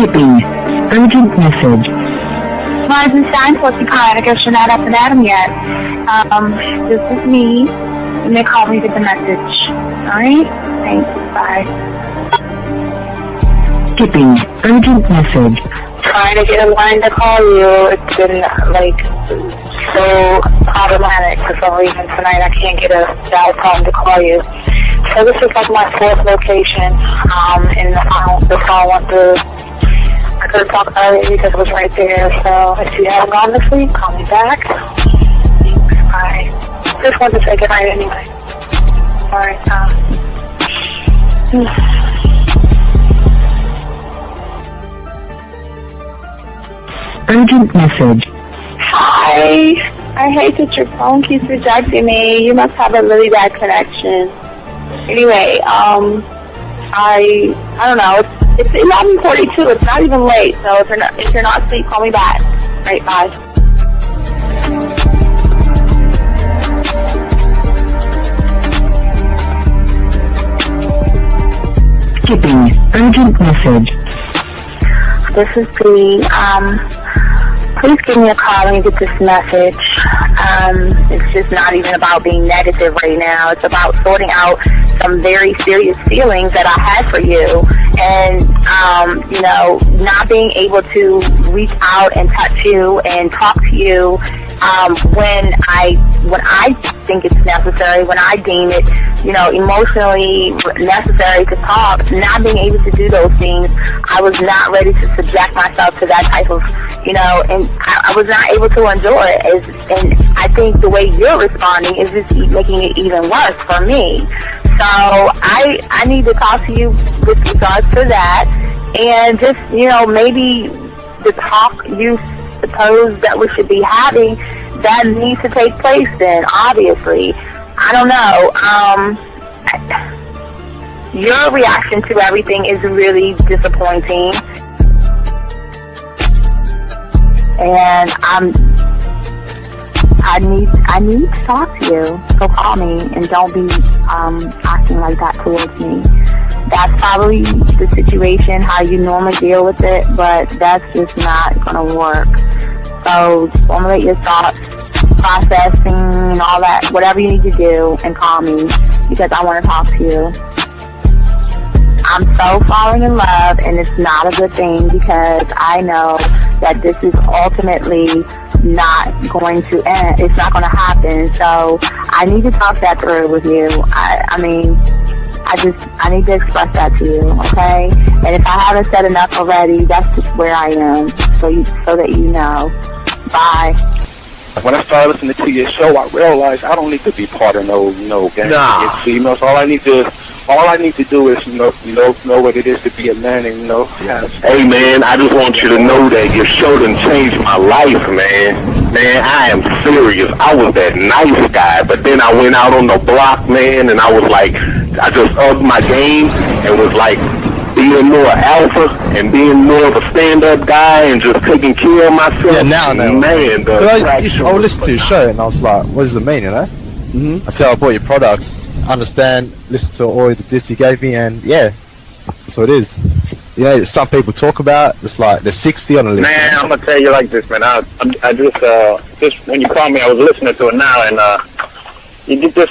Skipping. Urgent message. Martin Steinfeld, I guess you're not up and at him yet. This is me. You may call me with the message. Alright? Thanks. Bye. Skipping. Urgent message. Trying to get a line to call you. It's been, so problematic for some reason tonight. I can't get a dial phone to call you. So this is my fourth location, and the phone went through. I could have talked earlier because it was right there. So if you haven't gone this week, call me back. Thanks. Bye. Just wanted to say goodnight anyway. Alright, Urgent message. Hi. I hate that your phone keeps rejecting me. You must have a really bad connection. Anyway, I don't know. It's 11:42. It's not even late. So if you're not asleep, call me back. Right, bye. Skipping. Urgent message. This is the, please give me a call when you get this message. It's just not even about being negative right now. It's about sorting out some very serious feelings that I had for you. And, not being able to reach out and touch you and talk to you, when I think it's necessary, when I deem it, emotionally necessary to talk, not being able to do those things, I was not ready to subject myself to that type of, and I was not able to enjoy it. And I think the way you're responding is just making it even worse for me. So I need to talk to you with regards to that, and just, maybe the talk you suppose that we should be having, that needs to take place then, obviously. I don't know. Your reaction to everything is really disappointing. And I need to talk to you. So call me and don't be acting like that towards me. That's probably the situation, how you normally deal with it, but that's just not gonna work. So formulate your thoughts, processing and all that, whatever you need to do, and call me because I want to talk to you. I'm so falling in love, and it's not a good thing because I know that this is ultimately not going to end. It's not going to happen. So I need to talk that through with you. I need to express that to you, okay? And if I haven't said enough already, that's just where I am, so that you know. Bye. When I started listening to your show, I realized I don't need to be part of no gang against females. All I need to do is know what it is to be a man and Hey man, I just want you to know that your show done changed my life, man. Man, I am serious. I was that nice guy, but then I went out on the block, man, and I was like, I just upped my game and was like being more alpha and being more of a stand-up guy and just taking care of myself. Yeah, now, man. I listened to your show and I was like, what does it mean, Mm-hmm. Until I bought your products, understand, listen to all the diss you gave me, and yeah, that's what it is. Some people talk about it's like they're 60 on the list. Man, I'm gonna tell you like this, man. I just when you called me, I was listening to it now, and you get this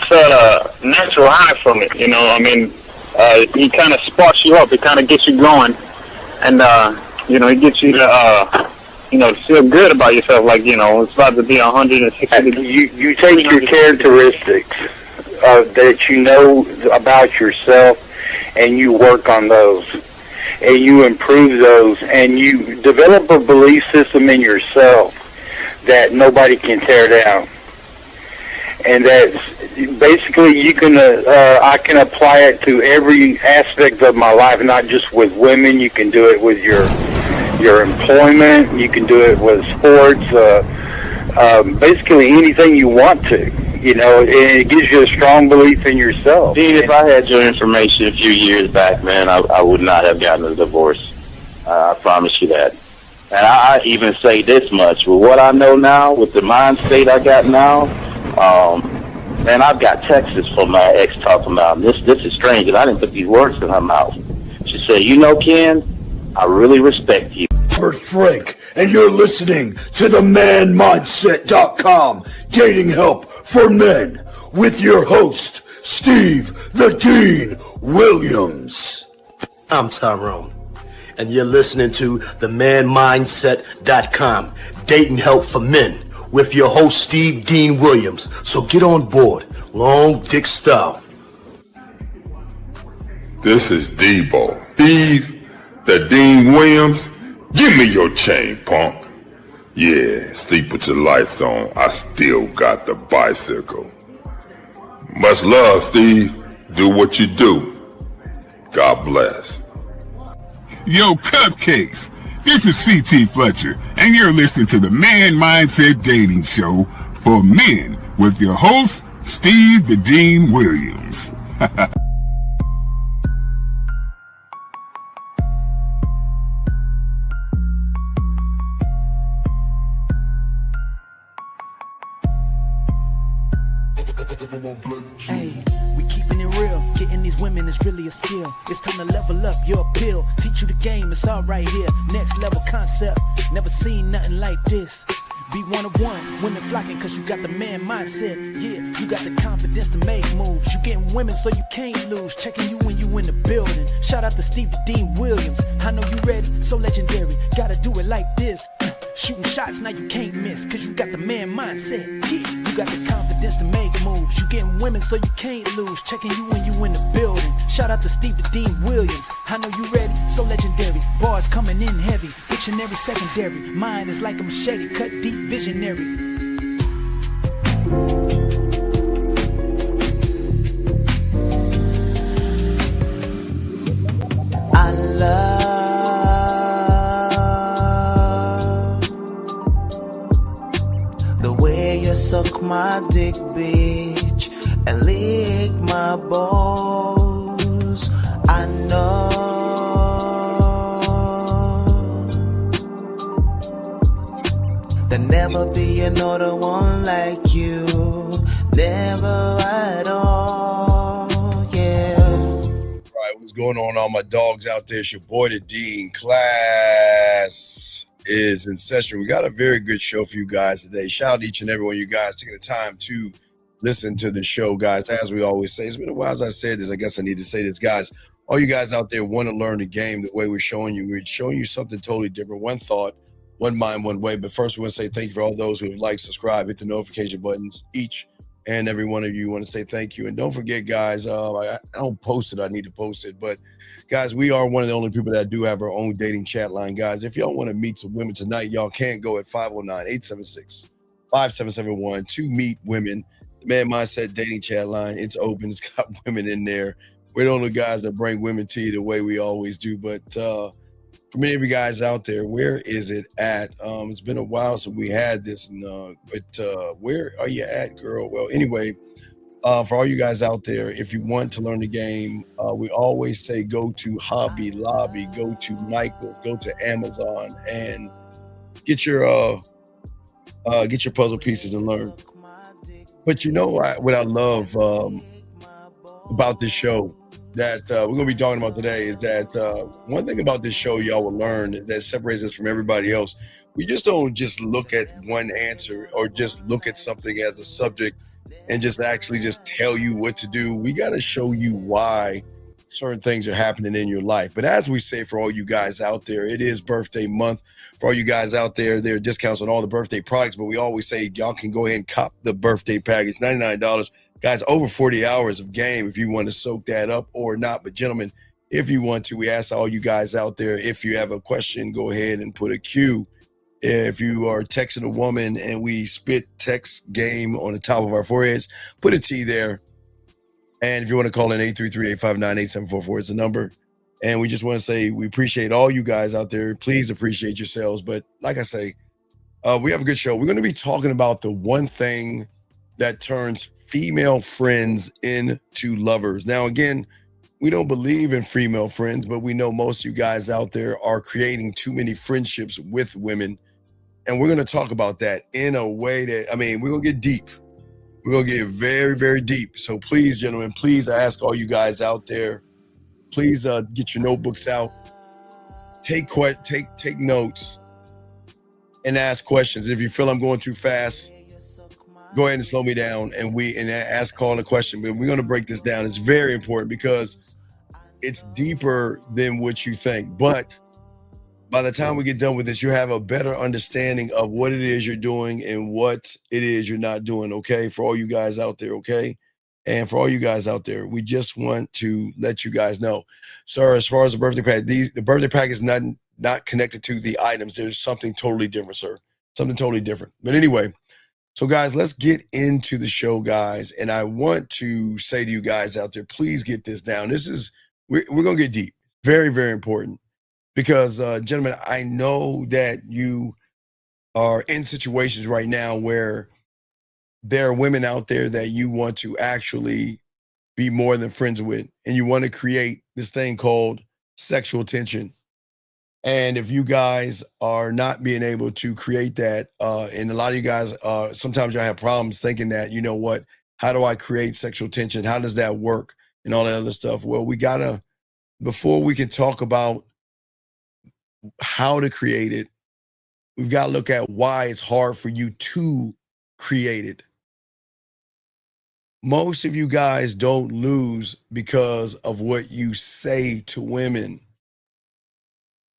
natural high from it. He kind of sparks you up. It kind of gets you going, and it gets you to feel good about yourself. Like it's about to be 160 degrees. You take your characteristics that you know about yourself, and you work on those, and you improve those, and you develop a belief system in yourself that nobody can tear down. And that's basically I can apply it to every aspect of my life, not just with women. You can do it with your employment. You can do it with sports. Basically anything you want to. And it gives you a strong belief in yourself. Dean, if I had your information a few years back, man, I would not have gotten a divorce. I promise you that. And I even say this much. With what I know now, with the mind state I got now, man, I've got texts from my ex talking about this is strange, and I didn't put these words in her mouth. She said, Ken, I really respect you. Robert Frank, and you're listening to the ManMindset.com Dating Help for Men with your host, Steve the Dean Williams. I'm Tyrone, and you're listening to the ManMindset.com Dating Help for Men with your host, Steve Dean Williams. So get on board, long dick style. This is Debo. Steve the Dean Williams. Give me your chain, punk. Yeah, sleep with your lights on. I still got the bicycle. Much love, Steve. Do what you do. God bless. Yo, cupcakes. This is C.T. Fletcher, and you're listening to the Man Mindset Dating Show for Men with your host, Steve the Dean Williams. Hey, we keeping it real. Getting these women is really a skill. It's time to level up your appeal. Teach you the game, it's all right here. Next level concept. Never seen nothing like this. Be one of one, women flocking cause you got the man mindset. Yeah, you got the confidence to make moves. You getting women so you can't lose. Checking you when you in the building. Shout out to Steve the Dean Williams. I know you ready, so legendary. Gotta do it like this. Shooting shots, now you can't miss. Cause you got the man mindset. Yeah, you got the confidence to make moves. You getting women so you can't lose. Checking you when you in the building. Shout out to Steve the Dean Williams. I know you ready, so legendary. Bars coming in heavy. Dictionary secondary. Mine is like a machete, cut deep, visionary. I love the way you suck my dick, bitch, and lick my balls. I know there'll never be another one like you, never at all, yeah. Right, what's going on, all my dogs out there? It's your boy, the Dean. Class is in session. We got a very good show for you guys today. Shout out to each and every one of you guys taking the time to listen to the show, guys. As we always say, it's been a while as I said this. I guess I need to say this, guys. All you guys out there want to learn the game the way we're showing you something totally different. One thought, one mind, one way. But first, we want to say thank you for all those who have liked, subscribe, hit the notification buttons. Each and every one of you want to say thank you. And don't forget, guys, I don't post it. I need to post it. But, guys, we are one of the only people that do have our own dating chat line. Guys, if y'all want to meet some women tonight, y'all can go at 509-876-5771 to meet women. The Man Mindset dating chat line, it's open. It's got women in there. We're the only guys that bring women to you the way we always do. But for many of you guys out there, where is it at? It's been a while since we had this. But where are you at, girl? Well, anyway, for all you guys out there, if you want to learn the game, we always say go to Hobby Lobby, go to Michael, go to Amazon, and get your puzzle pieces and learn. But you know what I love about this show that we're going to be talking about today is that one thing about this show y'all will learn that separates us from everybody else. We just don't just look at one answer or just look at something as a subject and just actually just tell you what to do. We got to show you why certain things are happening in your life. But as we say, for all you guys out there, it is birthday month. For all you guys out there, there are discounts on all the birthday products, but we always say y'all can go ahead and cop the birthday package, $99. Guys, over 40 hours of game if you want to soak that up or not. But gentlemen, if you want to, we ask all you guys out there, if you have a question, go ahead and put a Q. If you are texting a woman and we spit text game on the top of our foreheads, put a T there. And if you want to call in 833-859-8744 is the number. And we just want to say we appreciate all you guys out there. Please appreciate yourselves. But like I say, we have a good show. We're going to be talking about the one thing that turns female friends into lovers. Now, again, we don't believe in female friends, but we know most of you guys out there are creating too many friendships with women. And we're going to talk about that in a way that, we're going to get deep. We're going to get very, very deep. So please, gentlemen, please, I ask all you guys out there, please get your notebooks out. take notes and ask questions. If you feel I'm going too fast, go ahead and slow me down and ask Carl a question. But we're going to break this down. It's very important because it's deeper than what you think. But by the time we get done with this, you have a better understanding of what it is you're doing and what it is you're not doing, okay? For all you guys out there, okay? And for all you guys out there, we just want to let you guys know. Sir, as far as the birthday pack, the birthday pack is not connected to the items. There's something totally different, sir. Something totally different. But anyway, so guys, let's get into the show, guys. And I want to say to you guys out there, please get this down. We're going to get deep. Very, very important. Because, gentlemen, I know that you are in situations right now where there are women out there that you want to actually be more than friends with, and you want to create this thing called sexual tension. And if you guys are not being able to create that, and a lot of you guys, sometimes you have problems thinking that, you know what, how do I create sexual tension? How does that work? And all that other stuff. Well, before we can talk about how to create it, we've got to look at why it's hard for you to create it. Most of you guys don't lose because of what you say to women.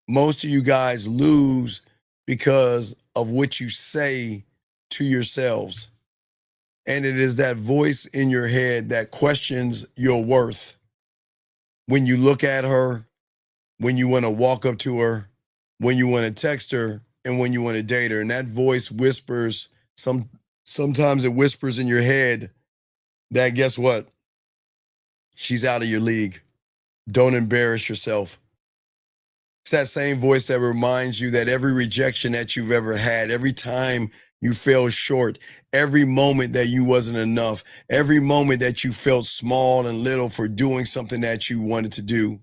Most of you guys lose because of what you say to yourselves. And it is that voice in your head that questions your worth. When you look at her, when you want to walk up to her, when you want to text her, and when you want to date her. And that voice whispers, sometimes it whispers in your head that, guess what? She's out of your league. Don't embarrass yourself. It's that same voice that reminds you that every rejection that you've ever had, every time you fell short, every moment that you wasn't enough, every moment that you felt small and little for doing something that you wanted to do.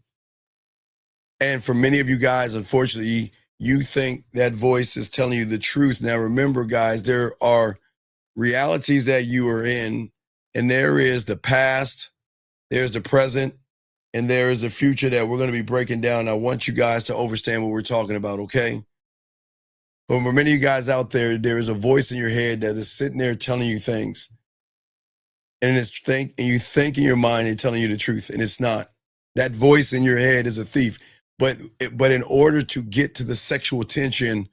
And for many of you guys, unfortunately, you think that voice is telling you the truth. Now, remember, guys, there are realities that you are in, and there is the past, there's the present, and there is the future that we're going to be breaking down. I want you guys to understand what we're talking about, okay? But for many of you guys out there, there is a voice in your head that is sitting there telling you things. And you think in your mind and telling you the truth, and it's not. That voice in your head is a thief. But in order to get to the sexual tension,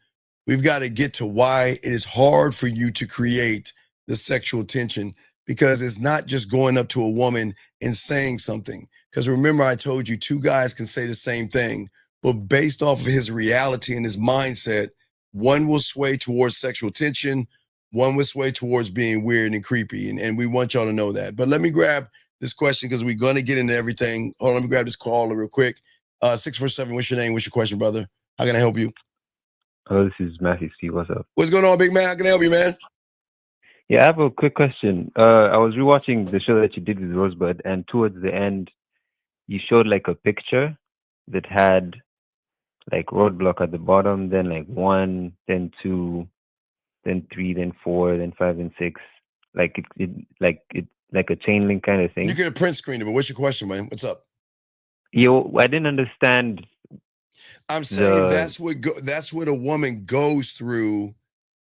we've got to get to why it is hard for you to create the sexual tension, because it's not just going up to a woman and saying something. Because remember, I told you 2 guys can say the same thing, but based off of his reality and his mindset, one will sway towards sexual tension, one will sway towards being weird and creepy. And we want y'all to know that. But let me grab this question because we're going to get into everything. Hold on, let me grab this caller real quick. 647, what's your name? What's your question, brother? How can I help you? Hello, this is Matthew C. What's up? What's going on, big man? How can I help you, man? Yeah, I have a quick question. I was rewatching the show that you did with Rosebud, and towards the end, you showed like a picture that had like roadblock at the bottom, then like 1, then 2, then 3, then 4, then 5, and 6. Like like a chain link kind of thing. You can print screen it, but what's your question, man? What's up? I didn't understand. I'm saying that's what a woman goes through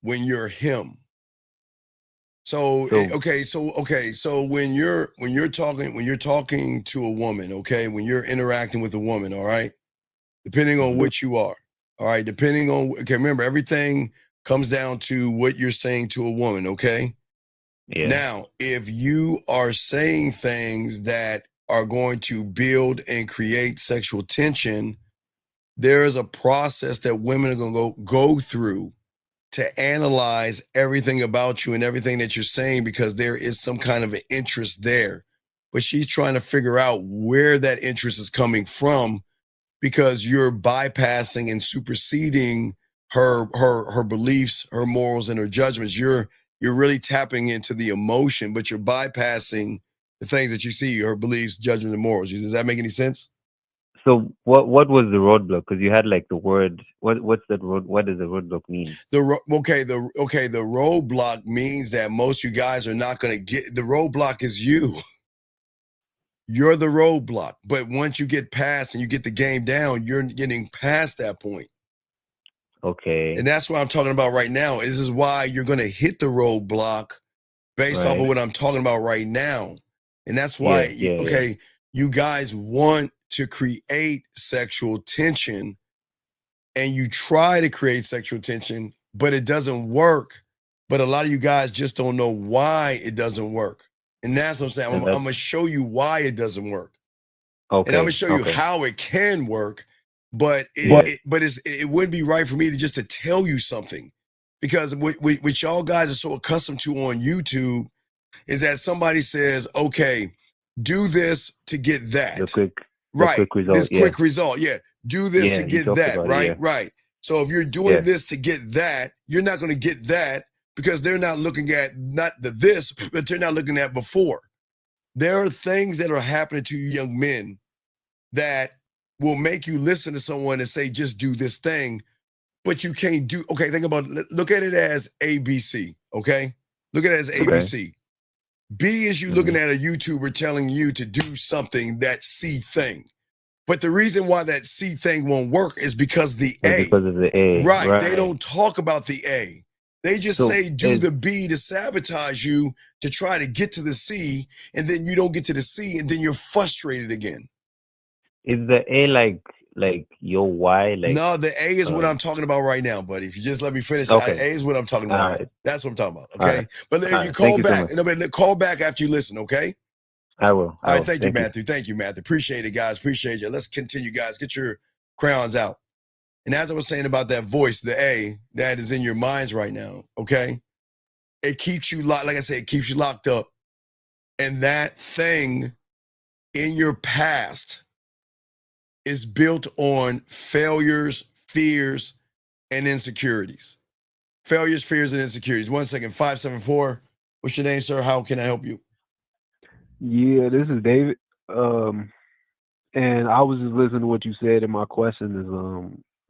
when you're him. So when you're talking to a woman, okay, when you're interacting with a woman, all right, depending on what you are, all right, remember, everything comes down to what you're saying to a woman, okay? Yeah. Now, if you are saying things that are going to build and create sexual tension, there is a process that women are going to go through to analyze everything about you and everything that you're saying, because there is some kind of an interest there. But she's trying to figure out where that interest is coming from, because you're bypassing and superseding her beliefs, her morals, and her judgments. You're really tapping into the emotion, but you're bypassing the things that you see, her beliefs, judgments, and morals. Does that make any sense? So what was the roadblock? Because you had like the word. What's that road? What does the roadblock mean? The roadblock means that most of you guys are not going to get. The roadblock is you. you're the roadblock. But once you get past and you get the game down, you're getting past that point. Okay. And that's what I'm talking about right now. This is why you're going to hit the roadblock based off of what I'm talking about right now. And that's why, you guys want to create sexual tension, and you try to create sexual tension, but it doesn't work. But a lot of you guys just don't know why it doesn't work. And that's what I'm saying. I'm going to show you why it doesn't work. Okay. And I'm going to show you how it can work. But it wouldn't be right for me to tell you something, because what y'all guys are so accustomed to on YouTube is that somebody says, okay, do this to get that. The quick result. Quick result. Yeah. Do this to get that. Right. Right. So if you're doing this to get that, you're not going to get that, because they're not looking at not this, but they're not looking at before. There are things that are happening to you young men that will make you listen to someone and say, just do this thing, but you can't do. Okay, think about it. Look at it as ABC. Okay, look at it as ABC. B is you looking at a YouTuber telling you to do something, that C thing. But the reason why that C thing won't work is because the A. Because of the A. Right. They don't talk about the A. They just say do the B to sabotage you to try to get to the C, and then you don't get to the C, and then you're frustrated again. Is the A like your Y? No, the A is what I'm talking about right now, buddy. If you just let me finish, okay. A is what I'm talking about. Right. That's what I'm talking about. Okay, but if you call back, call back after you listen. Okay. I will. All right. Thank you, Matthew. Thank you, Matthew. Appreciate it, guys. Appreciate you. Let's continue, guys. Get your crayons out. And as I was saying about that voice, the A that is in your minds right now. Okay. It keeps you locked. Like I said, it keeps you locked up. And that thing in your past is built on failures, fears, and insecurities. Failures, fears, and insecurities. 1 second, 574. What's your name, sir? How can I help you? Yeah, this is David. And I was just listening to what you said, and my question is,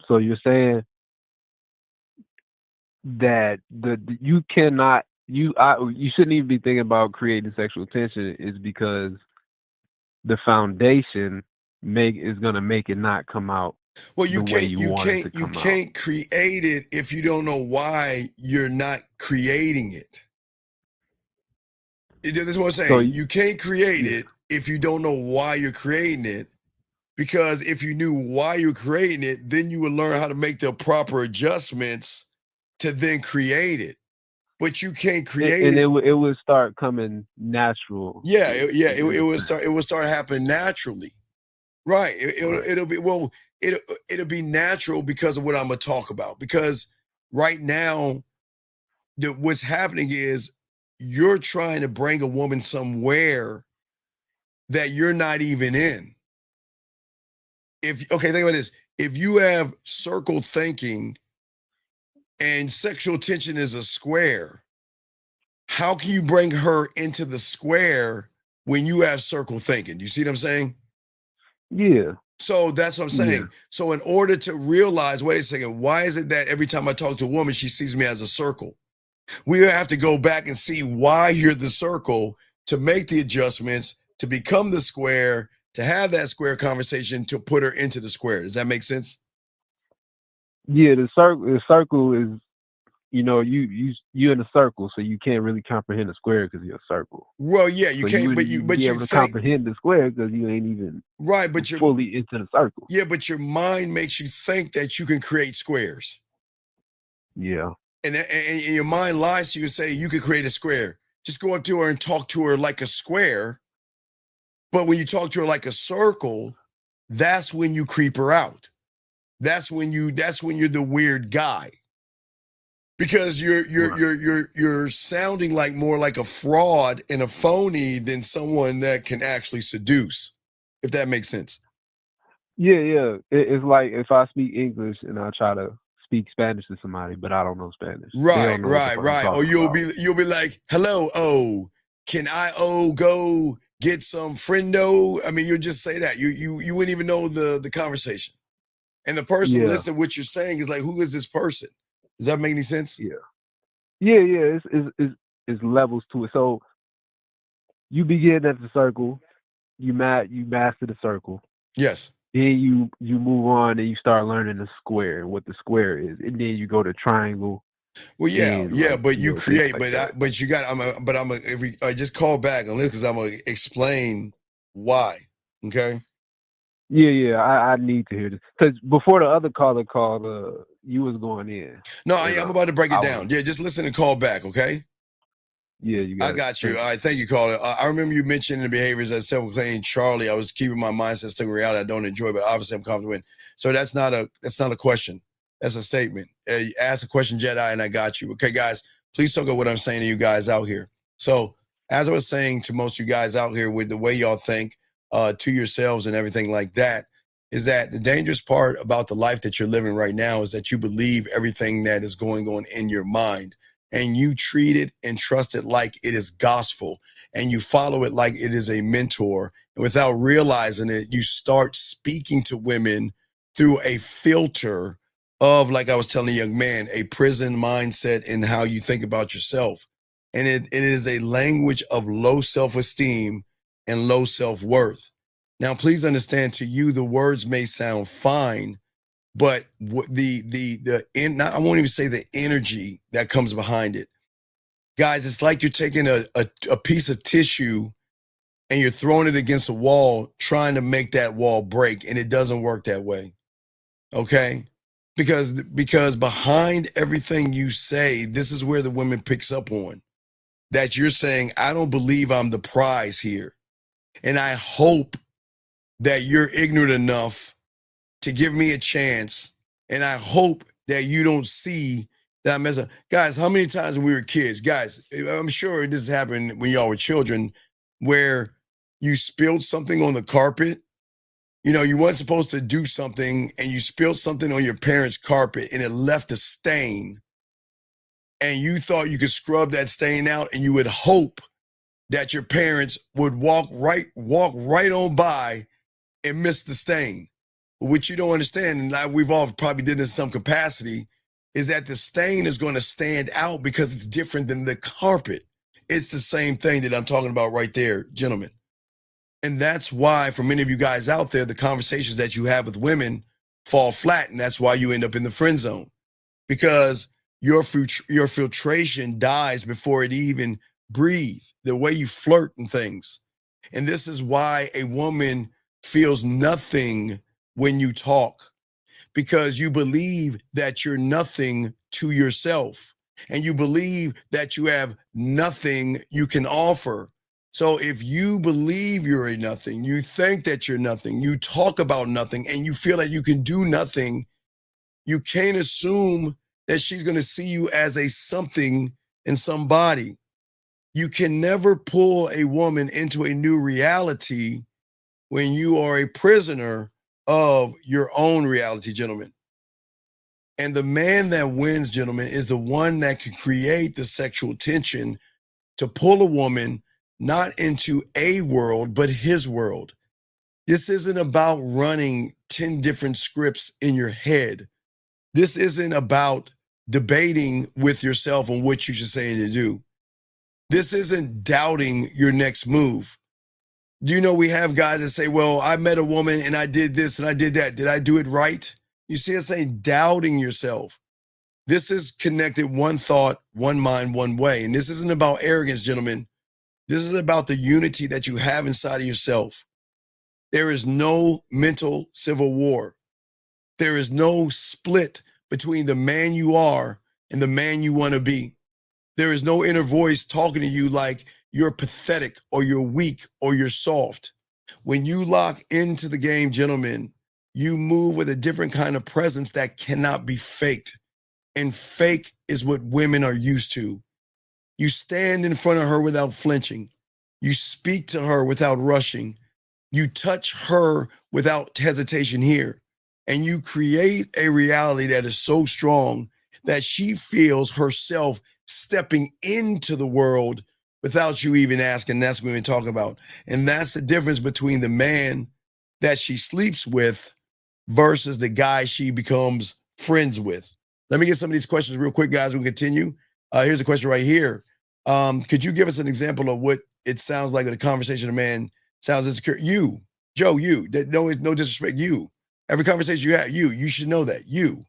so you're saying that you cannot, you shouldn't even be thinking about creating sexual tension, is because the foundation is gonna make it not come out. Well, you can't create it if you don't know why you're not creating it. This is what I'm saying. So you can't create it if you don't know why you're creating it, because if you knew why you're creating it, then you would learn how to make the proper adjustments to then create it. But you can't create it. And it would start coming natural. Yeah, it would start happening naturally. Right. It'll be natural because of what I'm gonna talk about. Because right now, what's happening is you're trying to bring a woman somewhere that you're not even in. Think about this. If you have circle thinking and sexual tension is a square, how can you bring her into the square when you have circle thinking? Do you see what I'm saying? Yeah. So that's what I'm saying. Yeah. So in order to realize, wait a second, why is it that every time I talk to a woman, she sees me as a circle? We have to go back and see why you're the circle, to make the adjustments, to become the square, to have that square conversation, to put her into the square. Does that make sense? Yeah, the circle is, you're in a circle, so you can't really comprehend the square because you're a circle. Well, yeah, you can't, but you able to comprehend the square because you ain't even but you're fully into the circle. Yeah, but your mind makes you think that you can create squares. Yeah. And your mind lies to you and say you could create a square. Just go up to her and talk to her like a square. But when you talk to her like a circle, that's when you creep her out. That's when you're the weird guy. Because you're sounding like more like a fraud and a phony than someone that can actually seduce, if that makes sense. Yeah. It's like if I speak English and I try to speak Spanish to somebody, but I don't know Spanish. Right. Or you'll be like, hello, can I go get some friendo? I mean, you'll just say that. You wouldn't even know the conversation. And the person listening to what you're saying is like, who is this person? Does that make any sense? Yeah. It's levels to it. So you begin at the circle, you master the circle. Yes. Then you move on and you start learning the square and what the square is, and then you go to triangle. Well, yeah, and, yeah, like, but you know, create, things like that. but you got. If we just call back on this because I'm gonna explain why. Okay. Yeah, I need to hear this because before the other caller called, you was going in. No, And, I'm about to break it I down. Yeah, just listen and call back. Okay. Yeah, you got I got you. All right, thank you, caller. I remember you mentioning the behaviors that self-proclaimed Charlie. I was keeping my mindset stuck in reality I don't enjoy, but obviously I'm comfortable in. So that's not a question. That's a statement. You ask a question, Jedi, and I got you. Okay, guys, please look at what I'm saying to you guys out here. So as I was saying to most of you guys out here with the way y'all think to yourselves and everything like that, is that the dangerous part about the life that you're living right now is that you believe everything that is going on in your mind. And you treat it and trust it like it is gospel, and you follow it like it is a mentor. And without realizing it, you start speaking to women through a filter of, like I was telling a young man, a prison mindset in how you think about yourself. And it is a language of low self-esteem and low self-worth. Now, please understand, to you, the words may sound fine, but what I won't even say the energy that comes behind it. Guys, it's like you're taking a piece of tissue and you're throwing it against a wall, trying to make that wall break, and it doesn't work that way. Okay? Because behind everything you say, this is where the woman picks up on. That you're saying, I don't believe I'm the prize here. And I hope that you're ignorant enough to give me a chance, and I hope that you don't see that I'm messing up. Guys, how many times when we were kids, guys, I'm sure this happened when y'all were children, where you spilled something on the carpet. You know, you weren't supposed to do something, and you spilled something on your parents' carpet, and it left a stain, and you thought you could scrub that stain out, and you would hope that your parents would walk right on by and miss the stain. What you don't understand, and we've all probably did this in some capacity, is that the stain is going to stand out because it's different than the carpet. It's the same thing that I'm talking about right there, gentlemen. And that's why, for many of you guys out there, the conversations that you have with women fall flat, and that's why you end up in the friend zone. Because your filtration dies before it even breathes, the way you flirt and things. And this is why a woman feels nothing when you talk, because you believe that you're nothing to yourself, and you believe that you have nothing you can offer. So if you believe you're a nothing, you think that you're nothing, you talk about nothing, and you feel that you can do nothing, you can't assume that she's going to see you as a something and somebody. You can never pull a woman into a new reality when you are a prisoner of your own reality, gentlemen. And the man that wins, gentlemen, is the one that can create the sexual tension to pull a woman not into a world, but his world. This isn't about running 10 different scripts in your head. This isn't about debating with yourself on what you should say and do. This isn't doubting your next move. Do you know we have guys that say, well, I met a woman and I did this and I did that. Did I do it right? You see us saying doubting yourself. This is connected one thought, one mind, one way. And this isn't about arrogance, gentlemen. This is about the unity that you have inside of yourself. There is no mental civil war. There is no split between the man you are and the man you want to be. There is no inner voice talking to you like you're pathetic or you're weak or you're soft. When you lock into the game, gentlemen, you move with a different kind of presence that cannot be faked. And fake is what women are used to. You stand in front of her without flinching. You speak to her without rushing. You touch her without hesitation here. And you create a reality that is so strong that she feels herself stepping into the world without you even asking. That's what we're talking about. And that's the difference between the man that she sleeps with versus the guy she becomes friends with. Let me get some of these questions real quick, guys. We'll continue. Here's a question right here. Could you give us an example of what it sounds like in a conversation a man Sounds insecure. You, Joe, you. No disrespect. You. Every conversation you have, you should know that. You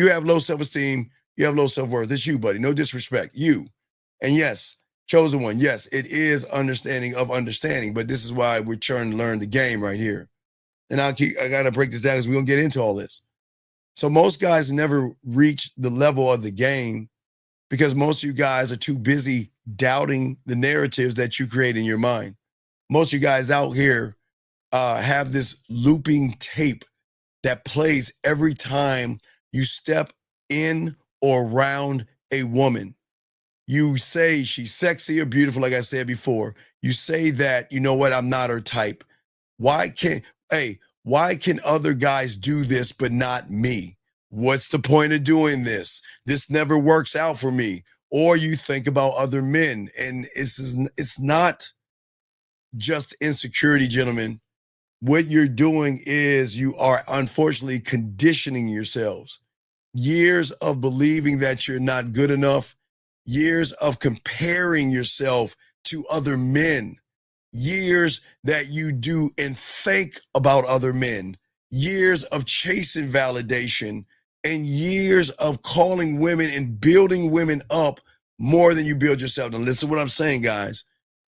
have low self-esteem. You have low self-worth. It's you, buddy. No disrespect. You. And yes, chosen one. Yes, it is understanding of understanding, but this is why we're trying to learn the game right here. And I got to break this down because we're going to get into all this. So most guys never reach the level of the game because most of you guys are too busy doubting the narratives that you create in your mind. Most of you guys out here have this looping tape that plays every time you step in or around a woman. You say she's sexy or beautiful, like I said before. You say that, you know what, I'm not her type. Why can other guys do this but not me? What's the point of doing this? This never works out for me. Or you think about other men, and it's not just insecurity, gentlemen. What you're doing is you are unfortunately conditioning yourselves. Years of believing that you're not good enough, years of comparing yourself to other men, years that you do and think about other men, years of chasing validation, and years of calling women and building women up more than you build yourself. Now listen to what I'm saying, guys.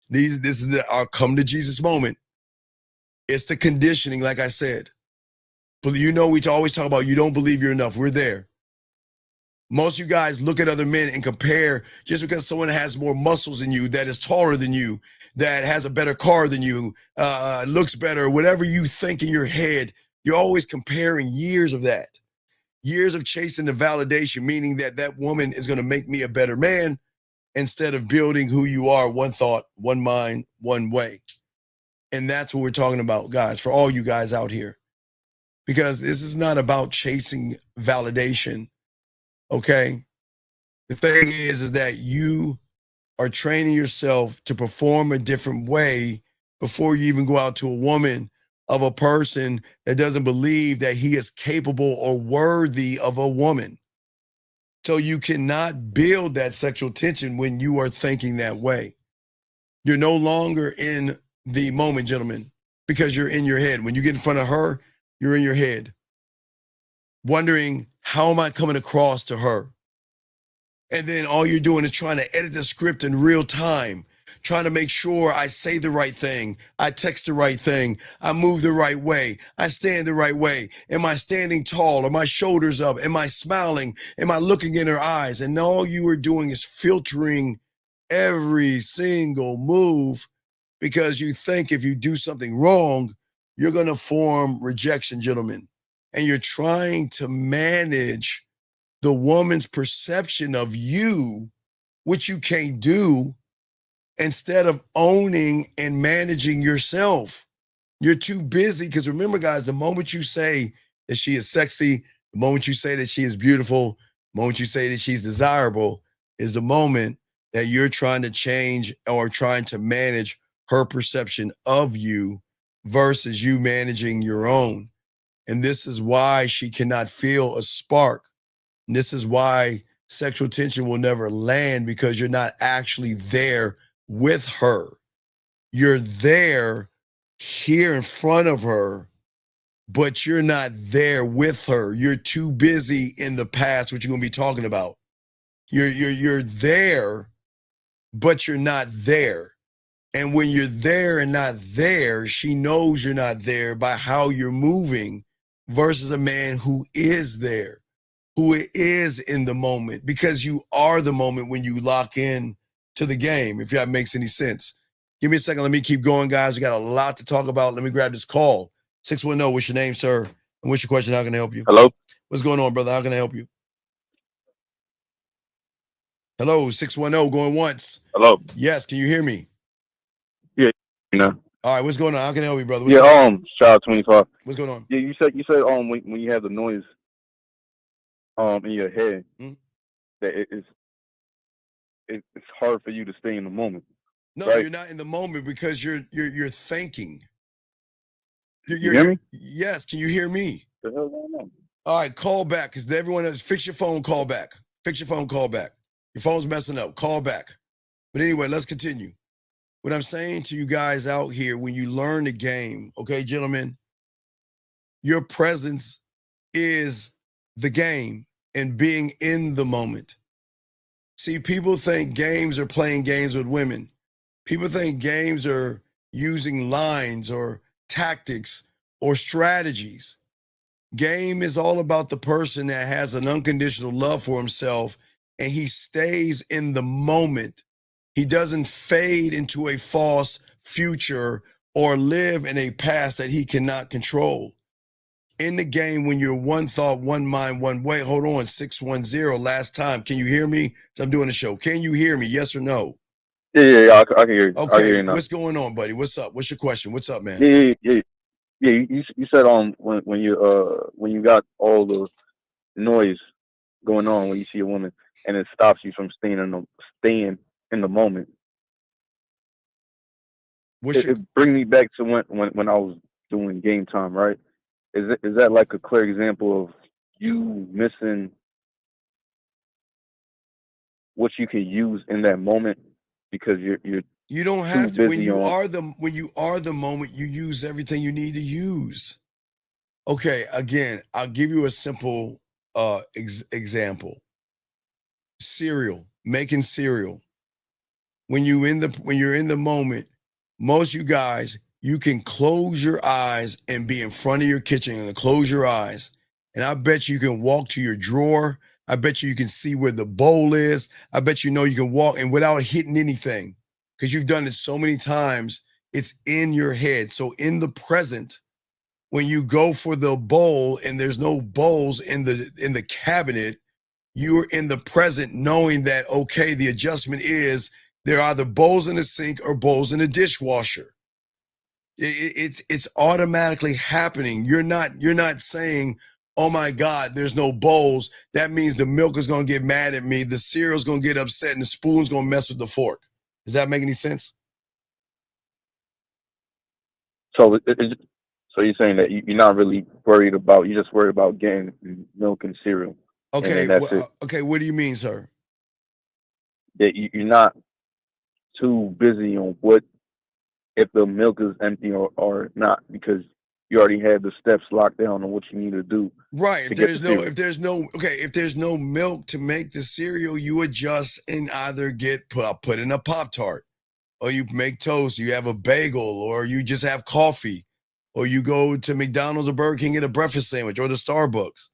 This is our come to Jesus moment. It's the conditioning, like I said. But we always talk about you don't believe you're enough. We're there. Most of you guys look at other men and compare just because someone has more muscles than you, that is taller than you, that has a better car than you, looks better, whatever you think in your head, you're always comparing years of that. Years of chasing the validation, meaning that woman is going to make me a better man instead of building who you are, one thought, one mind, one way. And that's what we're talking about, guys, for all you guys out here. Because this is not about chasing validation, okay? The thing is that you are training yourself to perform a different way before you even go out to a woman of a person that doesn't believe that he is capable or worthy of a woman. So you cannot build that sexual tension when you are thinking that way. You're no longer in the moment, gentlemen, because you're in your head. When you get in front of her, you're in your head, wondering, how am I coming across to her? And then all you're doing is trying to edit the script in real time, trying to make sure I say the right thing, I text the right thing, I move the right way, I stand the right way. Am I standing tall? Are my shoulders up? Am I smiling? Am I looking in her eyes? And all you are doing is filtering every single move because you think if you do something wrong, you're going to form rejection, gentlemen. And you're trying to manage the woman's perception of you, which you can't do, instead of owning and managing yourself. You're too busy because remember, guys, the moment you say that she is sexy, the moment you say that she is beautiful, the moment you say that she's desirable is the moment that you're trying to change or trying to manage her perception of you versus you managing your own. And this is why she cannot feel a spark. And this is why sexual tension will never land, because you're not actually there with her. You're there here in front of her, but you're not there with her. You're too busy in the past, which you're going to be talking about. You're there, but you're not there. And when you're there and not there, she knows you're not there by how you're moving versus a man who is there, who is in the moment, because you are the moment when you lock in to the game, if that makes any sense. Give me a second. Let me keep going, guys. We got a lot to talk about. Let me grab this call. 610, what's your name, sir? And what's your question? How can I help you? Hello? What's going on, brother? How can I help you? Hello, 610, going once. Hello? Yes, can you hear me? Yeah, you know. All right, what's going on? How can I help you, brother? Child 25. What's going on? Yeah, you said when you have the noise in your head, that it's hard for you to stay in the moment. No, right? You're not in the moment because you're thinking. You hear me? Yes, can you hear me? The hell going on? All right, call back, because everyone else, fix your phone, call back. Fix your phone, call back. Your phone's messing up, call back. But anyway, let's continue. What I'm saying to you guys out here, when you learn the game, okay, gentlemen, your presence is the game and being in the moment. See, people think games are playing games with women. People think games are using lines or tactics or strategies. Game is all about the person that has an unconditional love for himself and he stays in the moment. He doesn't fade into a false future or live in a past that he cannot control. In the game, when you're one thought, one mind, one way, hold on, 610, last time. Can you hear me? So I'm doing the show. Can you hear me? Yes or no? Yeah, I can hear you. I can hear Okay, you now. what's going on, buddy? What's up? What's your question? What's up, man? Yeah. You said when you got all the noise going on when you see a woman and it stops you from staying in the moment. It bring me back to when I was doing game time, right? Is that like a clear example of you missing what you can use in that moment because you're You don't have to. When you are the moment, you use everything you need to use. Okay, again, I'll give you a simple example. Cereal, making cereal. When you're in the moment, most you guys, you can close your eyes and be in front of your kitchen and close your eyes. And I bet you can walk to your drawer. I bet you can see where the bowl is. I bet you can walk and without hitting anything. Because you've done it so many times, it's in your head. So in the present, when you go for the bowl and there's no bowls in the cabinet, you're in the present knowing that, okay, the adjustment is there are either bowls in the sink or bowls in the dishwasher. It's automatically happening. You're not saying, oh my God, there's no bowls. That means the milk is going to get mad at me. The cereal's going to get upset and the spoon's going to mess with the fork. Does that make any sense? So you're saying that you're not really worried about, you're just worried about getting milk and cereal. Okay. And that's it. Okay. What do you mean, sir? That you're not too busy on what, if the milk is empty or not, because you already had the steps locked down on what you need to do. Right. If there's no milk to make the cereal, you adjust and either get put in a Pop-Tart, or you make toast, you have a bagel, or you just have coffee, or you go to McDonald's or Burger King and get a breakfast sandwich or the Starbucks.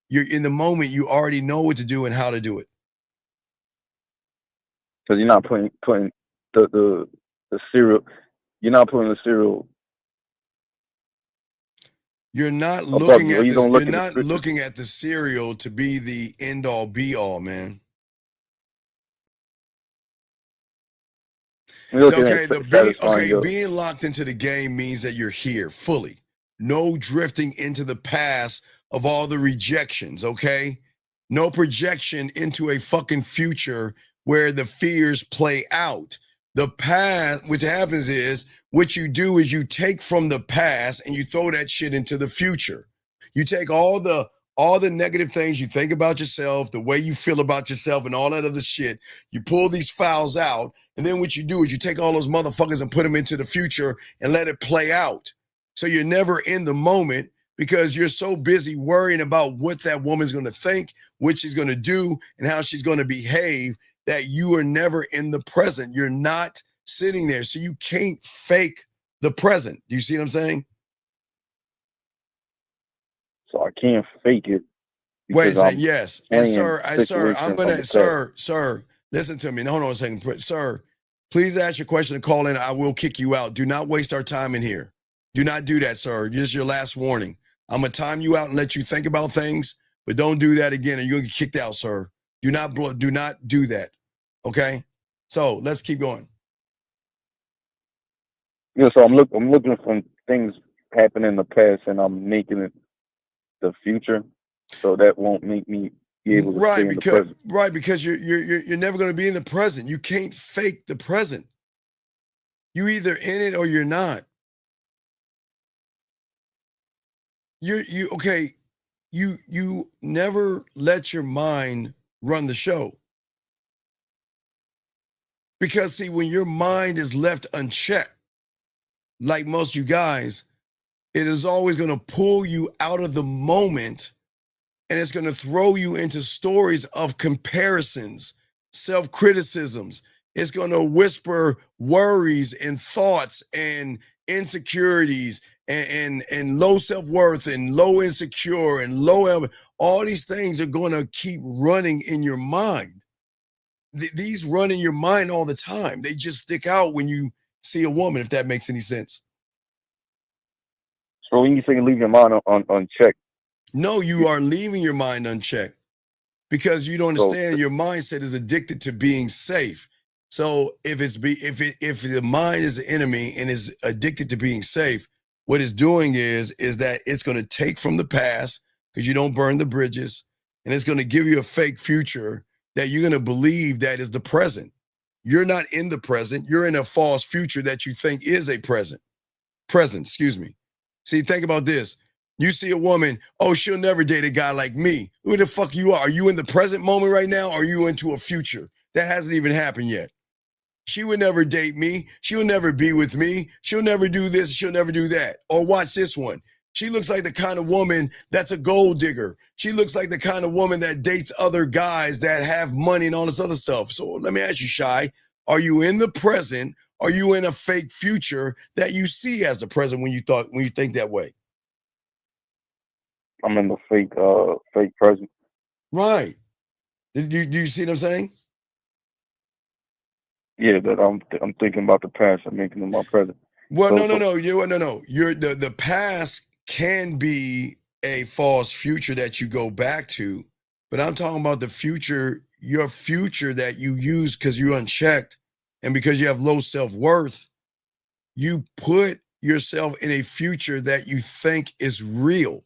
You're in the moment, you already know what to do and how to do it. Because you're not putting the cereal, you're not putting the cereal. You're not looking at looking at the cereal to be the end all be all, man. Being locked into the game means that you're here fully. No drifting into the past of all the rejections, okay? No projection into a fucking future where the fears play out. The past, what happens is, what you do is you take from the past and you throw that shit into the future. You take all the negative things you think about yourself, the way you feel about yourself and all that other shit, you pull these files out, and then what you do is you take all those motherfuckers and put them into the future and let it play out. So you're never in the moment because you're so busy worrying about what that woman's going to think, what she's going to do, and how she's going to behave, that you are never in the present. You're not sitting there. So you can't fake the present. Do you see what I'm saying? So I can't fake it. Wait a second. Yes. And sir, listen to me. Hold on a second. Sir, please ask your question and call in. I will kick you out. Do not waste our time in here. Do not do that, sir. This is your last warning. I'm going to time you out and let you think about things, but don't do that again or you're going to get kicked out, sir. Do not do that. Okay? So let's keep going. Yeah, so I'm looking for things happen in the past and I'm making it the future. So that won't make me be able to stay in the present. Right, because you're never going to be in the present. You can't fake the present. You either in it or you're not. You never let your mind run the show. Because see, when your mind is left unchecked, like most you guys, it is always going to pull you out of the moment, and it's going to throw you into stories of comparisons, self-criticisms. It's going to whisper worries and thoughts and insecurities and low self-worth and low insecure and low, all these things are going to keep running in your mind. These run in your mind all the time. They just stick out when you see a woman, if that makes any sense. So when you say leave your mind unchecked. No, you are leaving your mind unchecked because you don't understand your mindset is addicted to being safe. So if the mind is the enemy and is addicted to being safe, what it's doing is that it's going to take from the past because you don't burn the bridges, and it's going to give you a fake future that you're going to believe that is the present. You're not in the present. You're in a false future that you think is a present. Excuse me. See, think about this. You see a woman, oh, she'll never date a guy like me. Who the fuck you are? Are you in the present moment right now, or are you into a future that hasn't even happened yet? She would never date me. She'll never be with me. She'll never do this. She'll never do that. Or watch this one. She looks like the kind of woman that's a gold digger. She looks like the kind of woman that dates other guys that have money and all this other stuff. So let me ask you, Shy, are you in the present? Are you in a fake future that you see as the present when you think that way? I'm in the fake present. Right. Do you see what I'm saying? Yeah, that I'm thinking about the past. I'm thinking about my present. Well, no. You're the past can be a false future that you go back to, but I'm talking about the future, your future that you use because you're unchecked and because you have low self-worth. You put yourself in a future that you think is real.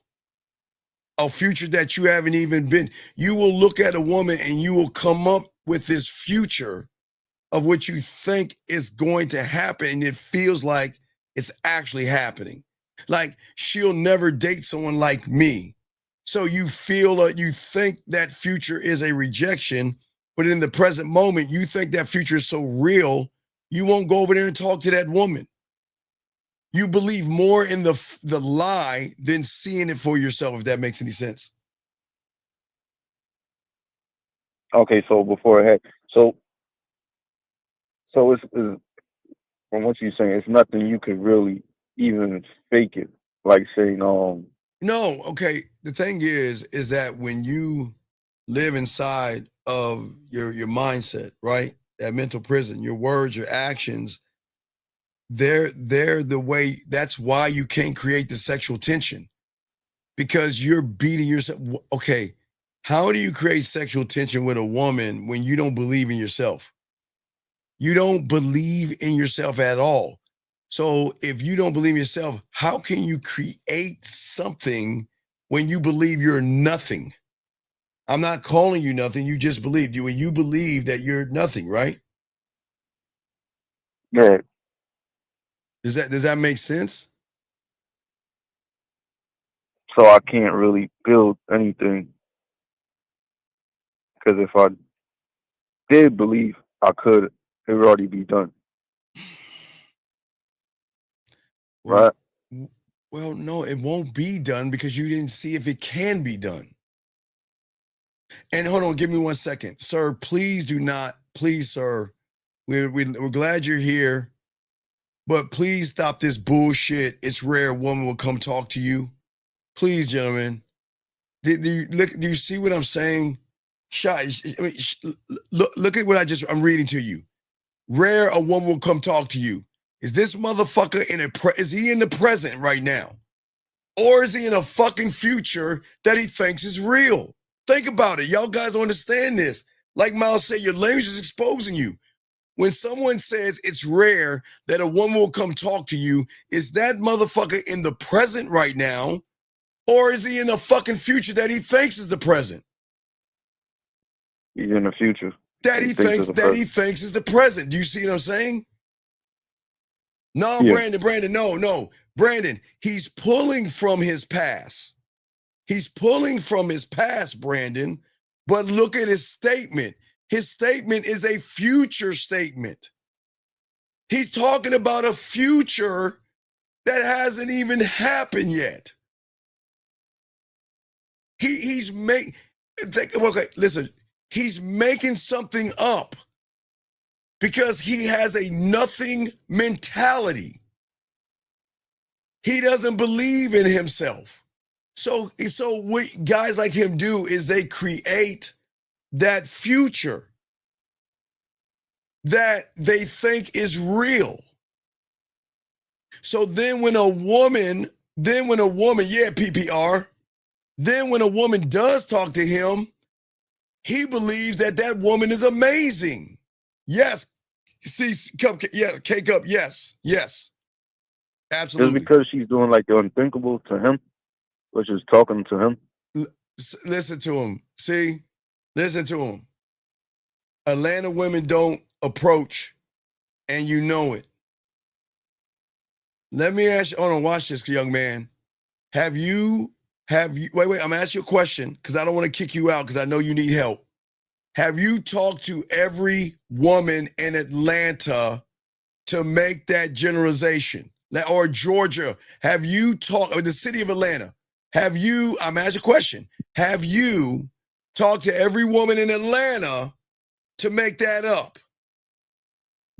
A future that you haven't even been. You will look at a woman and you will come up with this future of what you think is going to happen, and it feels like it's actually happening. Like, she'll never date someone like me. So you feel, you think that future is a rejection, but in the present moment, you think that future is so real, you won't go over there and talk to that woman. You believe more in the lie than seeing it for yourself, if that makes any sense. Okay, so before I had, so it's from what you're saying, it's nothing you could really even fake it, like saying, No, okay. The thing is that when you live inside of your mindset, right? That mental prison, your words, your actions, they're the way. That's why you can't create the sexual tension, because you're beating yourself. Okay, how do you create sexual tension with a woman when you don't believe in yourself? You don't believe in yourself at all. So if you don't believe in yourself, how can you create something when you believe you're nothing? I'm not calling you nothing. You just believe. When you believe that you're nothing, right? Yeah. Does that make sense? So I can't really build anything, because if I did believe I could, it would already be done. Right? Well, no, it won't be done because you didn't see if it can be done. And hold on, give me 1 second. Sir, please do not, please, sir. We're glad you're here, but please stop this bullshit. It's rare a woman will come talk to you. Please, gentlemen. Do you see what I'm saying? Look at what I'm reading to you. Rare a woman will come talk to you. Is this motherfucker is he in the present right now? Or is he in a fucking future that he thinks is real? Think about it. Y'all guys don't understand this. Like Miles said, your language is exposing you. When someone says it's rare that a woman will come talk to you, is that motherfucker in the present right now? Or is he in a fucking future that he thinks is the present? He's in the future. That he thinks is the present. Do you see what I'm saying? No, yeah. Brandon, no. Brandon, he's pulling from his past. He's pulling from his past, Brandon. But look at his statement. His statement is a future statement. He's talking about a future that hasn't even happened yet. He's making something up because he has a nothing mentality. He doesn't believe in himself. So what guys like him do is they create that future that they think is real. So then when a woman, yeah, PPR, then when a woman does talk to him, he believes that woman is amazing. Yes. See, K-Cup, yes. Absolutely. Just because she's doing like the unthinkable to him, which is talking to him. Listen to him. See? Listen to him. Atlanta women don't approach, and you know it. Let me ask you, watch this, young man. Have you, wait, I'm gonna ask you a question because I don't want to kick you out because I know you need help. Have you talked to every woman in Atlanta to make that generalization? Or Georgia, have you talked, or the city of Atlanta, I'm asking a question. Have you talked to every woman in Atlanta to make that up?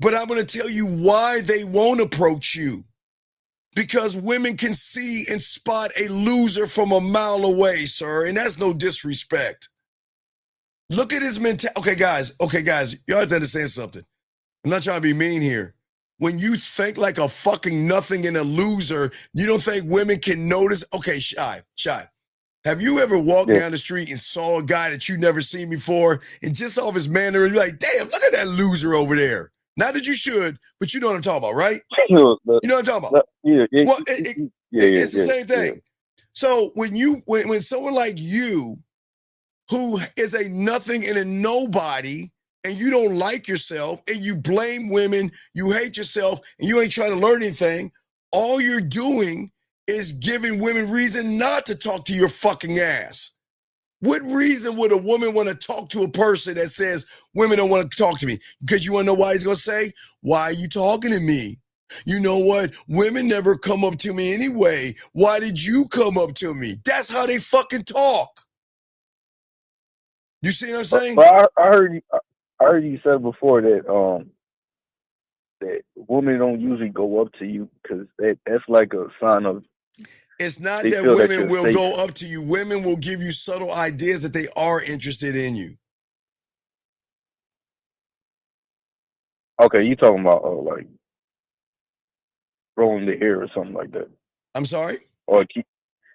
But I'm going to tell you why they won't approach you. Because women can see and spot a loser from a mile away, sir, and that's no disrespect. Look at his mentality. Okay, guys, you have to understand something. I'm not trying to be mean here. When you think like a fucking nothing and a loser, you don't think women can notice? Okay, Shy. Have you ever walked down the street and saw a guy that you never seen before and just off his manner and you're like, damn, look at that loser over there. Not that you should, but you know what I'm talking about, right? You know what I'm talking about? It's the same thing. Yeah. So when someone like you, who is a nothing and a nobody, and you don't like yourself, and you blame women, you hate yourself, and you ain't trying to learn anything, all you're doing is giving women reason not to talk to your fucking ass. What reason would a woman want to talk to a person that says women don't want to talk to me? Because you want to know why he's going to say, why are you talking to me? You know what? Women never come up to me anyway. Why did you come up to me? That's how they fucking talk. You see what I'm saying? But I heard you said before that that women don't usually go up to you because that's like a sign of. It's not that women will go up to you. Women will give you subtle ideas that they are interested in you. Okay, you talking about like rolling the hair or something like that. I'm sorry?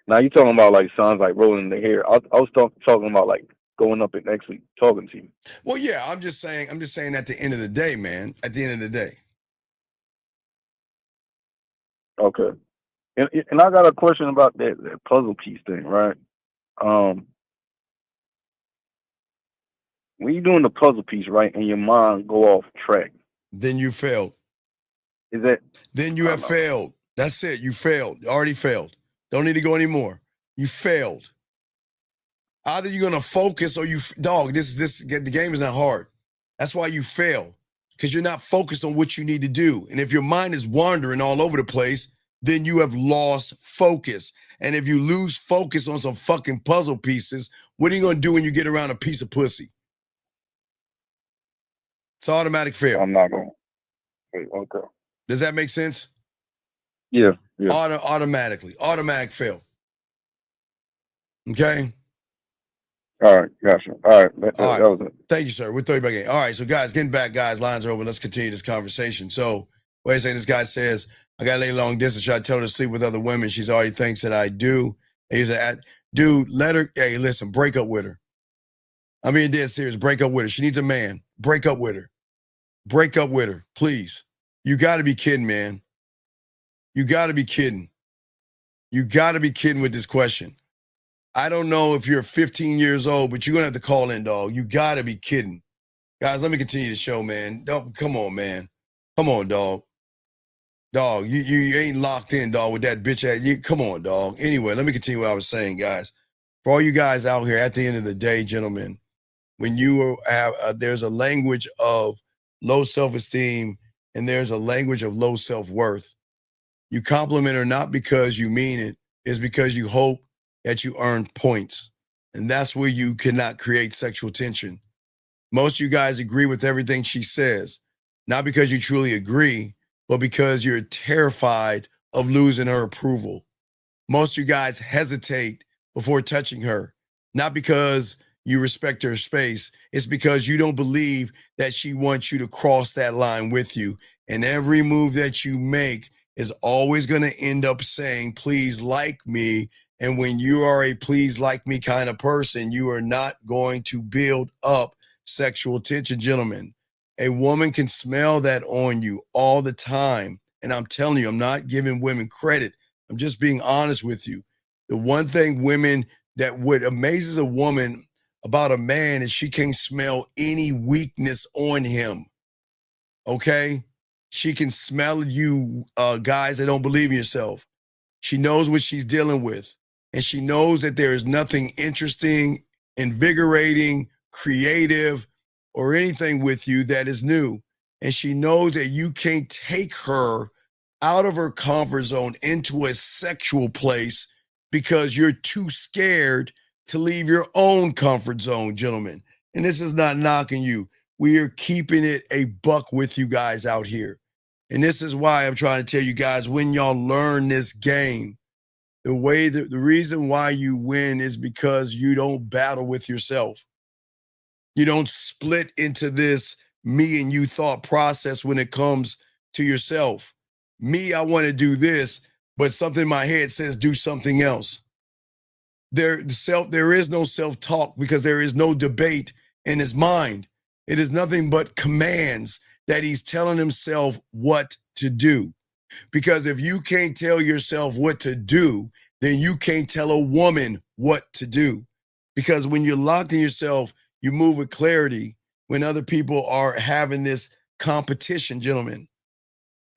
Now you talking about like signs like rolling the hair. I was talking about like going up and actually talking to you. Well, yeah, I'm just saying at the end of the day, man, at the end of the day. Okay. And I got a question about that puzzle piece thing, right? When you're doing the puzzle piece, right, and your mind go off track, then you failed. Is that? Then you have failed. That's it. You failed. You already failed. Don't need to go anymore. You failed. Either you're gonna focus or the game is not hard. That's why you fail, because you're not focused on what you need to do. And if your mind is wandering all over the place, then you have lost focus. And if you lose focus on some fucking puzzle pieces, what are you gonna do when you get around a piece of pussy? It's automatic fail. I'm not going. Okay. Does that make sense? Yeah. Automatic fail. Okay. All right, gotcha. All right, that was it. Thank you, sir. We'll throw you back in. All right, so guys, getting back, guys, lines are open. Let's continue this conversation. So, wait a second. This guy says, I got to lay long distance. Should I tell her to sleep with other women? She's already thinks that I do. And he said, dude, let her, hey, listen, break up with her. I'm being dead serious. Break up with her. She needs a man. Break up with her. Break up with her, please. You got to be kidding, man. You got to be kidding. You got to be kidding with this question. I don't know if you're 15 years old, but you're going to have to call in, dog. You got to be kidding. Guys, let me continue the show, man. Come on, man. Come on, dog. Dog, you ain't locked in, dog, with that bitch ass. Come on, dog. Anyway, let me continue what I was saying, guys. For all you guys out here, at the end of the day, gentlemen, when you have, there's a language of low self-esteem and there's a language of low self-worth. You compliment her not because you mean it, it's because you hope that you earn points. And that's where you cannot create sexual tension. Most of you guys agree with everything she says, not because you truly agree, but because you're terrified of losing her approval. Most of you guys hesitate before touching her, not because you respect her space. It's because you don't believe that she wants you to cross that line with you. And every move that you make is always going to end up saying, please like me. And when you are a please like me kind of person, you are not going to build up sexual tension, gentlemen. A woman can smell that on you all the time. And I'm telling you, I'm not giving women credit. I'm just being honest with you. The one thing women that what amazes a woman about a man is she can't smell any weakness on him. Okay? She can smell you, guys that don't believe in yourself. She knows what she's dealing with. And she knows that there is nothing interesting, invigorating, creative, or anything with you that is new. And she knows that you can't take her out of her comfort zone into a sexual place because you're too scared to leave your own comfort zone, gentlemen. And this is not knocking you. We are keeping it a buck with you guys out here. And this is why I'm trying to tell you guys, when y'all learn this game, the reason why you win is because you don't battle with yourself. You don't split into this me and you thought process when it comes to yourself. Me, I want to do this, but something in my head says do something else. There is no self-talk because there is no debate in his mind. It is nothing but commands that he's telling himself what to do. Because if you can't tell yourself what to do, then you can't tell a woman what to do. Because when you're locked in yourself, you move with clarity when other people are having this competition, gentlemen.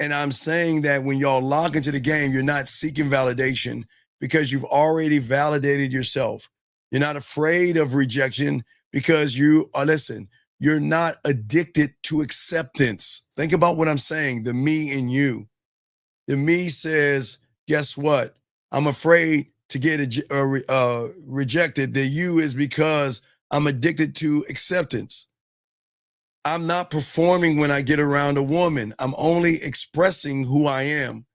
And I'm saying that when y'all lock into the game, you're not seeking validation because you've already validated yourself. You're not afraid of rejection because you are, listen, you're not addicted to acceptance. Think about what I'm saying, the me in you. The me says, guess what? I'm afraid to get rejected. The you is because I'm addicted to acceptance. I'm not performing when I get around a woman. I'm only expressing who I am.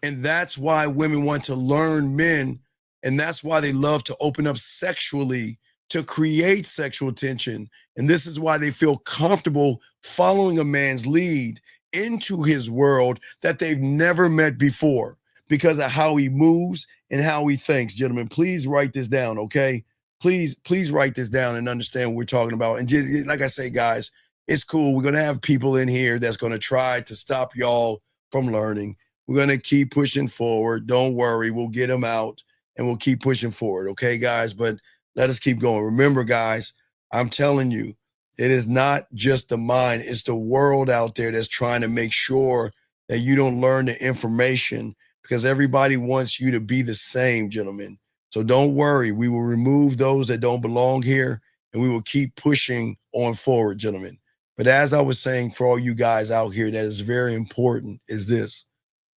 And that's why women want to learn men. And that's why they love to open up sexually to create sexual tension. And this is why they feel comfortable following a man's lead into his world that they've never met before because of how he moves and how he thinks. Gentlemen, please write this down, okay? Please write this down and understand what we're talking about. And just, like I say, guys, it's cool. We're going to have people in here that's going to try to stop y'all from learning. We're going to keep pushing forward. Don't worry. We'll get them out and we'll keep pushing forward. Okay, guys? But let us keep going. Remember, guys, I'm telling you, it is not just the mind. It's the world out there that's trying to make sure that you don't learn the information because everybody wants you to be the same, gentlemen. So don't worry. We will remove those that don't belong here and we will keep pushing on forward, gentlemen. But as I was saying, for all you guys out here, that is very important is this,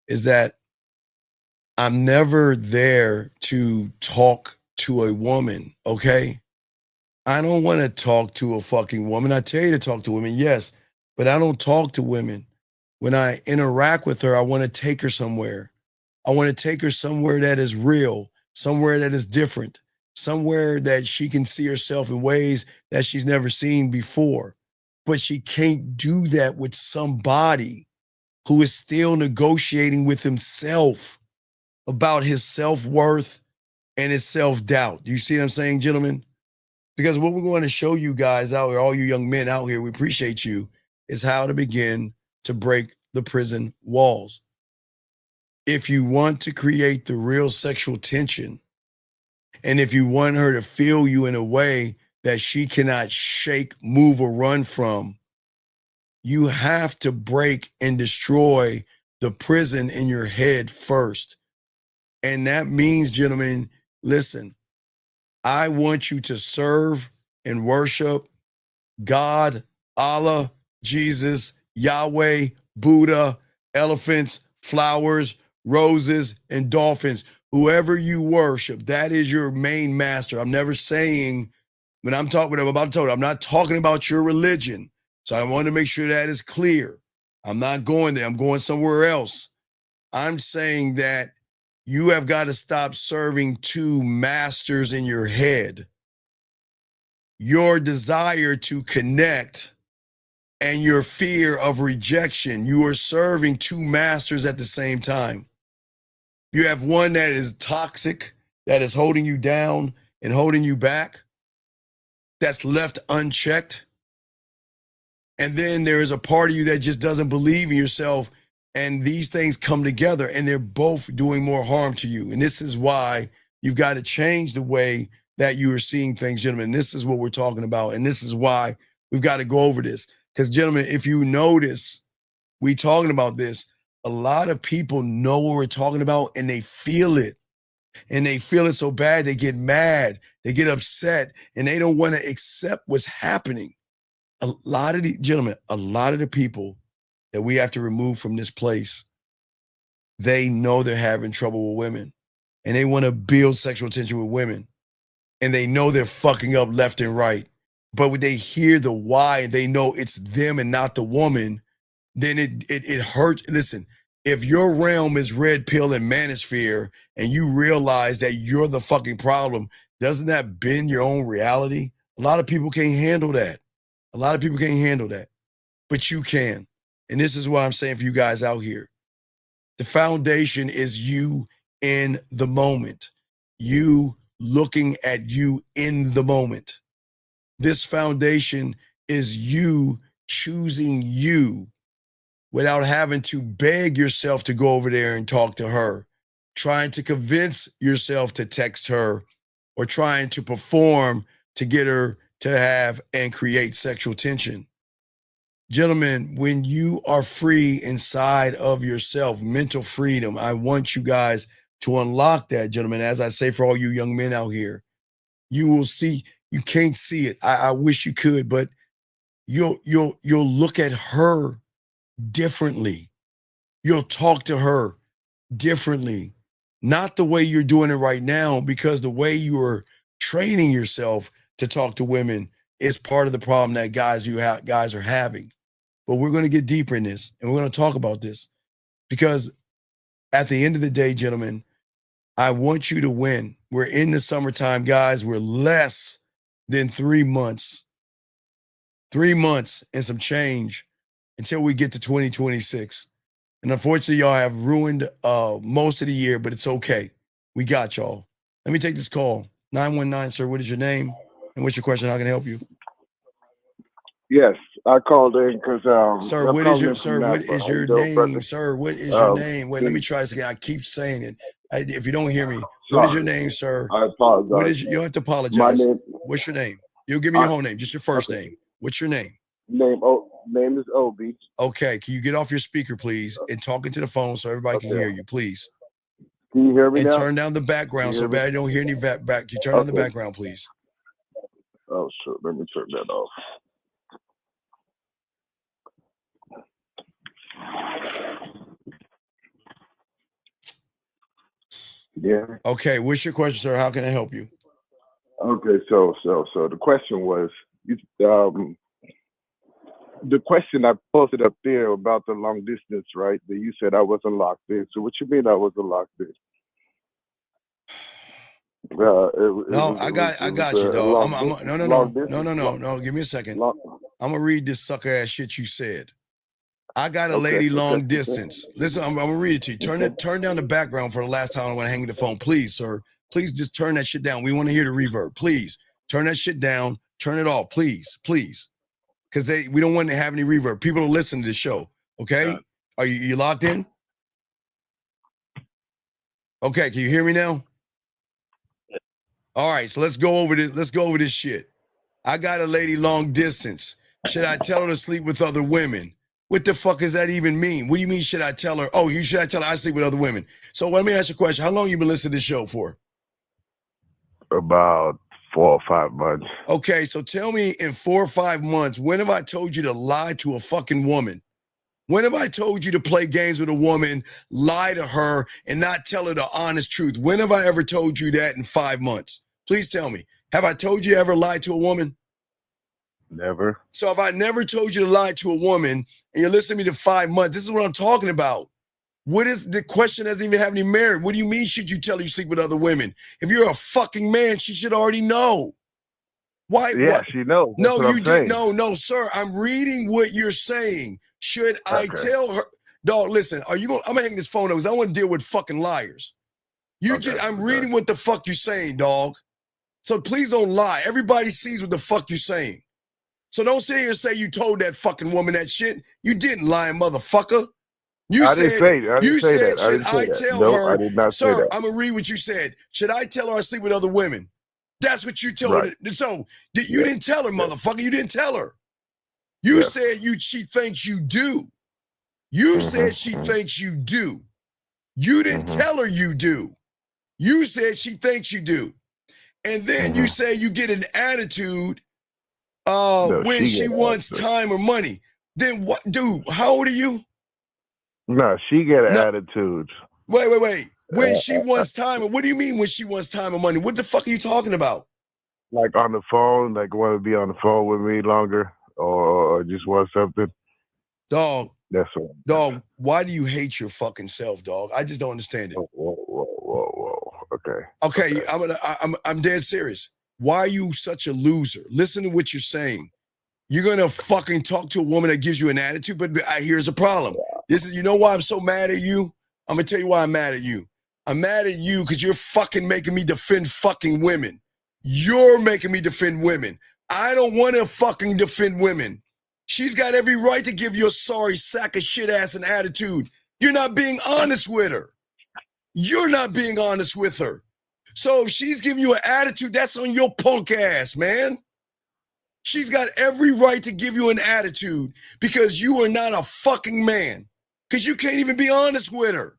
is that I'm never there to talk to a woman, okay? I don't want to talk to a fucking woman. I tell you to talk to women, yes, but I don't talk to women. When I interact with her, I want to take her somewhere. I want to take her somewhere that is real, somewhere that is different, somewhere that she can see herself in ways that she's never seen before. But she can't do that with somebody who is still negotiating with himself about his self-worth and his self-doubt. Do you see what I'm saying, gentlemen? Because what we're going to show you guys out here, all you young men out here, we appreciate you, is how to begin to break the prison walls. If you want to create the real sexual tension, and if you want her to feel you in a way that she cannot shake, move, or run from, you have to break and destroy the prison in your head first. And that means, gentlemen, listen, I want you to serve and worship God, Allah, Jesus, Yahweh, Buddha, elephants, flowers, roses, and dolphins. Whoever you worship, that is your main master. I'm never saying, when I'm talking, I'm about to tell you, I'm not talking about your religion. So I want to make sure that is clear. I'm not going there. I'm going somewhere else. I'm saying that you have got to stop serving two masters in your head. Your desire to connect and your fear of rejection. You are serving two masters at the same time. You have one that is toxic, that is holding you down and holding you back, that's left unchecked. And then there is a part of you that just doesn't believe in yourself. And these things come together and they're both doing more harm to you. And this is why you've got to change the way that you are seeing things, gentlemen. This is what we're talking about. And this is why we've got to go over this. Because, gentlemen, if you notice, we talking about this, a lot of people know what we're talking about and they feel it. And they feel it so bad, they get mad, they get upset, and they don't want to accept what's happening. A lot of the, gentlemen, a lot of the people that we have to remove from this place, they know they're having trouble with women. And they want to build sexual tension with women. And they know they're fucking up left and right. But when they hear the why and they know it's them and not the woman, then it hurts. Listen, if your realm is red pill and manosphere and you realize that you're the fucking problem, doesn't that bend your own reality? A lot of people can't handle that. A lot of people can't handle that. But you can. And this is what I'm saying for you guys out here. The foundation is you in the moment. You looking at you in the moment. This foundation is you choosing you without having to beg yourself to go over there and talk to her, trying to convince yourself to text her, or trying to perform to get her to have and create sexual tension. Gentlemen, when you are free inside of yourself, mental freedom, I want you guys to unlock that, gentlemen. As I say, for all you young men out here, you will see, you can't see it. I wish you could, but you'll look at her differently. You'll talk to her differently. Not the way you're doing it right now, because the way you are training yourself to talk to women is part of the problem that guys are having. But we're going to get deeper in this, and we're going to talk about this, because at the end of the day, gentlemen, I want you to win. We're in the summertime, guys. We're less than 3 months. 3 months and some change until we get to 2026. And unfortunately, y'all have ruined most of the year, but it's okay. We got y'all. Let me take this call. 919, sir, what is your name? And what's your question? How can I help you? Yes, I called in because sir, what is your name? Sir, what is your name? Wait, let me try this again. I keep saying it. If you don't hear me, what is your name, sir? I apologize. You don't have to apologize. What's your name? You'll give me your whole name, just your first name. What's your name? Name is Obi. Okay, can you get off your speaker, please, and talk into the phone so everybody can hear you, please? Can you hear me now? And turn down the background so bad I don't hear any back. Can you turn on the background, please? Oh, sure. Let me turn that off. Yeah. Okay, what's your question, sir? How can I help you? Okay, so the question was, the question I posted up there about the long distance, right? That you said I wasn't locked in. So what you mean I wasn't locked in? I got you, though. No. Give me a second. I'm gonna read this sucker ass shit you said. I got a lady long distance. Listen, I'm gonna read it to you. Turn down the background for the last time I want to hang the phone, please, sir. Please just turn that shit down. We want to hear the reverb. Please turn that shit down. Turn it off, please, because we don't want to have any reverb. People don't listen to the show. Okay, are you locked in? Okay, can you hear me now? All right, so let's go over this. Let's go over this shit. I got a lady long distance. Should I tell her to sleep with other women? What the fuck does that even mean? What do you mean, should I tell her? Oh, should I tell her I sleep with other women? So let me ask you a question. How long you been listening to this show for? About 4 or 5 months. Okay, so tell me in 4 or 5 months, when have I told you to lie to a fucking woman? When have I told you to play games with a woman, lie to her, and not tell her the honest truth? When have I ever told you that in 5 months? Please tell me. Have I told you ever lied to a woman? Never. So if I never told you to lie to a woman and you're listening to me to 5 months, this is what I'm talking about. What is the question? Doesn't even have any merit. What do you mean should you tell her you sleep with other women? If you're a fucking man, she should already know. Why? Yeah, what? she knows. No, That's what you I'm saying. didn't. No, sir. I'm reading what you're saying. Should I Okay. tell her? Dog, listen, are you going? I'm gonna hang this phone up because I want to deal with fucking liars. I'm reading what the fuck you're saying, dog. So please don't lie. Everybody sees what the fuck you're saying. So don't sit here and say you told that fucking woman that shit. You didn't lie, motherfucker. I didn't say that. I didn't say that. I Should didn't say I that. tell No, her, I did not say sir, that. I'm gonna read what you said. Should I tell her I sleep with other women? That's what you told Right. her. So you didn't tell her, motherfucker. You didn't tell her. You said she thinks you do. You said she thinks you do. You didn't tell her you do. You said she thinks you do. And then you say you get an attitude when she wants time or money. Then what, dude, how old are you? No, she get an attitude. Wait. When she wants time, what do you mean when she wants time or money? What the fuck are you talking about? Like on the phone, like want to be on the phone with me longer, or just want something. Dog. That's what. Dog, why do you hate your fucking self, dog? I just don't understand it. Whoa. Okay. Okay, I'm dead serious. Why are you such a loser? Listen to what you're saying. You're gonna fucking talk to a woman that gives you an attitude, but here's a problem. You know why I'm so mad at you? I'm gonna tell you why I'm mad at you. I'm mad at you because you're fucking making me defend fucking women. You're making me defend women. I don't want to fucking defend women. She's got every right to give you a sorry sack of shit ass and attitude. You're not being honest with her. You're not being honest with her. So if she's giving you an attitude, that's on your punk ass, man. She's got every right to give you an attitude because you are not a fucking man. Because you can't even be honest with her.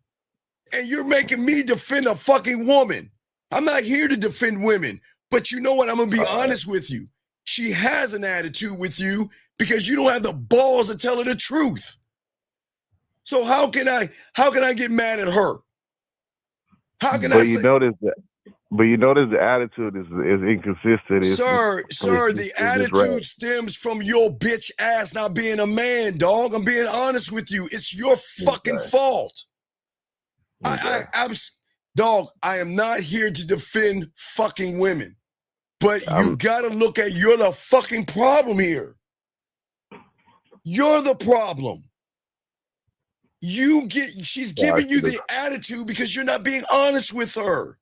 And you're making me defend a fucking woman. I'm not here to defend women. But you know what? I'm going to be honest with you. She has an attitude with you because you don't have the balls to tell her the truth. So how can I get mad at her? How can I say? But you notice the attitude is inconsistent. Sir, the attitude stems from your bitch ass not being a man, dog. I'm being honest with you. It's your fucking fault. Dog, I am not here to defend fucking women. But you gotta look at you're the fucking problem here. You're the problem. She's giving you the attitude because you're not being honest with her.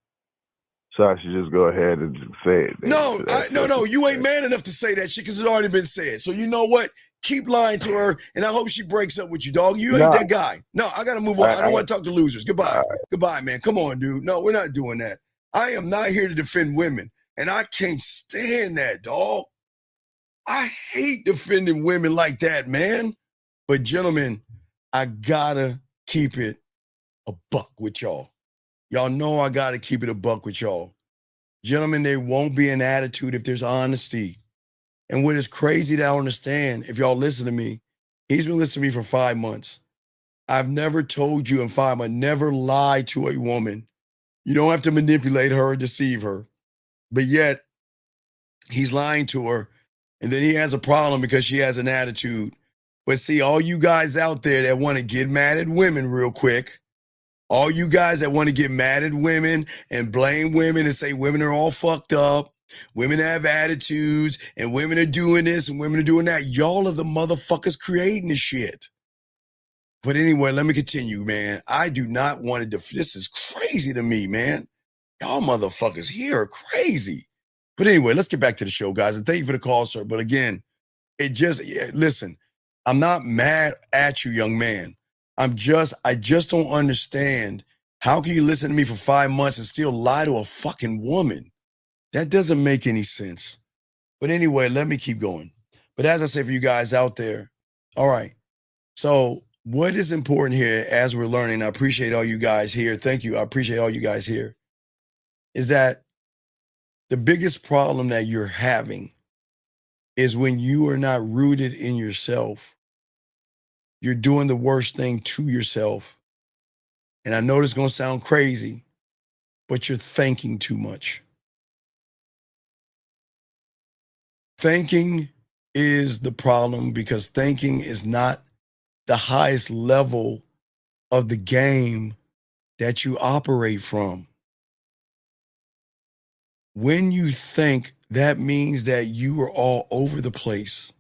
So I should just go ahead and just say it. No, you ain't man enough to say that shit because it's already been said. So you know what? Keep lying to her, and I hope she breaks up with you, dog. You ain't that guy. No, I gotta move on. I don't want to talk to losers. Goodbye. Goodbye, man. Come on, dude. No, we're not doing that. I am not here to defend women, and I can't stand that, dog. I hate defending women like that, man. But gentlemen, I gotta keep it a buck with y'all. Y'all know I gotta keep it a buck with y'all. Gentlemen, there won't be an attitude if there's honesty. And what is crazy to understand, if y'all listen to me, he's been listening to me for 5 months. I've never told you in 5 months, never lied to a woman. You don't have to manipulate her or deceive her. But yet, he's lying to her, and then he has a problem because she has an attitude. But see, all you guys out there that want to get mad at women real quick, all you guys that want to get mad at women and blame women and say women are all fucked up, women have attitudes, and women are doing this and women are doing that, y'all are the motherfuckers creating the shit. But anyway, let me continue, man. I do not want to, this is crazy to me, man. Y'all motherfuckers here are crazy. But anyway, let's get back to the show, guys. And thank you for the call, sir. But again, listen, I'm not mad at you, young man. I just don't understand. How can you listen to me for 5 months and still lie to a fucking woman? That doesn't make any sense. But anyway, let me keep going. But as I say for you guys out there, all right. So what is important here as we're learning, I appreciate all you guys here. Thank you. I appreciate all you guys here. Is that The biggest problem that you're having is when you are not rooted in yourself. You're doing the worst thing to yourself. And I know this is going to sound crazy, but you're thinking too much. Thinking is the problem because thinking is not the highest level of the game that you operate from. When you think, that means that you are all over the place.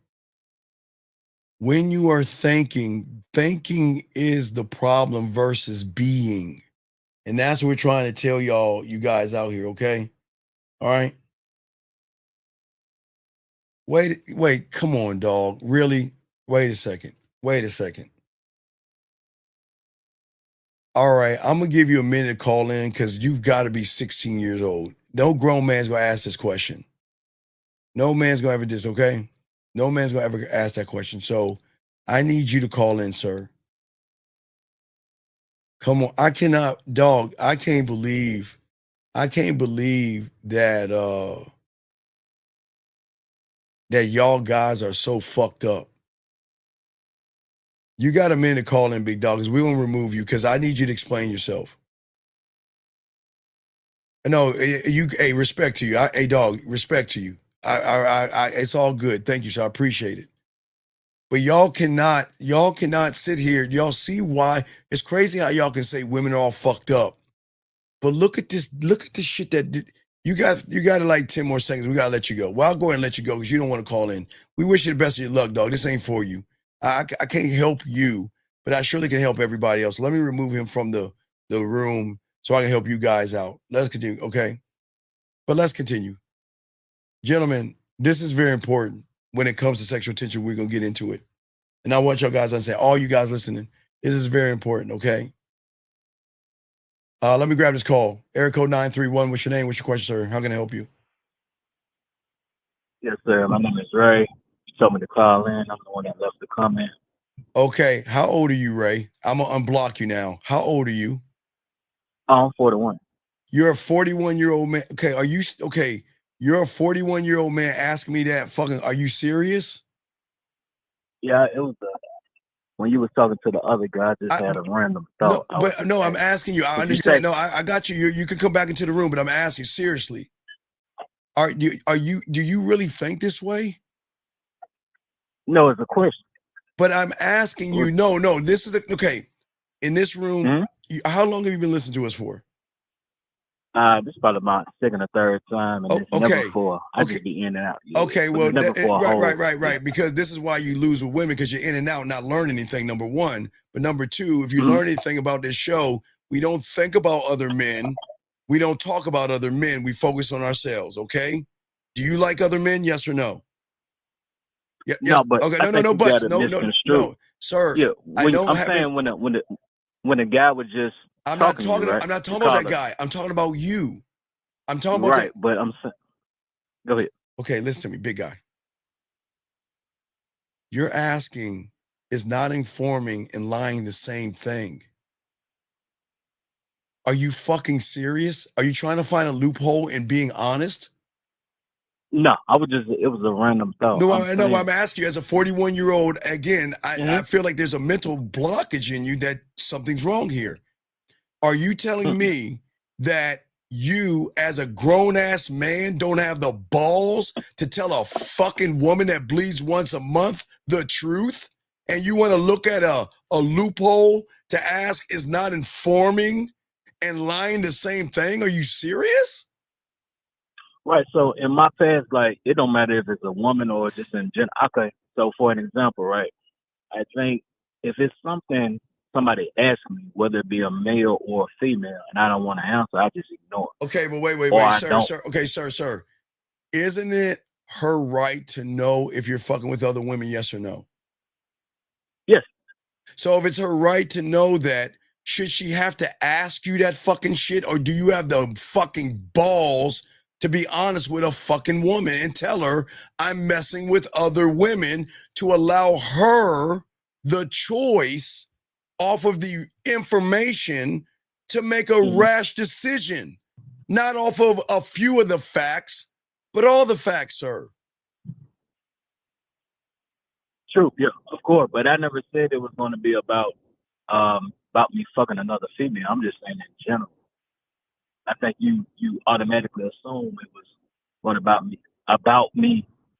When you are thinking is the problem versus being. And that's what we're trying to tell y'all, you guys out here, okay? All right? Wait, come on, dog. Really? Wait a second. All right, I'm going to give you a minute to call in because you've got to be 16 years old. No grown man's going to ask this question. No man's going to ever do this, okay? No man's going to ever ask that question. So I need you to call in, sir. Come on. I can't believe that that y'all guys are so fucked up. You got a minute to call in, big dog, because we won't remove you because I need you to explain yourself. No, respect to you. Dog, respect to you. It's all good. Thank you, sir. I appreciate it. But y'all cannot sit here. Y'all see why it's crazy how y'all can say women are all fucked up. But look at this shit that you got like 10 more seconds. We gotta let you go. Well, I'll go ahead and let you go because you don't want to call in. We wish you the best of your luck, dog. This ain't for you. I can't help you, but I surely can help everybody else. Let me remove him from the room so I can help you guys out. Let's continue, okay? But let's continue. Gentlemen, this is very important when it comes to sexual tension. We're going to get into it. And I want y'all guys to say, all you guys listening, this is very important, okay? Let me grab this call. Area code 931. What's your name? What's your question, sir? How can I help you? Yes, sir. My name is Ray. You told me to call in. I'm the one that left the comment. Okay. How old are you, Ray? I'm going to unblock you now. How old are you? I'm 41. You're a 41-year-old man. Okay. You're a 41-year-old man asking me that fucking, are you serious? Yeah, it was when you was talking to the other guy, I just had a random thought. I'm asking you. I understand. I got you. You can come back into the room, but I'm asking seriously. Do you really think this way? No, it's a question. But I'm asking you. No. This is okay. In this room, how long have you been listening to us for? This is probably my second or third time, and it's never for. I just be in and out. Okay, well, right. Because this is why you lose with women, because you're in and out, not learning anything. Number one, but number two, if you learn anything about this show, we don't think about other men. We don't talk about other men. We focus on ourselves. Okay. Do you like other men? Yes or no? Yeah. No, but okay. No buts. No, sir. Yeah. When a guy would just. I'm not talking about that guy. I'm talking about you. I'm talking about right, but I'm saying. Go ahead. Okay, listen to me, big guy. You're asking is not informing and lying the same thing. Are you fucking serious? Are you trying to find a loophole in being honest? No, it was a random thought. No, I'm asking you as a 41-year-old, again, I feel like there's a mental blockage in you that something's wrong here. Are you telling me that you, as a grown-ass man, don't have the balls to tell a fucking woman that bleeds once a month the truth? And you want to look at a loophole to ask is not informing and lying the same thing? Are you serious? Right. So in my past, like, it don't matter if it's a woman or just in general. Okay. So for an example, right, I think if it's something somebody asks me, whether it be a male or a female, and I don't want to answer, I just ignore it. Okay, but wait, sir. Okay, sir. Isn't it her right to know if you're fucking with other women, yes or no? Yes. So if it's her right to know that, should she have to ask you that fucking shit, or do you have the fucking balls to be honest with a fucking woman and tell her I'm messing with other women to allow her the choice off of the information to make a rash decision? Not off of a few of the facts, but all the facts, sir. True, yeah, of course. But I never said it was going to be about me fucking another female. I'm just saying in general. I think you automatically assume it was what about me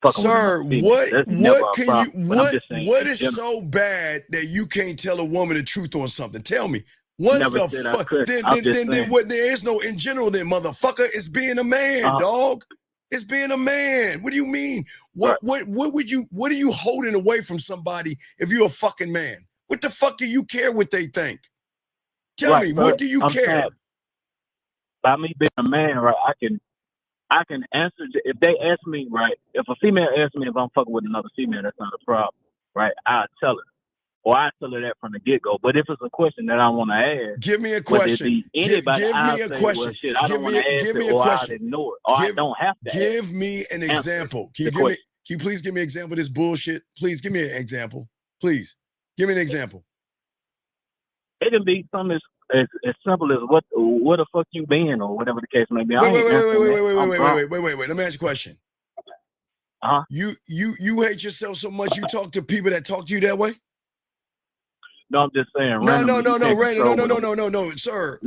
fucking Sir, with another female. what is so bad that you can't tell a woman the truth on something? Tell me. What Never the said I fuck? could. Then I'm just saying. what, there is no in general then, motherfucker. It's being a man, dog. It's being a man. What do you mean? What are you holding away from somebody if you're a fucking man? What the fuck do you care what they think? Tell me, what do you care? Saying, by me being a man, right, I can answer if they ask me, right, if a female asks me if I'm fucking with another female, that's not a problem, right? I'll tell her. Or I tell her that from the get-go. But if it's a question that I want to ask, give me a question. Give me a question. Well, shit, I don't want to ask it, or I'll ignore it, or I don't have to. Give me an example. Can you please give me an example of this bullshit? Please give me an example. Please give me an example. It can be something as simple as what the fuck you been, or whatever the case may be. Wait. Let me ask you a question. You hate yourself so much you talk to people that talk to you that way? No, I'm just saying. No, sir.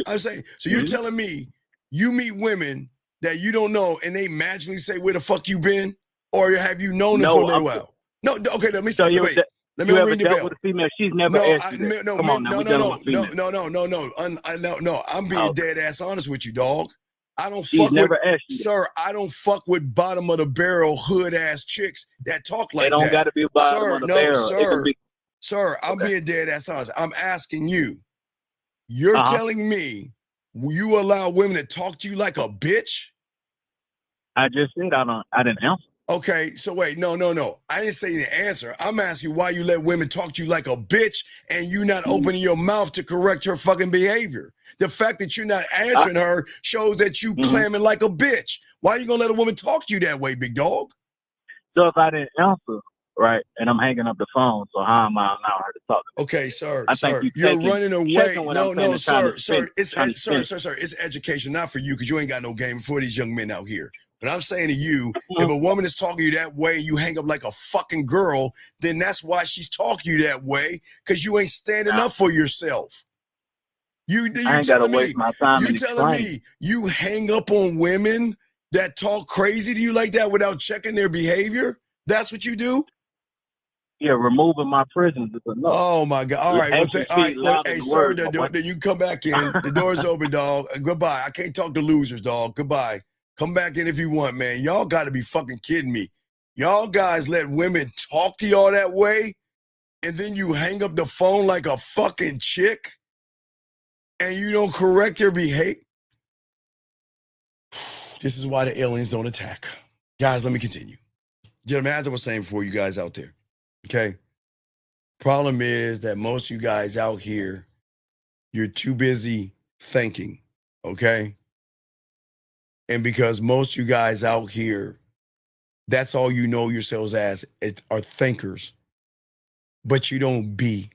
I'm saying. So you're telling me you meet women that you don't know, and they magically say where the fuck you been, or have you known them for a little while? No. Okay, let me start. Wait. Let me ring the bell. With a female, she's never asked you that. Come on, No. I'm being dead ass honest with you, dog. I don't she's fuck never with, asked you sir. I don't fuck with bottom of the barrel hood ass chicks that talk like that. They don't got to be bottom of the barrel. Sir, I'm being dead ass honest. I'm asking you. You're telling me you allow women to talk to you like a bitch? I just said I didn't answer. Okay, so wait, no. I didn't say the answer. I'm asking why you let women talk to you like a bitch and you not opening your mouth to correct her fucking behavior. The fact that you're not answering her shows that you clamming like a bitch. Why are you gonna let a woman talk to you that way, big dog? So if I didn't answer, right, and I'm hanging up the phone, so how am I allowing her to talk to me? Okay, sir, you're running away. No, sir. It's education, not for you, because you ain't got no game for these young men out here. But I'm saying to you, if a woman is talking to you that way and you hang up like a fucking girl, then that's why she's talking to you that way, because you ain't standing up for yourself. You telling me you hang up on women that talk crazy to you like that without checking their behavior? That's what you do? Yeah, removing my presence is enough. Oh my God! All right, hey, sir, then you come back in. The door's open, dog. Goodbye. I can't talk to losers, dog. Goodbye. Come back in if you want, man. Y'all got to be fucking kidding me. Y'all guys let women talk to y'all that way, and then you hang up the phone like a fucking chick, and you don't correct their behavior. This is why the aliens don't attack. Guys, let me continue. Gentlemen, as I was saying before, you guys out there, okay? Problem is that most of you guys out here, you're too busy thinking, okay? And because most of you guys out here, that's all you know yourselves as, are thinkers, but you don't be.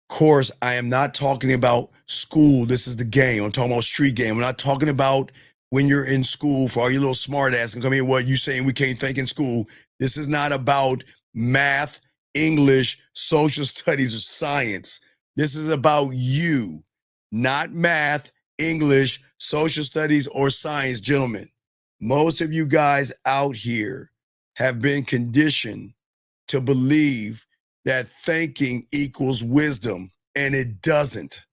Of course, I am not talking about school. This is the game. I'm talking about street game. I'm not talking about when you're in school for all you little smart ass and come here, what you saying we can't think in school. This is not about math, English, social studies, or science. This is about you, not math, English, social studies, or science, gentlemen. Most of you guys out here have been conditioned to believe that thinking equals wisdom, and it doesn't.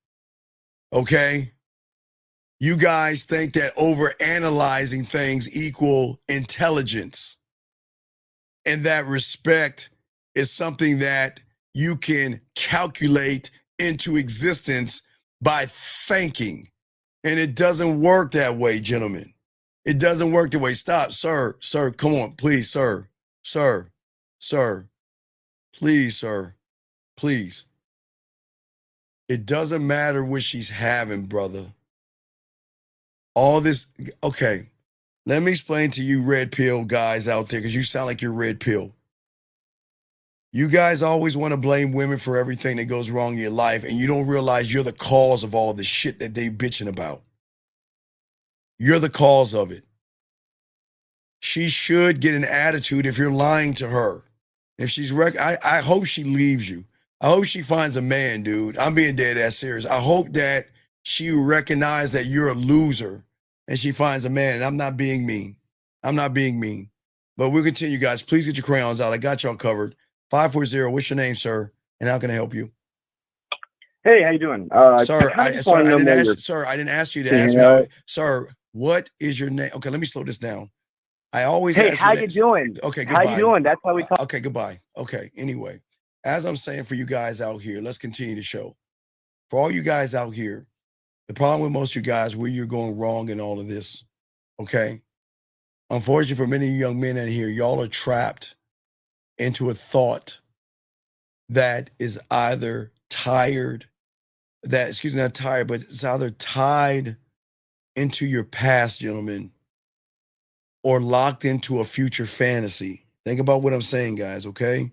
Okay? You guys think that overanalyzing things equal intelligence, and that respect is something that you can calculate into existence by thinking. And it doesn't work that way, gentlemen. It doesn't work that way. Stop, sir, come on, please, sir, please, sir, please. It doesn't matter what she's having, brother. All this, okay, let me explain to you red pill guys out there, because you sound like you're red pill. You guys always want to blame women for everything that goes wrong in your life, and you don't realize you're the cause of all the shit that they bitching about. You're the cause of it. She should get an attitude if you're lying to her. If she's I hope she leaves you. I hope she finds a man, dude. I'm being dead ass serious. I hope that she recognizes that you're a loser and she finds a man. And I'm not being mean. I'm not being mean. But we'll continue, guys. Please get your crayons out. I got y'all covered. 540, what's your name, sir? And how can I help you? Hey, how you doing? Sir, I didn't ask you to ask me. Sir, what is your name? Okay, let me slow this down. I always Hey, ask how you doing? Okay, goodbye. How you doing? That's how we talk. Okay, goodbye. Okay, anyway, as I'm saying for you guys out here, let's continue the show. For all you guys out here, the problem with most of you guys, where you're going wrong in all of this, okay? Unfortunately, for many young men out here, y'all are trapped into a thought that is either not tired, but it's either tied into your past, gentlemen, or locked into a future fantasy. Think about what I'm saying, guys, okay?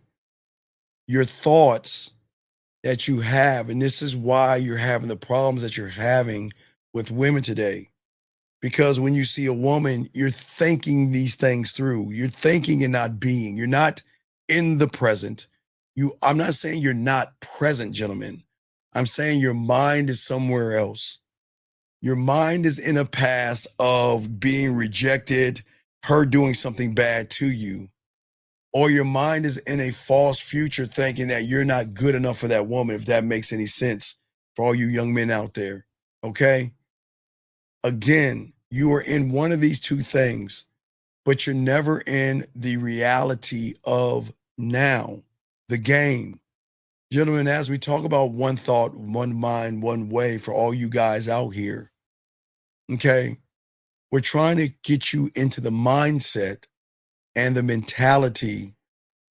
Your thoughts that you have, and this is why you're having the problems that you're having with women today. Because when you see a woman, you're thinking these things through. You're thinking and not being. You're not in the present. I'm not saying you're not present, gentlemen. I'm saying your mind is somewhere else. Your mind is in a past of being rejected, her doing something bad to you. Or your mind is in a false future thinking that you're not good enough for that woman, if that makes any sense for all you young men out there, okay? Again, you are in one of these two things, but you're never in the reality of now, the game. Gentlemen, as we talk about one thought, one mind, one way for all you guys out here, okay? We're trying to get you into the mindset and the mentality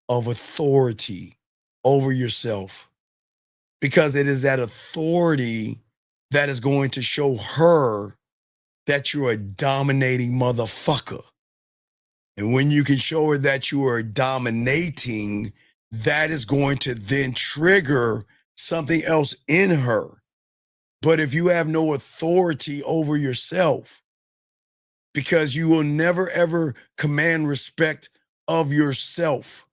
of authority over yourself, because it is that authority that is going to show her that you're a dominating motherfucker. And when you can show her that you are dominating, that is going to then trigger something else in her. But if you have no authority over yourself, because you will never ever command respect of yourself,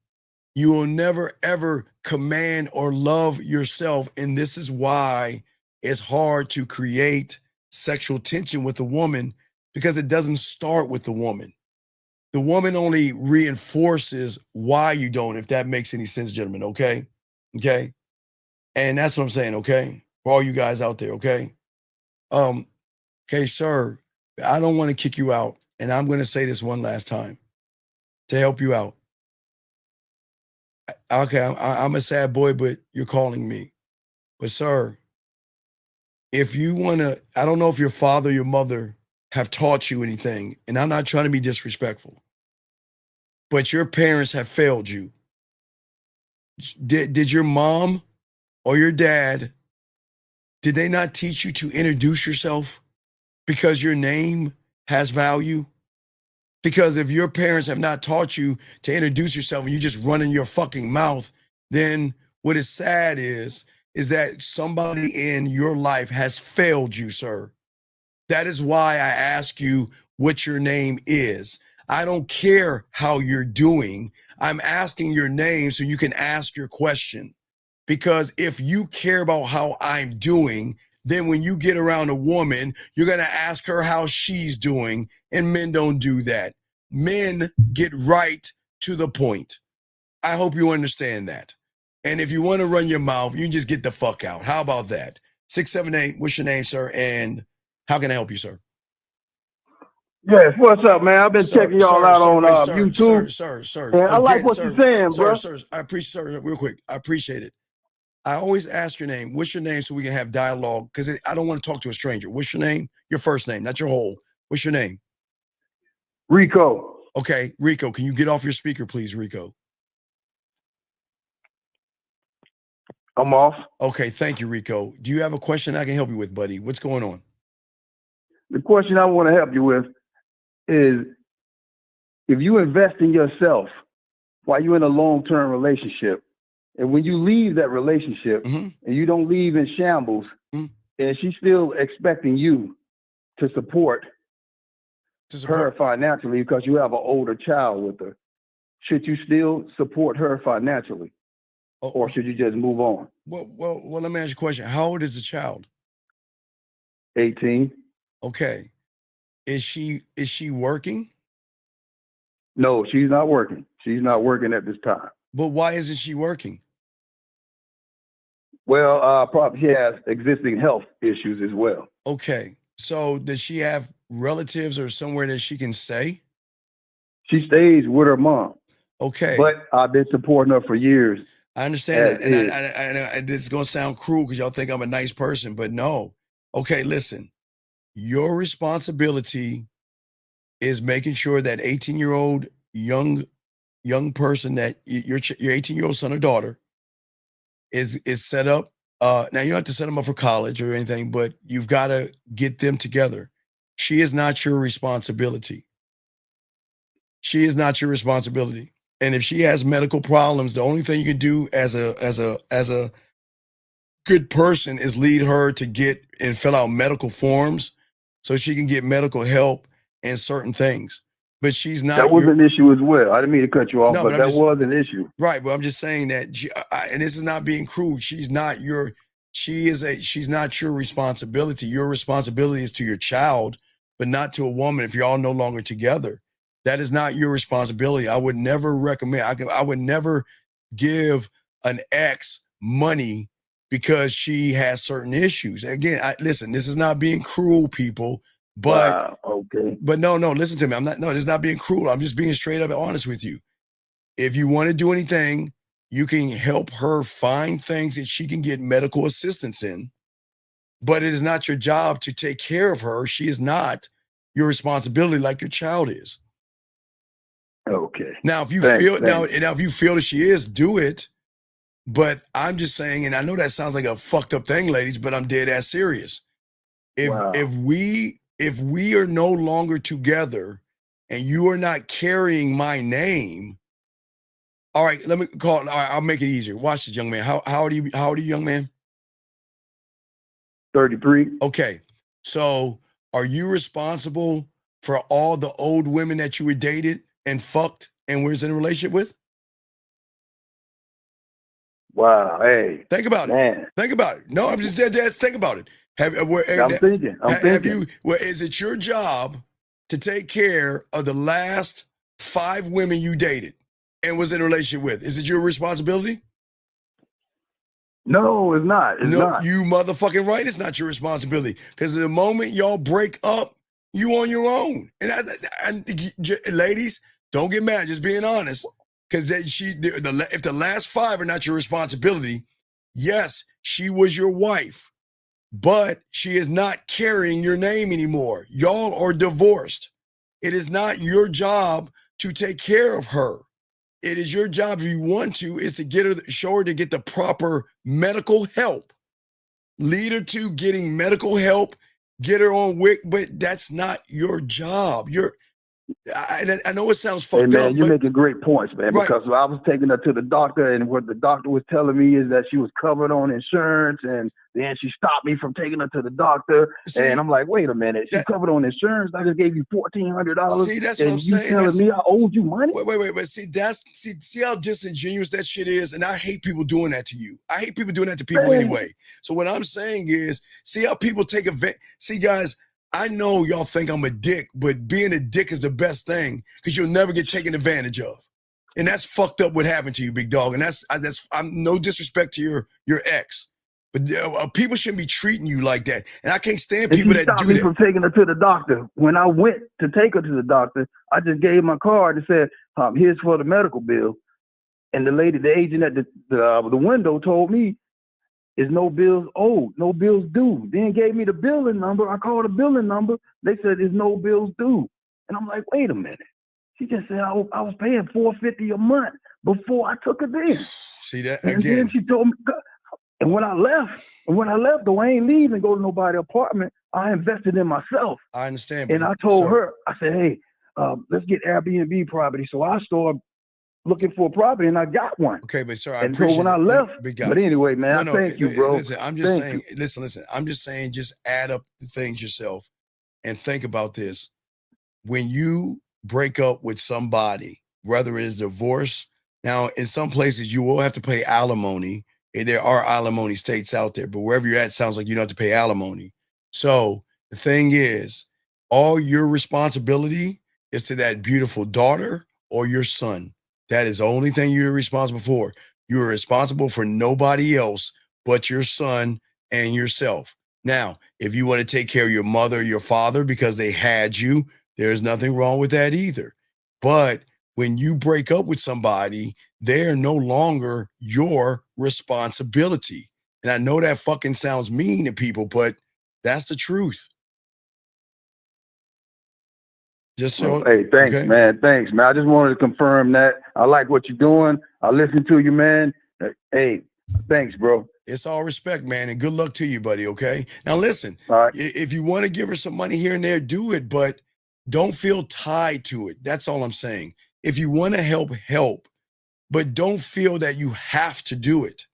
you will never ever command or love yourself. And this is why it's hard to create sexual tension with a woman, because it doesn't start with the woman. The woman only reinforces why you don't, if that makes any sense, gentlemen, okay? Okay? And that's what I'm saying, okay? For all you guys out there, okay? Okay, sir, I don't want to kick you out, and I'm going to say this one last time to help you out. Okay, I'm a sad boy, but you're calling me. But sir, if you want to, I don't know if your father or your mother have taught you anything, and I'm not trying to be disrespectful, but your parents have failed you. Did your mom or your dad, did they not teach you to introduce yourself because your name has value? Because if your parents have not taught you to introduce yourself and you just running your fucking mouth, then what is sad is that somebody in your life has failed you, sir. That is why I ask you what your name is. I don't care how you're doing. I'm asking your name so you can ask your question. Because if you care about how I'm doing, then when you get around a woman, you're going to ask her how she's doing. And men don't do that. Men get right to the point. I hope you understand that. And if you want to run your mouth, you can just get the fuck out. How about that? 678, what's your name, sir? And how can I help you, sir? Yes, what's up, man? I've been checking y'all out on YouTube. Sir. And I like what you're saying, bro. Sir, I appreciate, sir, real quick. I appreciate it. I always ask your name. What's your name so we can have dialogue? Because I don't want to talk to a stranger. What's your name? Your first name, not your whole. What's your name? Rico. Okay, Rico, can you get off your speaker, please, Rico? I'm off. Okay, thank you, Rico. Do you have a question I can help you with, buddy? What's going on? The question I want to help you with is, if you invest in yourself while you're in a long-term relationship, and when you leave that relationship and you don't leave in shambles, and she's still expecting you to support her financially because you have an older child with her, should you still support her financially, or should you just move on? Well, let me ask you a question. How old is the child? 18. Okay. Is she working? No, she's not working. She's not working at this time. But why isn't she working? Well, probably she has existing health issues as well. Okay. So does she have relatives or somewhere that she can stay? She stays with her mom. Okay. But I've been supporting her for years. I understand that. And this is going to sound cruel because y'all think I'm a nice person, but no. Okay, listen. Your responsibility is making sure that 18-year-old young person, that your 18-year-old son or daughter is set up. Now you don't have to set them up for college or anything, but you've got to get them together. She is not your responsibility. She is not your responsibility. And if she has medical problems, the only thing you can do as a good person is lead her to get and fill out medical forms so she can get medical help and certain things. But she's not. That was an issue as well. I didn't mean to cut you off, No, but but that was an issue. Right, but I'm just saying that, and this is not being cruel. She's not your responsibility. Your responsibility is to your child, but not to a woman if you're all no longer together. That is not your responsibility. I would never recommend, I would never give an ex money because she has certain issues. Again, listen, this is not being cruel, people, but wow, okay. But no, listen to me. This is not being cruel. I'm just being straight up and honest with you. If you want to do anything, you can help her find things that she can get medical assistance in, but it is not your job to take care of her. She is not your responsibility like your child is. Okay. Now, if you if you feel that she is, do it. But I'm just saying, and I know that sounds like a fucked up thing, ladies, but I'm dead ass serious. If we are no longer together and you are not carrying my name, all right, let me call it. All right, I'll make it easier. Watch this, young man. How old are you, young man? 33. Okay. So are you responsible for all the old women that you were dated and fucked and was in a relationship with? Wow. Hey. Think about it. Think about it. No, I'm just dead ass. Think about it. I'm thinking. Is it your job to take care of the last 5 women you dated and was in a relationship with? Is it your responsibility? No, it's not. It's not. You motherfucking right. It's not your responsibility because the moment y'all break up, you on your own. And ladies, don't get mad. Just being honest, because if the last 5 are not your responsibility, yes, she was your wife. But she is not carrying your name anymore. Y'all are divorced. It is not your job to take care of her. It is your job, if you want to, is to show her to get the proper medical help. Lead her to getting medical help, get her on WIC, but that's not your job. I know it sounds fucked up. You're making great points, man, because I was taking her to the doctor, and what the doctor was telling me is that she was covered on insurance, and then she stopped me from taking her to the doctor. And I'm like, wait a minute, she's covered on insurance. I just gave you $1,400. See, that's what I'm saying. You telling me I owed you money? Wait. See how disingenuous that shit is? And I hate people doing that to you. I hate people doing that to people anyway. So what I'm saying is, see how people take advantage. See, guys, I know y'all think I'm a dick, but being a dick is the best thing because you'll never get taken advantage of. And that's fucked up what happened to you, big dog. And I'm no disrespect to your ex, but people shouldn't be treating you like that. And I can't stand people that do that. From taking her to the doctor. When I went to take her to the doctor, I just gave my card and said, here's for the medical bill. And the agent at the window told me, is no bills owed, no bills due. Then gave me the billing number. I called the billing number. They said there's no bills due. And I'm like, wait a minute. She just said I was paying $450 a month before I took her there. See that and again? Then she told me, and when I left, though I ain't leave and go to nobody's apartment, I invested in myself. I understand. And I told her, I said, hey, let's get Airbnb property. So I started looking for a property, and I got one. Okay, but sir, I and appreciate so when I left, but anyway, man, no, thank you, bro. Listen, I'm just saying. Listen. I'm just saying, just add up the things yourself, and think about this. when you break up with somebody, whether it is divorce, now in some places you will have to pay alimony. And there are alimony states out there, but wherever you're at, it sounds like you don't have to pay alimony. So the thing is, all your responsibility is to that beautiful daughter or your son. That is the only thing you're responsible for. You're responsible for nobody else but your son and yourself. Now, if you want to take care of your mother, your father, because they had you, there's nothing wrong with that either. But when you break up with somebody, they're no longer your responsibility. And I know that fucking sounds mean to people, but that's the truth. Just so, hey, thanks, okay? man. Thanks, man. I just wanted to confirm that. I like what you're doing. I listen to you, man. Hey, thanks, bro. It's all respect, man, and good luck to you, buddy, okay? Now, listen, if you want to give her some money here and there, do it, but don't feel tied to it. That's all I'm saying. If you want to help, help, but don't feel that you have to do it,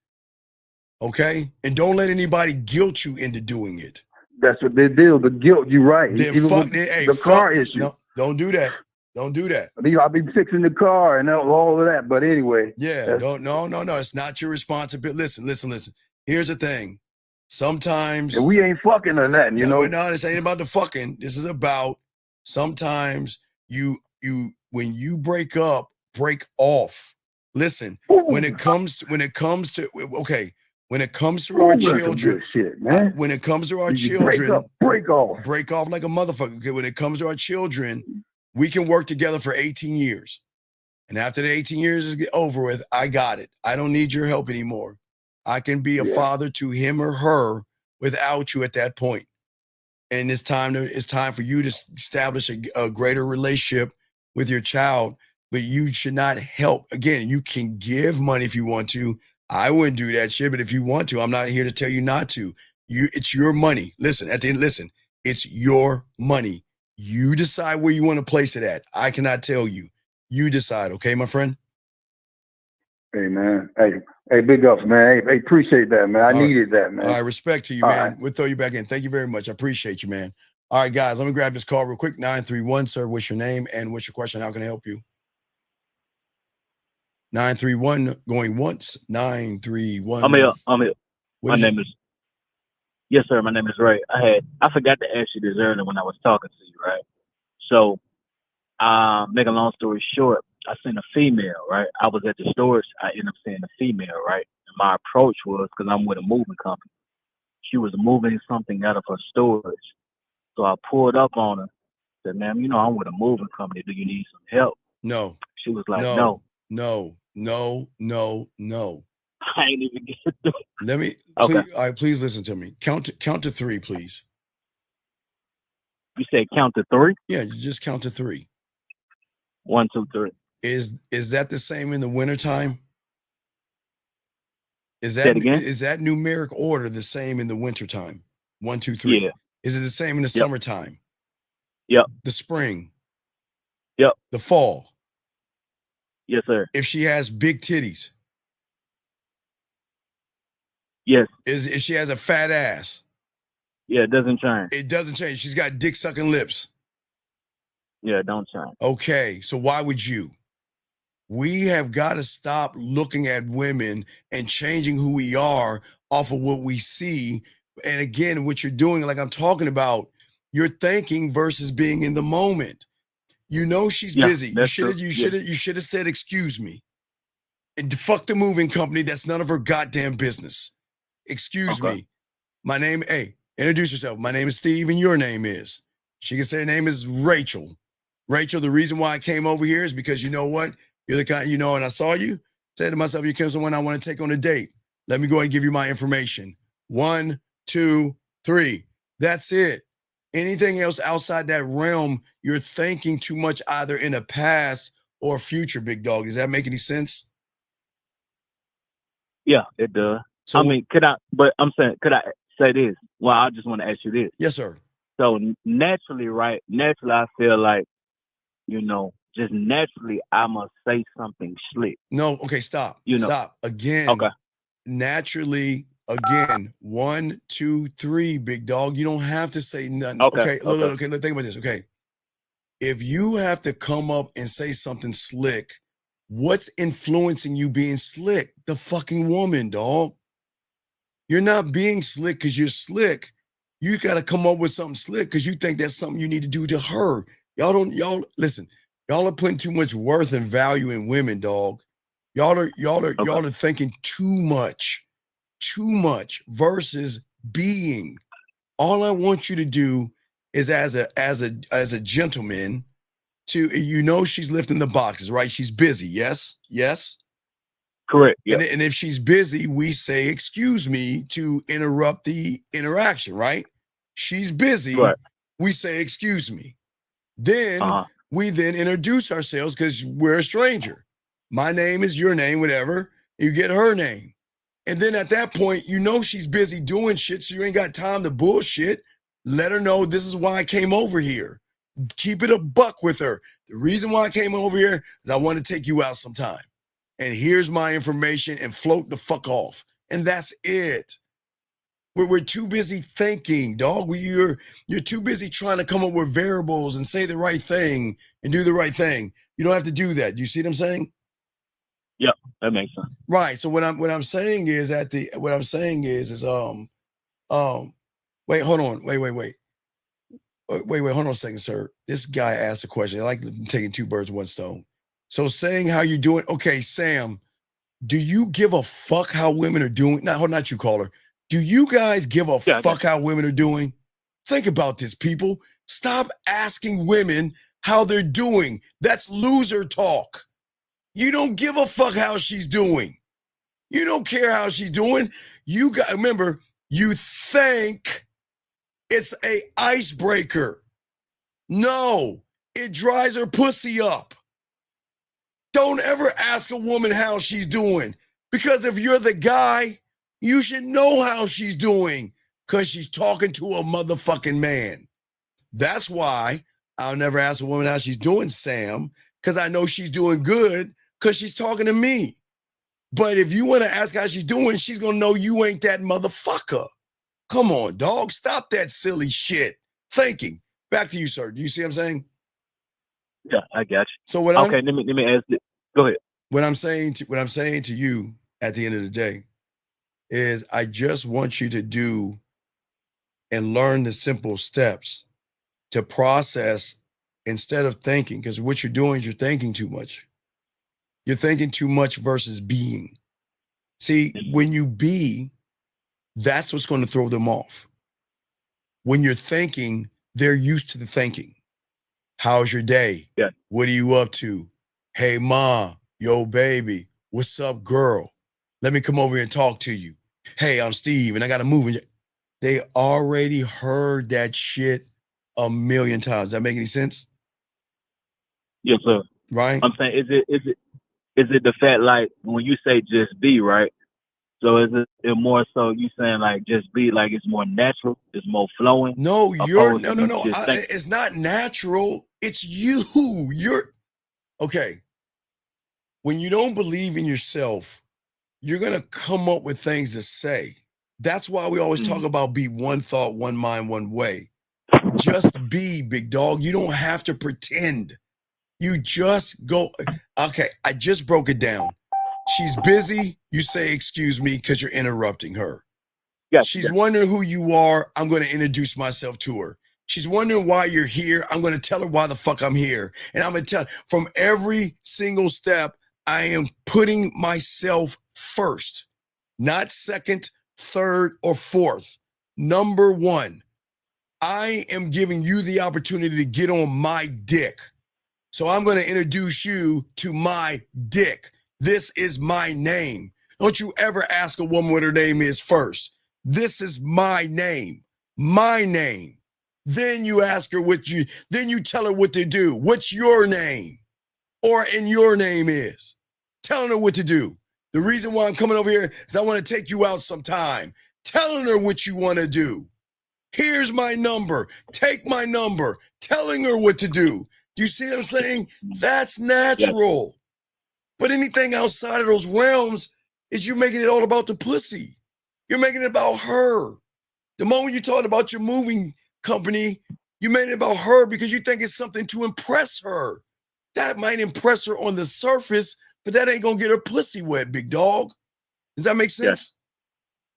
okay? And don't let anybody guilt you into doing it. That's what they do. The guilt, you're right. Then Even fuck, with hey, the fuck- car issue. No, don't do that. Don't do that. I'll be fixing the car and all of that. But anyway. Yeah, no. It's not your responsibility. Listen. Here's the thing. Sometimes And we ain't fucking or nothing, you know. No, this ain't about the fucking. This is about sometimes you when you break up, break off. Listen, when it comes to our children, when it comes to our children, break off like a motherfucker. Okay, when it comes to our children, we can work together for 18 years. And after the 18 years is over with, I got it. I don't need your help anymore. I can be a father to him or her without you at that point. And it's time for you to establish a greater relationship with your child, but you should not help. Again, you can give money if you want to. I wouldn't do that shit, but if you want to, I'm not here to tell you not to. It's your money. Listen, it's your money. You decide where you want to place it at. I cannot tell you. You decide, okay, my friend? Hey, man. Hey, big ups, man. Hey, appreciate that, man. I needed that, man. All right, respect to you, All man. right. We'll throw you back in. Thank you very much. I appreciate you, man. All right, guys, let me grab this call real quick. 931, sir. What's your name and what's your question? How can I help you? 931 going once. 931. I'm here. What is Yes, sir. My name is Ray. I forgot to ask you this earlier when I was talking to you, right? So, make a long story short, I seen a female, right? I was at the storage. I ended up seeing a female, right? And my approach was, because I'm with a moving company, she was moving something out of her storage. So I pulled up on her, said, ma'am, you know, I'm with a moving company. Do you need some help? No. She was like, No. no. I ain't even get to do it. Let me, Okay. please, all right, please listen to me. Count to three, please. You said count to three? Yeah, you just count to three. 1, 2, 3. Is that the same in the wintertime? Is Say it again? is that numeric order the same in the wintertime? 1, 2, 3. Yeah. Is it the same in the Yep. summertime? Yep. The spring? Yep. The fall? Yes, sir. If she has big titties? Yes. If she has a fat ass? Yeah, it doesn't change. It doesn't change. She's got dick sucking lips. Yeah, it don't change. Okay, so why would you? We have got to stop looking at women and changing who we are off of what we see. And again, what you're doing, like I'm talking about, you're thinking versus being in the moment. You know she's Yeah, busy. You that's should have true. you should have said, excuse me. And fuck the moving company. That's none of her goddamn business. Excuse me. My name, introduce yourself. My name is Steve, and your name is. She can say her name is Rachel. Rachel, the reason why I came over here is because you know what? You're the kind, and I saw you, said to myself, you're someone I want to take on a date. Let me go ahead and give you my information. 1, 2, 3. That's it. Anything else outside that realm, you're thinking too much either in the past or future, big dog. Does that make any sense? Yeah, it does. So- I mean, could I say this? Well, I just want to ask you this. Yes, sir. So naturally, I feel like, just naturally, I must say something slick. No, okay, stop. Stop. Again. Okay. Naturally, again, 1, 2, 3, big dog. You don't have to say nothing. Okay, Look, okay. think about this. Okay. if you have to come up and say something slick, what's influencing you being slick? The fucking woman, dog. You're not being slick because you're slick. You got to come up with something slick because you think that's something you need to do to her. Y'all listen. Y'all are putting too much worth and value in women, dog. Y'all are thinking too much versus being. All I want you to do is as a gentleman to, she's lifting the boxes, right? She's busy. Yes. Correct. Yeah. And if she's busy, we say, excuse me, to interrupt the interaction, right? She's busy. Right. We say, excuse me. Then we then introduce ourselves because we're a stranger. My name is your name, whatever. You get her name. And then at that point, she's busy doing shit, so you ain't got time to bullshit. Let her know this is why I came over here. Keep it a buck with her. The reason why I came over here is I want to take you out sometime. And here's my information and float the fuck off. And that's it. We're too busy thinking, dog. You're too busy trying to come up with variables and say the right thing and do the right thing. You don't have to do that. Do you see what I'm saying? Yeah, that makes sense. Right. So what I'm saying is wait, hold on. Wait, hold on a second, sir. This guy asked a question. I like taking two birds with one stone. So saying how you doing, okay, Sam, do you give a fuck how women are doing? Not you, caller. Do you guys give a fuck how women are doing? Think about this, people. Stop asking women how they're doing. That's loser talk. You don't give a fuck how she's doing. You don't care how she's doing. Remember, you think it's a icebreaker. No, it dries her pussy up. Don't ever ask a woman how she's doing, because if you're the guy, you should know how she's doing because she's talking to a motherfucking man. That's why I'll never ask a woman how she's doing, Sam, because I know she's doing good because she's talking to me. But if you want to ask how she's doing, she's going to know you ain't that motherfucker. Come on, dog. Stop that silly shit. Thinking. Back to you, sir. Do you see what I'm saying? Yeah, I got you. So let me ask it. Go ahead. What I'm saying to you at the end of the day is I just want you to do and learn the simple steps to process instead of thinking, because what you're doing is you're thinking too much. You're thinking too much versus being. See, when you be, that's what's going to throw them off. When you're thinking, they're used to the thinking. How's your day? Yeah. What are you up to? Hey, ma, yo, baby, what's up, girl? Let me come over here and talk to you. Hey, I'm Steve, and I got to move. They already heard that shit a million times. Does that make any sense? Yes, sir. Right? I'm saying, is it the fact, like, when you say just be, right? So is it more so you saying like just be, like it's more natural, it's more flowing? No, it's not natural. It's you. Okay. When you don't believe in yourself, you're going to come up with things to say. That's why we always talk about be one thought, one mind, one way. Just be, big dog. You don't have to pretend. You just go. Okay, I just broke it down. She's busy. You say, excuse me, because you're interrupting her. She's wondering who you are. I'm going to introduce myself to her. She's wondering why you're here. I'm going to tell her why the fuck I'm here. And I'm going to tell from every single step, I am putting myself first, not second, third, or fourth. Number one, I am giving you the opportunity to get on my dick. So I'm going to introduce you to my dick. This is my name. Don't you ever ask a woman what her name is first. This is my name. My name. Then you ask her then you tell her what to do. What's your name? Or in your name is. Telling her what to do. The reason why I'm coming over here is I want to take you out sometime. Telling her what you want to do. Here's my number. Take my number. Telling her what to do. Do you see what I'm saying? That's natural. But anything outside of those realms is you making it all about the pussy. You're making it about her. The moment you talk about your moving company, You made it about her because you think it's something to impress her. That might impress her on the surface, but that ain't gonna get her pussy wet, big dog. Does that make sense?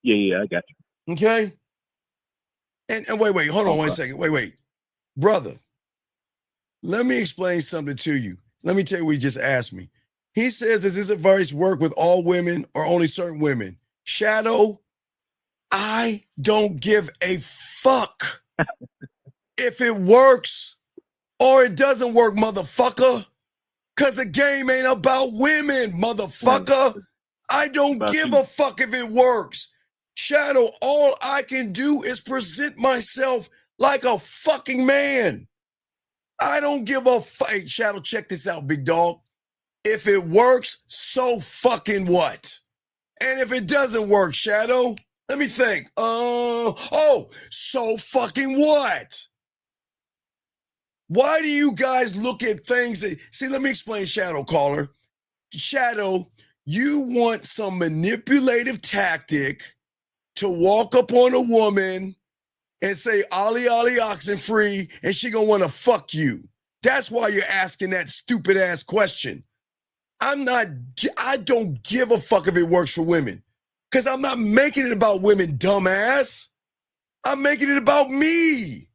Yeah, I got you. Okay. And wait, hold on 1 second. Wait. Brother, let me explain something to you. Let me tell you what he just asked me. He says, does this advice work with all women or only certain women? Shadow, I don't give a fuck if it works or it doesn't work, motherfucker. Because the game ain't about women, motherfucker. I don't give a fuck if it works. Shadow, all I can do is present myself like a fucking man. I don't give a fuck. Hey, Shadow, check this out, big dog. If it works, so fucking what? And if it doesn't work, Shadow, let me think. So fucking what? Why do you guys look at things that, see, let me explain, Shadow caller. Shadow, you want some manipulative tactic to walk up on a woman and say, Ollie, Ollie, oxen free, and she gonna wanna fuck you. That's why you're asking that stupid ass question. I don't give a fuck if it works for women. Because I'm not making it about women, dumbass. I'm making it about me.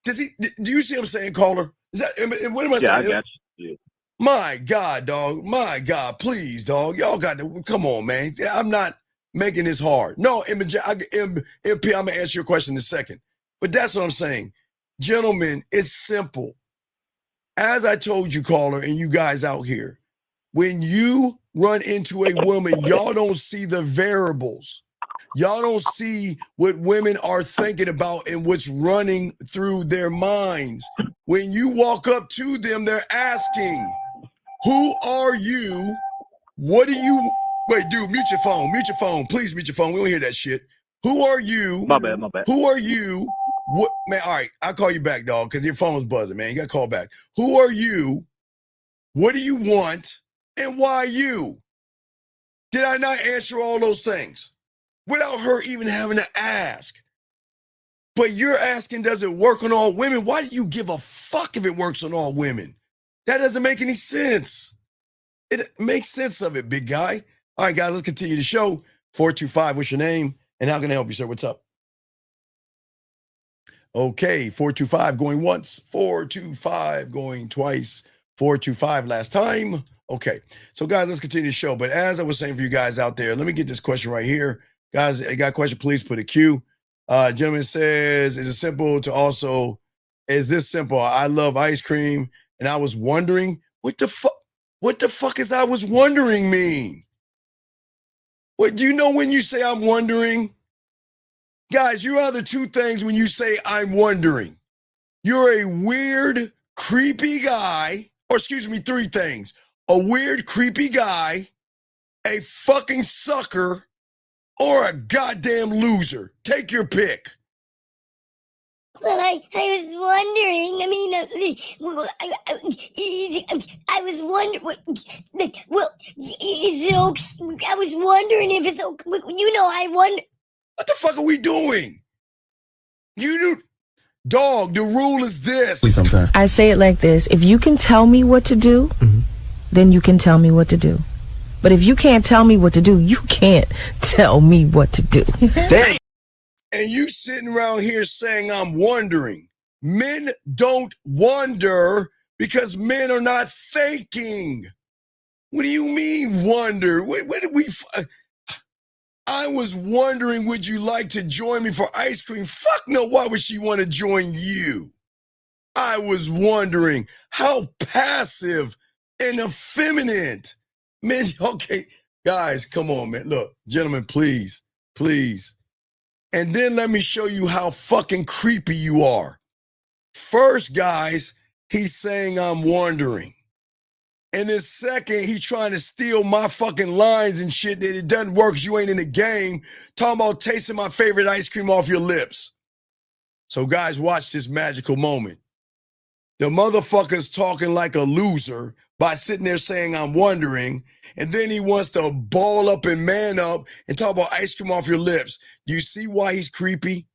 Do you see what I'm saying, caller? What am I saying? I got you. Yeah. My God, dog. My God, please, dog. Y'all got to, come on, man. I'm not making this hard. No, MP, I'm going to answer your question in a second. But that's what I'm saying. Gentlemen, it's simple. As I told you, caller, and you guys out here, when you run into a woman, y'all don't see the variables. Y'all don't see what women are thinking about and what's running through their minds. When you walk up to them, they're asking, who are you? What do you, wait, dude, mute your phone. Please mute your phone. We don't hear that shit. Who are you? My bad. Who are you? What, man, all right, I'll call you back, dog, because your phone's buzzing, man. You got to call back. Who are you? What do you want? And why you? Did I not answer all those things without her even having to ask? But you're asking, does it work on all women? Why do you give a fuck if it works on all women? That doesn't make any sense. It makes sense of it, big guy. All right, guys, let's continue the show. 425, what's your name? And how can I help you, sir? What's up? Okay, 425 going once, 425 going twice, 425 last time. Okay, so guys, let's continue the show. But as I was saying for you guys out there, let me get this question right here. Guys, I got a question, please put a Q. Gentleman says, is this simple? I love ice cream, and I was wondering, what the fuck is I was wondering mean? What do you know when you say I'm wondering? Guys, you are the two things when you say I'm wondering. You're a weird, creepy guy, or excuse me, three things. A weird, creepy guy, a fucking sucker, or a goddamn loser. Take your pick. Well, I was wondering. I was wondering. Well, is it okay? I was wondering if it's okay. I wonder. What the fuck are we doing? Dog, the rule is this. I say it like this. If you can tell me what to do, then you can tell me what to do. But if you can't tell me what to do, you can't tell me what to do. And you sitting around here saying I'm wondering. Men don't wonder because men are not thinking. What do you mean wonder? Where did we... I was wondering, would you like to join me for ice cream? Fuck no, why would she want to join you? I was wondering, how passive and effeminate. Man, okay, guys, come on, man. Look, gentlemen, please. And then let me show you how fucking creepy you are. First, guys, he's saying I'm wondering. And then second, he's trying to steal my fucking lines and shit that it doesn't work because you ain't in the game. Talking about tasting my favorite ice cream off your lips. So guys, watch this magical moment. The motherfucker's talking like a loser by sitting there saying I'm wondering. And then he wants to ball up and man up and talk about ice cream off your lips. Do you see why he's creepy?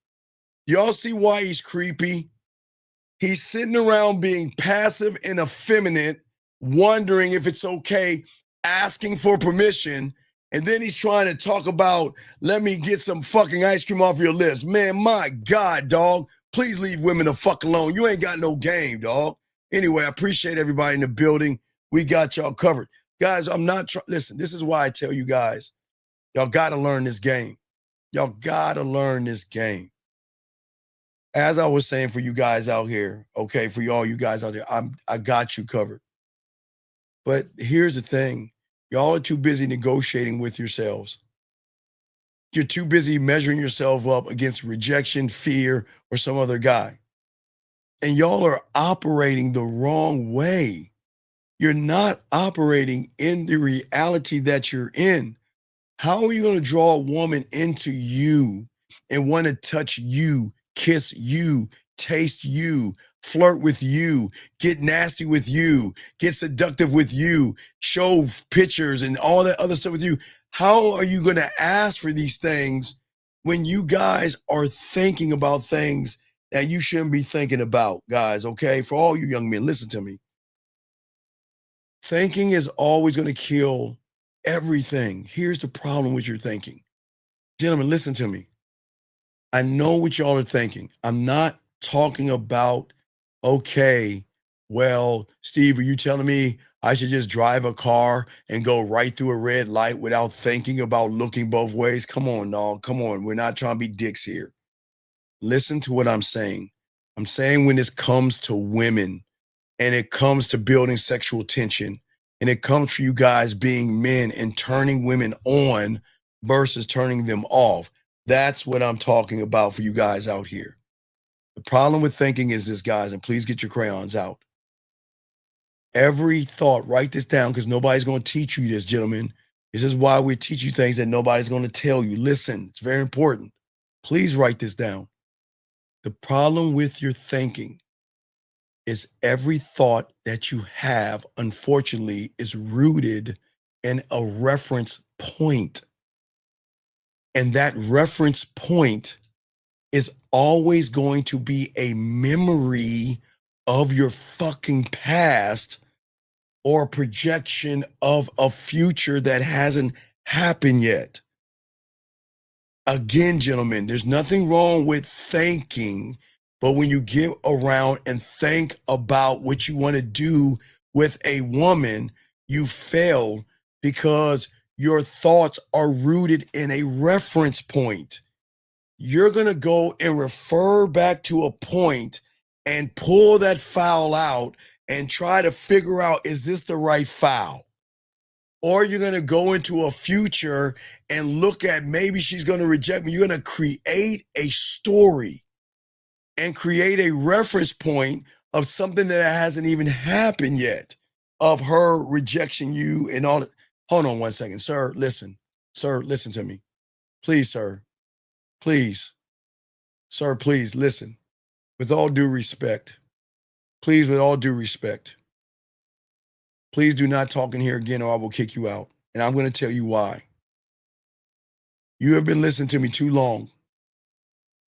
Y'all see why he's creepy? He's sitting around being passive and effeminate, wondering if it's okay, asking for permission, and then he's trying to talk about, let me get some fucking ice cream off your lips. Man, my God, dog. Please leave women the fuck alone. You ain't got no game, dog. Anyway, I appreciate everybody in the building. We got y'all covered. Guys, I'm not trying. Listen, this is why I tell you guys, y'all got to learn this game. Y'all got to learn this game. As I was saying for you guys out here, okay, for all you guys out there, I got you covered. But here's the thing. Y'all are too busy negotiating with yourselves. You're too busy measuring yourself up against rejection, fear, or some other guy. And y'all are operating the wrong way. You're not operating in the reality that you're in. How are you going to draw a woman into you and want to touch you, kiss you, taste you, flirt with you, get nasty with you, get seductive with you, show pictures and all that other stuff with you? How are you going to ask for these things when you guys are thinking about things that you shouldn't be thinking about, guys, okay? For all you young men, listen to me. Thinking is always going to kill everything. Here's the problem with your thinking. Gentlemen, listen to me. I know what y'all are thinking. I'm not talking about, okay, well, Steve, are you telling me I should just drive a car and go right through a red light without thinking about looking both ways? Come on, dog. Come on. We're not trying to be dicks here. Listen to what I'm saying. I'm saying when this comes to women and it comes to building sexual tension and it comes for you guys being men and turning women on versus turning them off, that's what I'm talking about for you guys out here. The problem with thinking is this, guys, and please get your crayons out. Every thought, write this down because nobody's going to teach you this, gentlemen. This is why we teach you things that nobody's going to tell you. Listen, it's very important. Please write this down. The problem with your thinking is every thought that you have, unfortunately, is rooted in a reference point. And that reference point is always going to be a memory of your fucking past or a projection of a future that hasn't happened yet. Again, gentlemen, there's nothing wrong with thinking, but when you get around and think about what you want to do with a woman, you fail because your thoughts are rooted in a reference point. You're going to go and refer back to a point and pull that file out and try to figure out, is this the right file? Or you're going to go into a future and look at maybe she's going to reject me. You're going to create a story and create a reference point of something that hasn't even happened yet, of her rejection you and all that. Hold on one second, sir. Listen. Sir, listen to me. Please, sir. Please. Sir, please listen. With all due respect. Please, with all due respect. Please do not talk in here again or I will kick you out. And I'm going to tell you why. You have been listening to me too long.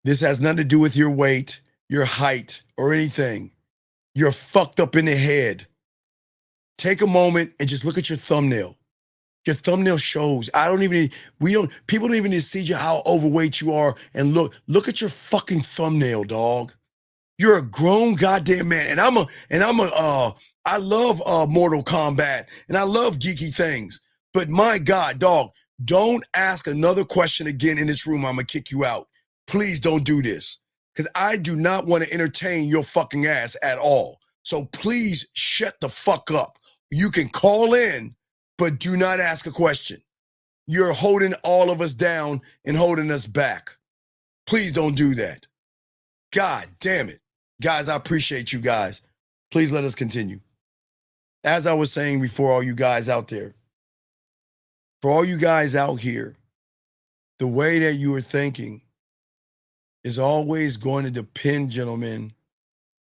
This has nothing to do with your weight, your height, or anything. You're fucked up in the head. Take a moment and just look at your thumbnail. Your thumbnail shows. People don't even need to see you how overweight you are. And look at your fucking thumbnail, dog. You're a grown goddamn man. I love Mortal Kombat and I love geeky things. But my God, dog, don't ask another question again in this room. I'm gonna kick you out. Please don't do this. Because I do not want to entertain your fucking ass at all. So please shut the fuck up. You can call in, but do not ask a question. You're holding all of us down and holding us back. Please don't do that. God damn it. Guys, I appreciate you guys. Please let us continue. As I was saying before, all you guys out there, for all you guys out here, the way that you are thinking is always going to depend, gentlemen,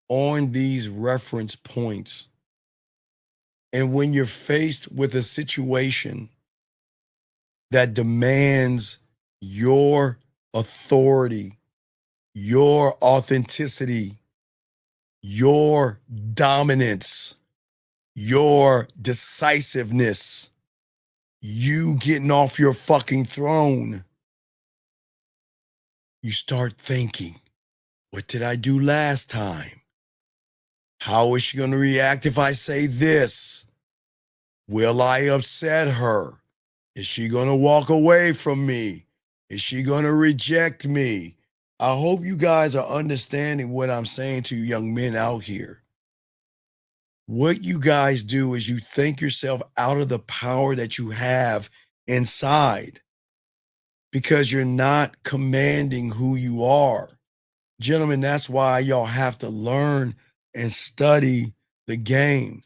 on these reference points. And when you're faced with a situation that demands your authority, your authenticity, your dominance, your decisiveness, you getting off your fucking throne. You start thinking, what did I do last time? How is she going to react if I say this? Will I upset her? Is she going to walk away from me? Is she going to reject me? I hope you guys are understanding what I'm saying to you young men out here. What you guys do is you think yourself out of the power that you have inside because you're not commanding who you are. Gentlemen, that's why y'all have to learn and study the game.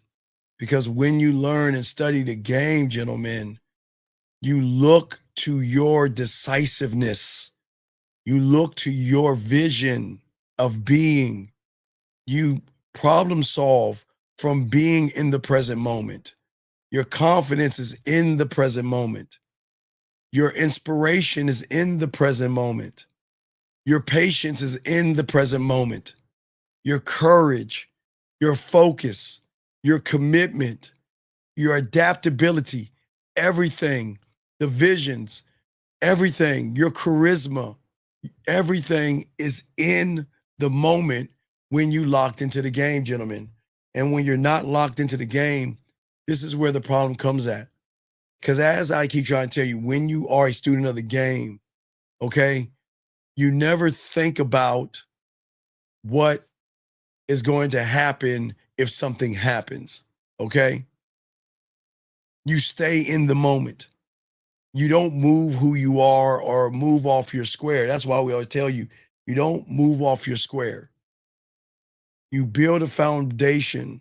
Because when you learn and study the game, gentlemen, you look to your decisiveness. You look to your vision of being. You problem solve from being in the present moment. Your confidence is in the present moment. Your inspiration is in the present moment. Your patience is in the present moment. Your courage, your focus, your commitment, your adaptability, everything, the visions, everything, your charisma, everything is in the moment when you locked into the game, gentlemen. And when you're not locked into the game, this is where the problem comes at. Because as I keep trying to tell you, when you are a student of the game, okay, you never think about what is going to happen if something happens, okay? You stay in the moment. You don't move who you are or move off your square. That's why we always tell you, you don't move off your square. You build a foundation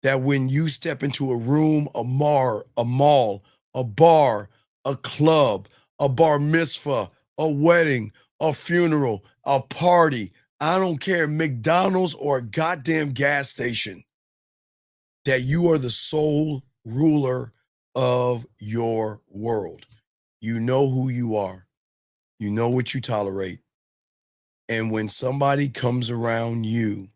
that when you step into a room, a mall, a bar, a club, a bar mitzvah, a wedding, a funeral, a party, I don't care, McDonald's or a goddamn gas station, that you are the sole ruler of your world. You know who you are. You know what you tolerate. And when somebody comes around you,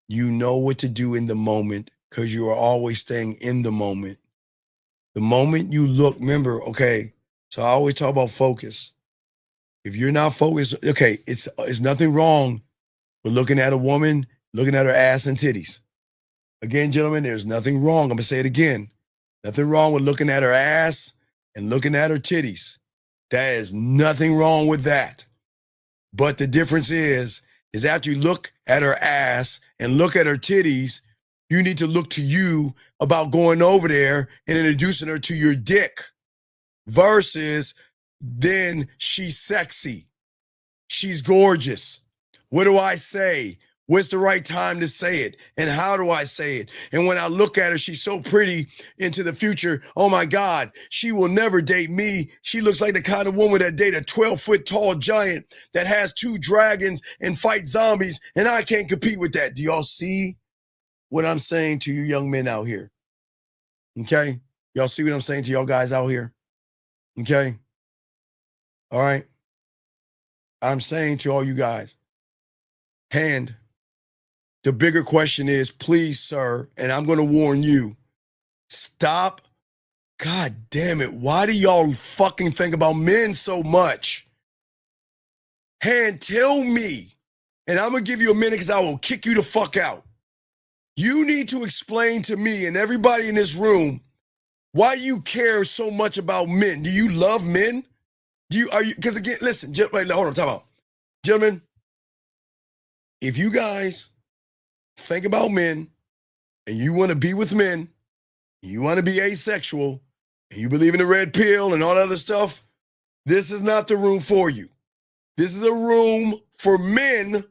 you know what to do in the moment because you are always staying in the moment. The moment you look, remember, okay, so I always talk about focus. If you're not focused, okay, it's nothing wrong with looking at a woman, looking at her ass and titties. Again, gentlemen, there's nothing wrong. I'm going to say it again. Nothing wrong with looking at her ass and looking at her titties. There is nothing wrong with that. But the difference is after you look at her ass and look at her titties, you need to look to you about going over there and introducing her to your dick versus then she's sexy. She's gorgeous. What do I say? What's the right time to say it? And how do I say it? And when I look at her, she's so pretty into the future. Oh my God, she will never date me. She looks like the kind of woman that date a 12-foot tall giant that has 2 dragons and fight zombies. And I can't compete with that. Do y'all see what I'm saying to you young men out here? Okay. Y'all see what I'm saying to y'all guys out here? Okay. All right. I'm saying to all you guys, and the bigger question is, please, sir, and I'm going to warn you, stop. God damn it. Why do y'all fucking think about men so much? And tell me, and I'm going to give you a minute because I will kick you the fuck out. You need to explain to me and everybody in this room why you care so much about men. Do you love men? Because again, listen, wait, hold on, time out. Gentlemen, if you guys think about men and you want to be with men, you want to be asexual, and you believe in the red pill and all that other stuff, this is not the room for you. This is a room for men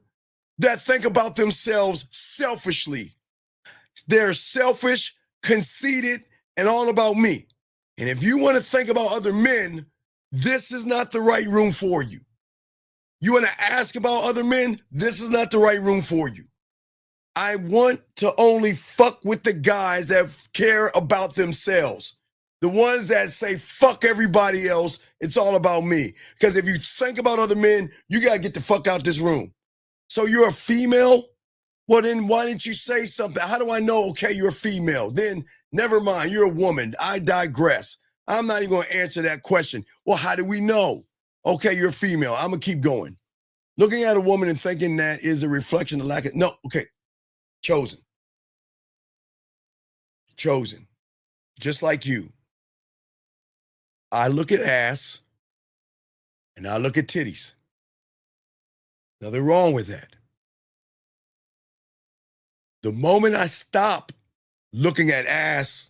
that think about themselves selfishly. They're selfish, conceited, and all about me. And if you want to think about other men, this is not the right room for you. You want to ask about other men? This is not the right room for you. I want to only fuck with the guys that care about themselves. The ones that say, fuck everybody else, it's all about me. Because if you think about other men, you got to get the fuck out this room. So you're a female Well, then why didn't you say something? How do I know, okay, you're a female? Then never mind, you're a woman. I digress. I'm not even going to answer that question. Well, how do we know? Okay, you're a female. I'm going to keep going. Looking at a woman and thinking that is a reflection of lack of, no, okay, chosen. Chosen. Just like you. I look at ass and I look at titties. Nothing wrong with that. The moment I stop looking at ass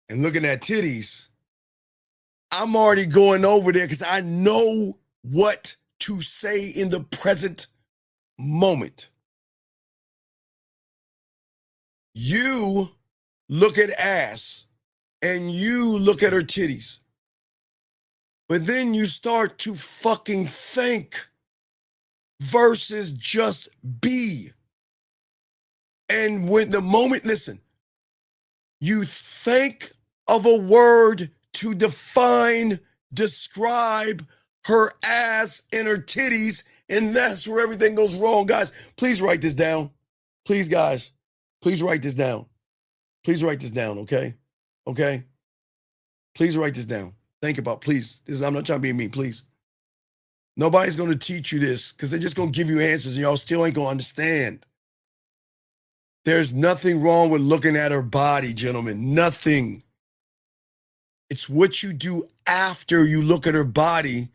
and looking at titties, I'm already going over there because I know what to say in the present moment. You look at ass and you look at her titties. But then you start to fucking think versus just be. And when the moment, listen, you think of a word to define, describe her ass and her titties, and that's where everything goes wrong. Guys, please write this down. Please, guys, please write this down. Please write this down, okay? Okay? Please write this down. Think about, please. I'm not trying to be mean, please. Nobody's going to teach you this because they're just going to give you answers and y'all still ain't going to understand. There's nothing wrong with looking at her body, gentlemen. Nothing. It's what you do after you look at her body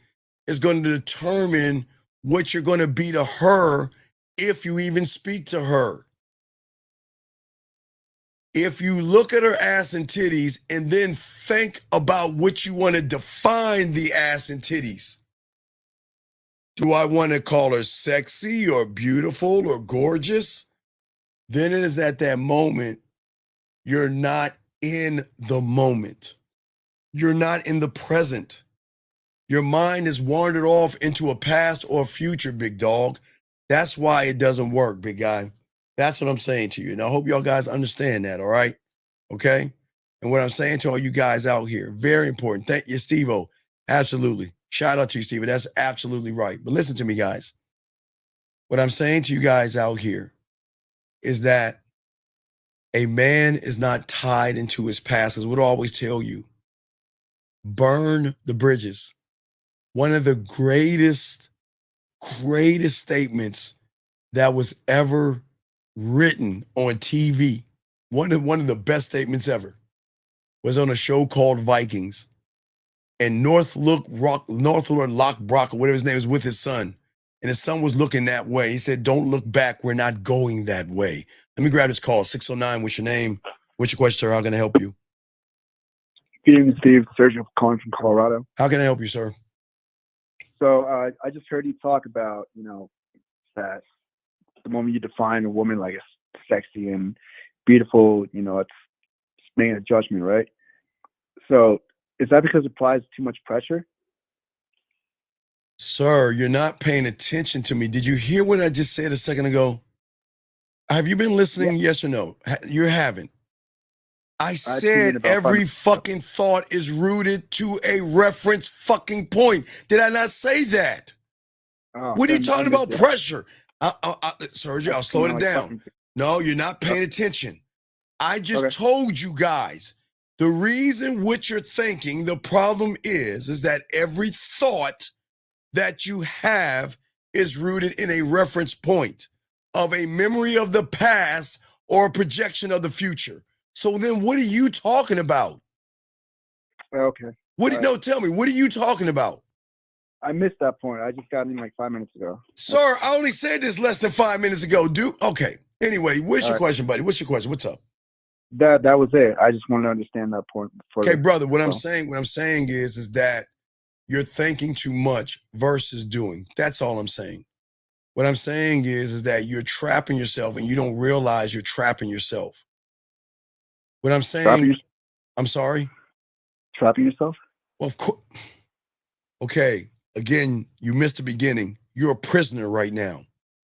is going to determine what you're going to be to her if you even speak to her. If you look at her ass and titties and then think about what you want to define the ass and titties. Do I want to call her sexy or beautiful or gorgeous? Then it is at that moment, you're not in the moment. You're not in the present. Your mind has wandered off into a past or a future, big dog. That's why it doesn't work, big guy. That's what I'm saying to you. And I hope y'all guys understand that, all right? Okay? And what I'm saying to all you guys out here, very important. Thank you, Steve-O. Absolutely. Shout out to you, Steve. That's absolutely right. But listen to me, guys. What I'm saying to you guys out here is that a man is not tied into his past. Because what I always tell you, burn the bridges. One of the greatest statements that was ever written on TV, one of the best statements ever, was on a show called Vikings. And Northwood Lockbrock, or whatever his name is, with his son. And his son was looking that way. He said, don't look back. We're not going that way. Let me grab this call. 609, what's your name? What's your question, sir? How can I help you? Good evening, Steve. Sergio calling from Colorado. How can I help you, sir? So I just heard you talk about, that the moment you define a woman like as sexy and beautiful, it's making a judgment, right? So is that because it applies too much pressure? Sir, you're not paying attention to me. Did you hear what I just said a second ago? Have you been listening? Yeah. Yes or no? You haven't. I said every fucking thought is rooted to a reference fucking point. Did I not say that? What are you talking about pressure? Sergio, I'll slow it down. No, you're not paying attention. I just told you guys, the reason what you're thinking, the problem is that every thought that you have is rooted in a reference point of a memory of the past or a projection of the future. So then what are you talking about? Okay. Tell me, what are you talking about? I missed that point. I just got in like 5 minutes ago. Sir, I only said this less than 5 minutes ago, dude. Okay. Anyway, what's your question, buddy? What's your question? What's up? That was it. I just wanted to understand that point. Okay, brother, what I'm saying is that you're thinking too much versus doing. That's all I'm saying. What I'm saying is that you're trapping yourself and you don't realize you're trapping yourself. What I'm saying, I'm sorry? Trapping yourself? Well, of course. Okay, again, you missed the beginning. You're a prisoner right now.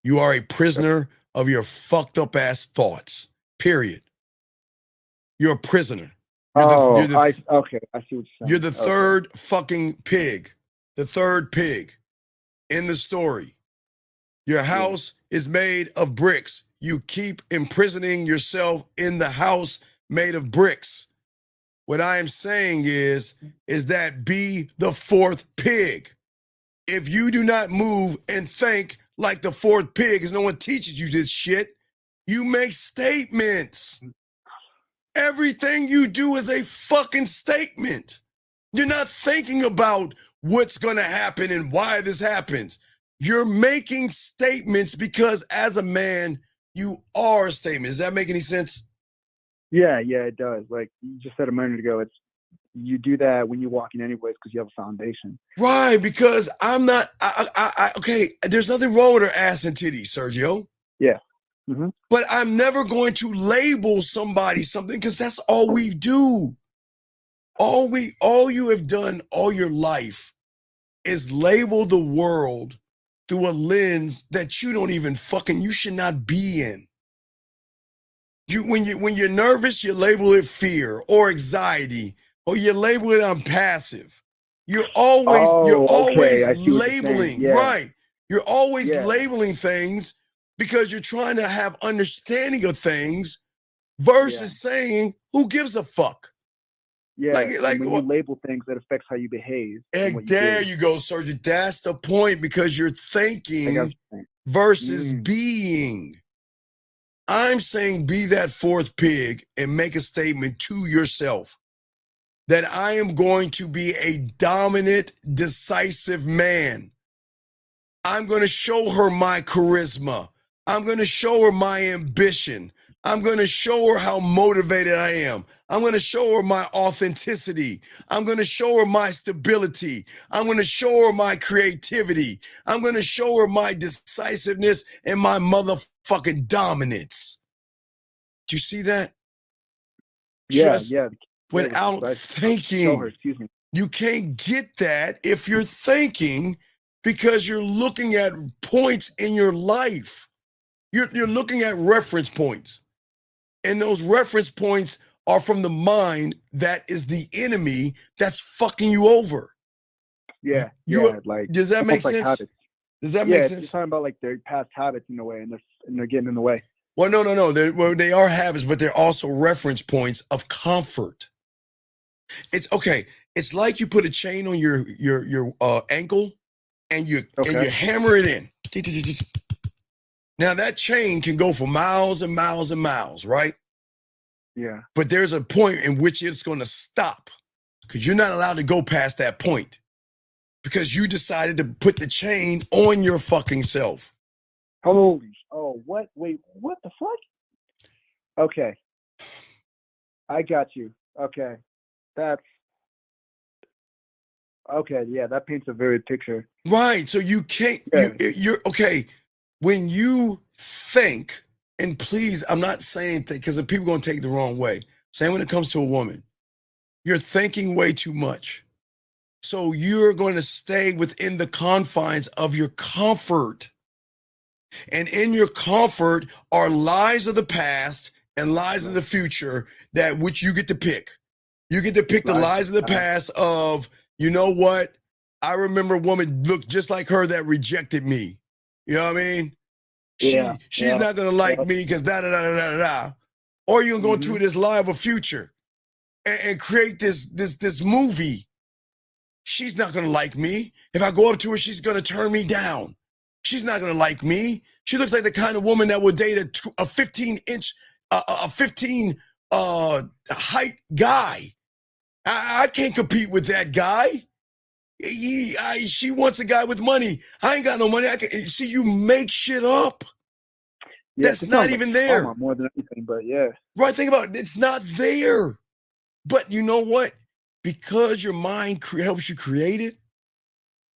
You are a prisoner of your fucked up ass thoughts, period. You're a prisoner. I see what you're saying. You're the third fucking pig. The third pig in the story. Your house is made of bricks. You keep imprisoning yourself in the house made of bricks. What I am saying is that be the fourth pig. If you do not move and think like the fourth pig, because no one teaches you this shit, you make statements. Everything you do is a fucking statement. You're not thinking about what's going to happen and why this happens. You're making statements because as a man, you are a statement. Does that make any sense? Yeah, it does. Like you just said a minute ago, you do that when you walk in anyways because you have a foundation. Right, because I'm not, okay, there's nothing wrong with her ass and titties, Sergio. Yeah. Mm-hmm. But I'm never going to label somebody something because that's all we do. All you have done all your life is label the world through a lens that you don't even you should not be in. When you're nervous, you label it fear or anxiety, or you label it I'm passive. You're always labeling, right? You're always labeling things because you're trying to have understanding of things versus saying, who gives a fuck? Yeah, like when you label things, that affects how you behave. And there you go, Sergeant. That's the point, because you're thinking versus being. I'm saying be that fourth pig and make a statement to yourself that I am going to be a dominant, decisive man. I'm going to show her my charisma. I'm going to show her my ambition. I'm going to show her how motivated I am. I'm going to show her my authenticity. I'm going to show her my stability. I'm going to show her my creativity. I'm going to show her my decisiveness and my motherfucking dominance. Do you see that? Yeah. Without thinking. Show her, excuse me. You can't get that if you're thinking, because you're looking at points in your life. You're looking at reference points. And those reference points are from the mind that is the enemy that's fucking you over. Yeah. Like, does that make sense? Habits. Does that make sense? You're talking about like their past habits in a way, and they're getting in the way. Well, no. They are habits, but they're also reference points of comfort. It's okay. It's like you put a chain on your ankle, and you hammer it in. Now that chain can go for miles and miles and miles, right? Yeah. But there's a point in which it's going to stop, because you're not allowed to go past that point, because you decided to put the chain on your fucking self. What? Wait, what the fuck? Okay. I got you. Okay. That paints a vivid picture. Right. So you can't, you're okay. When you think, and please, I'm not saying that because people are going to take it the wrong way. Same when it comes to a woman. You're thinking way too much. So you're going to stay within the confines of your comfort. And in your comfort are lies of the past and lies of the future that which you get to pick. You get to pick the lies of the past of, you know what? I remember a woman looked just like her that rejected me. You know what I mean? She's not gonna like me because da. Or you're gonna go into this lie of a future and create this movie. She's not gonna like me. If I go up to her, she's gonna turn me down. She's not gonna like me. She looks like the kind of woman that would date a 15-inch, a 15 height guy. I can't compete with that guy. She wants a guy with money. I ain't got no money. See, you make shit up. That's not even there. More than anything, but yeah. Right, think about it. It's not there. But you know what? Because your mind helps you create it,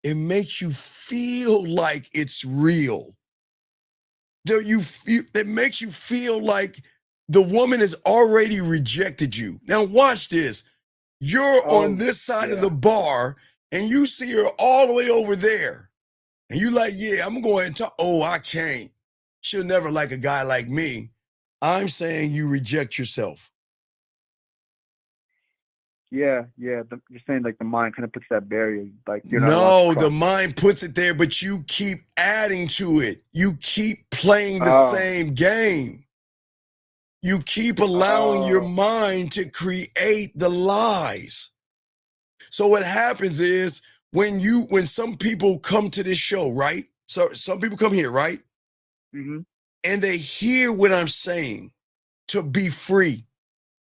it makes you feel like it's real. It makes you feel like the woman has already rejected you. Now watch this. You're on this side of the bar, and you see her all the way over there. And you like, yeah, I'm going to talk. Oh, I can't. She'll never like a guy like me. I'm saying you reject yourself. Yeah. You're saying like the mind kind of puts that barrier, like you're not allowed No, to the cross. mind puts it there, but you keep adding to it. You keep playing the Oh. same game. You keep allowing your Oh. mind to create the lies. So what happens is when some people come to this show, right? So some people come here, right? Mm-hmm. And they hear what I'm saying to be free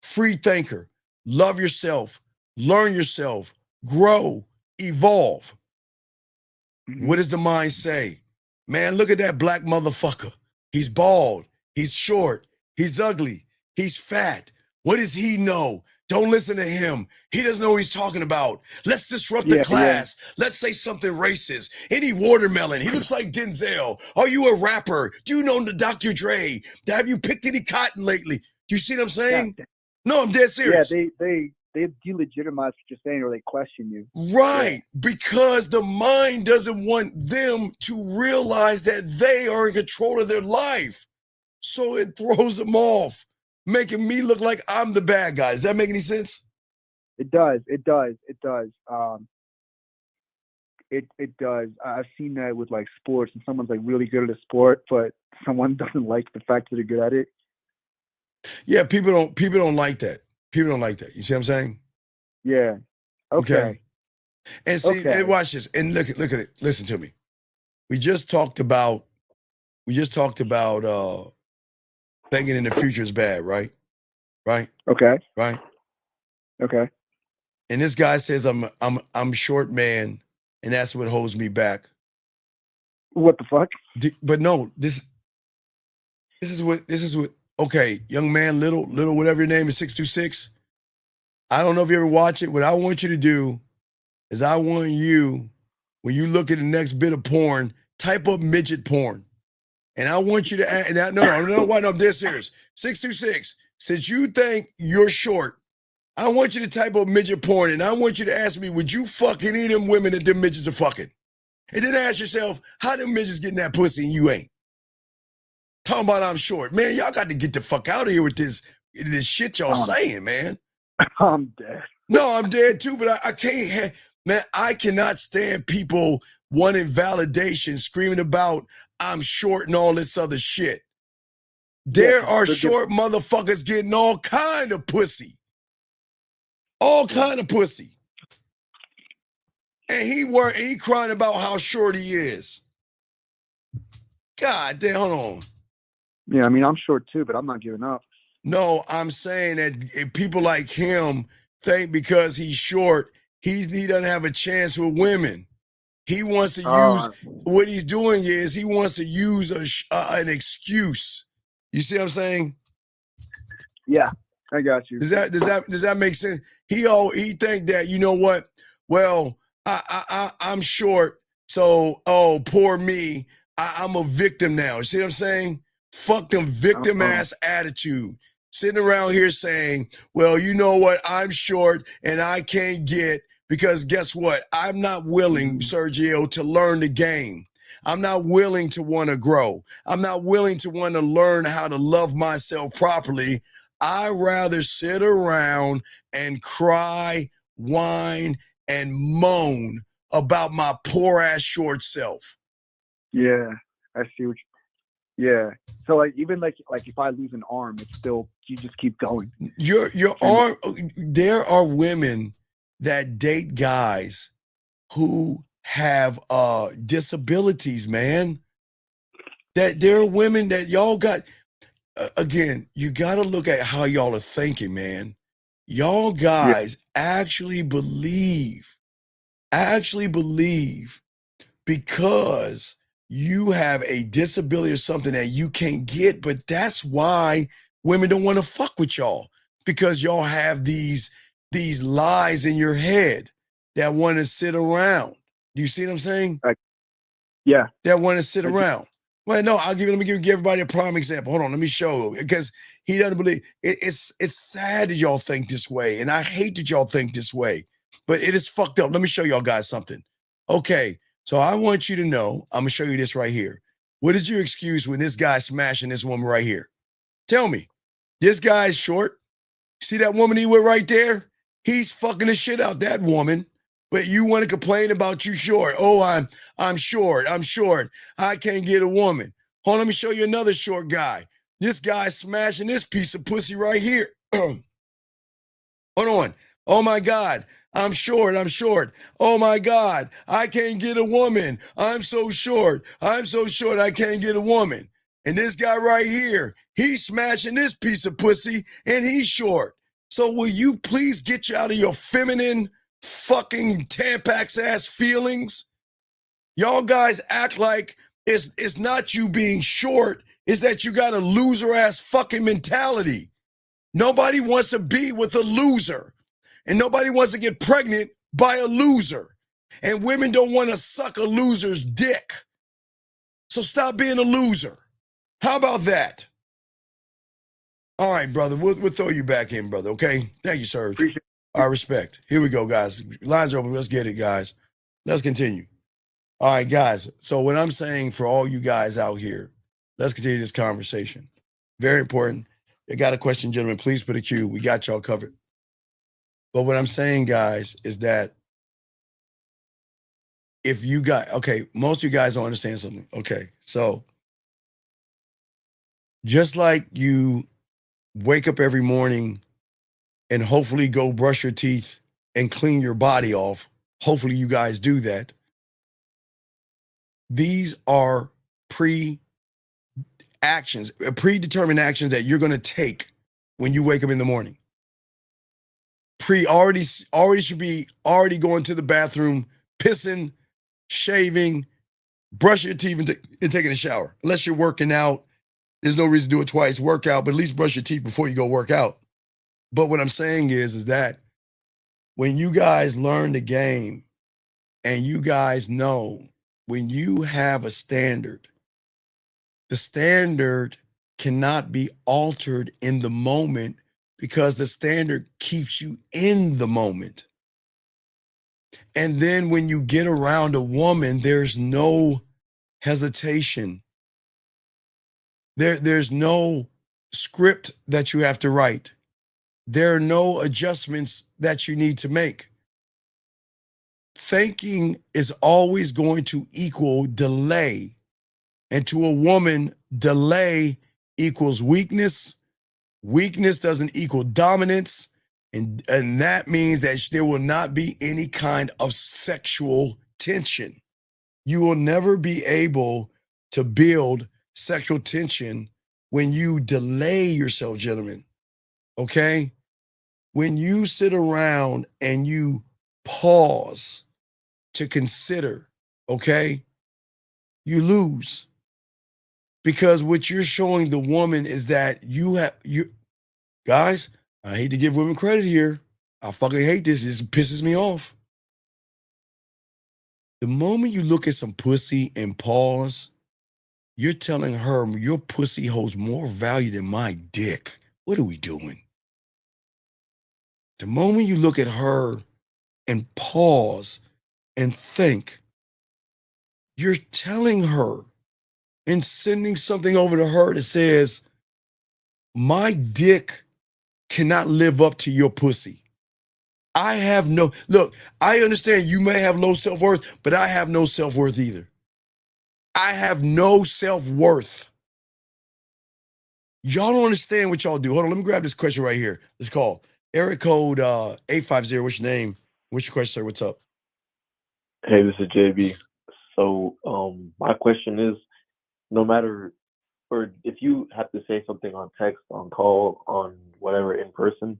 thinker, love yourself, learn yourself, grow, evolve. What does the mind say? Man, look at that black motherfucker. He's bald. He's short. He's ugly. He's fat. What does he know? Don't listen to him. He doesn't know what he's talking about. Let's disrupt the class. Let's say something racist. Any watermelon. He looks like Denzel. Are you a rapper? Do you know the Dr. Dre? Have you picked any cotton lately? Do you see what I'm saying? No, I'm dead serious. Yeah, they delegitimize what you're saying, or they question you. Right, because the mind doesn't want them to realize that they are in control of their life. So it throws them off, making me look like I'm the bad guy. Does that make any sense? It does. It does. It does. I've seen that with like sports, and someone's like really good at a sport, but someone doesn't like the fact that they're good at it. Yeah, people don't like that. People don't like that. You see what I'm saying? Yeah. Okay. And see, and watch this. And look at it. Listen to me. We just talked about thinking in the future is bad, right? Right? Okay. Right? Okay. And this guy says I'm short man, and that's what holds me back. What the fuck? But no, this is what okay, young man, little, whatever your name is, 626. I don't know if you ever watch it. What I want you to do is I want you, when you look at the next bit of porn, type up midget porn. And I want you to add, no, I'm dead serious. 626, since you think you're short, I want you to type up midget porn, and I want you to ask me, would you fuck any of them women that them midgets are fucking? And then ask yourself, how them midgets getting that pussy and you ain't? Talking about I'm short. Man, y'all got to get the fuck out of here with this shit y'all saying, man. I'm dead. No, I'm dead too, but I can't man, I cannot stand people wanting validation, screaming about I'm short and all this other shit. There are short motherfuckers getting all kind of pussy. All kind of pussy. And he crying about how short he is. God damn, hold on. Yeah, I mean, I'm short too, but I'm not giving up. No, I'm saying that if people like him think because he's short, he doesn't have a chance with women. He wants to use, what he's doing is he wants to use an excuse. You see what I'm saying? Yeah, I got you. Does that make sense? He think that, you know what? Well, I'm short, so poor me. I'm a victim now. You see what I'm saying? Fuck them victim ass attitude. Sitting around here saying, well, you know what? I'm short and I can't get, because guess what? I'm not willing, Sergio, to learn the game. I'm not willing to want to grow. I'm not willing to want to learn how to love myself properly. I'd rather sit around and cry, whine, and moan about my poor ass short self. Yeah, I see what yeah. So like even like if I lose an arm, it's still, you just keep going. Your arm, there are women that date guys who have disabilities, man. That there are women that y'all got, again, you got to look at how y'all are thinking, man. Y'all guys actually believe because you have a disability or something that you can't get, but that's why women don't want to fuck with y'all, because y'all have these lies in your head that want to sit around. Do you see what I'm saying? Yeah. That want to sit around. Well, no, let me give everybody a prime example. Hold on, let me show you, because he doesn't believe it's sad that y'all think this way, and I hate that y'all think this way, but it is fucked up. Let me show y'all guys something. Okay, so I want you to know, I'm gonna show you this right here. What is your excuse when this guy's smashing this woman right here? Tell me. This guy's short. See that woman he with right there? He's fucking the shit out that woman, but you want to complain about you short. Oh, I'm short. I'm short. I can't get a woman. Hold on, let me show you another short guy. This guy's smashing this piece of pussy right here. Hold on. Oh my God, I'm short. I'm short. Oh my God, I can't get a woman. I'm so short. I'm so short. I can't get a woman. And this guy right here, he's smashing this piece of pussy and he's short. So will you please get you out of your feminine fucking Tampax ass feelings? Y'all guys act like it's not you being short, it's that you got a loser ass fucking mentality. Nobody wants to be with a loser. And nobody wants to get pregnant by a loser. And women don't want to suck a loser's dick. So stop being a loser. How about that? All right, brother. We'll throw you back in, brother, okay? Thank you, Serge. Appreciate it. Our respect. Here we go, guys. Lines are open. Let's get it, guys. Let's continue. All right, guys. So what I'm saying for all you guys out here, let's continue this conversation. Very important. You got a question, gentlemen, please put a Q. We got y'all covered. But what I'm saying, guys, is that if you got, okay, most of you guys don't understand something. Okay, so just like you wake up every morning and hopefully go brush your teeth and clean your body off, hopefully you guys do that. These are predetermined actions that you're going to take when you wake up in the morning. Already should be going to the bathroom, pissing, shaving, brushing your teeth and taking a shower. Unless you're working out, there's no reason to do it twice. Work out, but at least brush your teeth before you go work out. But what I'm saying is that when you guys learn the game and you guys know when you have a standard, the standard cannot be altered in the moment because the standard keeps you in the moment. And then when you get around a woman, there's no hesitation. There's no script that you have to write. There are no adjustments that you need to make. Thinking is always going to equal delay. And to a woman, delay equals weakness. Weakness doesn't equal dominance. And that means that there will not be any kind of sexual tension. You will never be able to build sexual tension when you delay yourself, gentlemen. Okay? When you sit around and you pause to consider, okay, you lose. Because what you're showing the woman is that you guys, I hate to give women credit here. I fucking hate this. This pisses me off. The moment you look at some pussy and pause, you're telling her your pussy holds more value than my dick. What are we doing? The moment you look at her and pause and think, you're telling her and sending something over to her that says, my dick cannot live up to your pussy. Look, I understand you may have low self-worth, but I have no self-worth either. I have no self-worth. Y'all don't understand what y'all do. Hold on, let me grab this question right here. Let's call. Area code 850, what's your name? What's your question, sir? What's up? Hey, this is JB. So my question is, no matter, or if you have to say something on text, on call, on whatever, in person,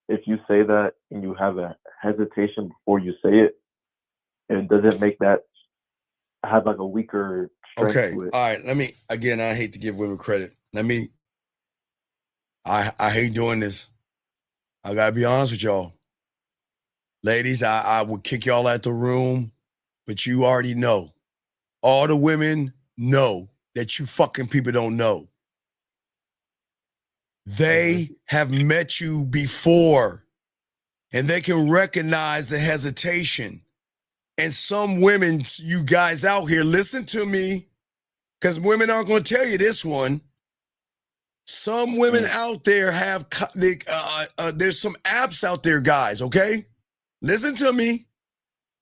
if you say that and you have a hesitation before you say it, and does it make that have like a weaker strength Okay, to it? all right. I hate to give women credit. I hate doing this. I gotta be honest with y'all. Ladies, I would kick y'all out the room, but you already know. All the women know that you fucking people don't know. They have met you before, and they can recognize the hesitation. And some women, you guys out here, listen to me, because women aren't going to tell you this one. Some women out there have, there's some apps out there, guys, okay? Listen to me.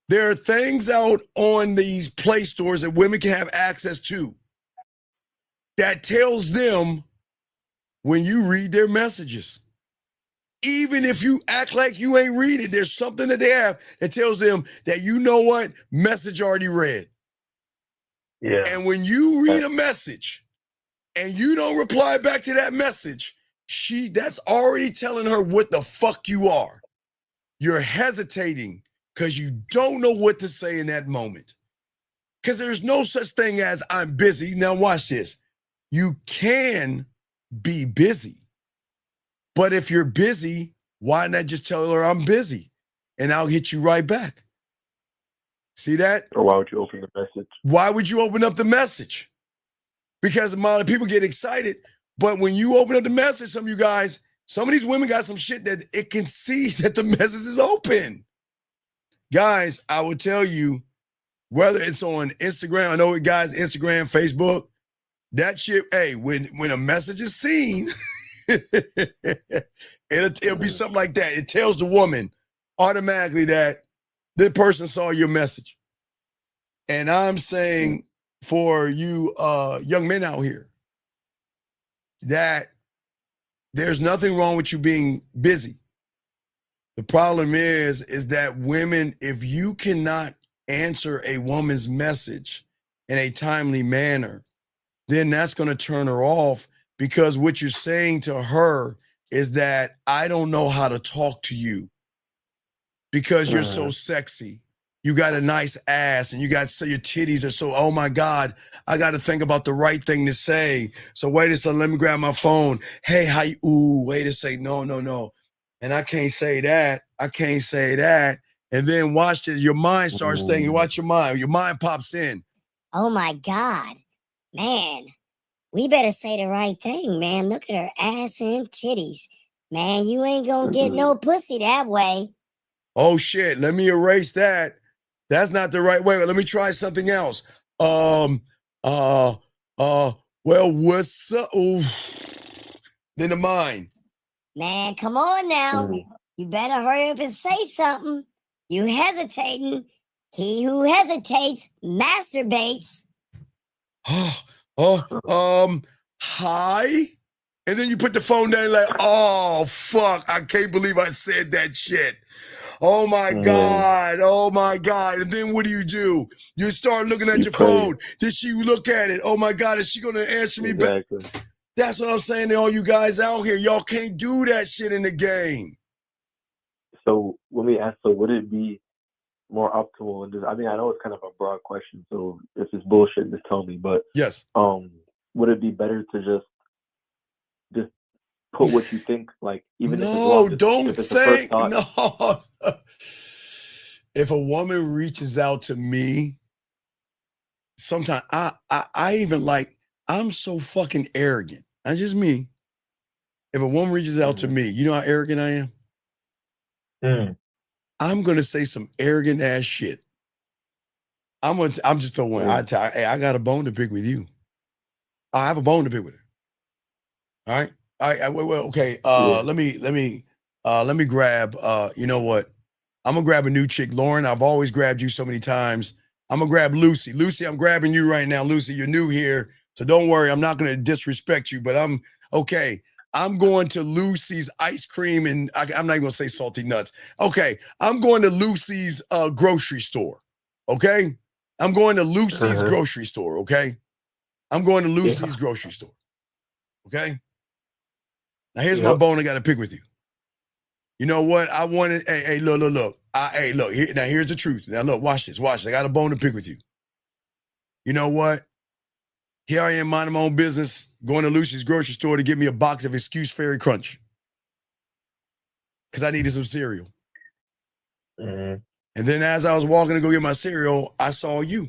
There are things out on these Play stores that women can have access to that tells them when you read their messages. Even if you act like you ain't read it, there's something that they have that tells them that, you know what, message already read. Yeah. And when you read a message and you don't reply back to that message, that's already telling her what the fuck you are. You're hesitating because you don't know what to say in that moment. Because there's no such thing as I'm busy. Now watch this. You can be busy. But if you're busy, why not just tell her I'm busy and I'll hit you right back? See that? Or why would you open the message? Why would you open up the message? Because a lot of people get excited. But when you open up the message, some of you guys, some of these women got some shit that it can see that the message is open. Guys, I will tell you, whether it's on Instagram, I know it, guys, Instagram, Facebook, that shit, hey, when a message is seen, it'll be something like that. It tells the woman automatically that the person saw your message. And I'm saying for you young men out here that there's nothing wrong with you being busy. The problem is that women, if you cannot answer a woman's message in a timely manner, then that's going to turn her off, because what you're saying to her is that I don't know how to talk to you because you're so sexy. You got a nice ass and you got, so your titties are so, oh my God, I got to think about the right thing to say. So wait a second, let me grab my phone. Hey, how you, ooh, wait a second, no. And I can't say that. I can't say that. And then watch this, your mind starts thinking, watch your mind pops in. Oh my God, man. We better say the right thing, man. Look at her ass and titties. Man, you ain't gonna get no pussy that way. Oh shit, let me erase that. That's not the right way. Let me try something else. Well, what's up? Ooh. Then the mind. Man, come on now. You better hurry up and say something. You hesitating. He who hesitates masturbates. Hi? And then you put the phone down like, oh, fuck, I can't believe I said that shit. Oh my God. And then what do? You start looking at your phone. Did she look at it? Oh my God, is she going to answer me back? That's what I'm saying to all you guys out here. Y'all can't do that shit in the game. So let me ask, so would it be more optimal? And I mean, I know it's kind of a broad question, so if it's bullshit, just tell me. But yes, would it be better to just put what you think, like even if it's think. No. If a woman reaches out to me, sometimes I even like, I'm so fucking arrogant. That's just me. If a woman reaches out to me, you know how arrogant I am? I'm gonna say some arrogant ass shit. I'm just throwing. I got a bone to pick with you. I have a bone to pick with her. All right. Okay. Let me grab. You know what? I'm gonna grab a new chick, Lauren. I've always grabbed you so many times. I'm gonna grab Lucy. Lucy, I'm grabbing you right now. Lucy, you're new here, so don't worry. I'm not gonna disrespect you, but I'm okay. I'm going to Lucy's ice cream, and I'm not even gonna say salty nuts. Okay, I'm going to Lucy's grocery store. Okay, I'm going to Lucy's grocery store. Okay, I'm going to Lucy's grocery store. Okay. Now here's my bone I got to pick with you. You know what? I wanted. Hey, look. Look. Now here's the truth. Now look, watch this. I got a bone to pick with you. You know what? Here I am minding my own business, going to Lucy's grocery store to get me a box of Excuse Fairy Crunch because I needed some cereal. And then as I was walking to go get my cereal, I saw you.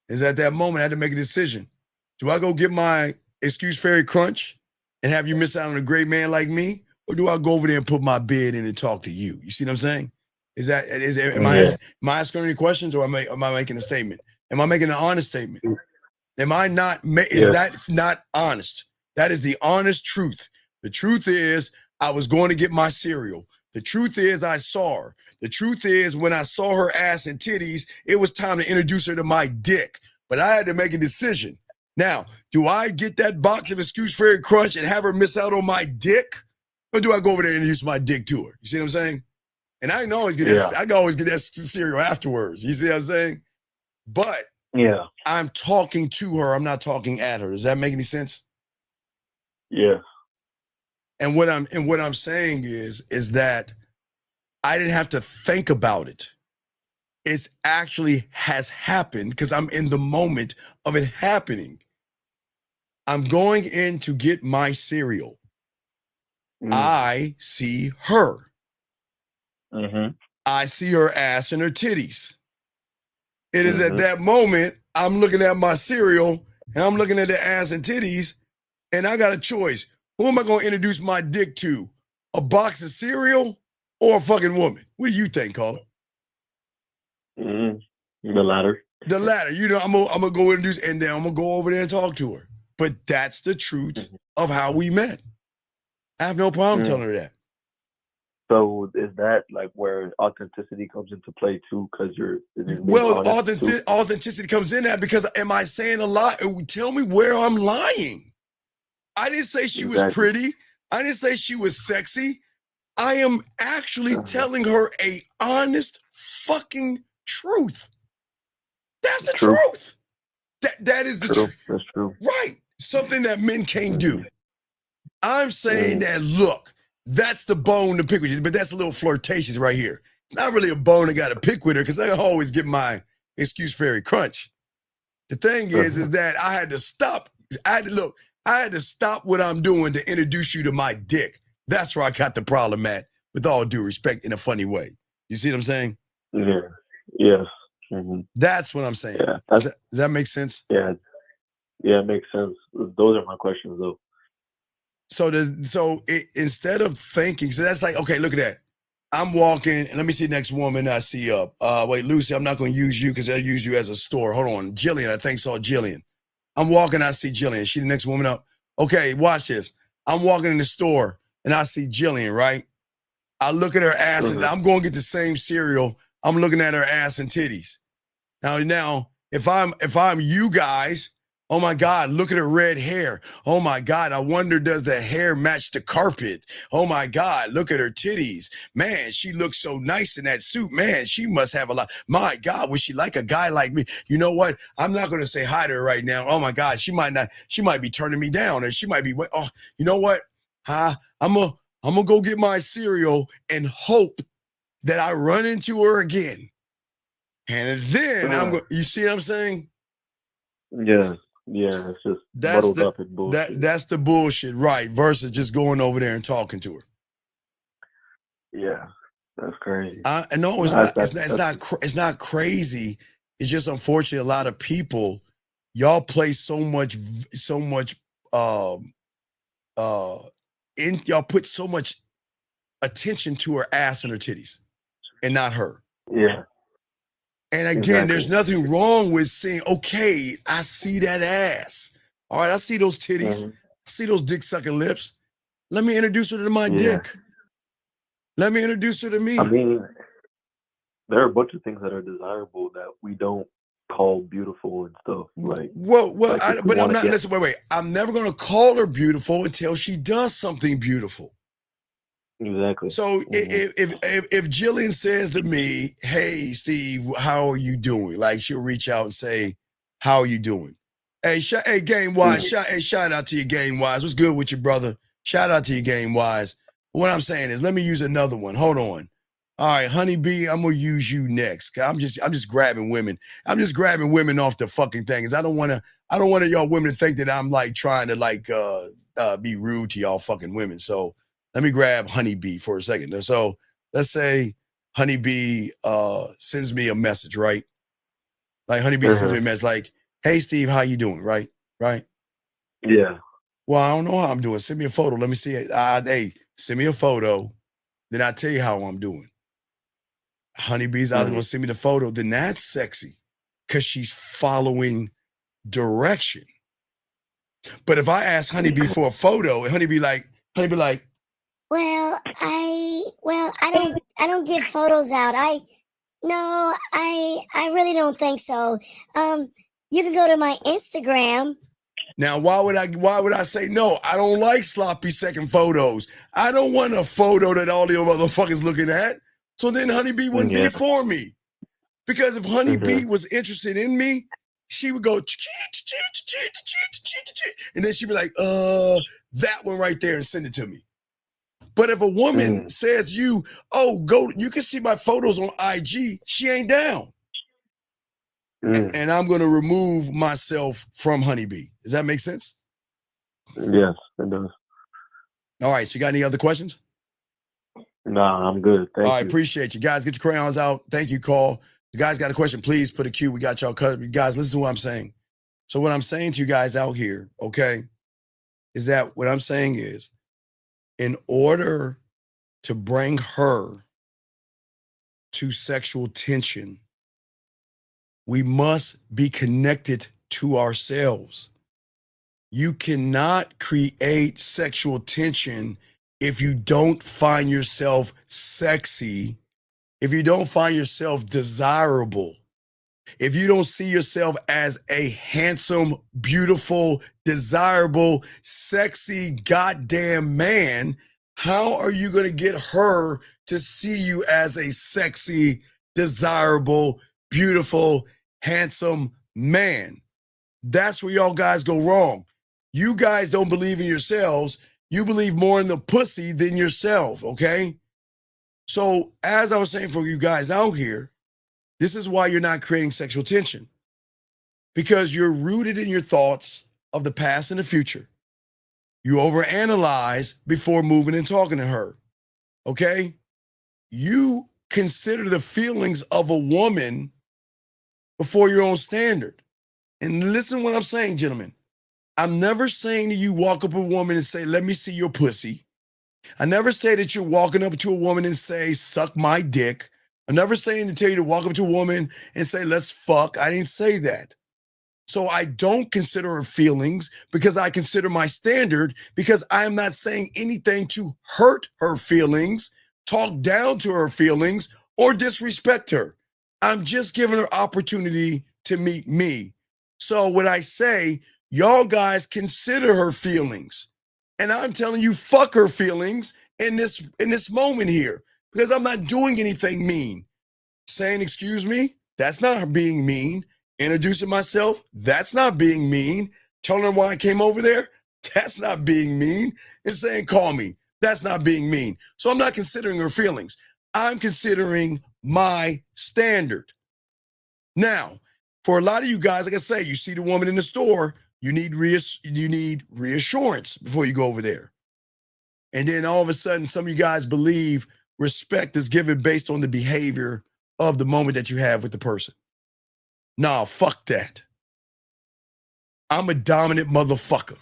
Is at that moment I had to make a decision. Do I go get my Excuse Fairy Crunch and have you miss out on a great man like me? Or do I go over there and put my bid in and talk to you? You see what I'm saying? Am I asking any questions, or am I making a statement? Am I making an honest statement? Am I not, is that not honest? That is the honest truth. The truth is I was going to get my cereal. The truth is I saw her. The truth is when I saw her ass and titties, it was time to introduce her to my dick. But I had to make a decision. Now, do I get that box of Excuse Fairy Crunch and have her miss out on my dick? Or do I go over there and introduce my dick to her? You see what I'm saying? And I can always get that, I can always get that cereal afterwards. You see what I'm saying? But Yeah. I'm talking to her. I'm not talking at her. Does that make any sense? Yeah. And what I'm saying is that I didn't have to think about it. It's actually has happened because I'm in the moment of it happening. I'm going in to get my cereal. I see her. I see her ass and her titties. It is at that moment I'm looking at my cereal and I'm looking at the ass and titties, and I got a choice. Who am I going to introduce my dick to? A box of cereal or a fucking woman? What do you think, Carla? The latter. The latter. You know, I'm gonna go introduce, and then I'm gonna go over there and talk to her. But that's the truth of how we met. I have no problem telling her that. So is that like where authenticity comes into play too? Because you're well, authenticity comes in that because am I saying a lie? Tell me where I'm lying. I didn't say she was pretty. I didn't say she was sexy. I am actually telling her a honest fucking truth. That's the truth. That is the truth. That's true. Right. Something that men can't do. I'm saying that, look, that's the bone to pick with you, but that's a little flirtatious right here. It's not really a bone I got to pick with her because I always get my Excuse Fairy Crunch. The thing is that I had to stop. I had to stop what I'm doing to introduce you to my dick. That's where I got the problem at, with all due respect, in a funny way. You see what I'm saying? Yeah. Yes. That's what I'm saying. Yeah. Does that make sense? Yeah. Yeah, it makes sense. Those are my questions, though. Instead of thinking, so that's like, okay, look at that. I'm walking, and let me see the next woman I see up. Wait, Lucy, I'm not going to use you because I'll use you as a store. Hold on. Jillian, I think saw Jillian. I'm walking, I see Jillian. She the next woman up. Okay, watch this. I'm walking in the store, and I see Jillian, right? I look at her ass, and I'm going to get the same cereal. I'm looking at her ass and titties. Now, if I'm you guys, oh my God, look at her red hair. Oh my God, I wonder, does the hair match the carpet? Oh my God, look at her titties. Man, she looks so nice in that suit. Man, she must have a lot. My God, would she like a guy like me? You know what? I'm not going to say hi to her right now. Oh my God, she might be turning me down, or she might be, oh, you know what? I'm going to go get my cereal and hope that I run into her again. And then you see what I'm saying? Yeah. Yeah, it's just muddled up in bullshit. That's the bullshit, right? Versus just going over there and talking to her. Yeah, that's crazy. No, it's not. It's not crazy. It's just unfortunately a lot of people, y'all place so much. Y'all put so much attention to her ass and her titties, and not her. Yeah. And again, there's nothing wrong with saying, okay, I see that ass. All right, I see those titties. I see those dick-sucking lips. Let me introduce her to my dick. Let me introduce her to me. I mean, there are a bunch of things that are desirable that we don't call beautiful and stuff. Like, but I'm not, listen, wait. I'm never going to call her beautiful until she does something beautiful. Exactly. So if Jillian says to me, hey, Steve, how are you doing? Like, she'll reach out and say, how are you doing? Hey, Game Wise, shout out to you, Game Wise. What's good with you, brother? Shout out to you, Game Wise. What I'm saying is, let me use another one. Hold on. All right, Honeybee, I'm gonna use you next. I'm just grabbing women. I'm just grabbing women off the fucking thing. Cause I don't want y'all women to think that I'm like trying to be rude to y'all fucking women. So let me grab Honeybee for a second. So let's say Honeybee sends me a message, right? Like Honeybee sends me a message like, hey, Steve, how you doing? Right? Yeah. Well, I don't know how I'm doing. Send me a photo. Let me see it. Hey, send me a photo. Then I'll tell you how I'm doing. Honeybee's either going to send me the photo. Then that's sexy because she's following direction. But if I ask Honeybee for a photo, and Honeybee like, Well, I don't give photos out. I really don't think so. You can go to my Instagram. now why would I say no? I don't like sloppy second photos. I don't want a photo that all the motherfuckers looking at. So then Honeybee wouldn't be for me. Because if Honeybee was interested in me, she would go, and then she'd be like, that one right there, and send it to me. But if a woman says you can see my photos on IG, she ain't down. And I'm going to remove myself from Honeybee. Does that make sense? Yes, it does. All right, so you got any other questions? Nah, I'm good. Thank All right, you. appreciate you. Guys, get your crayons out. Thank you, Call. You guys got a question, please put a Q. We got y'all covered. You guys, listen to what I'm saying. So what I'm saying to you guys out here, okay, is that what I'm saying is, in order to bring her to sexual tension, we must be connected to ourselves. You cannot create sexual tension if you don't find yourself sexy, if you don't find yourself desirable, if you don't see yourself as a handsome, beautiful, desirable, sexy, goddamn man, how are you going to get her to see you as a sexy, desirable, beautiful, handsome man? That's where y'all guys go wrong. You guys don't believe in yourselves. You believe more in the pussy than yourself, okay? So as I was saying for you guys out here, this is why you're not creating sexual tension, because you're rooted in your thoughts of the past and the future. You overanalyze before moving and talking to her, okay? You consider the feelings of a woman before your own standard. And listen to what I'm saying, gentlemen. I'm never saying that you walk up to a woman and say, let me see your pussy. I never say that you're walking up to a woman and say, suck my dick. I'm never saying to tell you to walk up to a woman and say, let's fuck. I didn't say that. So I don't consider her feelings because I consider my standard, because I am not saying anything to hurt her feelings, talk down to her feelings, or disrespect her. I'm just giving her opportunity to meet me. So when I say, y'all guys consider her feelings, and I'm telling you, fuck her feelings in this moment here, because I'm not doing anything mean. Saying, excuse me, that's not being mean. Introducing myself, that's not being mean. Telling her why I came over there, that's not being mean. And saying, call me, that's not being mean. So I'm not considering her feelings. I'm considering my standard. Now, for a lot of you guys, like I say, you see the woman in the store, you need reassurance before you go over there. And then all of a sudden, some of you guys believe respect is given based on the behavior of the moment that you have with the person. Nah, fuck that. I'm a dominant motherfucker.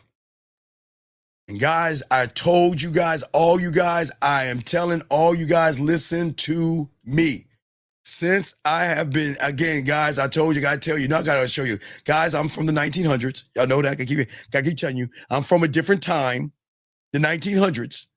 And guys, I told you guys, all you guys, I am telling all you guys, listen to me. Since I have been, again, guys, I told you, I tell you, not gotta show you. Guys, I'm from the 1900s. Y'all know that. I keep telling you. I'm from a different time, the 1900s.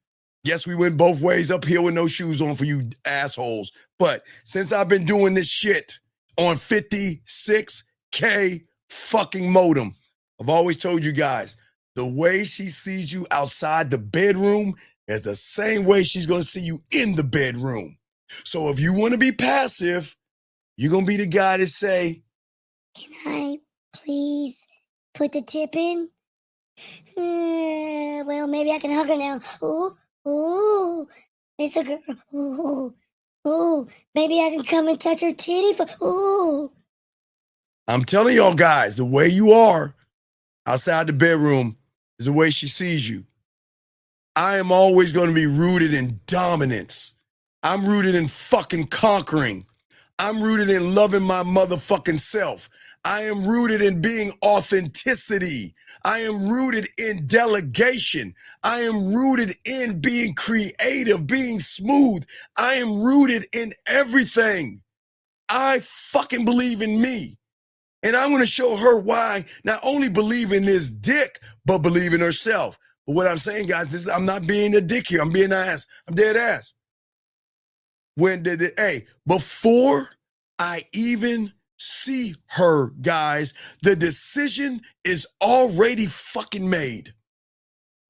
Yes, we went both ways uphill with no shoes on for you assholes. But since I've been doing this shit on 56K fucking modem, I've always told you guys, the way she sees you outside the bedroom is the same way she's gonna see you in the bedroom. So if you want to be passive, you're going to be the guy to say, can I please put the tip in? Well, maybe I can hug her now. Ooh, it's a girl. Ooh, maybe I can come and touch her titty. Ooh. I'm telling y'all guys, the way you are outside the bedroom is the way she sees you. I am always going to be rooted in dominance. I'm rooted in fucking conquering. I'm rooted in loving my motherfucking self. I am rooted in being authenticity. I am rooted in delegation. I am rooted in being creative, being smooth. I am rooted in everything. I fucking believe in me. And I'm going to show her why not only believe in this dick, but believe in herself. But what I'm saying, guys, I'm not being a dick here. I'm being an ass. I'm dead ass. Before I even see her, guys, the decision is already fucking made.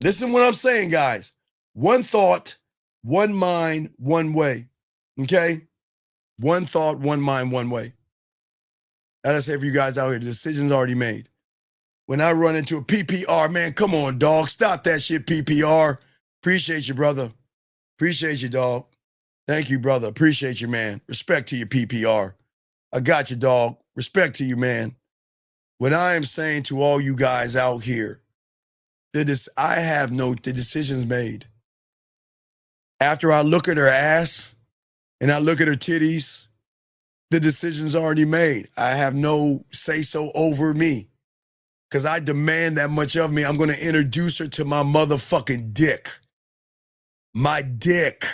Listen what I'm saying, guys. One thought, one mind, one way. Okay? One thought, one mind, one way. As I say for you guys out here, the decision's already made. When I run into a PPR, man, come on, dog. Stop that shit, PPR. Appreciate you, brother. Appreciate you, dog. Thank you, brother. Appreciate you, man. Respect to your PPR. I got you, dog. Respect to you, man. When I am saying to all you guys out here, the decision's made. After I look at her ass and I look at her titties, the decision's already made. I have no say-so over me because I demand that much of me. I'm going to introduce her to my motherfucking dick. My dick.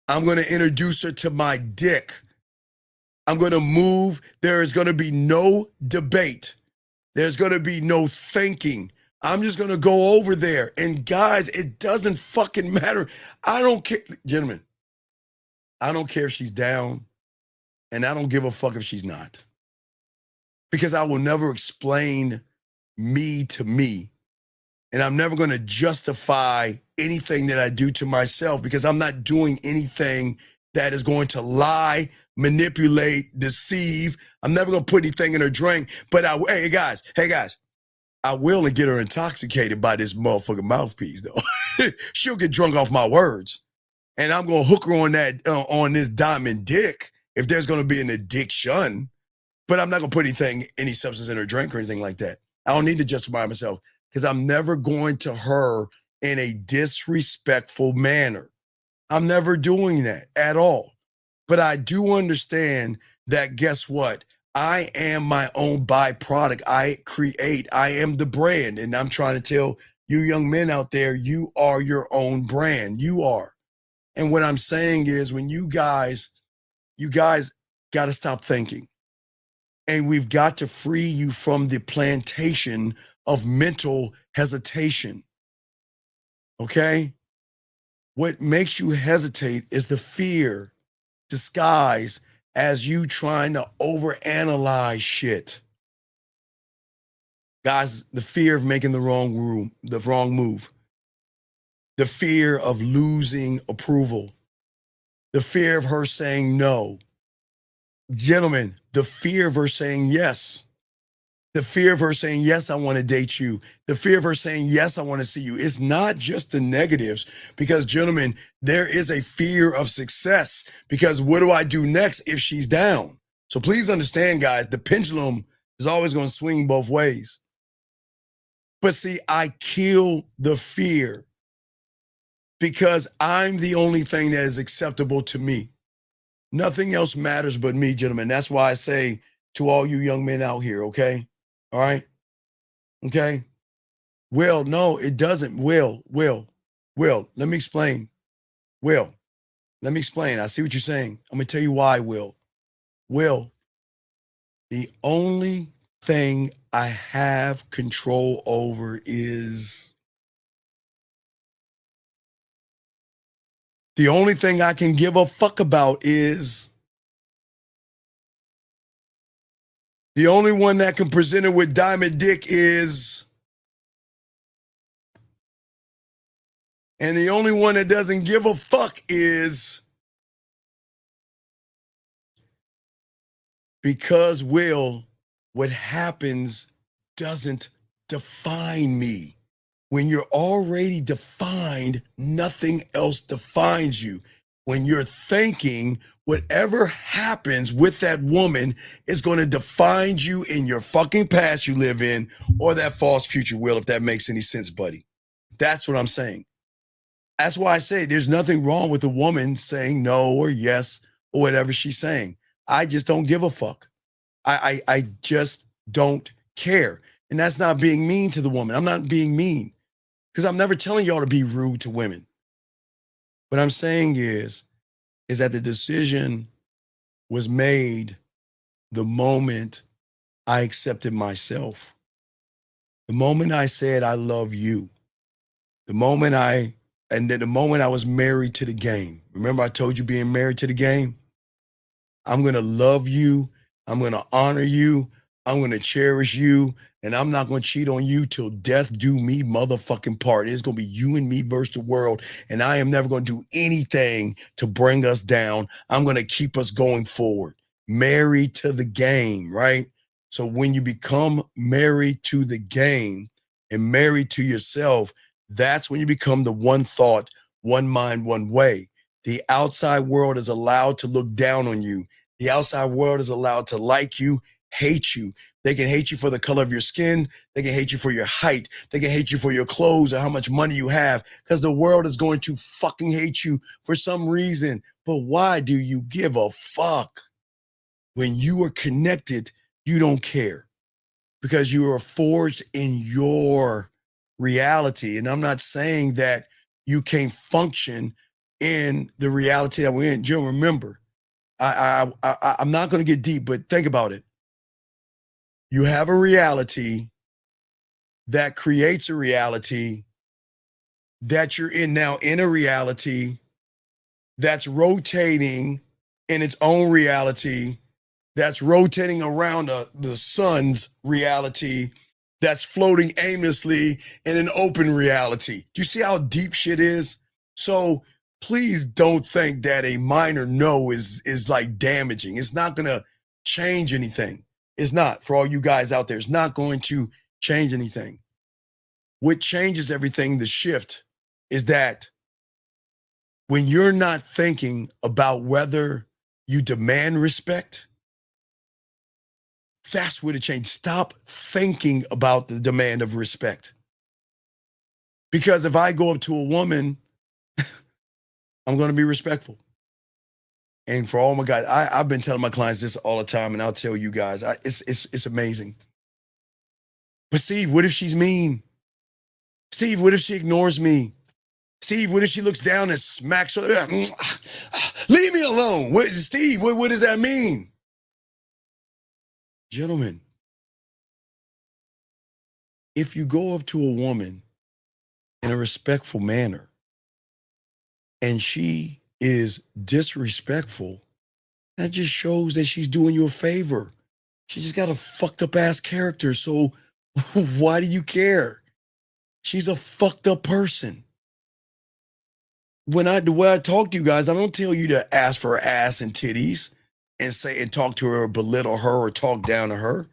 I'm going to introduce her to my dick. I'm going to move. There is going to be no debate. There's going to be no thinking. I'm just going to go over there. And guys, it doesn't fucking matter. I don't care. Gentlemen, I don't care if she's down. And I don't give a fuck if she's not. Because I will never explain me to me. And I'm never going to justify anything that I do to myself because I'm not doing anything that is going to lie, manipulate, deceive. I'm never going to put anything in her drink. But hey guys, I will get her intoxicated by this motherfucking mouthpiece though. She'll get drunk off my words. And I'm going to hook her on that, on this diamond dick if there's going to be an addiction. But I'm not going to put any substance in her drink or anything like that. I don't need to justify myself because I'm never going to her in a disrespectful manner. I'm never doing that at all. But I do understand that, guess what? I am my own byproduct. I create. I am the brand. And I'm trying to tell you young men out there, you are your own brand. You are. And what I'm saying is when you guys got to stop thinking. And we've got to free you from the plantation of mental hesitation. Okay? What makes you hesitate is the fear disguised as you trying to overanalyze shit. Guys, the fear of making the wrong move. The fear of losing approval. The fear of her saying no. Gentlemen, the fear of her saying yes. The fear of her saying, yes, I want to date you. The fear of her saying, yes, I want to see you. It's not just the negatives because, gentlemen, there is a fear of success because what do I do next if she's down? So please understand, guys, the pendulum is always going to swing both ways. But see, I kill the fear because I'm the only thing that is acceptable to me. Nothing else matters but me, gentlemen. That's why I say to all you young men out here, okay? All right? Okay? Will, no, it doesn't. Will, let me explain. Will, let me explain. I see what you're saying. I'm going to tell you why, Will. Will, the only thing I have control over is the only thing I can give a fuck about is the only one that can present it with diamond dick is, and the only one that doesn't give a fuck is, because Will, what happens doesn't define me. When you're already defined, nothing else defines you. When you're thinking, whatever happens with that woman is going to define you in your fucking past you live in or that false future, Will, if that makes any sense, buddy. That's what I'm saying. That's why I say there's nothing wrong with a woman saying no or yes or whatever she's saying. I just don't give a fuck. I just don't care. And that's not being mean to the woman. I'm not being mean. Because I'm never telling y'all to be rude to women. What I'm saying is that the decision was made the moment I accepted myself. The moment I said, I love you, the moment I was married to the game. Remember I told you being married to the game? I'm going to love you. I'm going to honor you. I'm going to cherish you. And I'm not going to cheat on you till death do me motherfucking part. It's going to be you and me versus the world. And I am never going to do anything to bring us down. I'm going to keep us going forward. Married to the game, right? So when you become married to the game and married to yourself, that's when you become the one thought, one mind, one way. The outside world is allowed to look down on you. The outside world is allowed to like you, hate you. They can hate you for the color of your skin. They can hate you for your height. They can hate you for your clothes or how much money you have, because the world is going to fucking hate you for some reason. But why do you give a fuck? When you are connected, you don't care, because you are forged in your reality. And I'm not saying that you can't function in the reality that we're in. Joe, remember, I'm not going to get deep, but think about it. You have a reality that creates a reality that you're in now, in a reality that's rotating in its own reality, that's rotating around the sun's reality, that's floating aimlessly in an open reality. Do you see how deep shit is? So please don't think that a minor no is like damaging. It's not going to change anything. It's not. For all you guys out there, it's not going to change anything. What changes everything, the shift, is that when you're not thinking about whether you demand respect, that's where the change. Stop thinking about the demand of respect. Because if I go up to a woman, I'm going to be respectful. And for all my guys, I've been telling my clients this all the time, and I'll tell you guys, it's amazing. But Steve, what if she's mean? Steve, what if she ignores me? Steve, what if she looks down and smacks her? Leave me alone. Steve, what does that mean? Gentlemen, if you go up to a woman in a respectful manner and she is disrespectful, that just shows that she's doing you a favor. She just got a fucked up ass character. So why do you care? She's a fucked up person. The way I talk to you guys, I don't tell you to ask for ass and titties and say and talk to her or belittle her or talk down to her.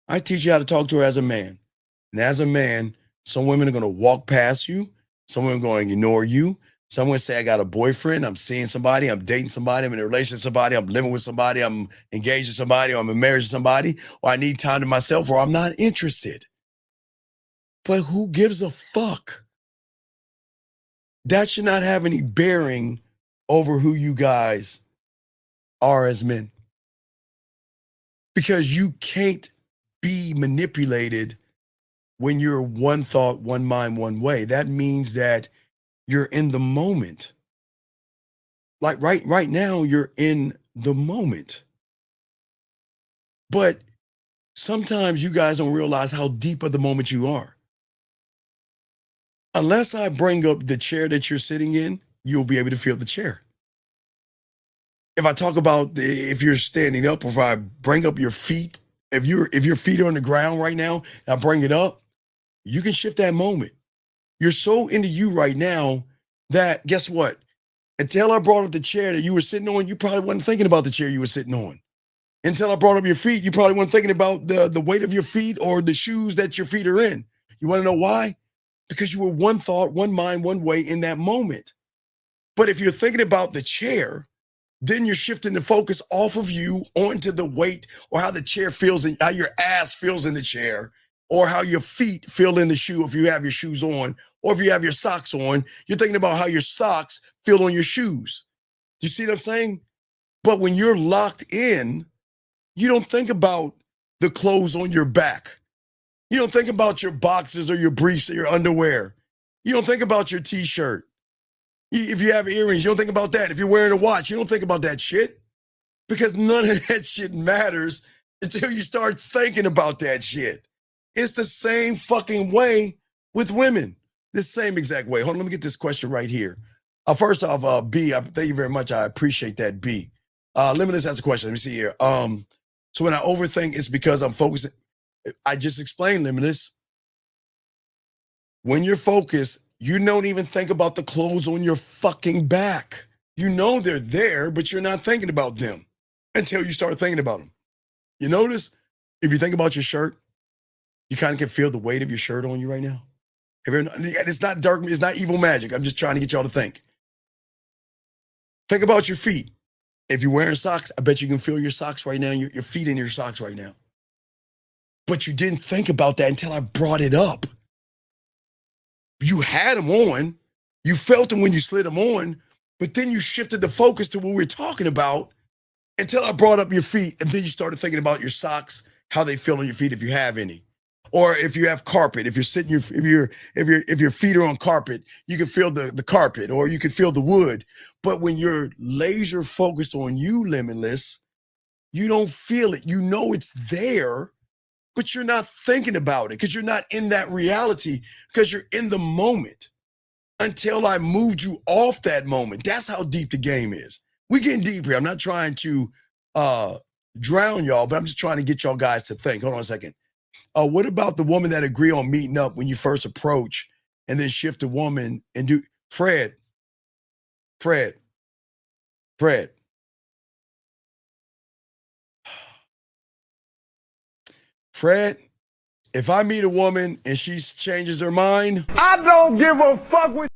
I teach you how to talk to her as a man. And as a man, some women are going to walk past you. Some women are going to ignore you. Some women say, I got a boyfriend, I'm seeing somebody, I'm dating somebody, I'm in a relationship with somebody, I'm living with somebody, I'm engaged to somebody, or I'm in marriage to somebody, or I need time to myself, or I'm not interested. But who gives a fuck? That should not have any bearing over who you guys are as men. Because you can't be manipulated when you're one thought, one mind, one way. That means that you're in the moment. Like right now, you're in the moment. But sometimes you guys don't realize how deep of the moment you are. Unless I bring up the chair that you're sitting in, you'll be able to feel the chair. If I talk about if you're standing up, or if I bring up your feet, if your feet are on the ground right now, and I bring it up, you can shift that moment. You're so into you right now that, guess what? Until I brought up the chair that you were sitting on, you probably wasn't thinking about the chair you were sitting on. Until I brought up your feet, you probably weren't thinking about the weight of your feet or the shoes that your feet are in. You want to know why? Because you were one thought, one mind, one way in that moment. But if you're thinking about the chair, then you're shifting the focus off of you onto the weight, or how the chair feels and how your ass feels in the chair, or how your feet feel in the shoe if you have your shoes on, or if you have your socks on. You're thinking about how your socks feel on your shoes. You see what I'm saying? But when you're locked in, you don't think about the clothes on your back. You don't think about your boxers or your briefs or your underwear. You don't think about your t-shirt. If you have earrings, you don't think about that. If you're wearing a watch, you don't think about that shit. Because none of that shit matters until you start thinking about that shit. It's the same fucking way with women. The same exact way. Hold on, let me get this question right here. First off, B, thank you very much. I appreciate that, B. Limitless has a question. Let me see here. So when I overthink, it's because I'm focusing. I just explained, Limitless. When you're focused, you don't even think about the clothes on your fucking back. You know they're there, but you're not thinking about them until you start thinking about them. You notice if you think about your shirt, you kind of can feel the weight of your shirt on you right now. It's not dark, it's not evil magic. I'm just trying to get y'all to think. Think about your feet. If you're wearing socks, I bet you can feel your socks right now, your feet in your socks right now. But you didn't think about that until I brought it up. You had them on, you felt them when you slid them on, but then you shifted the focus to what we're talking about until I brought up your feet, and then you started thinking about your socks, how they feel on your feet if you have any. Or if you have carpet, if you're sitting, if your feet are on carpet, you can feel the carpet, or you can feel the wood. But when you're laser focused on you, Limitless, you don't feel it. You know it's there, but you're not thinking about it because you're not in that reality, because you're in the moment until I moved you off that moment. That's how deep the game is. We're getting deep here. I'm not trying to drown y'all, but I'm just trying to get y'all guys to think. Hold on a second. What about the woman that agree on meeting up when you first approach and then shift the woman and do Fred, Fred, if I meet a woman and she changes her mind, I don't give a fuck with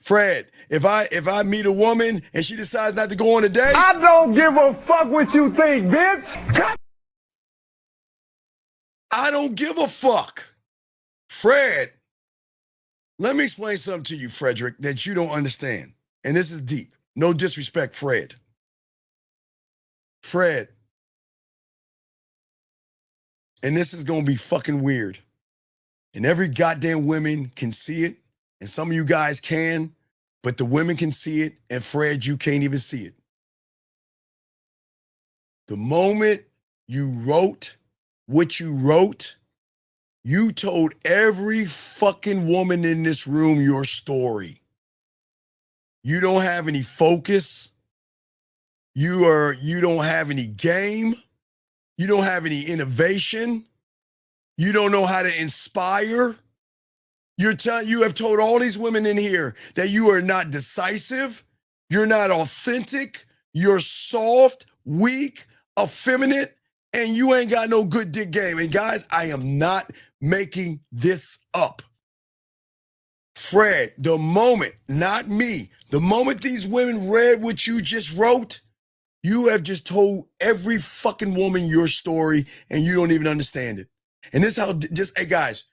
Fred, if I meet a woman and she decides not to go on a date, I don't give a fuck what you think, bitch. I don't give a fuck. Fred, let me explain something to you, Frederick, that you don't understand. And this is deep. No disrespect, Fred. Fred, and this is going to be fucking weird. And every goddamn woman can see it. And some of you guys can, but the women can see it. And Fred, you can't even see it. The moment you wrote what you wrote, you told every fucking woman in this room your story. You don't have any focus. You don't have any game. You don't have any innovation. You don't know how to inspire. You have told all these women in here that you are not decisive. You're not authentic. You're soft, weak, effeminate, and you ain't got no good dick game. And guys, I am not making this up. Fred, the moment, not me, the moment these women read what you just wrote, you have just told every fucking woman your story and you don't even understand it. And this is how, hey guys,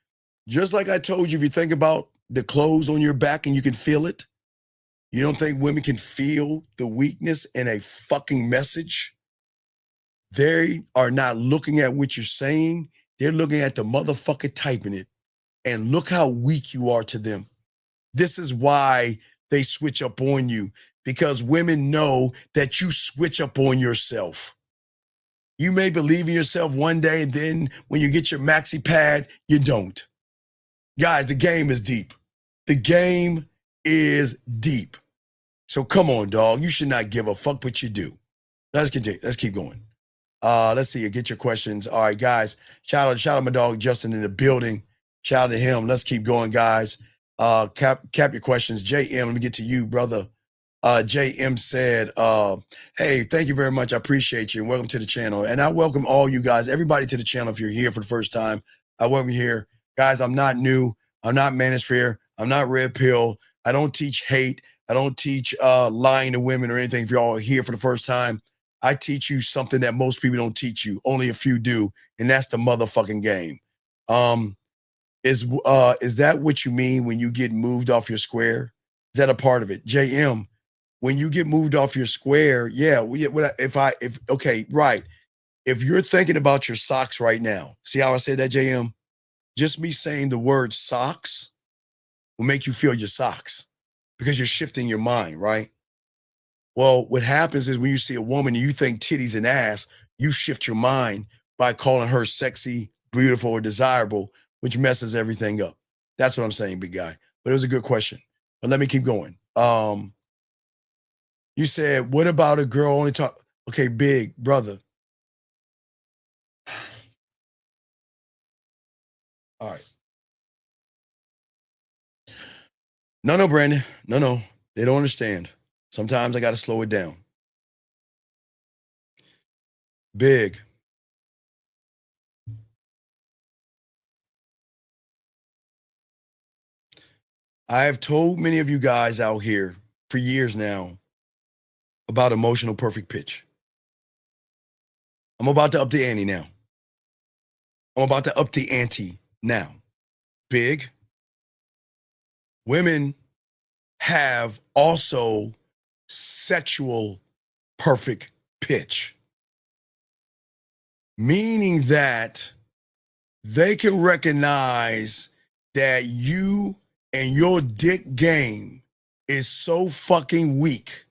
just like I told you, if you think about the clothes on your back and you can feel it, you don't think women can feel the weakness in a fucking message? They are not looking at what you're saying. They're looking at the motherfucker typing it. And look how weak you are to them. This is why they switch up on you, because women know that you switch up on yourself. You may believe in yourself one day, and then when you get your maxi pad, you don't. Guys, the game is deep. The game is deep. So come on, dog. You should not give a fuck what you do. Let's continue. Let's keep going. Let's see. Get your questions. All right, guys. Shout out my dog Justin in the building. Shout out to him. Let's keep going, guys. Cap your questions. JM, let me get to you, brother. JM said, hey, thank you very much. I appreciate you. Welcome to the channel. And I welcome all you guys, everybody to the channel. If you're here for the first time, I welcome you here. Guys, I'm not new. I'm not Manosphere. I'm not Red Pill. I don't teach hate. I don't teach lying to women or anything. If y'all are here for the first time, I teach you something that most people don't teach you. Only a few do. And that's the motherfucking game. Is that what you mean when you get moved off your square? Is that a part of it? JM, when you get moved off your square, yeah. Okay, right. If you're thinking about your socks right now, see how I said that, JM? Just me saying the word socks will make you feel your socks because you're shifting your mind, right? Well, what happens is when you see a woman and you think titties and ass, you shift your mind by calling her sexy, beautiful, or desirable, which messes everything up. That's what I'm saying, big guy. But it was a good question. But let me keep going. You said, what about a girl only talk? Okay, big brother. All right. No, Brandon. No. They don't understand. Sometimes I got to slow it down. Big. I have told many of you guys out here for years now about emotional perfect pitch. I'm about to up the ante now. Big. Women have also sexual perfect pitch, meaning that they can recognize that you and your dick game is so fucking weak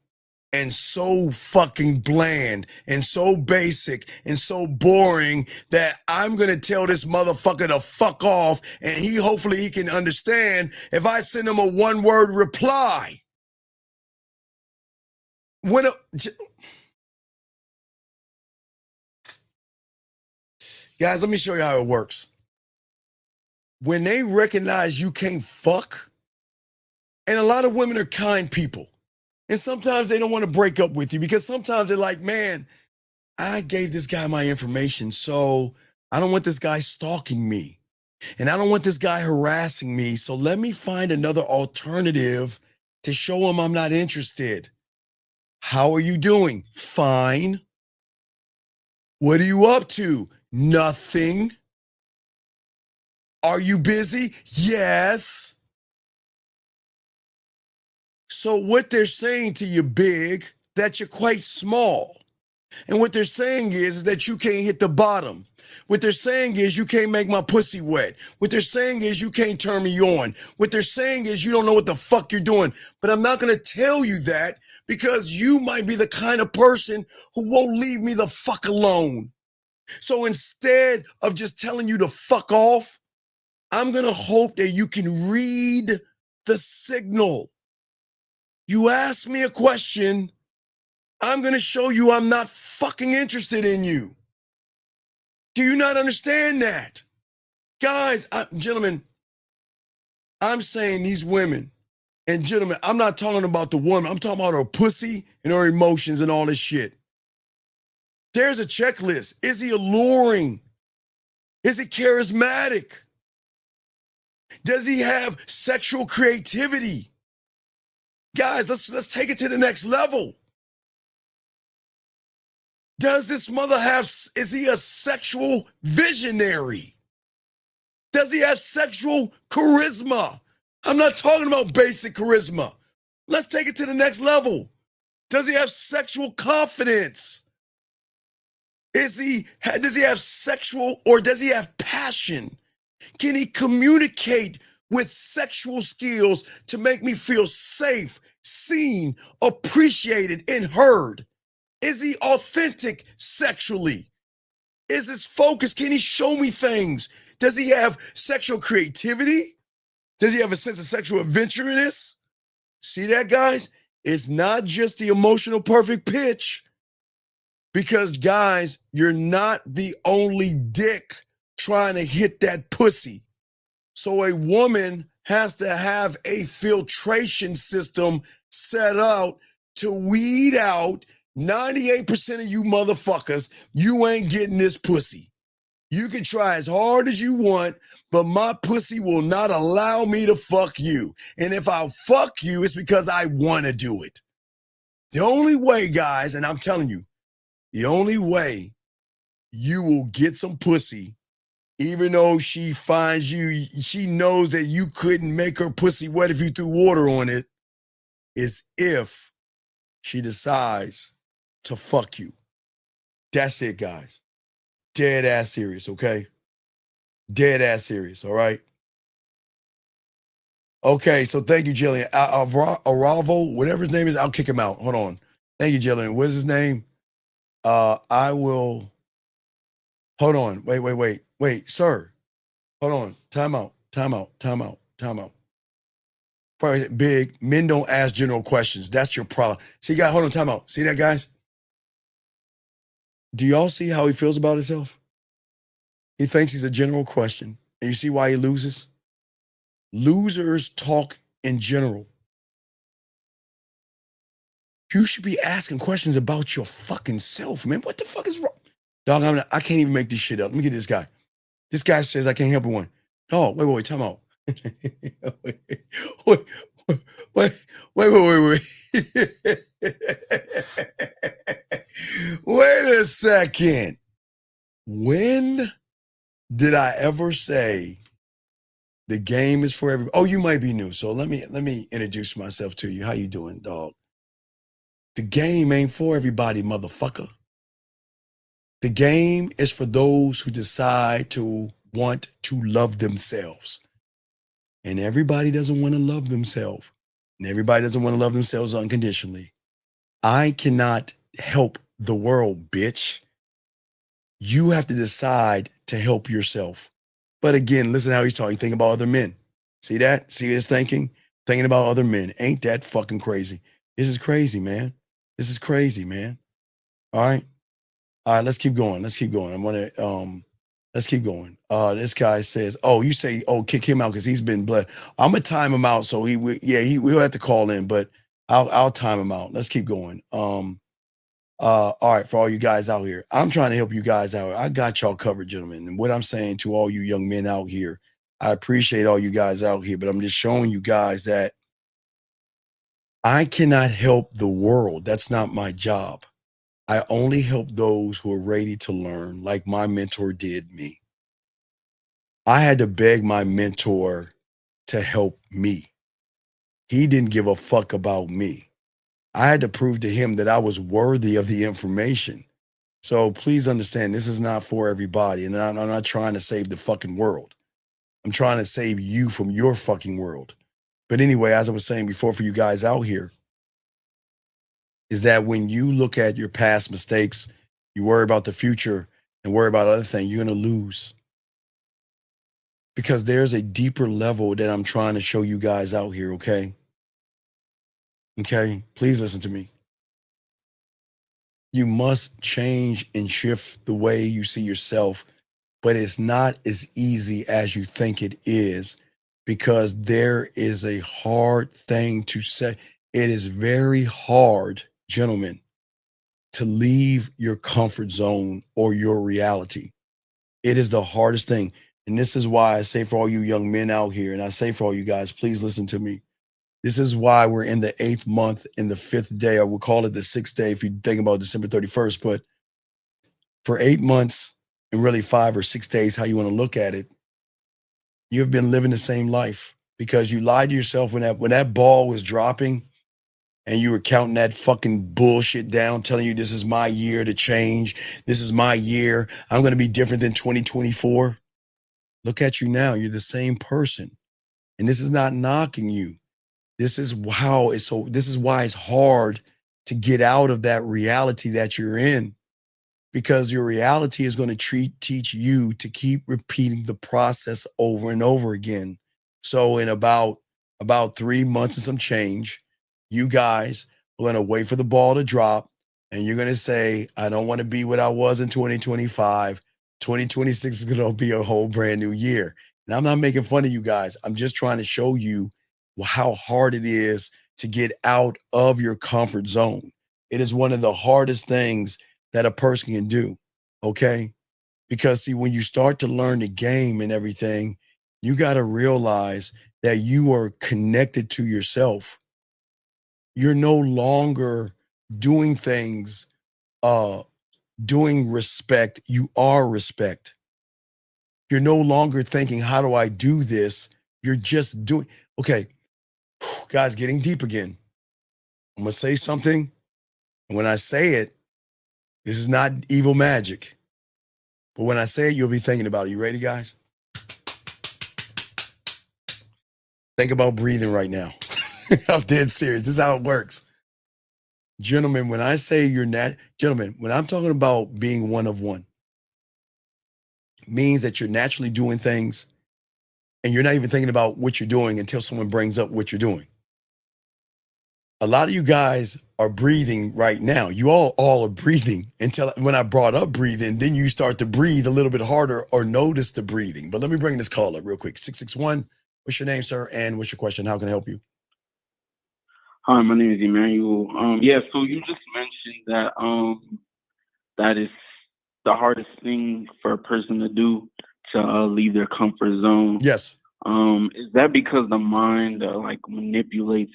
and so fucking bland and so basic and so boring that I'm going to tell this motherfucker to fuck off, and hopefully he can understand if I send him a one-word reply. Guys, let me show you how it works. When they recognize you can't fuck, and a lot of women are kind people, and sometimes they don't want to break up with you because sometimes they're like, man, I gave this guy my information, so I don't want this guy stalking me, and I don't want this guy harassing me, so let me find another alternative to show him I'm not interested. How are you doing? Fine. What are you up to? Nothing. Are you busy? Yes. So what they're saying to you, big, that you're quite small. And what they're saying is that you can't hit the bottom. What they're saying is you can't make my pussy wet. What they're saying is you can't turn me on. What they're saying is you don't know what the fuck you're doing. But I'm not going to tell you that because you might be the kind of person who won't leave me the fuck alone. So instead of just telling you to fuck off, I'm going to hope that you can read the signal. You ask me a question, I'm going to show you I'm not fucking interested in you. Do you not understand that? Guys, gentlemen, I'm saying these women, and gentlemen, I'm not talking about the woman. I'm talking about her pussy and her emotions and all this shit. There's a checklist. Is he alluring? Is he charismatic? Does he have sexual creativity? Guys, let's take it to the next level. Does this mother is he a sexual visionary? Does he have sexual charisma? I'm not talking about basic charisma. Let's take it to the next level. Does he have sexual confidence? Does he have sexual, or does he have passion? Can he communicate with sexual skills to make me feel safe, seen, appreciated, and heard? Is he authentic sexually? Is his focus? Can he show me things? Does he have sexual creativity? Does he have a sense of sexual adventurousness? See that, guys? It's not just the emotional perfect pitch. Because, guys, you're not the only dick trying to hit that pussy. So a woman has to have a filtration system set out to weed out 98% of you motherfuckers. You ain't getting this pussy. You can try as hard as you want, but my pussy will not allow me to fuck you. And if I fuck you, it's because I want to do it. The only way, guys, and I'm telling you, the only way you will get some pussy, even though she finds you, she knows that you couldn't make her pussy wet if you threw water on it, is if she decides to fuck you. That's it, guys. Dead ass serious, okay? Dead ass serious, all right? Okay, so thank you, Jillian. Aravo, whatever his name is, I'll kick him out. Hold on. Thank you, Jillian. What's his name? I will Hold on. Wait, sir. Hold on. Time out. Probably big. Men don't ask general questions. That's your problem. See, guys, hold on. Time out. See that, guys? Do y'all see how he feels about himself? He thinks he's a general question. And you see why he loses? Losers talk in general. You should be asking questions about your fucking self, man. What the fuck is wrong? Dog, I can't even make this shit up. Let me get this guy. This guy says I can't help but one. Oh, wait, time out. Wait. Wait a second. When did I ever say the game is for everybody? Oh, you might be new, so let me introduce myself to you. How you doing, dog? The game ain't for everybody, motherfucker. The game is for those who decide to want to love themselves. And everybody doesn't want to love themselves. And everybody doesn't want to love themselves unconditionally. I cannot help the world, bitch. You have to decide to help yourself. But again, listen how he's talking. Think about other men. See that? See his thinking? Thinking about other men. Ain't that fucking crazy? This is crazy, man. This is crazy, man. All right, let's keep going. Let's keep going. Let's keep going. This guy says, oh, you say, oh, kick him out because he's been blessed. I'm gonna time him out, so we'll have to call in, but I'll time him out. Let's keep going. All right, for all you guys out here, I'm trying to help you guys out. I got y'all covered, gentlemen. And what I'm saying to all you young men out here, I appreciate all you guys out here, but I'm just showing you guys that I cannot help the world. That's not my job. I only help those who are ready to learn, like my mentor did me. I had to beg my mentor to help me. He didn't give a fuck about me. I had to prove to him that I was worthy of the information. So please understand, this is not for everybody. And I'm not trying to save the fucking world. I'm trying to save you from your fucking world. But anyway, as I was saying before, for you guys out here, is that when you look at your past mistakes, you worry about the future and worry about other things, you're going to lose. Because there's a deeper level that I'm trying to show you guys out here, okay? Okay, please listen to me. You must change and shift the way you see yourself, but it's not as easy as you think it is, because there is a hard thing to say. It is very hard, gentlemen, to leave your comfort zone or your reality. It is the hardest thing. And this is why I say for all you young men out here, and I say for all you guys, please listen to me. This is why we're in the 8th month in the 5th day, or we'll call it the 6th day if you think about December 31st. But for 8 months and really 5 or 6 days, how you want to look at it, you've been living the same life because you lied to yourself when that ball was dropping and you were counting that fucking bullshit down, telling you this is my year to change. This is my year. I'm going to be different than 2024. Look at you now. You're the same person. And this is not knocking you. This is why it's hard to get out of that reality that you're in, because your reality is going to teach you to keep repeating the process over and over again. So in about 3 months and some change, you guys are going to wait for the ball to drop, and you're going to say, I don't want to be what I was in 2025. 2026 is going to be a whole brand new year. And I'm not making fun of you guys. I'm just trying to show you how hard it is to get out of your comfort zone. It is one of the hardest things that a person can do, okay? Because see, when you start to learn the game and everything, you got to realize that you are connected to yourself. You're no longer doing things, doing respect. You are respect. You're no longer thinking, how do I do this? You're just doing, okay, guys, getting deep again. I'm going to say something. And when I say it, this is not evil magic. But when I say it, you'll be thinking about it. You ready, guys? Think about breathing right now. I'm dead serious. This is how it works. Gentlemen, when I say gentlemen, when I'm talking about being one of one, means that you're naturally doing things and you're not even thinking about what you're doing until someone brings up what you're doing. A lot of you guys are breathing right now. You all are breathing until when I brought up breathing, then you start to breathe a little bit harder or notice the breathing. But let me bring this call up real quick. 661, what's your name, sir? And what's your question? How can I help you? Hi, my name is Emmanuel. Yeah, so you just mentioned that that is the hardest thing for a person to do to leave their comfort zone. Yes. Is that because the mind like manipulates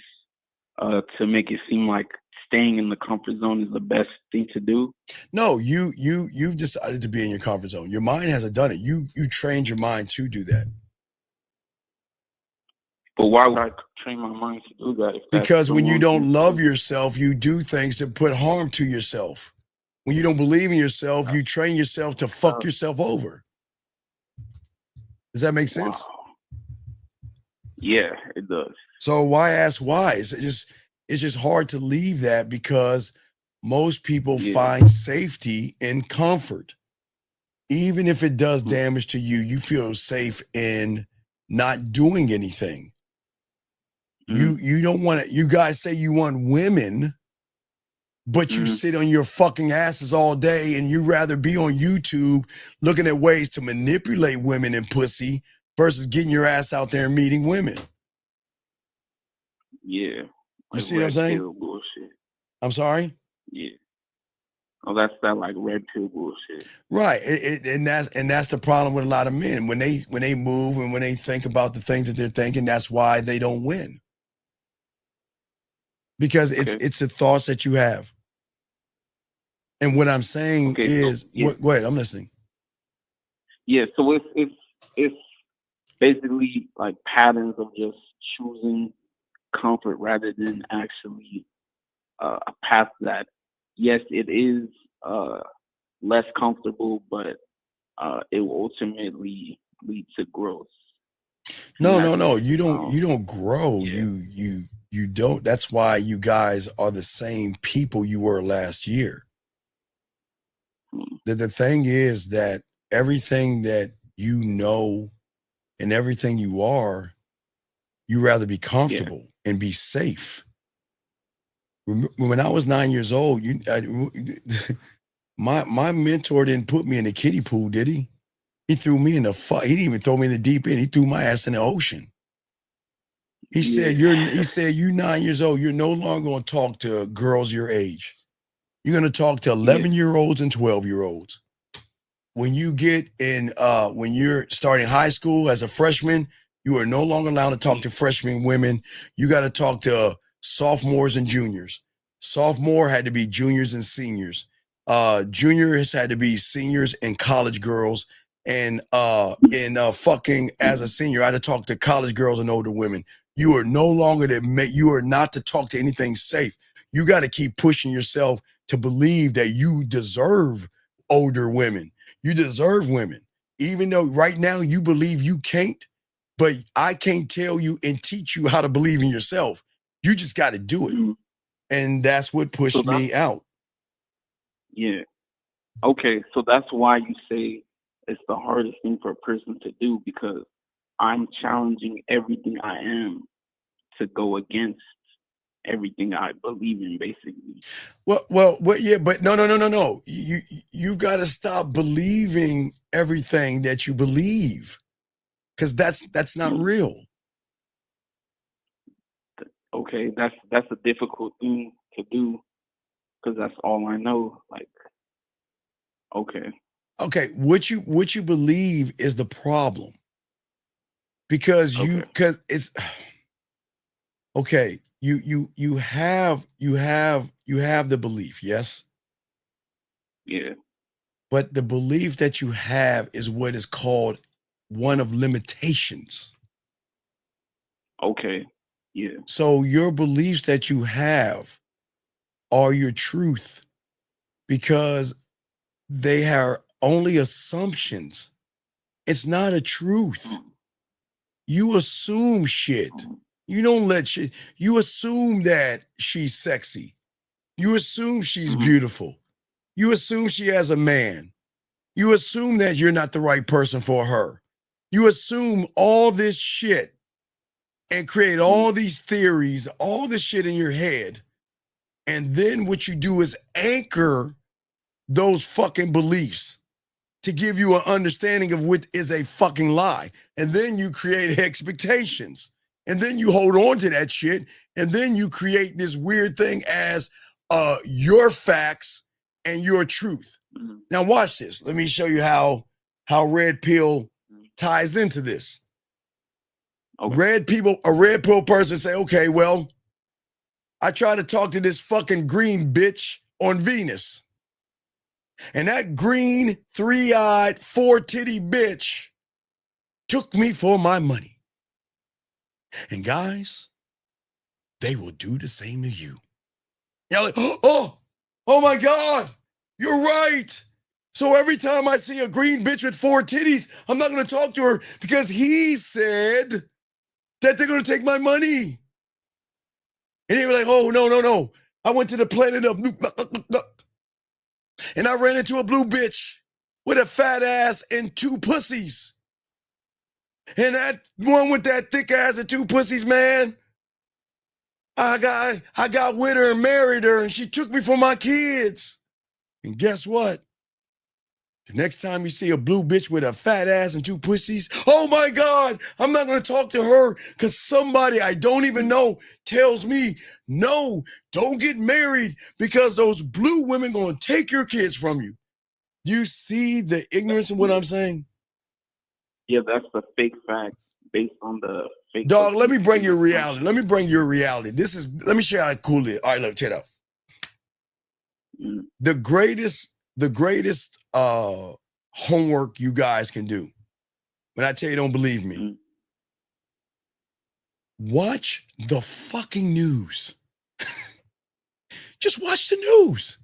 to make it seem like staying in the comfort zone is the best thing to do? No, you've decided to be in your comfort zone. Your mind hasn't done it. You trained your mind to do that. But why would I train my mind to do that? If that's Because the when you wrong don't thing? love yourself, you do things that put harm to yourself. When you don't believe in yourself, you train yourself to fuck yourself over. Does that make sense? Yeah, it does. So why ask why? It's just hard to leave that because most people find safety in comfort. Even if it does damage to you, you feel safe in not doing anything. You don't want to, you guys say you want women, but you sit on your fucking asses all day and you rather be on YouTube looking at ways to manipulate women and pussy versus getting your ass out there and meeting women. Yeah. You see what I'm saying? Pill bullshit. I'm sorry? Yeah. Oh, that's that like red pill bullshit. Right. And that's the problem with a lot of men. When they move and when they think about the things that they're thinking, that's why they don't win. Because it's the thoughts that you have. And what I'm saying is, go ahead, I'm listening. Yeah, so it's basically like patterns of just choosing comfort rather than actually a path that, yes, it is less comfortable, but it will ultimately lead to growth. No. You don't grow. You don't. That's why you guys are the same people you were last year. The thing is that everything that you know and everything you are, you rather be comfortable and be safe. When I was 9 years old, my mentor didn't put me in the kiddie pool, did he? He threw me in the he didn't even throw me in the deep end. He threw my ass in the ocean. He said, you're 9 years old. You're no longer going to talk to girls your age. You're going to talk to 11-year-olds and 12-year-olds. When you get in, when you're starting high school as a freshman, you are no longer allowed to talk to freshman women. You got to talk to sophomores and juniors. Sophomore had to be juniors and seniors. Juniors had to be seniors and college girls. And fucking as a senior, I had to talk to college girls and older women. You are no longer you are not to talk to anything safe. You got to keep pushing yourself to believe that you deserve older women. You deserve women. Even though right now you believe you can't, but I can't tell you and teach you how to believe in yourself. You just got to do it. And that's what pushed me out. Yeah. Okay, so that's why you say it's the hardest thing for a person to do, because I'm challenging everything I am to go against everything I believe in, basically. Well, yeah, but no. You got to stop believing everything that you believe, because that's not real. Okay, that's a difficult thing to do, because that's all I know. Like, okay, what you believe is the problem, because it's okay. You have the belief, yes. Yeah. But the belief that you have is what is called one of limitations. Okay. Yeah. So your beliefs that you have are your truth, because they are only assumptions. It's not a truth. You assume shit. You don't let shit. You assume that she's sexy. You assume she's beautiful. You assume she has a man. You assume that you're not the right person for her. You assume all this shit and create all these theories, all this shit in your head. And then what you do is anchor those fucking beliefs to give you an understanding of what is a fucking lie. And then you create expectations. And then you hold on to that shit. And then you create this weird thing as your facts and your truth. Now watch this. Let me show you how red pill ties into this. A red pill person say, okay, well, I tried to talk to this fucking green bitch on Venus. And that green, 3-eyed, 4-titty bitch took me for my money. And guys, they will do the same to you. You're like, oh my God, you're right. So every time I see a green bitch with 4 titties, I'm not going to talk to her because he said that they're going to take my money. And they were like, oh, no. I went to the planet of and I ran into a blue bitch with a fat ass and 2 pussies. And that one with that thick ass and 2 pussies, man, I got with her and married her, and she took me for my kids. And guess what? The next time you see a blue bitch with a fat ass and 2 pussies, oh my God, I'm not going to talk to her because somebody I don't even know tells me, no, don't get married because those blue women going to take your kids from you. You see the ignorance of what I'm saying? Yeah, that's the fake fact based on the fake. Dog, let me bring you reality. Let me show you how cool it is. All right, look, check it out. The greatest homework you guys can do, when I tell you don't believe me, watch the fucking news. Just watch the news.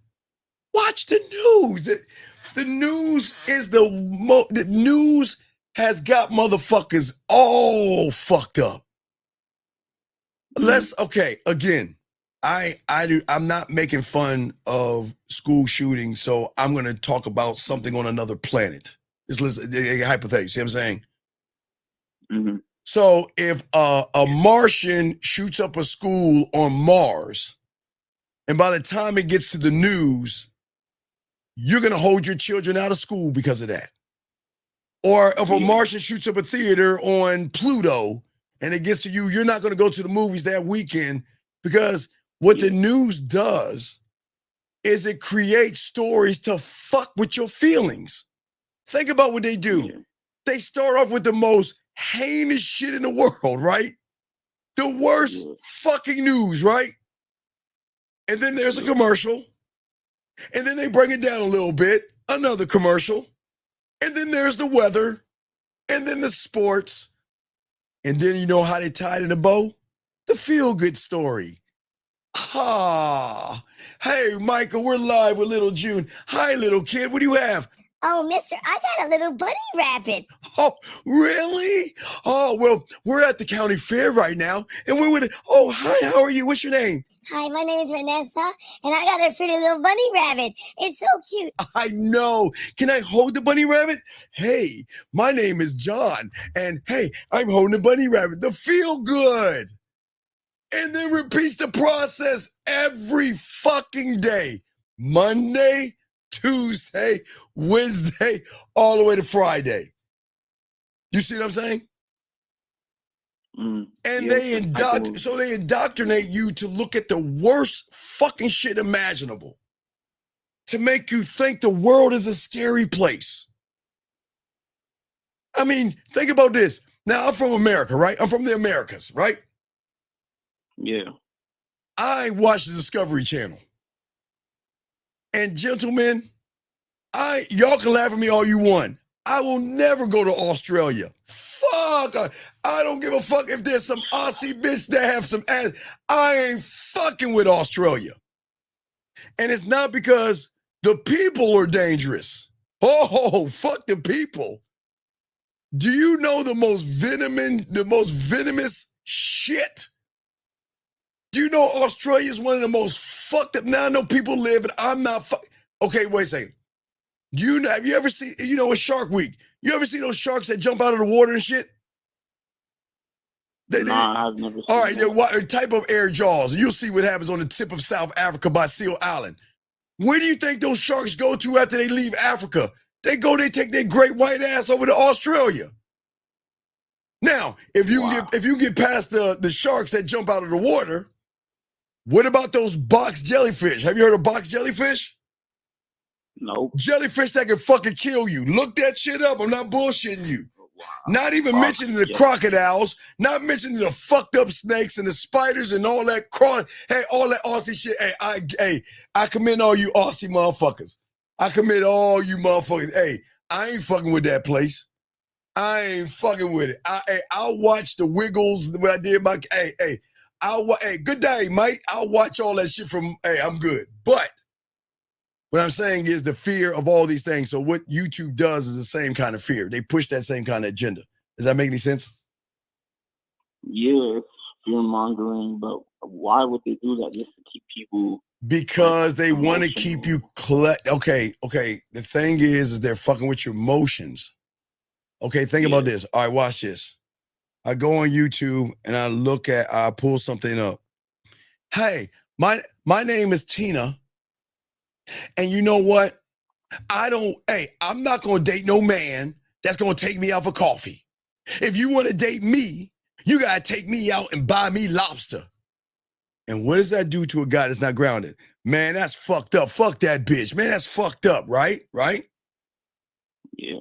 Watch the news. The news is the news has got motherfuckers all fucked up. Again, I'm not making fun of school shootings, so I'm going to talk about something on another planet. It's hypothetical, see what I'm saying? Mm-hmm. So if a Martian shoots up a school on Mars, and by the time it gets to the news, you're going to hold your children out of school because of that. Or if a Martian shoots up a theater on Pluto and it gets to you, you're not going to go to the movies that weekend because what the news does is it creates stories to fuck with your feelings. Think about what they do. Yeah. They start off with the most heinous shit in the world, right? The worst fucking news, right? And then there's a commercial. And then they bring it down a little bit, another commercial. And then there's the weather. And then the sports. And then you know how they tied in a bow? The feel-good story. Hey, Michael, we're live with Little June. Hi, little kid. What do you have? Oh, mister, I got a little bunny rabbit. Oh, really? Oh, well, we're at the county fair right now. And we're with oh, hi, how are you? What's your name? Hi, my name is Vanessa, and I got a pretty little bunny rabbit. It's so cute. I know. Can I hold the bunny rabbit? Hey, my name is John, and hey, I'm holding the bunny rabbit. The feel good. And then repeats the process every fucking day. Monday, Tuesday, Wednesday, all the way to Friday. You see what I'm saying? And they indoctrinate you to look at the worst fucking shit imaginable to make you think the world is a scary place. I mean, think about this. Now, I'm from America, right? I'm from the Americas, right? Yeah. I watch the Discovery Channel. And gentlemen, y'all can laugh at me all you want. I will never go to Australia. Fuck. I don't give a fuck if there's some Aussie bitch that have some ass. I ain't fucking with Australia. And it's not because the people are dangerous. Oh, fuck the people. Do you know the most venomous shit? Do you know Australia is one of the most fucked up? Now I know people live and I'm not okay, wait a second. Have you ever seen, a Shark Week? You ever see those sharks that jump out of the water and shit? Nah, I've never seen all right, that. type of air jaws. You'll see what happens on the tip of South Africa by Seal Island. Where do you think those sharks go to after they leave Africa? They take their great white ass over to Australia. Now, if you get past the sharks that jump out of the water, what about those box jellyfish? Have you heard of box jellyfish? No. Jellyfish that can fucking kill you. Look that shit up. I'm not bullshitting you. Wow. Not even mentioning the crocodiles, not mentioning the fucked up snakes and the spiders and all that all that Aussie shit. Hey, I commend all you Aussie motherfuckers. I commend all you motherfuckers. Hey, I ain't fucking with that place. I ain't fucking with it. I'll watch the Wiggles when I did my. Hey, good day, mate. I'll watch all that shit from. Hey, I'm good. But what I'm saying is the fear of all these things. So what YouTube does is the same kind of fear. They push that same kind of agenda. Does that make any sense? Yeah, it's fear mongering, but why would they do that? Just to keep people. Because they want to keep you Okay. The thing is they're fucking with your emotions. Okay, think about this. All right, watch this. I go on YouTube and I pull something up. Hey, my name is Tina. And you know what? I'm not going to date no man that's going to take me out for coffee. If you want to date me, you got to take me out and buy me lobster. And what does that do to a guy that's not grounded? Man, that's fucked up. Fuck that bitch. Man, that's fucked up, right? Right? Yeah.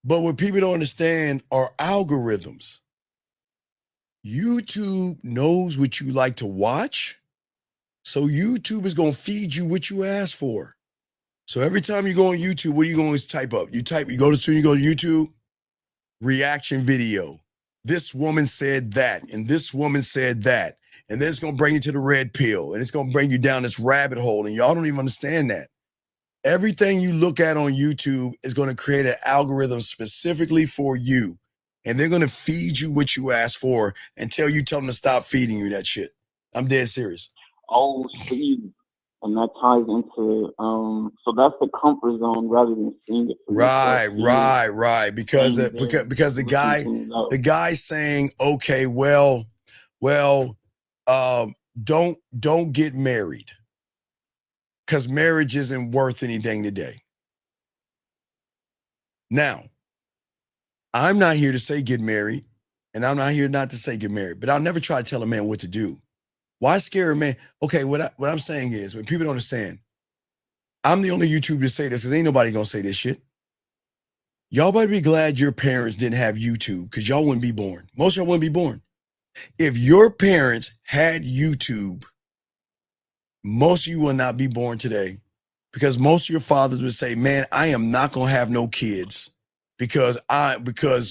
But what people don't understand are algorithms. YouTube knows what you like to watch. So YouTube is going to feed you what you ask for. So every time you go on YouTube, what are you going to type up? You go to YouTube, reaction video. This woman said that, and this woman said that. And then it's going to bring you to the red pill, and it's going to bring you down this rabbit hole. And y'all don't even understand that. Everything you look at on YouTube is going to create an algorithm specifically for you. And they're going to feed you what you ask for until you tell them to stop feeding you that shit. I'm dead serious. Oh, see, and that ties into so that's the comfort zone rather than seeing it. Right. Because the guy's saying, okay, well, don't get married because marriage isn't worth anything today. Now, I'm not here to say get married, and I'm not here not to say get married, but I'll never try to tell a man what to do. Why scare a man? Okay, what I'm saying is, when people don't understand, I'm the only YouTuber to say this because ain't nobody gonna say this shit. Y'all better be glad your parents didn't have YouTube because y'all wouldn't be born. Most of y'all wouldn't be born. If your parents had YouTube, most of you will not be born today because most of your fathers would say, man, I am not gonna have no kids because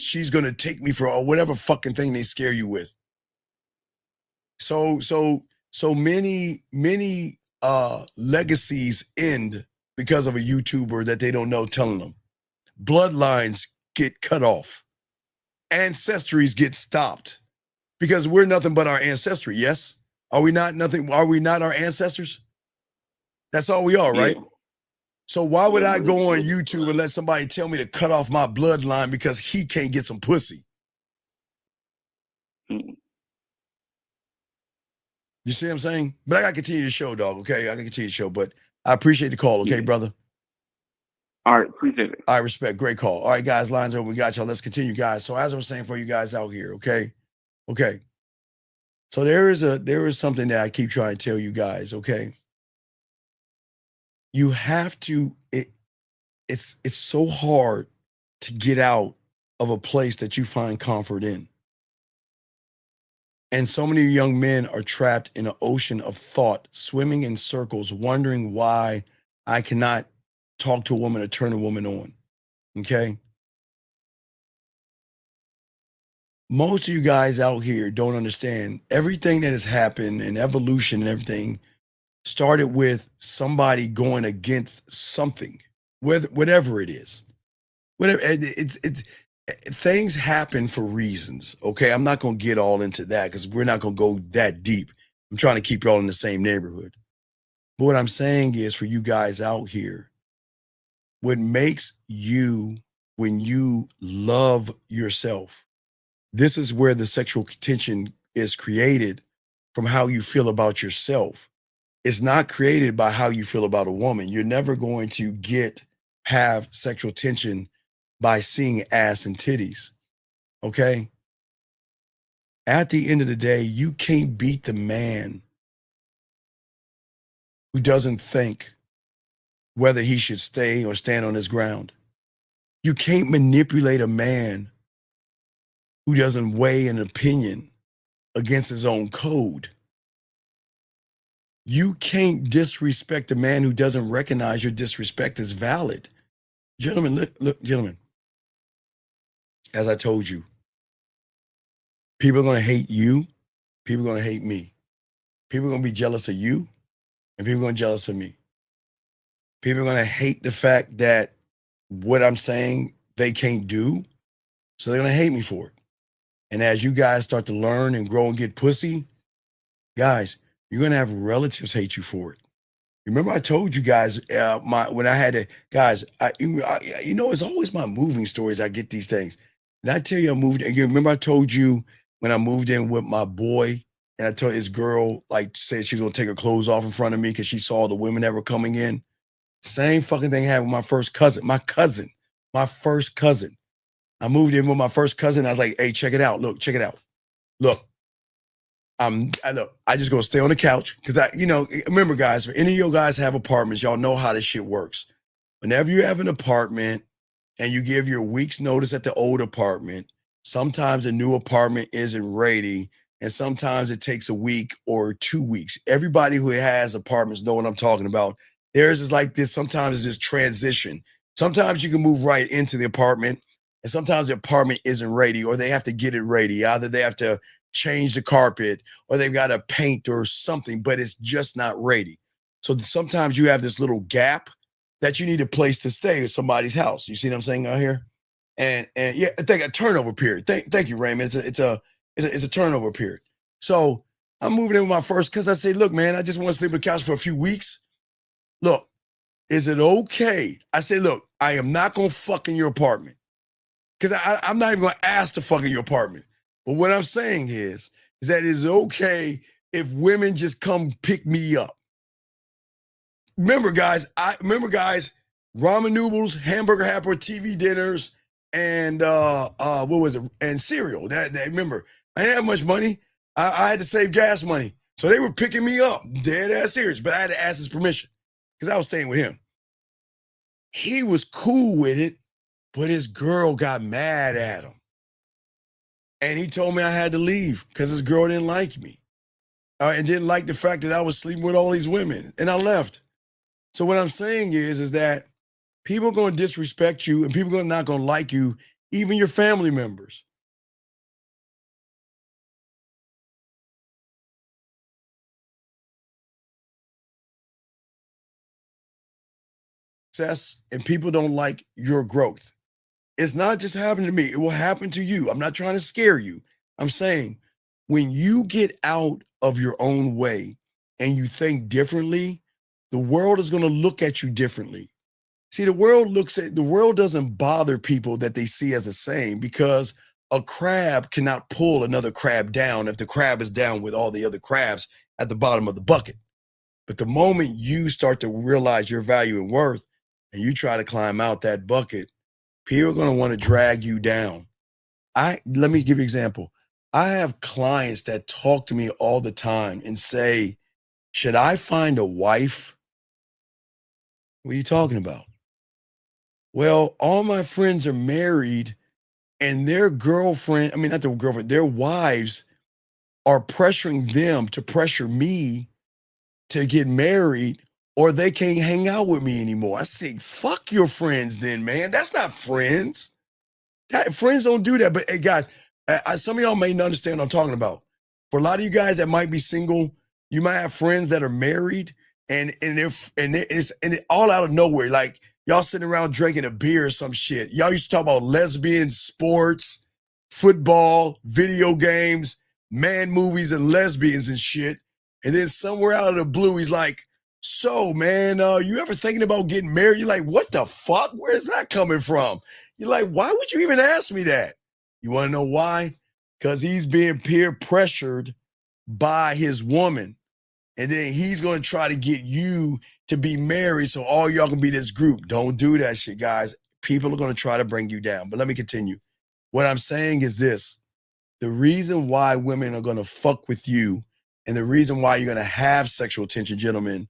she's gonna take me for whatever fucking thing they scare you with. So many legacies end because of a YouTuber that they don't know telling them. Bloodlines get cut off. Ancestries get stopped because we're nothing but our ancestry. Yes, are we not nothing? Are we not our ancestors? That's all we are, right? Yeah. So why would I go on YouTube and let somebody tell me to cut off my bloodline because he can't get some pussy? You see what I'm saying? But I got to continue the show, dog, okay? I got to continue the show, but I appreciate the call, okay, brother? All right, appreciate it. I respect. Great call. All right, guys, lines open. We got y'all. Let's continue, guys. So as I was saying for you guys out here, okay? Okay. So there is something that I keep trying to tell you guys, okay? You have to, it's so hard to get out of a place that you find comfort in. And so many young men are trapped in an ocean of thought, swimming in circles, wondering why I cannot talk to a woman or turn a woman on, okay? Most of you guys out here don't understand everything that has happened and evolution and everything started with somebody going against something, whatever it is. Things happen for reasons, okay? I'm not going to get all into that because we're not going to go that deep. I'm trying to keep y'all in the same neighborhood. But what I'm saying is for you guys out here, what makes you, when you love yourself, this is where the sexual tension is created from how you feel about yourself. It's not created by how you feel about a woman. You're never going to have sexual tension by seeing ass and titties. Okay? At the end of the day, you can't beat the man who doesn't think whether he should stay or stand on his ground. You can't manipulate a man who doesn't weigh an opinion against his own code. You can't disrespect a man who doesn't recognize your disrespect as valid. Gentlemen, look, gentlemen, as I told you, people are going to hate you. People are going to hate me. People are going to be jealous of you, and people are going to be jealous of me. People are going to hate the fact that what I'm saying they can't do, so they're going to hate me for it. And as you guys start to learn and grow and get pussy, guys, you're going to have relatives hate you for it. Remember I told you guys when I had to, guys, you know, it's always my moving stories. I get these things. And I tell you, I moved. And you remember I told you when I moved in with my boy, and I told this girl, like, said she was going to take her clothes off in front of me because she saw the women that were coming in. Same fucking thing happened with my first cousin, my first cousin. I moved in with my first cousin. I was like, hey, check it out. Look, check it out. Look, I just gonna stay on the couch because remember, guys, if any of you guys have apartments, y'all know how this shit works. Whenever you have an apartment and you give your week's notice at the old apartment, sometimes a new apartment isn't ready, and sometimes it takes a week or 2 weeks. Everybody who has apartments know what I'm talking about. Theirs is like this. Sometimes it's this transition. Sometimes you can move right into the apartment, and sometimes the apartment isn't ready, or they have to get it ready. Either they have to change the carpet or they've got to paint or something, but it's just not ready. So sometimes you have this little gap that you need a place to stay at somebody's house. You see what I'm saying out here? And yeah, I think a turnover period. Thank you, Raymond. It's a turnover period. So I'm moving in with my first because I say, look, man, I just want to sleep on the couch for a few weeks. Look, is it okay? I say, look, I am not going to fuck in your apartment because I'm not even going to ask to fuck in your apartment. But what I'm saying is that it's okay if women just come pick me up. Remember, guys, ramen noodles, hamburger helper, TV dinners, and what was it? And cereal. That remember, I didn't have much money. I had to save gas money. So they were picking me up, dead ass serious. But I had to ask his permission because I was staying with him. He was cool with it, but his girl got mad at him. And he told me I had to leave because his girl didn't like me and didn't like the fact that I was sleeping with all these women. And I left. So what I'm saying is that people are going to disrespect you and people are not going to like you, even your family members. Success, and people don't like your growth. It's not just happening to me. It will happen to you. I'm not trying to scare you. I'm saying when you get out of your own way and you think differently, the world is going to look at you differently. See, the world doesn't bother people that they see as the same because a crab cannot pull another crab down if the crab is down with all the other crabs at the bottom of the bucket. But the moment you start to realize your value and worth and you try to climb out that bucket, people are going to want to drag you down. Let me give you an example. I have clients that talk to me all the time and say, should I find a wife? What are you talking about? Well, all my friends are married and their their wives are pressuring them to pressure me to get married or they can't hang out with me anymore. I say, fuck your friends then, man. That's not friends. Friends don't do that. But hey, guys, some of y'all may not understand what I'm talking about. For a lot of you guys that might be single, you might have friends that are married and it's all out of nowhere. Like y'all sitting around drinking a beer or some shit. Y'all used to talk about lesbians, sports, football, video games, man movies and lesbians and shit. And then somewhere out of the blue, he's like, So, man, you ever thinking about getting married? You're like, what the fuck? Where's that coming from? You're like, why would you even ask me that? You want to know why? Because he's being peer pressured by his woman. And then he's going to try to get you to be married so all y'all can be this group. Don't do that shit, guys. People are going to try to bring you down. But let me continue. What I'm saying is this. The reason why women are going to fuck with you and the reason why you're going to have sexual tension, gentlemen,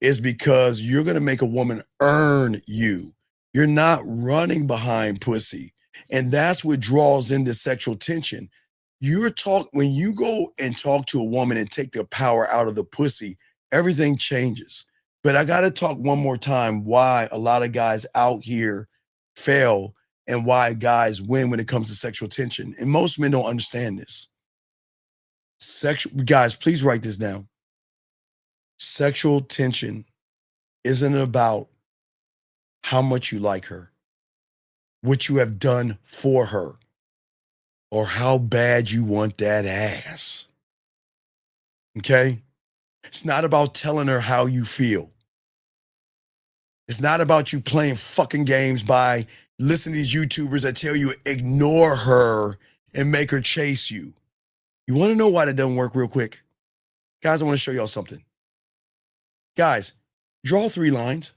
is because you're going to make a woman earn you. You're not running behind pussy. And that's what draws into sexual tension. When you go and talk to a woman and take the power out of the pussy, everything changes. But I got to talk one more time why a lot of guys out here fail and why guys win when it comes to sexual tension. And most men don't understand this. Guys, please write this down. Sexual tension isn't about how much you like her, what you have done for her, or how bad you want that ass. Okay? It's not about telling her how you feel. It's not about you playing fucking games by listening to these YouTubers that tell you ignore her and make her chase you. You want to know why that doesn't work real quick? Guys, I want to show y'all something. Guys, draw 3 lines.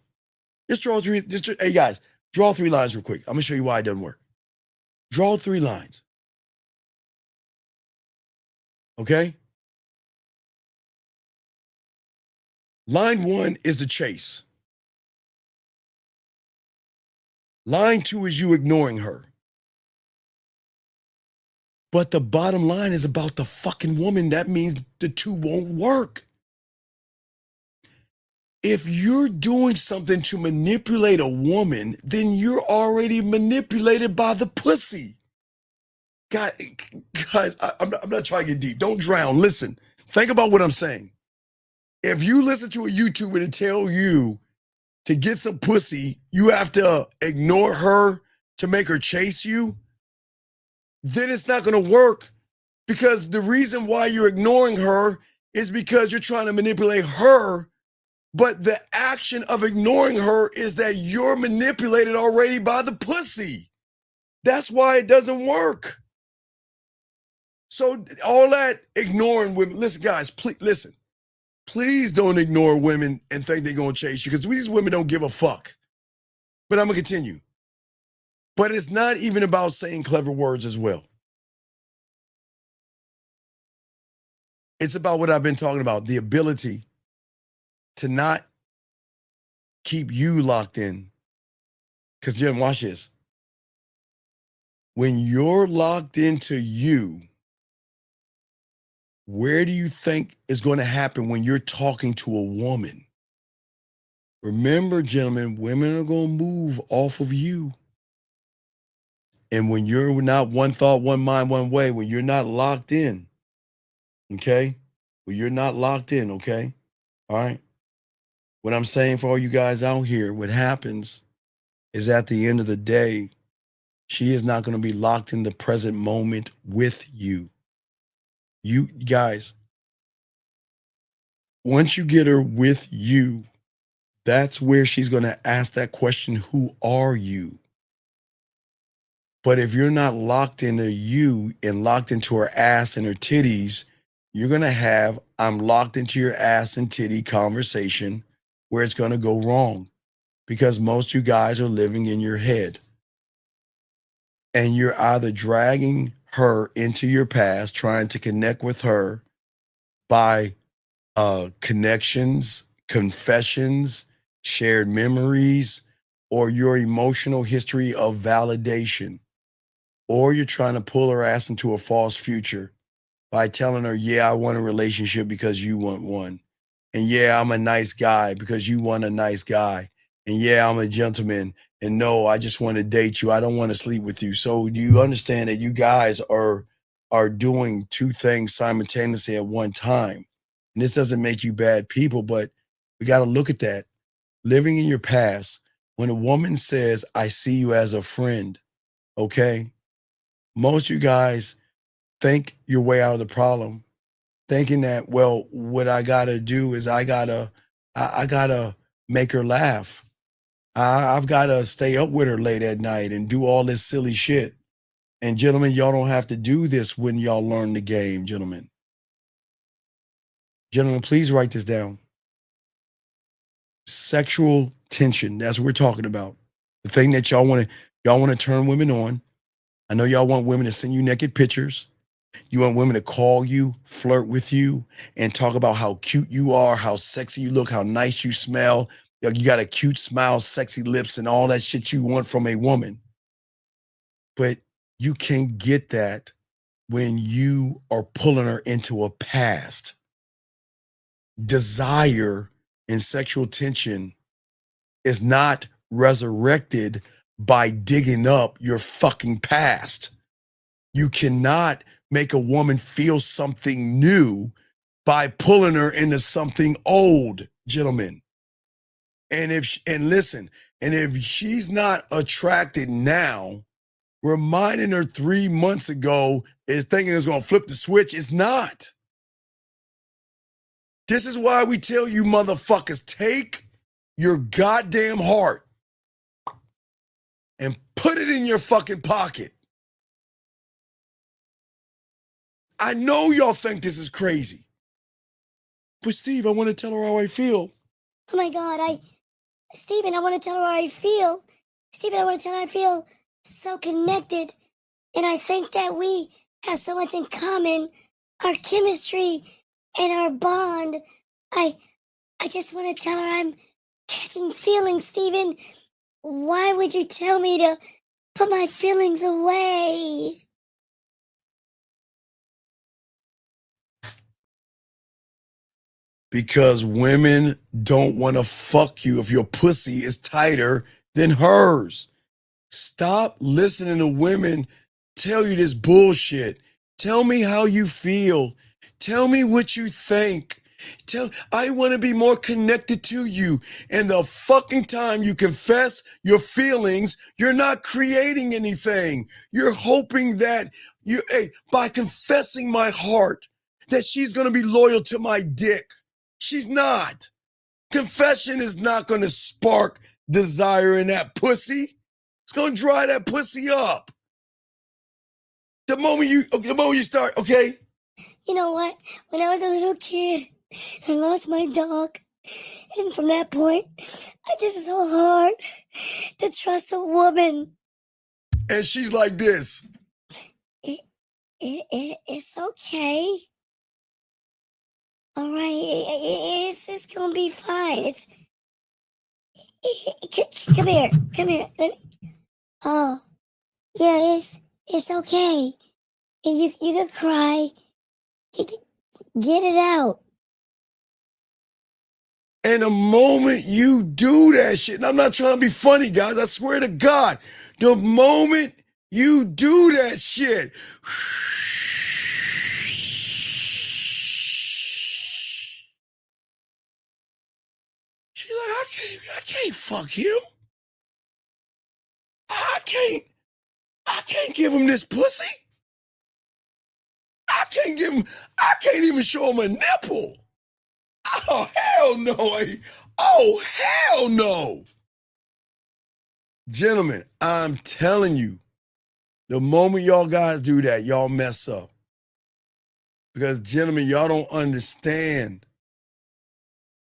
Hey guys, draw 3 lines real quick. I'm gonna show you why it doesn't work. Draw 3 lines. Okay? Line 1 is the chase. Line 2 is you ignoring her. But the bottom line is about the fucking woman. That means the 2 won't work. If you're doing something to manipulate a woman, then you're already manipulated by the pussy. Guys, I'm not trying to get deep. Don't drown. Listen, think about what I'm saying. If you listen to a YouTuber to tell you to get some pussy, you have to ignore her to make her chase you, then it's not going to work, because the reason why you're ignoring her is because you're trying to manipulate her. But the action of ignoring her is that you're manipulated already by the pussy. That's why it doesn't work. So all that ignoring women, listen, guys, please listen. Please don't ignore women and think they're going to chase you, because these women don't give a fuck. But I'm going to continue. But it's not even about saying clever words as well. It's about what I've been talking about, the ability to not keep you locked in. Because, Jim, watch this. When you're locked into you, where do you think is going to happen when you're talking to a woman? Remember, gentlemen, women are going to move off of you. And when you're not one thought, one mind, one way, when you're not locked in, okay? When you're not locked in, okay? All right? What I'm saying for all you guys out here, what happens is at the end of the day, she is not going to be locked in the present moment with you. You guys, once you get her with you, that's where she's going to ask that question, who are you? But if you're not locked into you and locked into her ass and her titties, you're going to have, I'm locked into your ass and titty conversation where it's going to go wrong, because most of you guys are living in your head. And you're either dragging her into your past, trying to connect with her by connections, confessions, shared memories, or your emotional history of validation. Or you're trying to pull her ass into a false future by telling her, yeah, I want a relationship because you want one. And yeah, I'm a nice guy because you want a nice guy. And yeah, I'm a gentleman. And no, I just want to date you. I don't want to sleep with you. So do you understand that you guys are doing 2 things simultaneously at one time? And this doesn't make you bad people, but we got to look at that. Living in your past, when a woman says, I see you as a friend, okay? Most of you guys think your way out of the problem, thinking that, well, what I got to do is I got to I gotta make her laugh. I've gotta stay up with her late at night and do all this silly shit. And gentlemen, y'all don't have to do this when y'all learn the game, gentlemen. Gentlemen, please write this down. Sexual tension. That's what we're talking about. The thing that y'all want to turn women on. I know y'all want women to send you naked pictures. You want women to call you, flirt with you, and talk about how cute you are, how sexy you look, how nice you smell. You got a cute smile, sexy lips, and all that shit you want from a woman. But you can get that when you are pulling her into a past. Desire and sexual tension is not resurrected by digging up your fucking past. You cannot make a woman feel something new by pulling her into something old, gentlemen. And if she's not attracted now, reminding her 3 months ago is thinking it's going to flip the switch. It's not. This is why we tell you motherfuckers, take your goddamn heart and put it in your fucking pocket. I know y'all think this is crazy. But Steve, I want to tell her how I feel. Oh my God, Steven, I want to tell her how I feel. Steven, I want to tell her I feel so connected. And I think that we have so much in common. Our chemistry and our bond. I just want to tell her I'm catching feelings, Steven. Why would you tell me to put my feelings away? Because women don't want to fuck you if your pussy is tighter than hers. Stop listening to women tell you this bullshit. Tell me how you feel. Tell me what you think. I want to be more connected to you. And the fucking time you confess your feelings, you're not creating anything. You're hoping that by confessing my heart, that she's going to be loyal to my dick. She's not. Confession is not going to spark desire in that pussy. It's going to dry that pussy up. The moment you start, okay? You know what? When I was a little kid, I lost my dog. And from that point, I just so hard to trust a woman. And she's like this. It's okay. All right, it's gonna be fine. Come here. Oh, yeah, it's okay. You can cry. Get it out. And the moment you do that shit, and I'm not trying to be funny, guys, I swear to God, the moment you do that shit, she's like, I can't fuck him. I can't give him this pussy. I can't even show him a nipple. Oh, hell no. Oh, hell no. Gentlemen, I'm telling you, the moment y'all guys do that, y'all mess up. Because, gentlemen, y'all don't understand.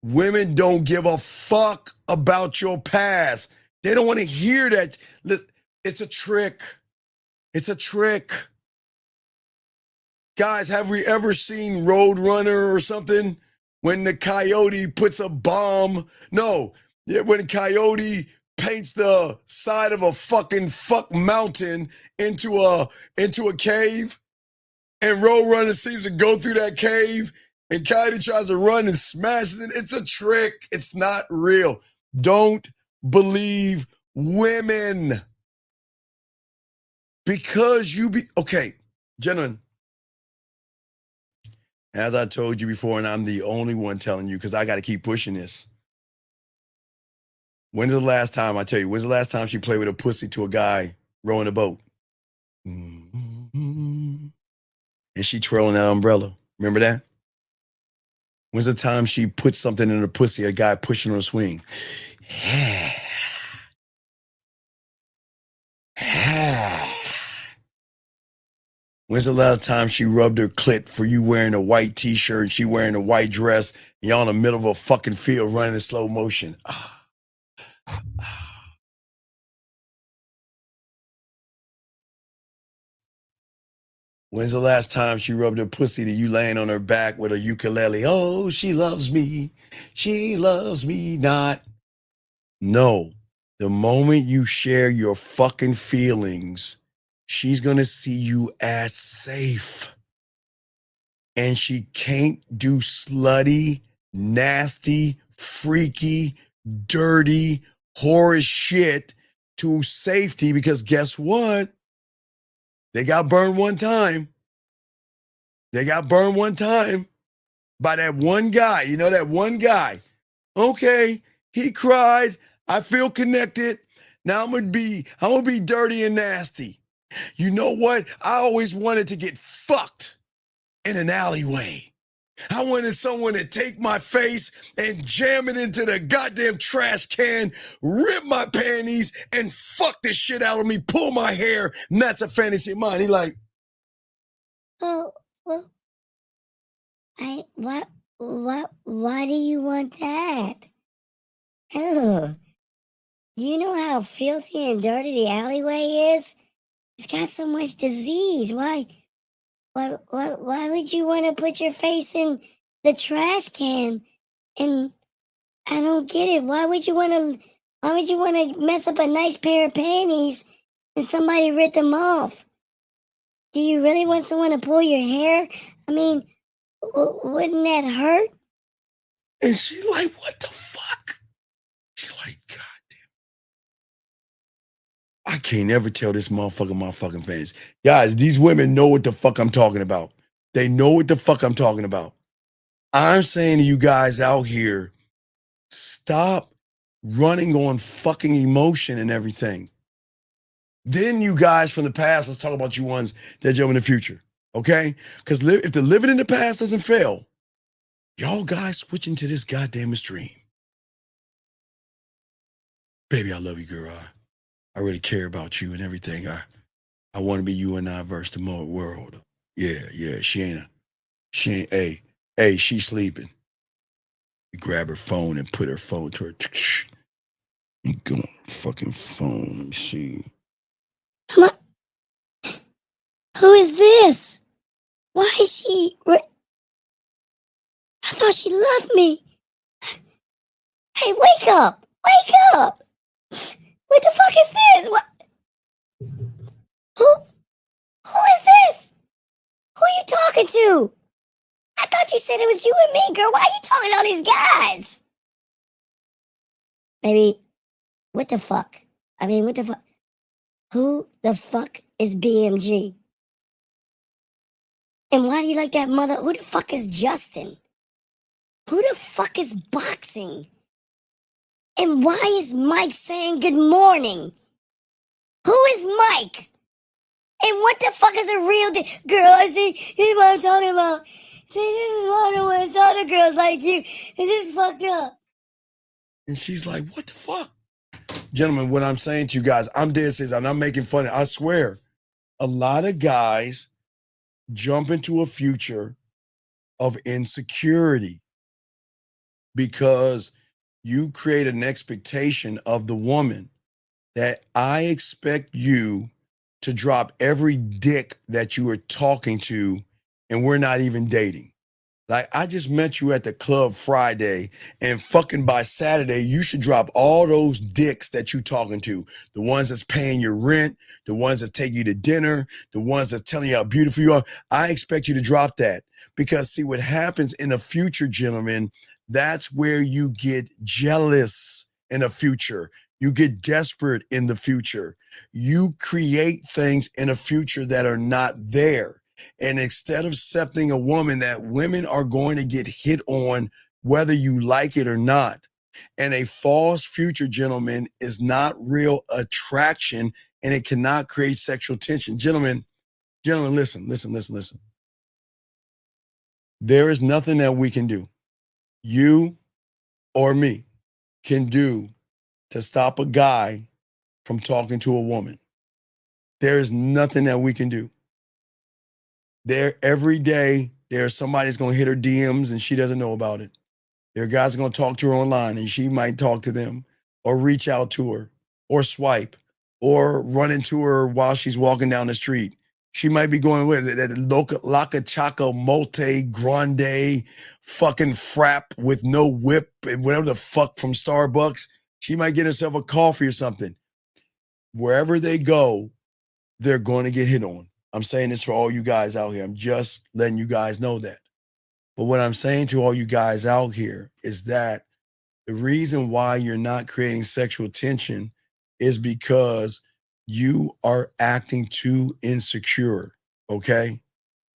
Women don't give a fuck about your past. They don't want to hear that. It's a trick. It's a trick. Guys, have we ever seen Roadrunner or something? When the coyote puts a bomb. No, when a coyote paints the side of a fucking fuck mountain into a cave, and Roadrunner seems to go through that cave, and coyote tries to run and smashes it. It's a trick. It's not real. Don't believe women. Because okay, gentlemen. As I told you before, and I'm the only one telling you because I got to keep pushing this. When's the last time she played with a pussy to a guy rowing a boat? And she twirling that umbrella. Remember that? When's the time she put something in her pussy, a guy pushing her swing? When's the last time she rubbed her clit for you wearing a white t-shirt and she wearing a white dress, and y'all in the middle of a fucking field running in slow motion? When's the last time she rubbed her pussy to you laying on her back with a ukulele? Oh, she loves me. She loves me not. No. The moment you share your fucking feelings, she's going to see you as safe. And she can't do slutty, nasty, freaky, dirty, whorish shit to safety, because guess what? They got burned one time. They got burned one time by that one guy. You know, that one guy. Okay, he cried. I feel connected. Now I'm gonna be dirty and nasty. You know what? I always wanted to get fucked in an alleyway. I wanted someone to take my face and jam it into the goddamn trash can, rip my panties, and fuck the shit out of me, pull my hair, and that's a fantasy of mine. He like, well, why do you want that? Ugh. Do you know how filthy and dirty the alleyway is? It's got so much disease. Why would you want to put your face in the trash can? And I don't get it. Why would you want to mess up a nice pair of panties and somebody rip them off? Do you really want someone to pull your hair? I mean, wouldn't that hurt? and she like, what the fuck? She like, God damn. I can't ever tell this motherfucker my fucking face. Guys, these women know what the fuck I'm talking about. They know what the fuck I'm talking about. I'm saying to you guys out here, stop running on fucking emotion and everything. Then you guys from the past, let's talk about you ones that jump in the future, okay? Because if the living in the past doesn't fail, y'all guys switching to this goddamn stream. Baby, I love you, girl. I really care about you and everything. I want to be you and I versus the world. Yeah, she ain't, hey, she's sleeping. You grab her phone and put her phone to her. Go on, fucking phone. Let me see. Who is this? Why is she? I thought she loved me. Hey, wake up! Wake up! What the fuck is this? What? Who is this? Who are you talking to? I thought you said it was you and me, girl. Why are you talking to all these guys? Baby, what the fuck? I mean, what the fuck? Who the fuck is BMG? And why do you like that mother? Who the fuck is Justin? Who the fuck is boxing? And why is Mike saying good morning? Who is Mike? And what the fuck is a real girl? See, this is what I'm talking about. See, this is why I don't want to talk to girls like you. This is fucked up. And she's like, what the fuck? Gentlemen, what I'm saying to you guys, I'm dead serious, and I'm making fun. I swear, a lot of guys jump into a future of insecurity because you create an expectation of the woman that I expect you to drop every dick that you are talking to, and we're not even dating. Like, I just met you at the club Friday, and fucking by Saturday, you should drop all those dicks that you talking to. The ones that's paying your rent, the ones that take you to dinner, the ones that's telling you how beautiful you are. I expect you to drop that. Because see, what happens in the future, gentlemen, that's where you get jealous in the future. You get desperate in the future. You create things in a future that are not there. And instead of accepting a woman that women are going to get hit on whether you like it or not. And a false future, gentlemen, is not real attraction, and it cannot create sexual tension. Gentlemen, listen. There is nothing that we can do. you or me can do to stop a guy from talking to a woman. There is nothing that we can do. There, every day, there's somebody's going to hit her DMs and she doesn't know about it. There are guys going to talk to her online and she might talk to them or reach out to her or swipe or run into her while she's walking down the street. She might be going with that Loca Chaca Molte Grande fucking frap with no whip and whatever the fuck from Starbucks. She might get herself a coffee or something. Wherever they go, they're going to get hit on. I'm saying this for all you guys out here. I'm just letting you guys know that. But what I'm saying to all you guys out here is that the reason why you're not creating sexual tension is because you are acting too insecure, okay?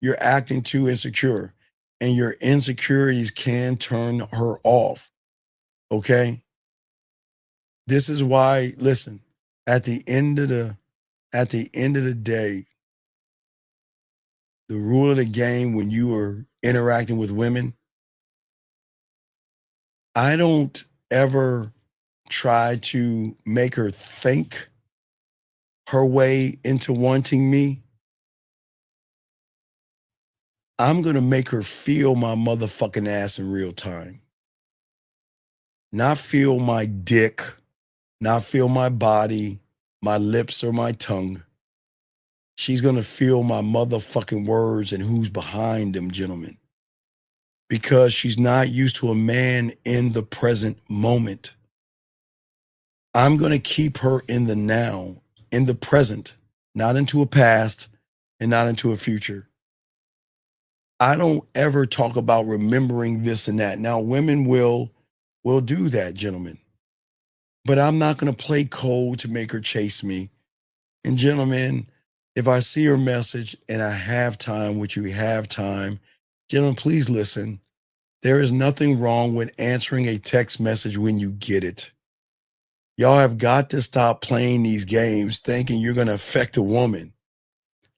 You're acting too insecure, and your insecurities can turn her off, okay? This is why, listen, at the end of the day, the rule of the game when you are interacting with women, I don't ever try to make her think her way into wanting me. I'm going to make her feel my motherfucking ass in real time. Not feel my dick, not feel my body, my lips or my tongue. She's going to feel my motherfucking words and who's behind them, gentlemen. Because she's not used to a man in the present moment. I'm going to keep her in the now, in the present, not into a past and not into a future. I don't ever talk about remembering this and that. Now, women will do that, gentlemen. But I'm not going to play cold to make her chase me. And gentlemen, if I see her message and I have time, which you have time, gentlemen, please listen. There is nothing wrong with answering a text message when you get it. Y'all have got to stop playing these games thinking you're going to affect a woman.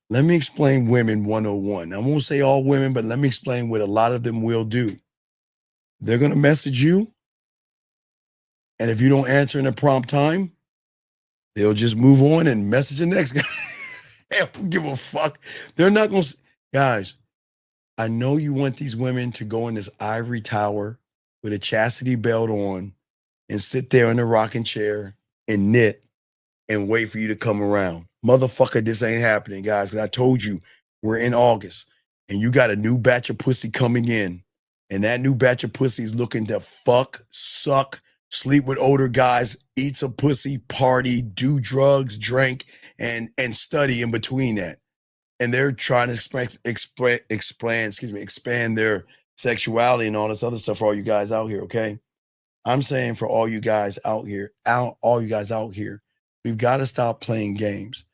Let me explain women 101. I won't say all women, but let me explain what a lot of them will do. They're going to message you, and if you don't answer in a prompt time, they'll just move on and message the next guy. They don't give a fuck. They're not going to... Guys, I know you want these women to go in this ivory tower with a chastity belt on and sit there in a rocking chair and knit and wait for you to come around. Motherfucker, this ain't happening, guys, because I told you we're in August and you got a new batch of pussy coming in, and that new batch of pussy is looking to fuck, suck, sleep with older guys, eat some pussy, party, do drugs, drink, and study in between that. And they're trying to expand their sexuality and all this other stuff for all you guys out here, okay? I'm saying for all you guys out here, we've got to stop playing games.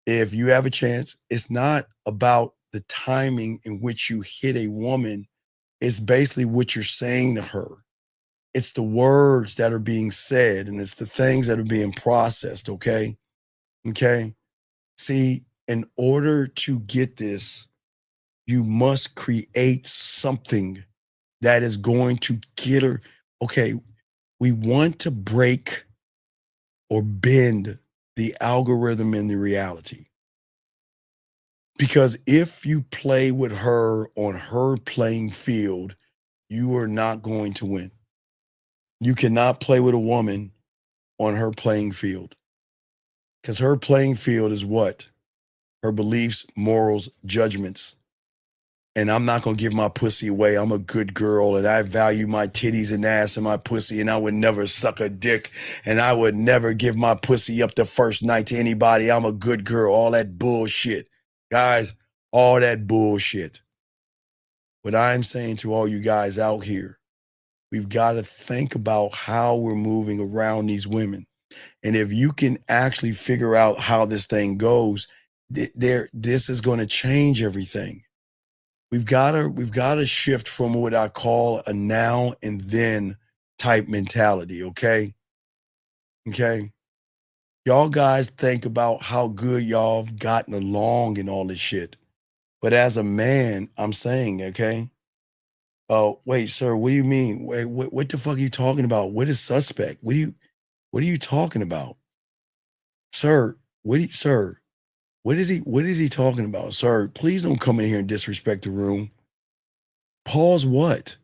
If you have a chance, it's not about the timing in which you hit a woman. It's basically what you're saying to her. It's the words that are being said, and it's the things that are being processed, okay? Okay? See, in order to get this, you must create something that is going to get her. Okay, we want to break or bend the algorithm in the reality. Because if you play with her on her playing field, you are not going to win. You cannot play with a woman on her playing field. Because her playing field is what? Her beliefs, morals, judgments. And I'm not going to give my pussy away. I'm a good girl, and I value my titties and ass and my pussy, and I would never suck a dick, and I would never give my pussy up the first night to anybody. I'm a good girl. All that bullshit. Guys, all that bullshit. What I'm saying to all you guys out here, we've got to think about how we're moving around these women. And if you can actually figure out how this thing goes, this is going to change everything. We've got to shift from what I call a now and then type mentality, okay? Okay? Y'all guys think about how good y'all have gotten along and all this shit. But as a man, I'm saying, okay, Oh, wait, sir, what do you mean? Wait, what the fuck are you talking about? What is suspect? What are you talking about? Sir, what is he talking about? Sir, please don't come in here and disrespect the room. Pause what?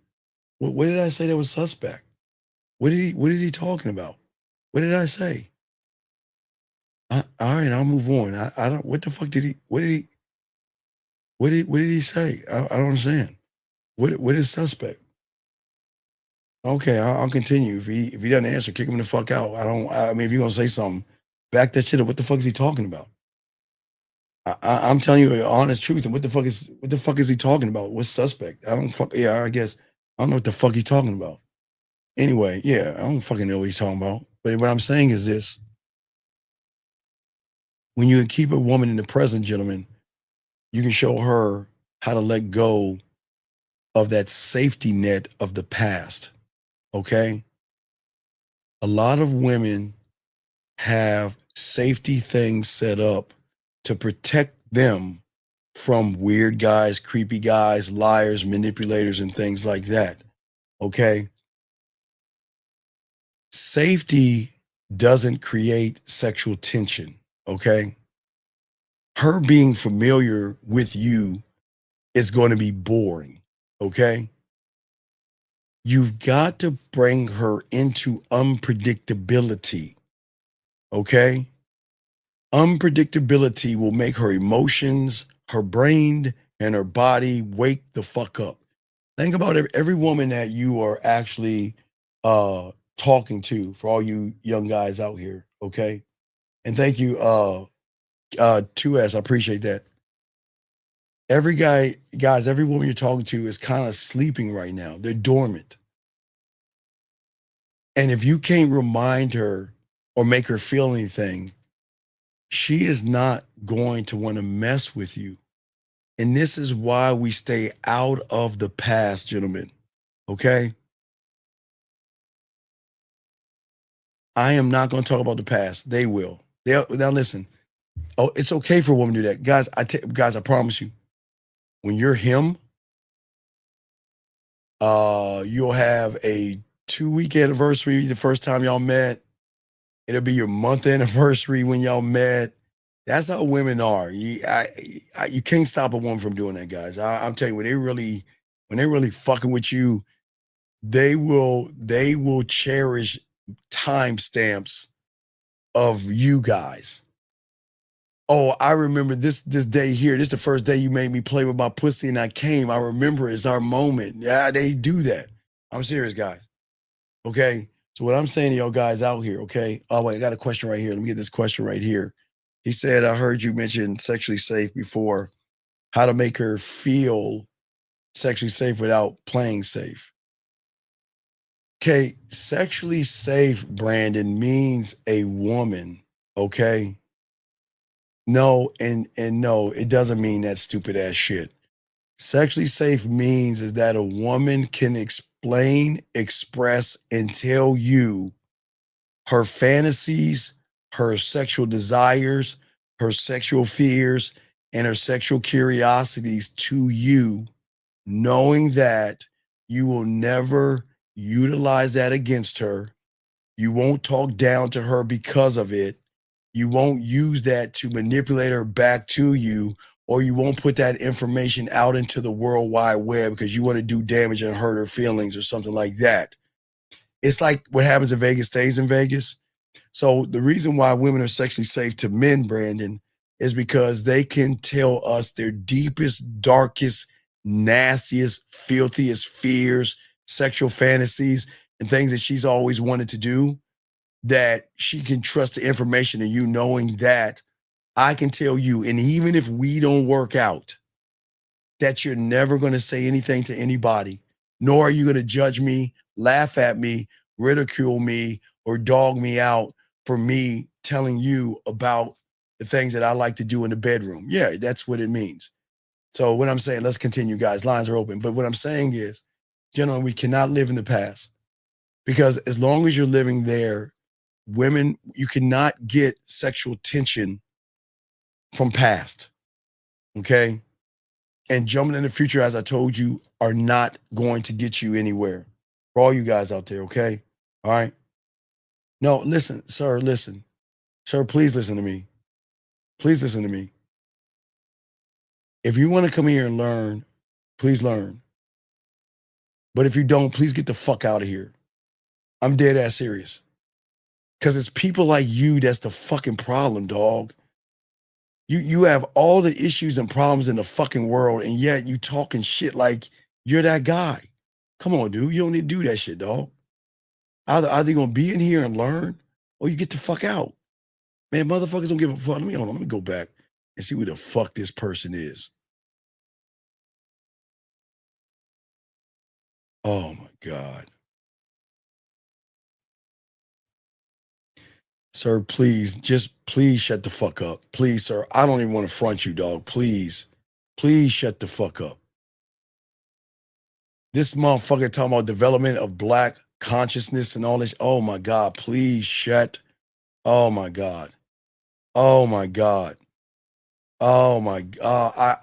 What did I say that was suspect? What is he talking about? What did I say? All right, I'll move on. I don't, what the fuck did he, what did he say? I don't understand. What is suspect? Okay, I'll continue. If he doesn't answer, kick him the fuck out. I mean, if you're gonna say something, back that shit up. What the fuck is he talking about? I'm telling you the honest truth. And what the fuck is he talking about? What's suspect? I guess I don't know what the fuck he's talking about. Anyway, yeah, I don't fucking know what he's talking about. But what I'm saying is this: when you keep a woman in the present, gentlemen, you can show her how to let go of that safety net of the past. Okay? A lot of women have safety things set up to protect them from weird guys, creepy guys, liars, manipulators, and things like that. Okay? Safety doesn't create sexual tension. Okay? Her being familiar with you is going to be boring. Okay? You've got to bring her into unpredictability. Okay? Unpredictability will make her emotions, her brain, and her body wake the fuck up. Think about every woman that you are actually talking to, for all you young guys out here, okay? And thank you, 2S, I appreciate that. Every woman you're talking to is kind of sleeping right now. They're dormant. And if you can't remind her or make her feel anything, she is not going to want to mess with you. And this is why we stay out of the past, gentlemen. Okay? I am not going to talk about the past. They will. Now listen. Oh, it's okay for a woman to do that. Guys, I promise you, when you're him, you'll have a 2-week anniversary the first time y'all met. It'll be your month anniversary when y'all met. That's how women are. You can't stop a woman from doing that, guys. I'm telling you, when they're really fucking with you, they will cherish timestamps of you guys. Oh, I remember this day here. This is the first day you made me play with my pussy and I came. I remember it's our moment. Yeah, they do that. I'm serious, guys. Okay. So what I'm saying to y'all guys out here, okay? Oh, wait, I got a question right here. Let me get this question right here. He said, I heard you mention sexually safe before. How to make her feel sexually safe without playing safe. Okay, sexually safe, Brandon, means a woman, okay? No, and no, it doesn't mean that stupid ass shit. Sexually safe means is that a woman can explain, express, and tell you her fantasies, her sexual desires, her sexual fears, and her sexual curiosities to you, knowing that you will never utilize that against her. You won't talk down to her because of it. You won't use that to manipulate her back to you, or you won't put that information out into the World Wide Web because you want to do damage and hurt her feelings or something like that. It's like what happens in Vegas stays in Vegas. So the reason why women are sexually safe to men, Brandon, is because they can tell us their deepest, darkest, nastiest, filthiest fears, sexual fantasies, and things that she's always wanted to do, that she can trust the information in you, knowing that I can tell you, and even if we don't work out, that you're never going to say anything to anybody, nor are you going to judge me, laugh at me, ridicule me, or dog me out for me telling you about the things that I like to do in the bedroom. Yeah, that's what it means. So what I'm saying, let's continue, guys. Lines are open. But what I'm saying is, gentlemen, we cannot live in the past, because as long as you're living there, women, you cannot get sexual tension from past. Okay? And jumping in the future, as I told you, are not going to get you anywhere. For all you guys out there, okay? All right? No, listen, sir, listen. Sir, please listen to me. Please listen to me. If you want to come here and learn, please learn. But if you don't, please get the fuck out of here. I'm dead ass serious. Because it's people like you that's the fucking problem, dog. You have all the issues and problems in the fucking world, and yet you talking shit like you're that guy. Come on, dude. You don't need to do that shit, dog. Either you're gonna be in here and learn, or you get the fuck out. Man, motherfuckers don't give a fuck. Let me go back and see who the fuck this person is. Oh my God. Sir, please shut the fuck up. Please, sir. I don't even want to front you, dog. Please shut the fuck up. This motherfucker talking about development of black consciousness and all this. Oh my God, please shut. Oh my God. Oh my God. Oh my God.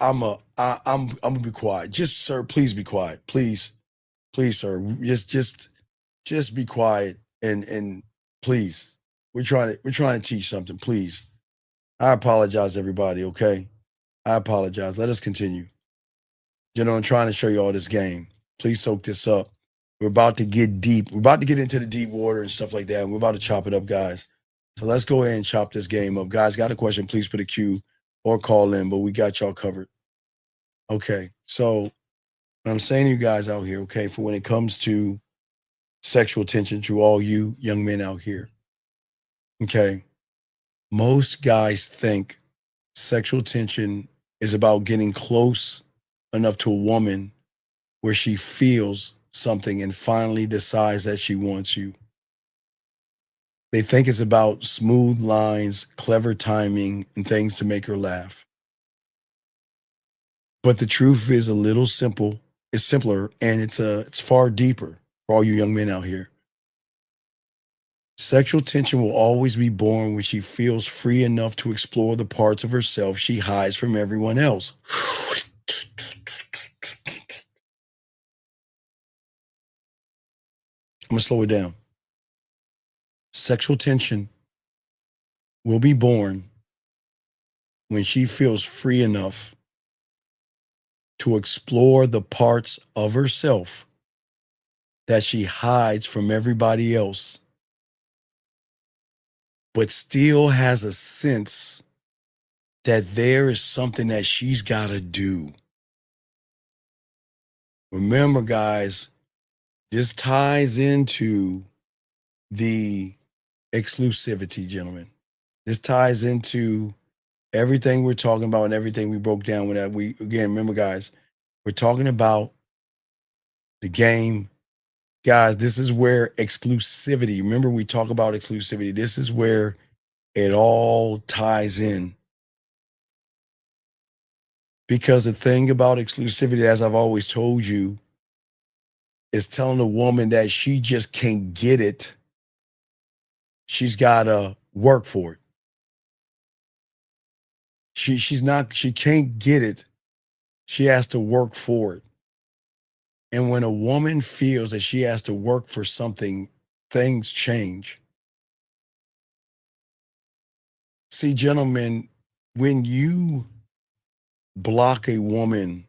I'm gonna be quiet. Just, sir, please be quiet. Please, sir. Just be quiet and please. We're trying to teach something, please. I apologize, everybody, okay? I apologize. Let us continue. You know, I'm trying to show you all this game. Please soak this up. We're about to get deep. We're about to get into the deep water and stuff like that. And we're about to chop it up, guys. So let's go ahead and chop this game up. Guys, got a question, please put a Q or call in, but we got y'all covered. Okay, so what I'm saying to you guys out here, okay, for when it comes to sexual tension to all you young men out here, okay, most guys think sexual tension is about getting close enough to a woman where she feels something and finally decides that she wants you. They think it's about smooth lines, clever timing, and things to make her laugh. But the truth is it's simpler, and it's far deeper for all you young men out here. Sexual tension will always be born when she feels free enough to explore the parts of herself she hides from everyone else. I'm going to slow it down. Sexual tension will be born when she feels free enough to explore the parts of herself that she hides from everybody else, but still has a sense that there is something that she's got to do. Remember, guys, this ties into the exclusivity, gentlemen. This ties into everything we're talking about and everything we broke down with that. Remember, guys, we're talking about the game. Guys, this is where exclusivity, remember we talk about exclusivity. This is where it all ties in. Because the thing about exclusivity, as I've always told you, is telling a woman that she just can't get it. She's got to work for it. She can't get it. She has to work for it. And when a woman feels that she has to work for something, things change. See, gentlemen, when you block a woman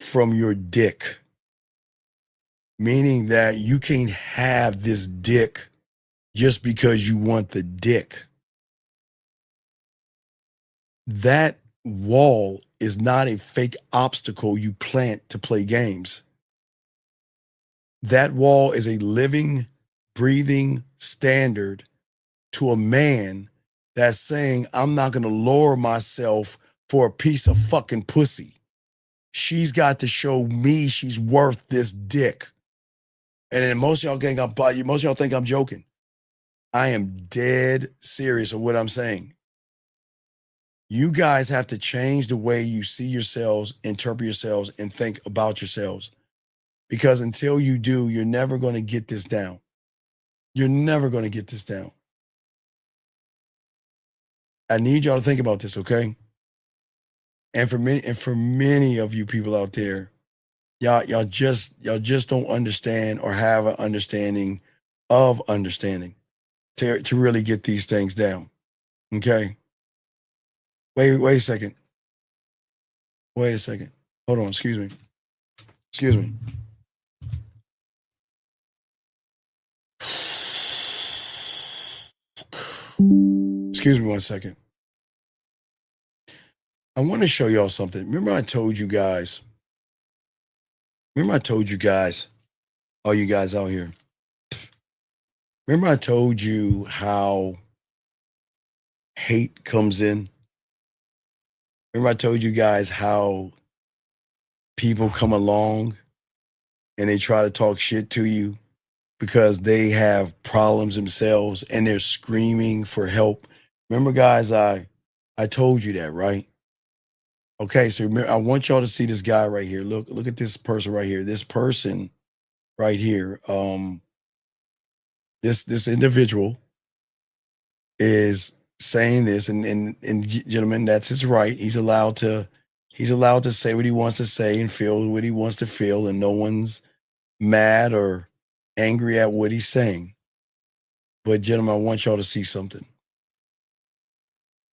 from your dick, meaning that you can't have this dick just because you want the dick, that wall is not a fake obstacle you plant to play games. That wall is a living, breathing standard to a man that's saying, I'm not going to lower myself for a piece of fucking pussy. She's got to show me she's worth this dick. And then most of y'all think I'm joking. I am dead serious of what I'm saying. You guys have to change the way you see yourselves, interpret yourselves, and think about yourselves. Because until you do, you're never going to get this down. You're never going to get this down. I need y'all to think about this, okay? And for many of you people out there, Y'all just don't understand or have an understanding of understanding to really get these things down. Okay. Wait a second. Wait a second. Hold on. Excuse me. Excuse me. Excuse me 1 second. I want to show y'all something. Remember I told you guys, all you guys out here, remember I told you how hate comes in? Remember I told you guys how people come along and they try to talk shit to you because they have problems themselves and they're screaming for help. Remember, guys, I told you that, right? Okay, so remember, I want y'all to see this guy right here. Look at this person right here. This person right here. This individual is saying this, and gentlemen, that's his right. He's allowed to say what he wants to say and feel what he wants to feel, and no one's mad or angry at what he's saying. But gentlemen, I want y'all to see something.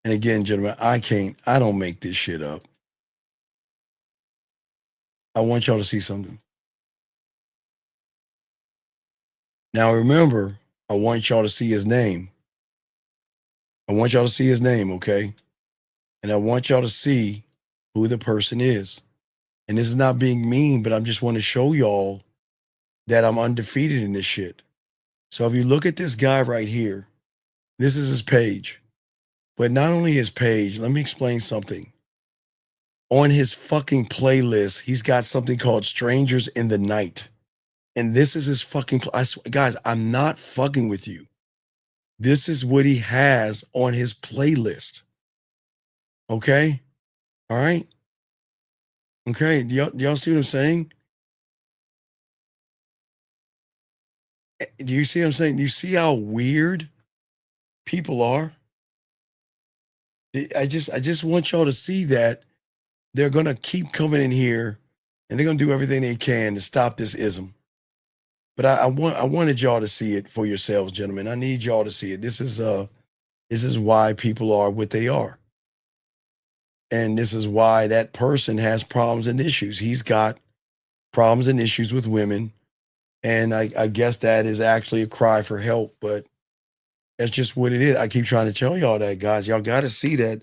And again, gentlemen, I don't make this shit up. I want y'all to see something. Now remember, I want y'all to see his name. I want y'all to see his name, okay? And I want y'all to see who the person is. And this is not being mean, but I just want to show y'all that I'm undefeated in this shit. So if you look at this guy right here, this is his page. But not only his page, let me explain something. On his fucking playlist, he's got something called Strangers in the Night. And this is his fucking, guys, I'm not fucking with you. This is what he has on his playlist. Okay? All right? Okay, do y'all see what I'm saying? Do you see what I'm saying? Do you see how weird people are? I just want y'all to see that they're going to keep coming in here and they're going to do everything they can to stop this ism. But I wanted y'all to see it for yourselves, gentlemen. I need y'all to see it. This is why people are what they are. And this is why that person has problems and issues. He's got problems and issues with women. And I guess that is actually a cry for help, but that's just what it is. I keep trying to tell y'all that, guys. Y'all got to see that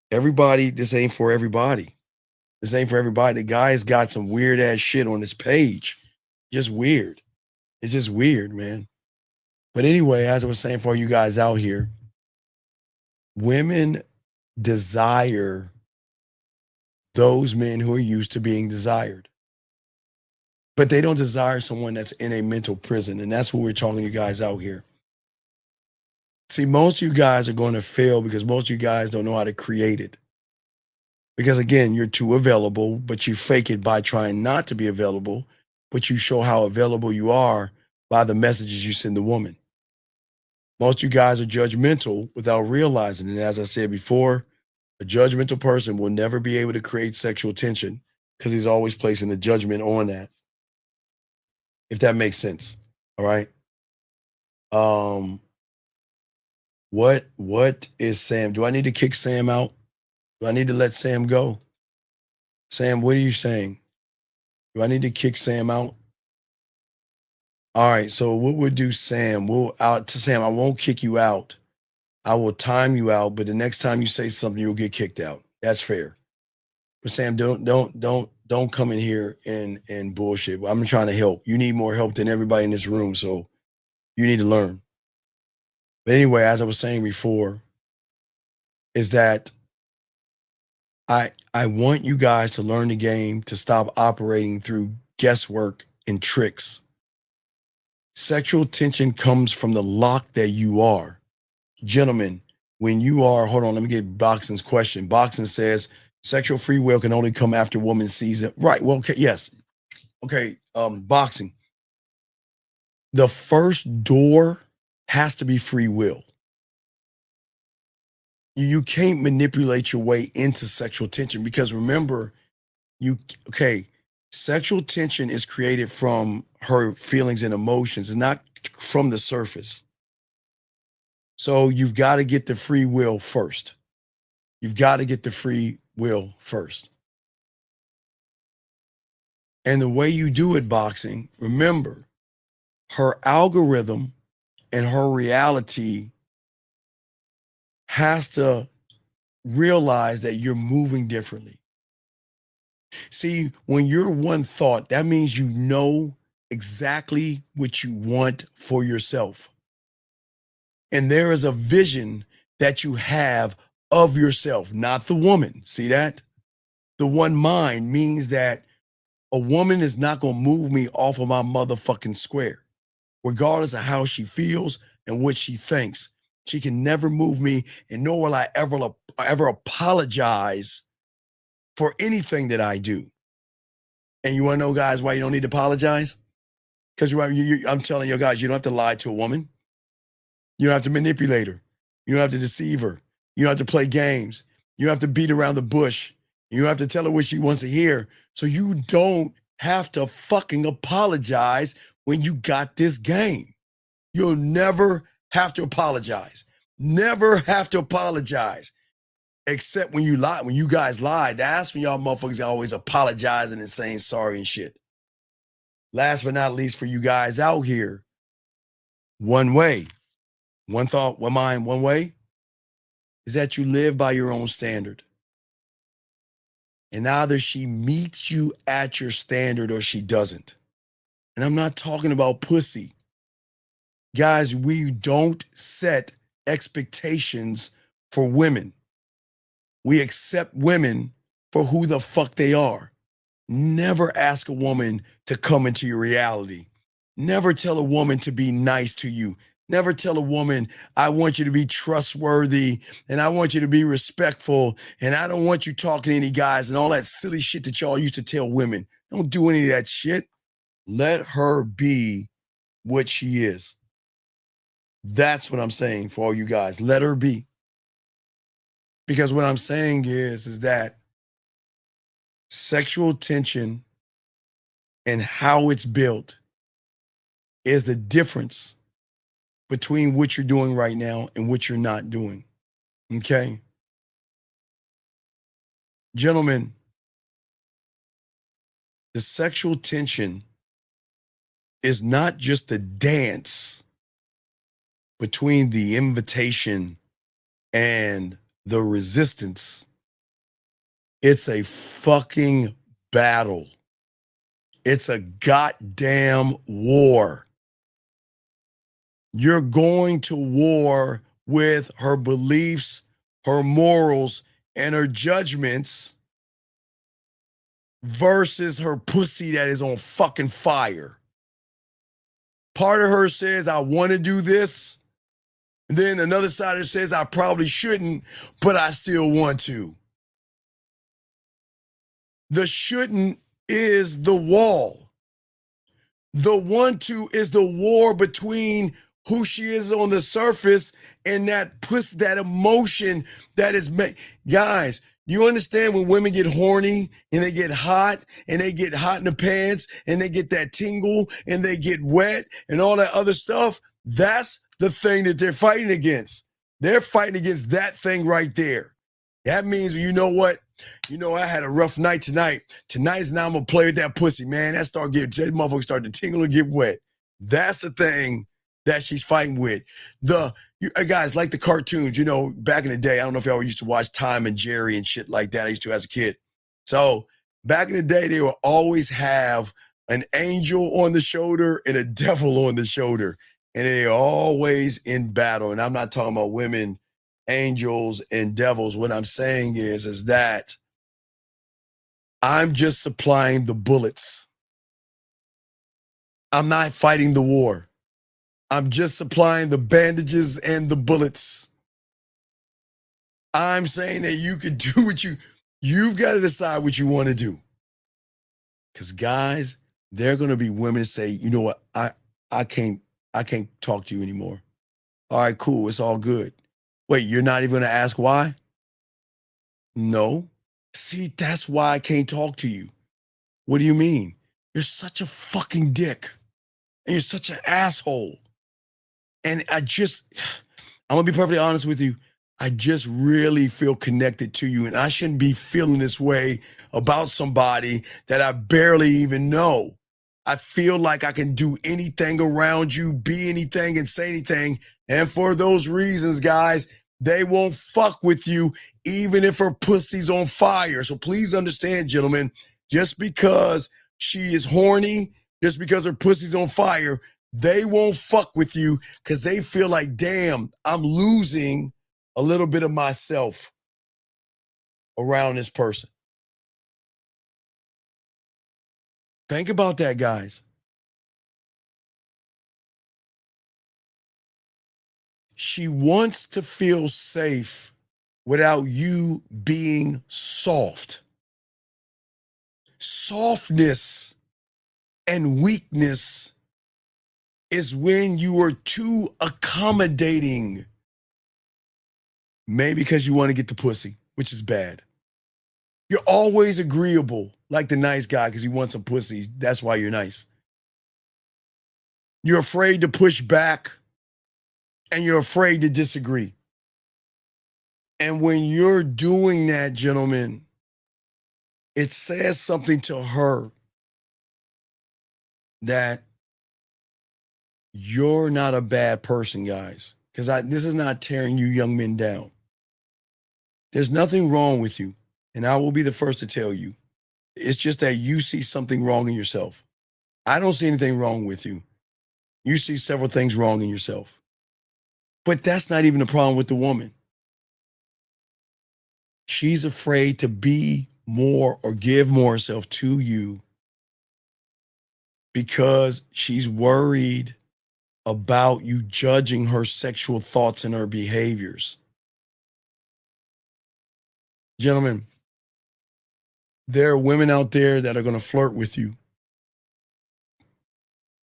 this ain't for everybody. This ain't for everybody. The guy's got some weird ass shit on his page. Just weird. It's just weird, man. But anyway, as I was saying for you guys out here, women desire those men who are used to being desired. But they don't desire someone that's in a mental prison. And that's what we're talking to you guys out here. See, most of you guys are going to fail because most of you guys don't know how to create it. Because again, you're too available, but you fake it by trying not to be available, but you show how available you are by the messages you send the woman. Most of you guys are judgmental without realizing it. As I said before, a judgmental person will never be able to create sexual tension because he's always placing a judgment on that. If that makes sense. All right. What is Sam? Do I need to kick Sam out? Do I need to let Sam go? Sam, what are you saying? Do I need to kick Sam out? All right, so what we'll do, Sam, Sam, I won't kick you out. I will time you out, but the next time you say something, you'll get kicked out. That's fair. But Sam, don't come in here and bullshit. I'm trying to help. You need more help than everybody in this room, so you need to learn. But anyway, as I was saying before, is that I want you guys to learn the game, to stop operating through guesswork and tricks. Sexual tension comes from the lock that you are. Gentlemen, when you are, hold on, let me get Boxing's question. Boxing says, sexual free will can only come after a woman sees it. Right, well, okay, yes. Okay, Boxing. The first door has to be free will. You can't manipulate your way into sexual tension because remember, Sexual tension is created from her feelings and emotions, and not from the surface. So you've got to get the free will first. You've got to get the free will first. And the way you do it, boxing, remember, her algorithm and her reality has to realize that you're moving differently. See, when you're one thought, that means you know exactly what you want for yourself. And there is a vision that you have of yourself, not the woman. See that? The one mind means that a woman is not going to move me off of my motherfucking square, regardless of how she feels and what she thinks. She can never move me, and nor will I ever apologize for anything that I do. And you want to know, guys, why you don't need to apologize? Because I'm telling you guys, you don't have to lie to a woman. You don't have to manipulate her. You don't have to deceive her. You don't have to play games. You don't have to beat around the bush. You don't have to tell her what she wants to hear. So you don't have to fucking apologize when you got this game. You'll never have to apologize. Never have to apologize. Except when you lie, when you guys lie, that's when y'all motherfuckers are always apologizing and saying sorry and shit. Last but not least, for you guys out here, one way, one thought, one mind, one way, is that you live by your own standard. And either she meets you at your standard or she doesn't. And I'm not talking about pussy. Guys, we don't set expectations for women. We accept women for who the fuck they are. Never ask a woman to come into your reality. Never tell a woman to be nice to you. Never tell a woman, I want you to be trustworthy and I want you to be respectful and I don't want you talking to any guys and all that silly shit that y'all used to tell women. Don't do any of that shit. Let her be what she is. That's what I'm saying for all you guys. Let her be. Because what I'm saying is that sexual tension and how it's built is the difference between what you're doing right now and what you're not doing. Okay? Gentlemen, the sexual tension is not just the dance between the invitation and the resistance. It's a fucking battle. It's a goddamn war. You're going to war with her beliefs, her morals, and her judgments versus her pussy that is on fucking fire. Part of her says, I want to do this. And then another side of her says, I probably shouldn't, but I still want to. The shouldn't is the wall. The want to is the war between who she is on the surface and that pussy, that emotion that is made. Guys, you understand when women get horny and they get hot in the pants and they get that tingle and they get wet and all that other stuff? That's the thing that they're fighting against. They're fighting against that thing right there. That means, you know what? You know, I had a rough night tonight. Tonight is now I'm going to play with that pussy, man. That motherfucker start to tingle and get wet. That's the thing that she's fighting with. Guys, like the cartoons, you know, back in the day, I don't know if y'all used to watch Tom and Jerry and shit like that. I used to as a kid. So back in the day, they would always have an angel on the shoulder and a devil on the shoulder. And they're always in battle. And I'm not talking about women, angels, and devils. What I'm saying is that I'm just supplying the bullets. I'm not fighting the war. I'm just supplying the bandages and the bullets. I'm saying that you could do what you've got to decide what you want to do. Because guys, there are going to be women that say, you know what, I can't talk to you anymore. All right, cool. It's all good. Wait, you're not even going to ask why? No. See, that's why I can't talk to you. What do you mean? You're such a fucking dick. And you're such an asshole. And I'm gonna be perfectly honest with you. I just really feel connected to you. And I shouldn't be feeling this way about somebody that I barely even know. I feel like I can do anything around you, be anything and say anything. And for those reasons, guys, they won't fuck with you even if her pussy's on fire. So please understand, gentlemen, just because she is horny, just because her pussy's on fire, they won't fuck with you because they feel like, damn, I'm losing a little bit of myself around this person. Think about that, guys. She wants to feel safe without you being soft. Softness and weakness is when you are too accommodating. Maybe because you want to get the pussy, which is bad. You're always agreeable, like the nice guy, because he wants some pussy. That's why you're nice. You're afraid to push back, and you're afraid to disagree. And when you're doing that, gentlemen, it says something to her that you're not a bad person, guys. Because this is not tearing you young men down. There's nothing wrong with you. And I will be the first to tell you. It's just that you see something wrong in yourself. I don't see anything wrong with you. You see several things wrong in yourself. But that's not even the problem with the woman. She's afraid to be more or give more herself to you because she's worried about you judging her sexual thoughts and her behaviors. Gentlemen, there are women out there that are going to flirt with you.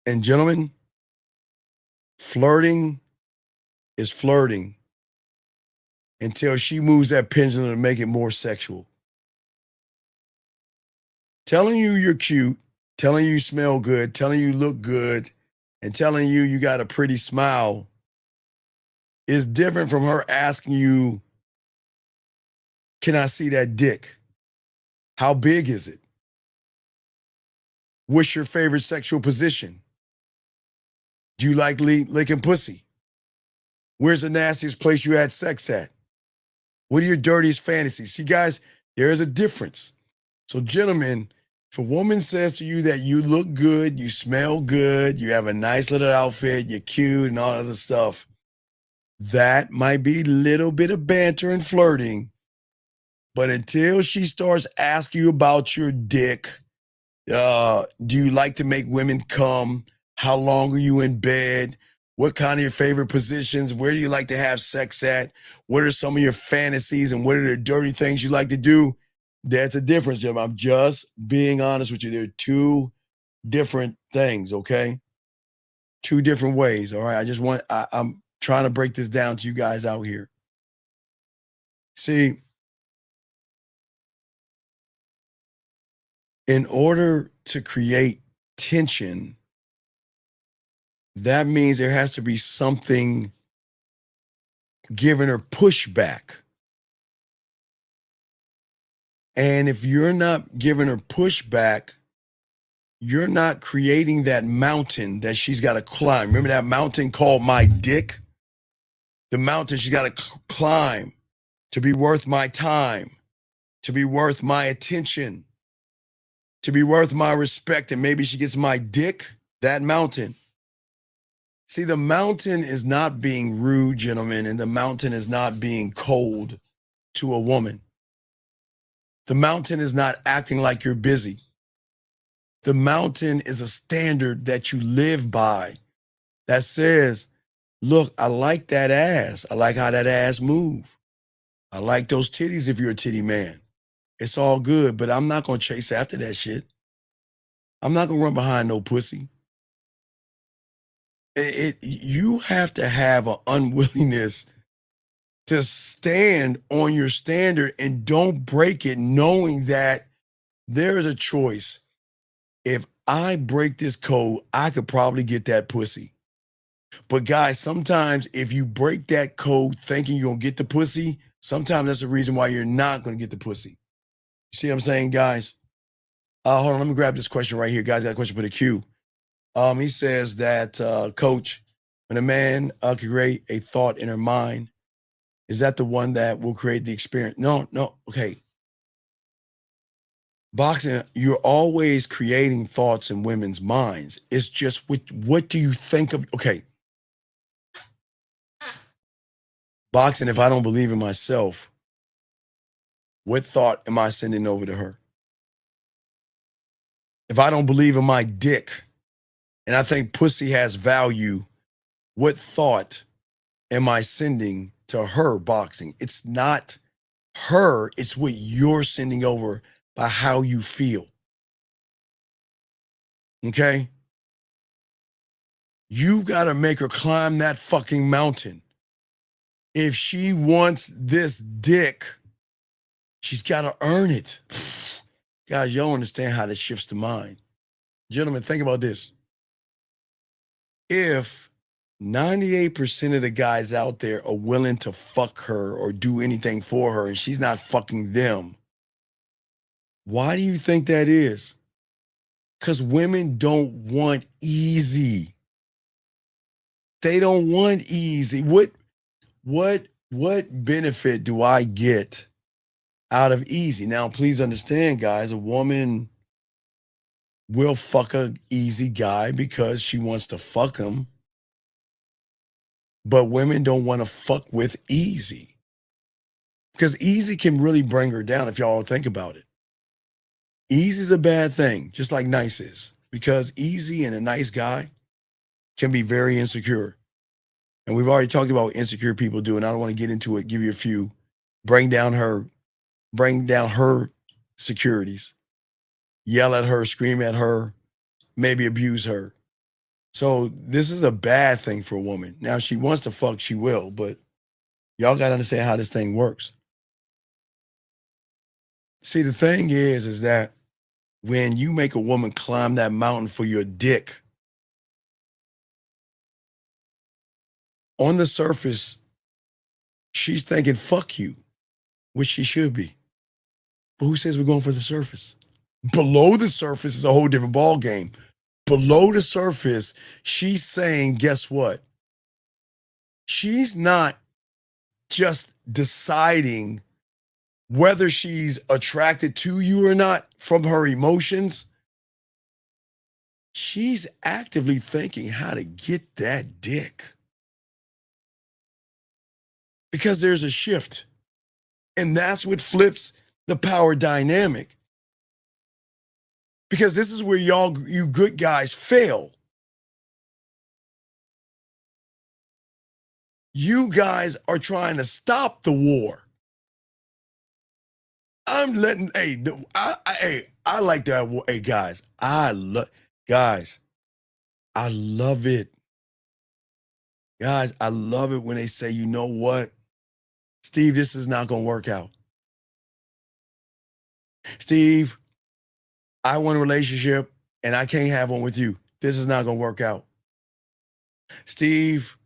And gentlemen, flirting is flirting until she moves that pendulum to make it more sexual. Telling you you're cute, telling you smell good, telling you look good, and telling you you got a pretty smile is different from her asking you, can I see that dick? How big is it? What's your favorite sexual position? Do you like licking pussy? Where's the nastiest place you had sex at? What are your dirtiest fantasies? See, guys, there is a difference. So, gentlemen, if a woman says to you that you look good, you smell good, you have a nice little outfit, you're cute and all other stuff, that might be a little bit of banter and flirting. But until she starts asking you about your dick, do you like to make women come? How long are you in bed? What kind of your favorite positions? Where do you like to have sex at? What are some of your fantasies and what are the dirty things you like to do? That's a difference, Jim. I'm just being honest with you. There are two different things, okay? Two different ways, all right? I'm trying to break this down to you guys out here. See, in order to create tension, that means there has to be something giving her pushback. And if you're not giving her pushback, you're not creating that mountain that she's got to climb. Remember that mountain called my dick? The mountain she's got to climb to be worth my time, to be worth my attention, to be worth my respect, and maybe she gets my dick, that mountain. See, the mountain is not being rude, gentlemen, and the mountain is not being cold to a woman. The mountain is not acting like you're busy. The mountain is a standard that you live by that says, look, I like that ass. I like how that ass move. I like those titties if you're a titty man. It's all good, but I'm not going to chase after that shit. I'm not going to run behind no pussy. You have to have an unwillingness to stand on your standard and don't break it, knowing that there is a choice. if I break this code, I could probably get that pussy. But guys, sometimes if you break that code thinking you're gonna get the pussy, sometimes that's the reason why you're not gonna get the pussy. You see what I'm saying, guys? Hold on, let me grab this question right here. Guys, got a question for the queue. He says that, coach, when a man can create a thought in her mind, is that the one that will create the experience? No, okay. Boxing, you're always creating thoughts in women's minds. It's just what do you think of? Okay. Boxing, if I don't believe in myself, what thought am I sending over to her? If I don't believe in my dick and I think pussy has value, what thought am I sending to her, boxing? It's not her, it's what you're sending over by how you feel. Okay? You got to make her climb that fucking mountain. If she wants this dick, she's got to earn it. Guys, you don't understand how this shifts the mind. Gentlemen, think about this. If 98% of the guys out there are willing to fuck her or do anything for her and she's not fucking them, why do you think that is? Because women don't want easy. They don't want easy. What benefit do I get out of easy? Now, please understand, guys, a woman will fuck a easy guy because she wants to fuck him. But women don't want to fuck with easy. Because easy can really bring her down if y'all think about it. Easy is a bad thing, just like nice is. Because easy and a nice guy can be very insecure. And we've already talked about what insecure people do, and I don't want to get into it, give you a few. Bring down her securities. Yell at her, scream at her, maybe abuse her. So this is a bad thing for a woman. Now, if she wants to fuck, she will, but y'all got to understand how this thing works. See, the thing is that when you make a woman climb that mountain for your dick, on the surface, she's thinking, fuck you, which she should be. But who says we're going for the surface? Below the surface is a whole different ball game. Below the surface, she's saying, guess what? She's not just deciding whether she's attracted to you or not from her emotions. She's actively thinking how to get that dick. Because there's a shift. And that's what flips the power dynamic. Because this is where you good guys fail. You guys are trying to stop the war. I'm letting, I like that. Hey, guys, I love it. Guys, I love it when they say, you know what? Steve, this is not going to work out. Steve, I want a relationship and I can't have one with you. This is not going to work out. Steve,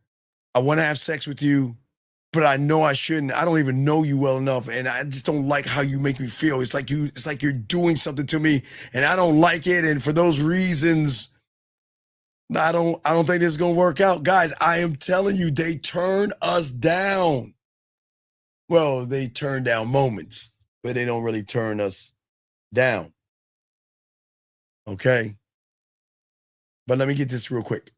I want to have sex with you, but I know I shouldn't. I don't even know you well enough, and I just don't like how you make me feel. It's like you're doing something to me, and I don't like it. And for those reasons, I don't think this is gonna work out. Guys, I am telling you, they turn us down. Well, they turn down moments, but they don't really turn us down. Okay? But let me get this real quick.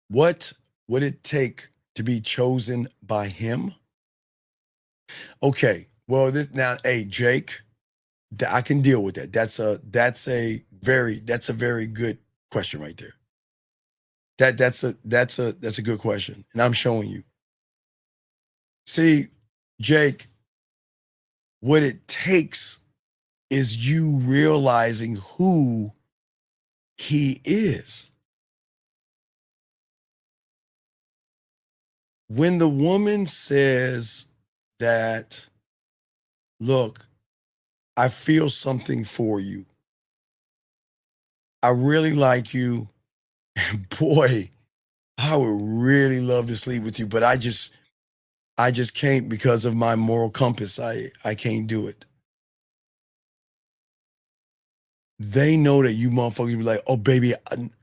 What would it take to be chosen by him? Okay, well, hey, Jake, I can deal with that. That's a very good question right there. That's a good question, and I'm showing you. See, Jake, what it takes is you realizing who he is. When the woman says that, look, I feel something for you. I really like you. And boy, I would really love to sleep with you, but I just can't because of my moral compass. I can't do it. They know that you motherfuckers be like, oh baby,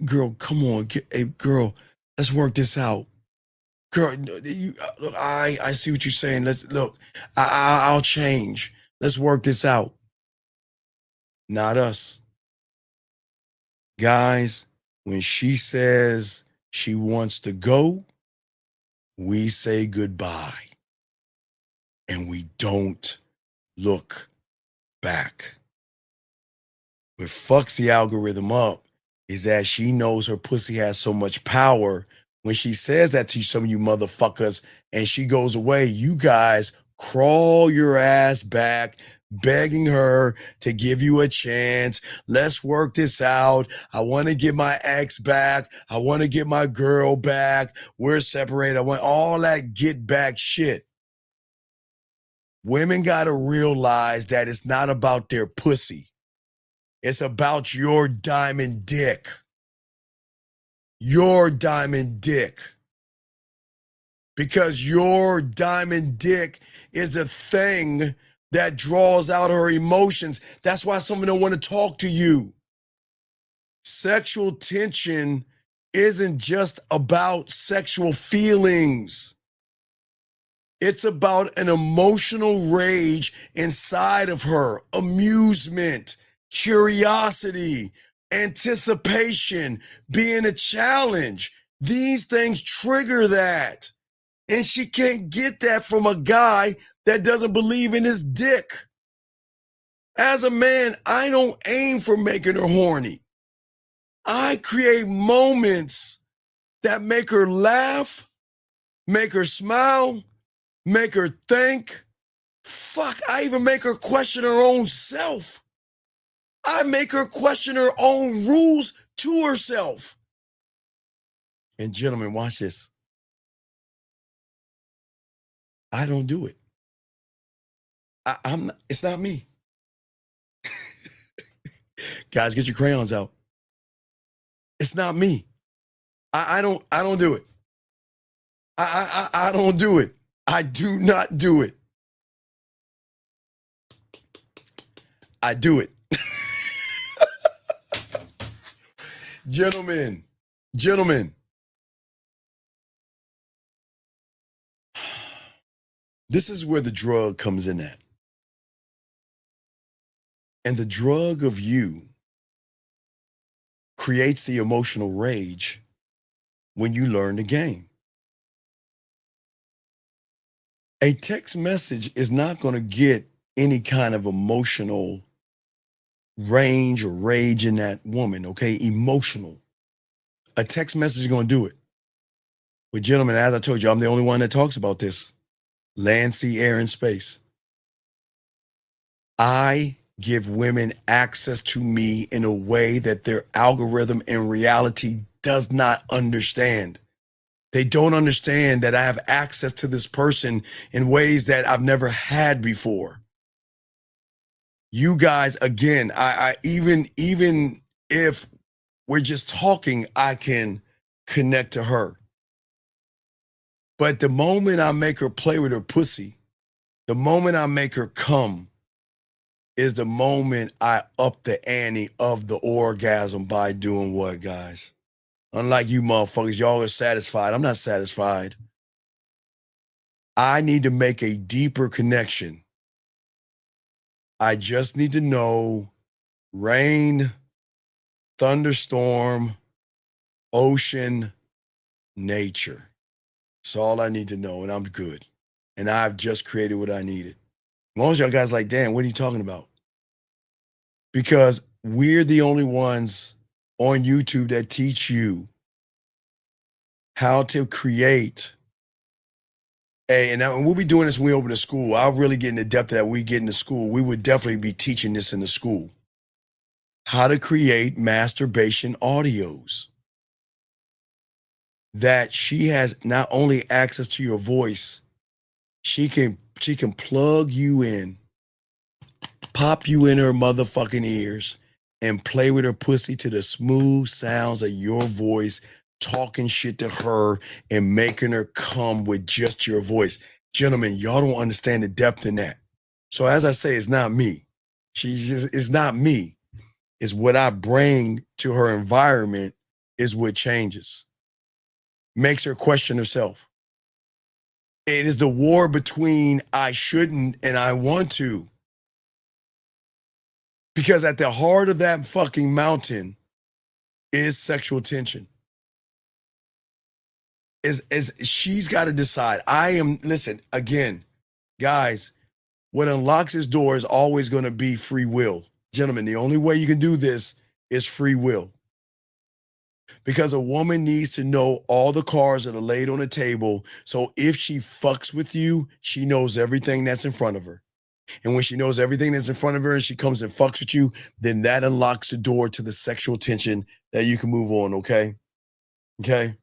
girl, come on, hey girl, let's work this out. Girl, look, I see what you're saying. Let's look, I'll change. Let's work this out. Not us. Guys, when she says she wants to go, we say goodbye. And we don't look back. What fucks the algorithm up is that she knows her pussy has so much power. When she says that to some of you motherfuckers and she goes away, you guys crawl your ass back, begging her to give you a chance. Let's work this out. I want to get my ex back. I want to get my girl back. We're separated. I want all that get back shit. Women got to realize that it's not about their pussy. It's about your diamond dick. Your diamond dick. Because your diamond dick is the thing that draws out her emotions. That's why someone don't want to talk to you. Sexual tension isn't just about sexual feelings. It's about an emotional rage inside of her, amusement, curiosity, anticipation, being a challenge. These things trigger that. And she can't get that from a guy that doesn't believe in his dick. As a man, I don't aim for making her horny. I create moments that make her laugh, make her smile, make her think. Fuck, I even make her question her own self. I make her question her own rules to herself. And gentlemen, watch this. I don't do it. It's not me. Guys, get your crayons out. It's not me. I don't do it. I don't do it. I do not do it. I do it. Gentlemen, this is where the drug comes in at. And the drug of you creates the emotional rage when you learn the game. A text message is not going to get any kind of emotional range or rage in that woman, okay? Emotional. A text message is going to do it. But gentlemen, as I told you, I'm the only one that talks about this. Land, sea, air, and space. I give women access to me in a way that their algorithm in reality does not understand. They don't understand that I have access to this person in ways that I've never had before. You guys, again, I even if we're just talking, I can connect to her. But the moment I make her play with her pussy, the moment I make her come, is the moment I up the ante of the orgasm by doing what, guys? Unlike you motherfuckers, y'all are satisfied. I'm not satisfied. I need to make a deeper connection. I just need to know rain, thunderstorm, ocean, nature. That's all I need to know, and I'm good. And I've just created what I needed. Most of y'all guys like, damn, what are you talking about? Because we're the only ones on YouTube that teach you how to create and we'll be doing this when we open the school. I'll really get into depth of that when we get into school. We would definitely be teaching this in the school. How to create masturbation audios. That she has not only access to your voice, she can plug you in pop you in her motherfucking ears and play with her pussy to the smooth sounds of your voice, talking shit to her and making her come with just your voice. Gentlemen, y'all don't understand the depth in that. So as I say, it's not me. It's not me. It's what I bring to her environment is what changes. Makes her question herself. It is the war between I shouldn't and I want to. Because at the heart of that fucking mountain is sexual tension. Is she's got to decide. Listen, again, guys, what unlocks this door is always going to be free will. Gentlemen, the only way you can do this is free will. Because a woman needs to know all the cards that are laid on the table. So if she fucks with you, she knows everything that's in front of her. And when she knows everything that's in front of her and she comes and fucks with you, then that unlocks the door to the sexual tension that you can move on, okay? Okay?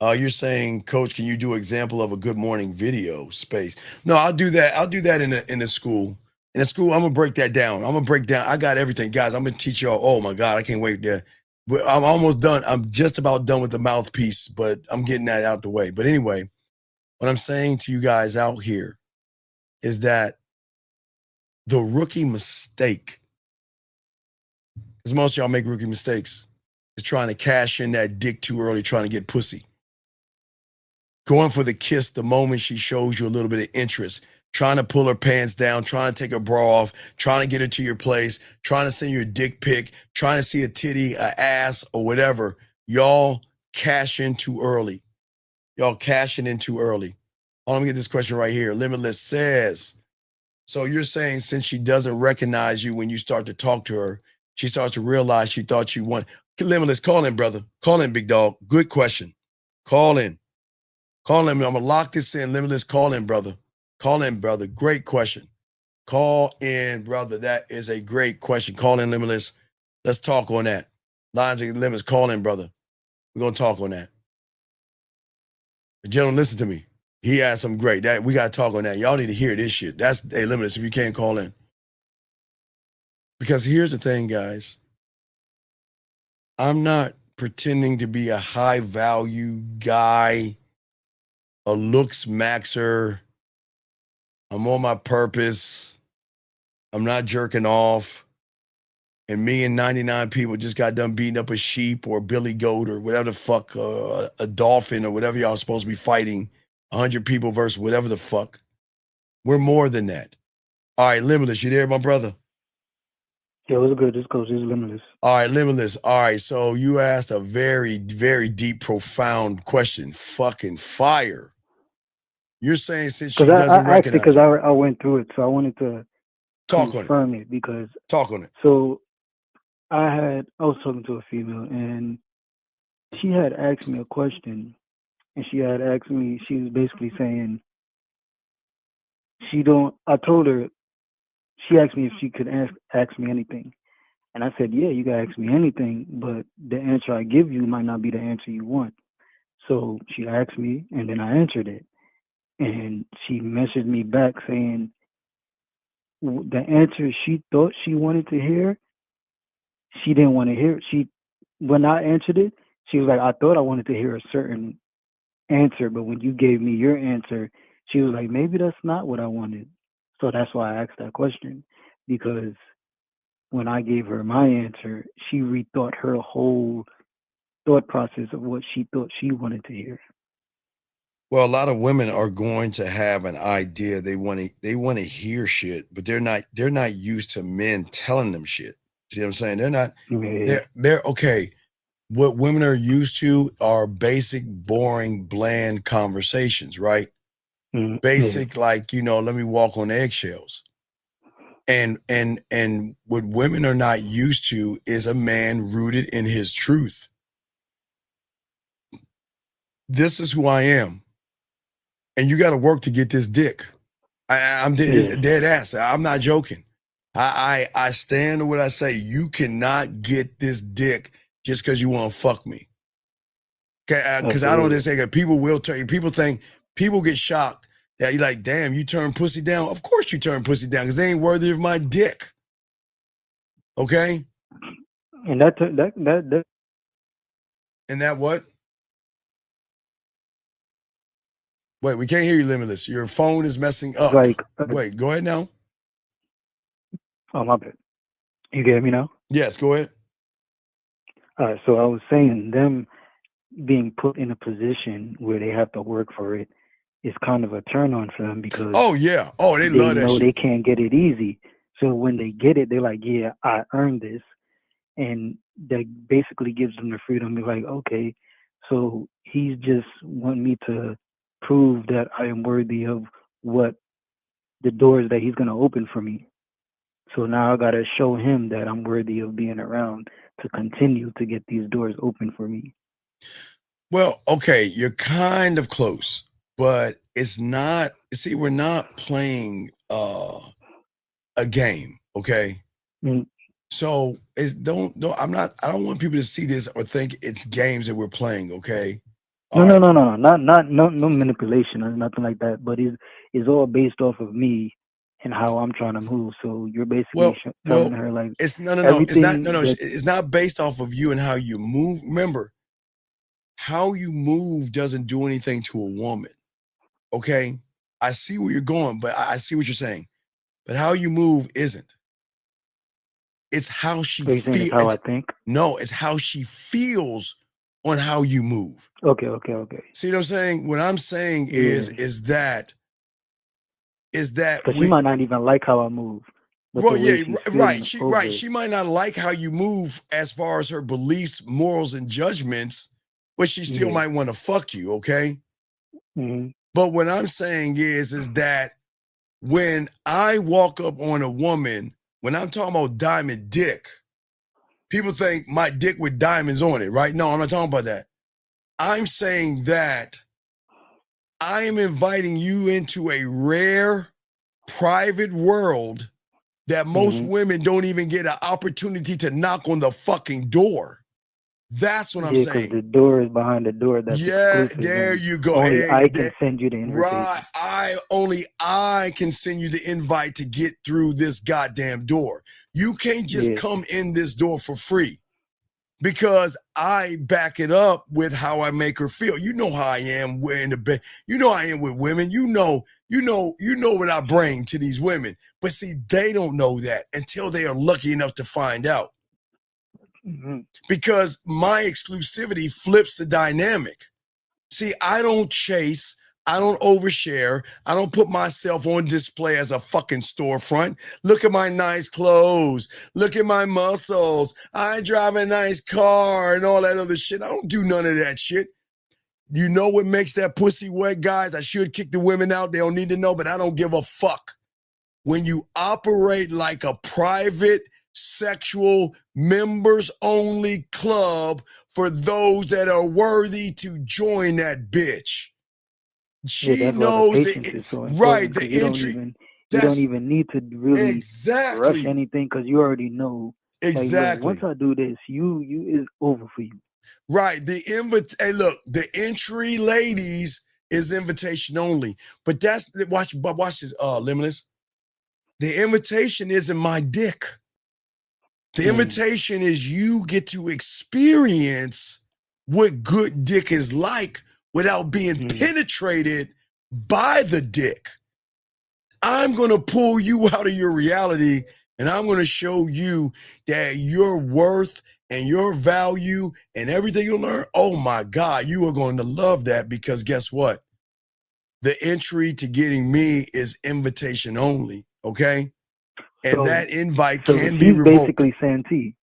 You're saying, Coach, can you do an example of a good morning video space? No, I'll do that. I'll do that in the school. In the school, I'm gonna break that down. I'm gonna break down. I got everything, guys. I'm gonna teach y'all. Oh my God, I can't wait there. But I'm almost done. I'm just about done with the mouthpiece, but I'm getting that out the way. But anyway, what I'm saying to you guys out here is that the rookie mistake, because most of y'all make rookie mistakes, is trying to cash in that dick too early, trying to get pussy. Going for the kiss the moment she shows you a little bit of interest, trying to pull her pants down, trying to take her bra off, trying to get her to your place, trying to send you a dick pic, trying to see a titty, a ass, or whatever. Y'all cash in too early. Y'all cashing in too early. Let me get this question right here. Limitless says, so you're saying since she doesn't recognize you when you start to talk to her, she starts to realize she thought you won. Limitless, call in, brother. Call in, big dog. Good question. Call in. Call in. I'm going to lock this in. Limitless, call in, brother. Call in, brother. Great question. Call in, brother. That is a great question. Call in, Limitless. Let's talk on that. Lines of Limitless, call in, brother. We're going to talk on that. Gentlemen, listen to me. He has some great. That we got to talk on that. Y'all need to hear this shit. That's a Limitless if you can't call in. Because here's the thing, guys. I'm not pretending to be a high value guy, a looks maxer. I'm on my purpose. I'm not jerking off. And me and 99 people just got done beating up a sheep or a billy goat or whatever the fuck, a dolphin or whatever y'all supposed to be fighting. 100 people versus whatever the fuck. We're more than that. All right, Limitless, you there, my brother? Yeah, what's good? This coach is Limitless. All right, Limitless. All right, so you asked a very, very deep, profound question. Fucking fire. You're saying since she doesn't recognize because I went through it, so I wanted to talk confirm it because talk on it. So I was talking to a female and she had asked me a question, and she had asked me. She was basically saying I told her. She asked me if she could ask me anything. And I said, yeah, you can ask me anything, but the answer I give you might not be the answer you want. So she asked me, and then I answered it. And she messaged me back saying the answer she thought she wanted to hear, she didn't want to hear. When I answered it, she was like, I thought I wanted to hear a certain answer, but when you gave me your answer, she was like, maybe that's not what I wanted. So that's why I asked that question, because when I gave her my answer, she rethought her whole thought process of what she thought she wanted to hear. Well, a lot of women are going to have an idea. They want to hear shit, but they're not used to men telling them shit. See what I'm saying? They're not. They're okay. What women are used to are basic, boring, bland conversations, right? Basic, like, let me walk on eggshells. And what women are not used to is a man rooted in his truth. This is who I am. And you got to work to get this dick. I'm dead ass. I'm not joking. I stand on what I say. You cannot get this dick just because you want to fuck me. Okay, because I don't just say that. People will tell you. People get shocked Yeah, you're like, damn, you turn pussy down? Of course you turn pussy down, because they ain't worthy of my dick. Okay? And that And that what? Wait, we can't hear you, Limitless. Your phone is messing up. like, Wait, go ahead now. oh my bad. You get me now? Yes, go ahead. All right. So I was saying them being put in a position where they have to work for it is kind of a turn on for them because Oh, yeah. Oh, they love that know shit. they can't get it easy. So when they get it, they're like, yeah, I earned this. And that basically gives them the freedom to be like, okay, so he's just want me to prove that I am worthy of what the doors that he's going to open for me. So now I got to show him that I'm worthy of being around to continue to get these doors open for me. Well, okay, you're kind of close, but it's not. See, we're not playing a game, okay? Mm. So I don't want people to see this or think it's games that we're playing, okay? No, no manipulation or nothing like that. But it's all based off of me and how I'm trying to move. So you're basically telling her like it's no, everything it's not based off of you and how you move. Remember, how you move doesn't do anything to a woman. Okay, I see where you're going, but I see what you're saying. But how you move isn't. It's how she feels. How I think. No, it's how she feels on how you move. Okay. See what I'm saying? What I'm saying is that because she might not even like how I move. But well, the way yeah, she's right. feeling over it. She might not like how you move as far as her beliefs, morals, and judgments, but she still might want to fuck you, okay? Mm-hmm. But what I'm saying is that when I walk up on a woman, when I'm talking about diamond dick, people think my dick with diamonds on it, right? No, I'm not talking about that. I'm saying that I am inviting you into a rare, private world that most women don't even get an opportunity to knock on the fucking door. That's what I'm saying. Because the door is behind the door. That's exclusive. There you go. Only I can send you the invitation. Right. Only I can send you the invite to get through this goddamn door. You can't just come in this door for free because I back it up with how I make her feel. You know how I am in the bed. You know I am with women. You know what I bring to these women. But see, they don't know that until they are lucky enough to find out. Mm-hmm. Because my exclusivity flips the dynamic. See, I don't chase, I don't overshare, I don't put myself on display as a fucking storefront. Look at my nice clothes, look at my muscles, I drive a nice car and all that other shit. I don't do none of that shit. You know what makes that pussy wet, guys? I should kick the women out, they don't need to know, but I don't give a fuck. When you operate like a private sexual members only club for those that are worthy to join that bitch. She knows the entry. You don't even need to really rush anything because you already know. Exactly. Like, once I do this, you is over for you. Right. Hey, look, the entry, ladies, is invitation only. But watch this, Limitless. The invitation isn't my dick. The invitation is you get to experience what good dick is like without being penetrated by the dick. I'm going to pull you out of your reality and I'm going to show you that your worth and your value and everything you learn. Oh my God, you are going to love that because guess what? The entry to getting me is invitation only. Okay. And that invite can be revoked. She's basically Santee.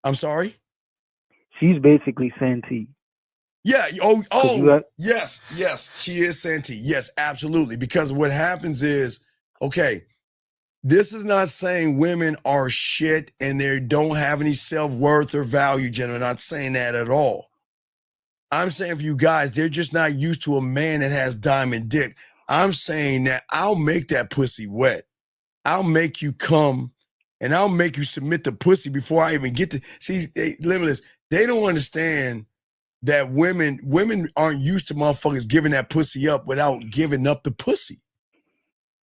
I'm sorry? She's basically Santee. Yeah. Yes. She is Santee. Yes, absolutely. Because what happens is, okay, this is not saying women are shit and they don't have any self-worth or value, gentlemen. I'm not saying that at all. I'm saying for you guys, they're just not used to a man that has diamond dick. I'm saying that I'll make that pussy wet. I'll make you come and I'll make you submit the pussy before I even get to see. Limitless, they don't understand that women aren't used to motherfuckers giving that pussy up without giving up the pussy.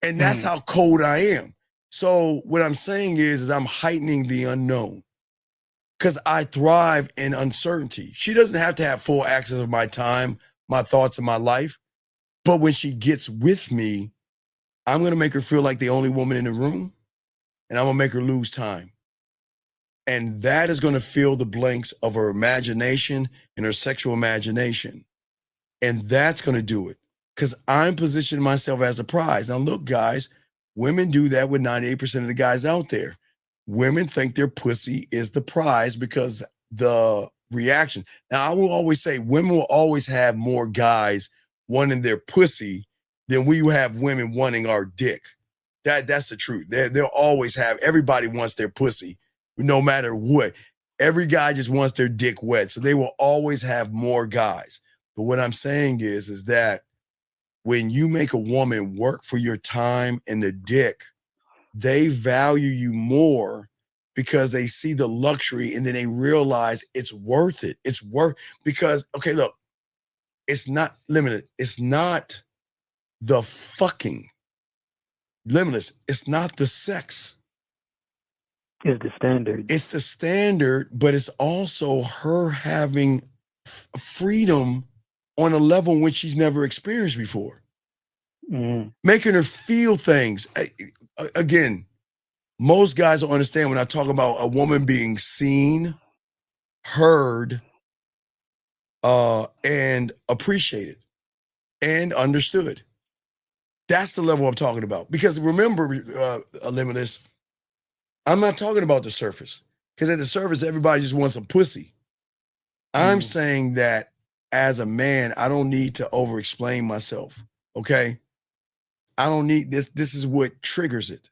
And that's how cold I am. So what I'm saying is I'm heightening the unknown because I thrive in uncertainty. She doesn't have to have full access of my time, my thoughts, and my life. But when she gets with me, I'm going to make her feel like the only woman in the room, and I'm going to make her lose time. And that is going to fill the blanks of her imagination and her sexual imagination. And that's going to do it because I'm positioning myself as a prize. Now, look, guys, women do that with 98% of the guys out there. Women think their pussy is the prize because the reaction. Now, I will always say women will always have more guys wanting their pussy than we have women wanting our dick. That's the truth. They'll always have, everybody wants their pussy, no matter what. Every guy just wants their dick wet. So they will always have more guys. But what I'm saying is that when you make a woman work for your time and the dick, they value you more because they see the luxury and then they realize it's worth it. It's worth, because, okay, look, it's not limited. It's not the fucking limitless. It's not the sex. It's the standard. It's the standard, but it's also her having freedom on a level which she's never experienced before. Making her feel things. Again, most guys don't understand when I talk about a woman being seen, heard, and appreciated and understood. That's the level I'm talking about. Because remember, Limitless, I'm not talking about the surface. Because at the surface, everybody just wants a pussy. I'm saying that as a man, I don't need to over-explain myself, okay? I don't need this. This is what triggers it.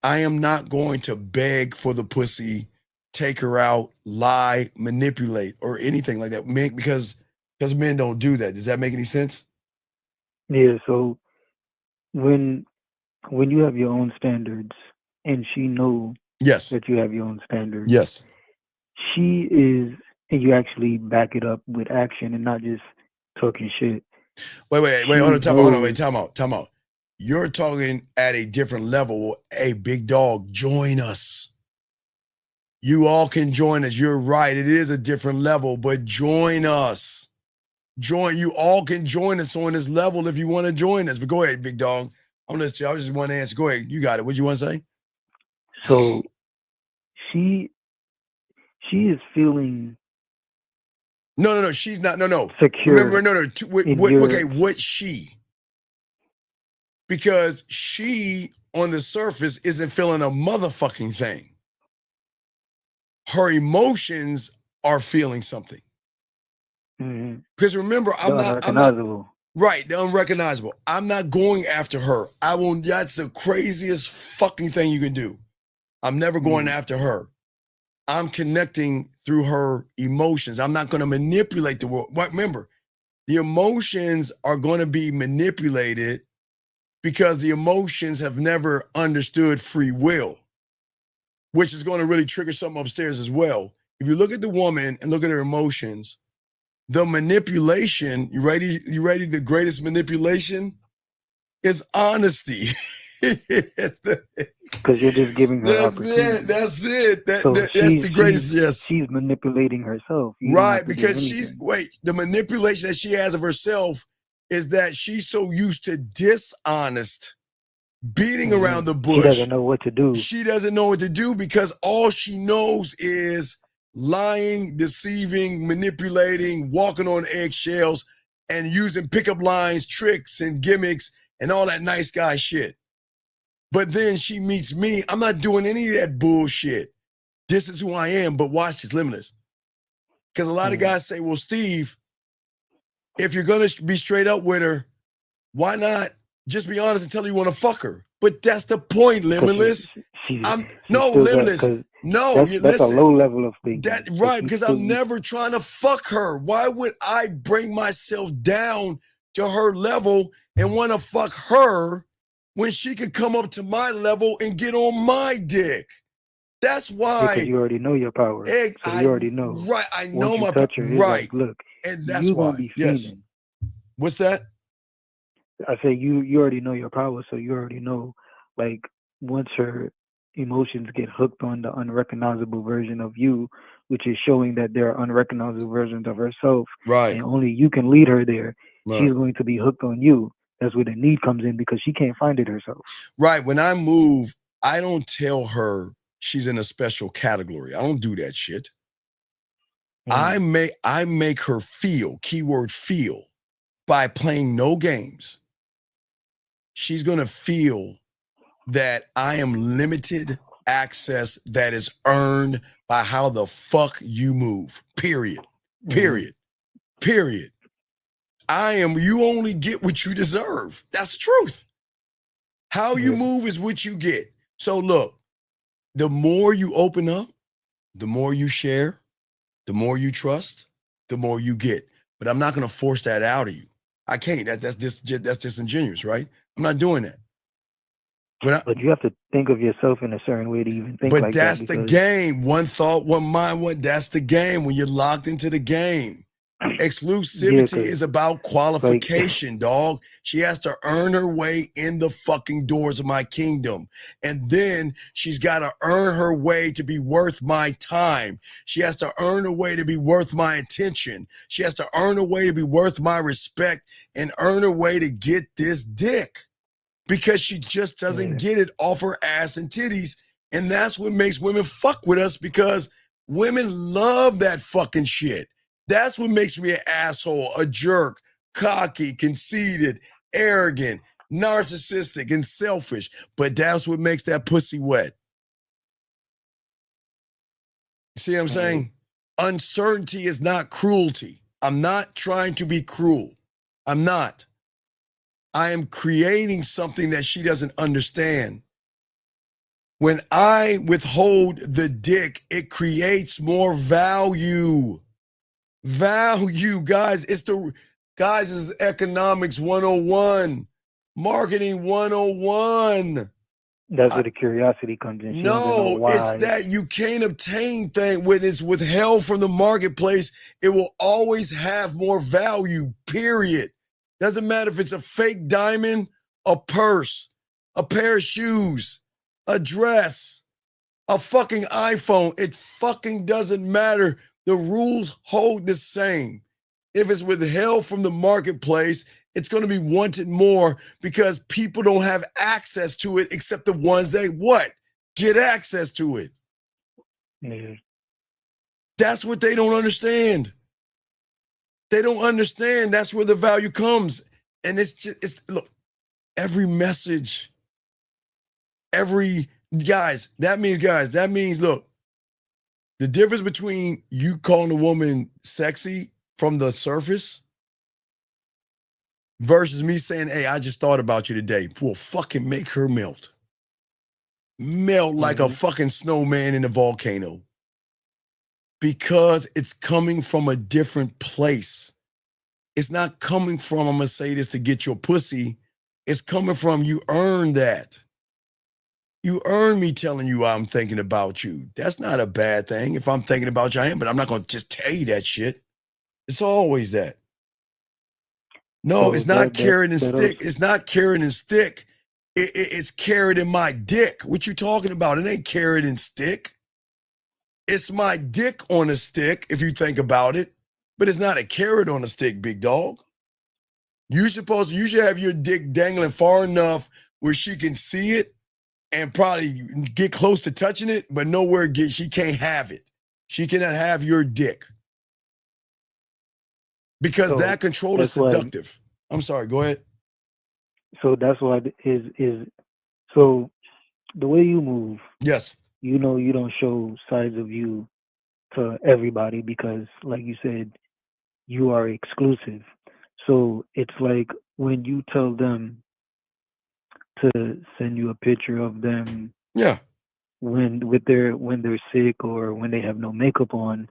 I am not going to beg for the pussy, take her out, lie, manipulate, or anything like that. Because men don't do that. Does that make any sense? Yeah, so when you have your own standards and she knows that you have your own standards. Yes. She is, and you actually back it up with action and not just talking shit. Wait, hold on, time out. You're talking at a different level. Hey, big dog, join us. You all can join us. You're right. It is a different level, but join us. You all can join us on this level if you want to join us. But go ahead, big dog. I just want to answer. Go ahead. You got it. What you want to say? So she is feeling. No. She's not. No. Secure. Remember, what she? Because she, on the surface, isn't feeling a motherfucking thing. Her emotions are feeling something. Because remember, I'm not right. They're unrecognizable. I'm not going after her. I won't. That's the craziest fucking thing you can do. I'm never going after her. I'm connecting through her emotions. I'm not going to manipulate the world. But remember, the emotions are going to be manipulated because the emotions have never understood free will, which is going to really trigger something upstairs as well. If you look at the woman and look at her emotions, the manipulation, you ready? The greatest manipulation is honesty. Because you're just giving her opportunity. That's it. That's the greatest. Yes. She's manipulating herself. Right, because the manipulation that she has of herself is that she's so used to dishonest, beating around the bush. She doesn't know what to do. She doesn't know what to do because all she knows is lying, deceiving, manipulating, walking on eggshells, and using pickup lines, tricks, and gimmicks, and all that nice guy shit. But then she meets me. I'm not doing any of that bullshit. This is who I am, but watch this, Limitless. Because a lot of guys say, well, Steve, if you're going to be straight up with her, why not just be honest and tell her you want to fuck her? But that's the point, Limitless. Limitless. That's a low level of thinking. Right, because I'm never trying to fuck her. Why would I bring myself down to her level and want to fuck her when she could come up to my level and get on my dick? That's why. Because you already know your power. You already know. Right, I know my power. Right. Like, look, and that's why. Yes. What's that? I say you already know your power, so you already know, like, once her emotions get hooked on the unrecognizable version of you, which is showing that there are unrecognizable versions of herself, Right. and only you can lead her there, Right. she's going to be hooked on you. That's where the need comes in because she can't find it herself. Right. When I move, I don't tell her she's in a special category. I don't do that shit. I make her feel, keyword feel, by playing no games. She's going to feel that I am limited access that is earned by how the fuck you move. Period. Period. Period. You only get what you deserve. That's the truth. How you move is what you get. So look, the more you open up, the more you share, the more you trust, the more you get. But I'm not going to force that out of you. I can't. That's disingenuous, right? I'm not doing that. But you have to think of yourself in a certain way to even think but like that's that. the game. One thought, one mind, that's the game when you're locked into the game. Exclusivity is about qualification, dog. She has to earn her way in the fucking doors of my kingdom. And then she's got to earn her way to be worth my time. She has to earn her way to be worth my attention. She has to earn her way to be worth my respect and earn her way to get this dick. Because she just doesn't get it off her ass and titties. And that's what makes women fuck with us, because women love that fucking shit. That's what makes me an asshole, a jerk, cocky, conceited, arrogant, narcissistic, and selfish. But that's what makes that pussy wet. You see what I'm saying? Uncertainty is not cruelty. I'm not trying to be cruel. I'm not. I am creating something that she doesn't understand. When I withhold the dick, it creates more value. Value, guys. This is economics 101, marketing 101. That's where the curiosity comes in. No, it's that you can't obtain thing when it's withheld from the marketplace. It will always have more value, period. Doesn't matter if it's a fake diamond, a purse, a pair of shoes, a dress, a fucking iPhone. It fucking doesn't matter. The rules hold the same. If it's withheld from the marketplace, it's going to be wanted more because people don't have access to it except the ones that get access to it. That's what they don't understand. They don't understand. That's where the value comes. And look, every message, that means, look, the difference between you calling a woman sexy from the surface versus me saying, hey, I just thought about you today, will fucking make her melt. Melt like a fucking snowman in a volcano. Because it's coming from a different place. It's not coming from, I'm going to say this to get your pussy. It's coming from, you earned that. You earned me telling you I'm thinking about you. That's not a bad thing. If I'm thinking about you, I am, but I'm not going to just tell you that shit. It's always that. No, it's not carrot and stick. It's not carrot and stick. It's carrot and my dick. What you talking about? It ain't carrot and stick. It's my dick on a stick, if you think about it, but it's not a carrot on a stick, big dog. You should have your dick dangling far enough where she can see it and probably get close to touching it, but nowhere she can't have it. She cannot have your dick. Because that control is seductive. I'm sorry, go ahead. So that's why so the way you move. Yes. You know, you don't show sides of you to everybody because, like you said, you are exclusive. So it's like when you tell them to send you a picture of them, when they're sick or when they have no makeup on,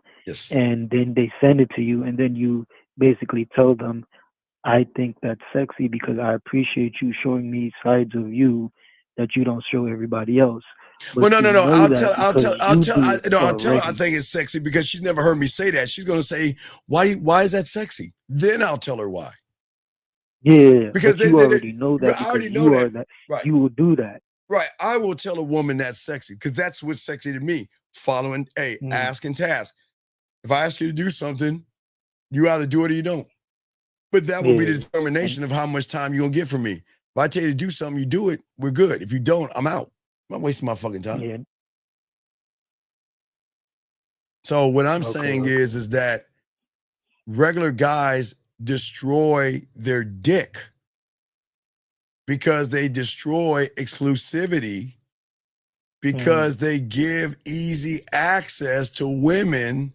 and then they send it to you, and then you basically tell them, I think that's sexy because I appreciate you showing me sides of you that you don't show everybody else. But well, no. I'll tell her I think it's sexy because she's never heard me say that. She's going to say, why is that sexy? Then I'll tell her why. Yeah, Because but you already know that I because already know you that. are that. Right. You will do that. Right. I will tell a woman that's sexy because that's what's sexy to me. Following, ask and task. If I ask you to do something, you either do it or you don't. But that will be the determination of how much time you're going to get from me. If I tell you to do something, you do it, we're good. If you don't, I'm out. I'm not wasting my fucking time. Yeah. So what I'm saying is that regular guys destroy their dick because they destroy exclusivity because they give easy access to women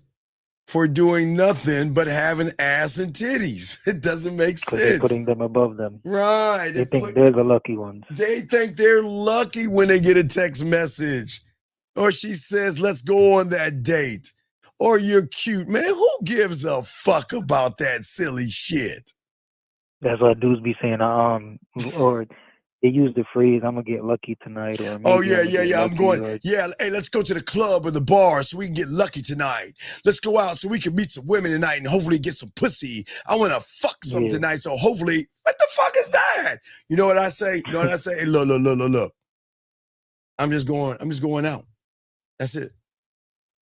for doing nothing but having ass and titties. It doesn't make sense. They're putting them above them. Right. They think they're the lucky ones. They think they're lucky when they get a text message or she says, let's go on that date. Or you're cute. Man, who gives a fuck about that silly shit? That's what dudes be saying. Or they use the phrase, "I'm gonna get lucky tonight," or Oh, maybe yeah. I'm going, or, hey, let's go to the club or the bar so we can get lucky tonight. Let's go out so we can meet some women tonight and hopefully get some pussy. I want to fuck some tonight, so hopefully, what the fuck is that? You know what I say? Hey, look. I'm just going out. That's it.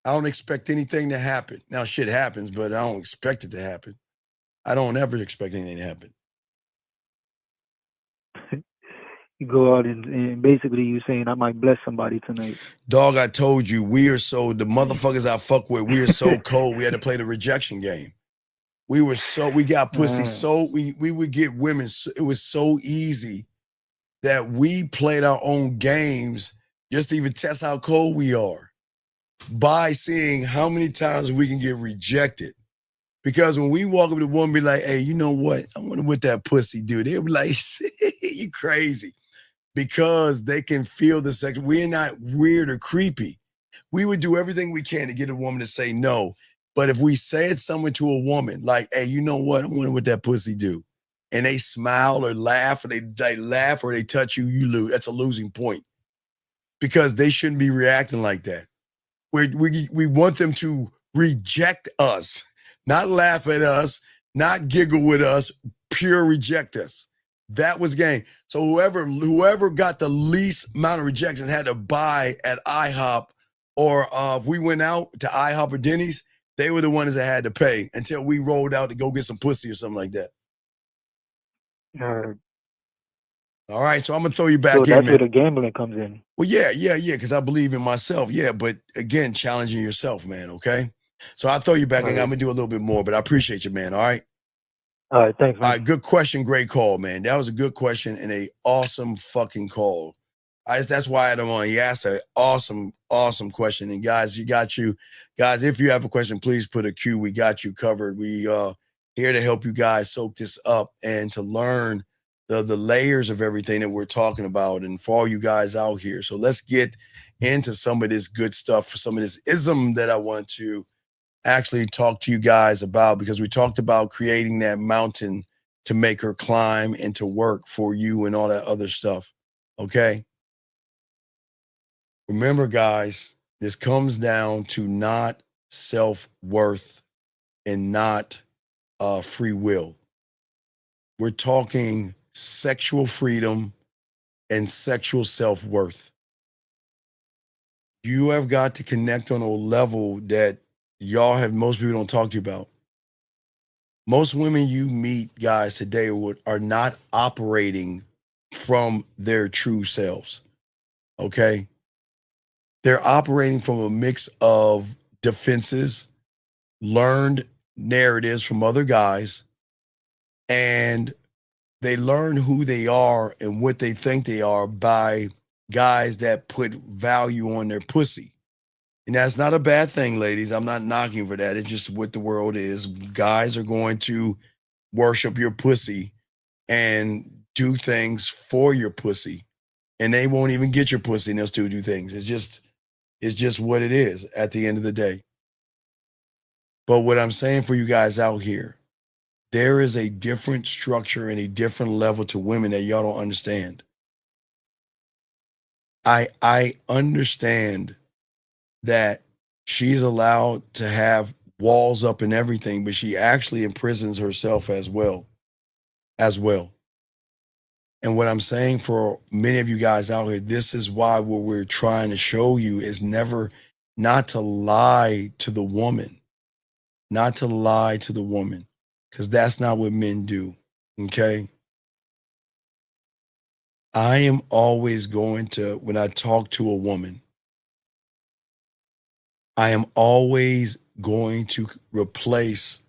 I don't expect anything to happen. Now, shit happens, but I don't expect it to happen. I don't ever expect anything to happen. you go out and basically you saying, "I might bless somebody tonight." Dog, I told you, the motherfuckers I fuck with, we are so cold. We had to play the rejection game. We got pussy we would get women. It was so easy that we played our own games just to even test how cold we are by seeing how many times we can get rejected. Because when we walk up to one, be like, hey, you know what? I wonder what that pussy do. They'll be like, you crazy. Because they can feel the sex. We're not weird or creepy. We would do everything we can to get a woman to say no. But if we say it somewhere to a woman, like, hey, you know what? I wonder what that pussy do. And they smile or laugh, or they laugh or they touch you, you lose. That's a losing point. Because they shouldn't be reacting like that. We want them to reject us, not laugh at us, not giggle with us, pure reject us. That was game. So whoever got the least amount of rejections had to buy at IHOP, or if we went out to IHOP or Denny's, they were the ones that had to pay until we rolled out to go get some pussy or something like that. All right, so I'm gonna throw you back in. So that's where the gambling comes in. Well, yeah, because I believe in myself. Yeah, but again, challenging yourself, man. Okay, so I'll throw you back in. I'm gonna do a little bit more, but I appreciate you, man. All right. All right, thanks, man. All right, good question, great call, man. That was a good question and a awesome fucking call. That's why I don't want. He asked an awesome question. And guys, guys. If you have a question, please put a Q. We got you covered. We here to help you guys soak this up and to learn the layers of everything that we're talking about, and for all you guys out here. So let's get into some of this good stuff, for some of this ism that I want to actually talk to you guys about, because we talked about creating that mountain to make her climb and to work for you and all that other stuff. Okay. Remember, guys, this comes down to not self-worth and not free will. We're talking sexual freedom and sexual self-worth. You have got to connect on a level that most people don't talk to you about. Most women you meet, guys, today are not operating from their true selves. Okay? They're operating from a mix of defenses, learned narratives from other guys, and they learn who they are and what they think they are by guys that put value on their pussy. And that's not a bad thing, ladies. I'm not knocking for that. It's just what the world is. Guys are going to worship your pussy and do things for your pussy. And they won't even get your pussy and they'll still do things. It's just what it is at the end of the day. But what I'm saying for you guys out here, there is a different structure and a different level to women that y'all don't understand. I understand that she's allowed to have walls up and everything, but she actually imprisons herself as well. And what I'm saying for many of you guys out here, this is why what we're trying to show you is never not to lie to the woman, not to lie to the woman, because that's not what men do. Okay. I am always going to, when I talk to a woman, I am always going to replace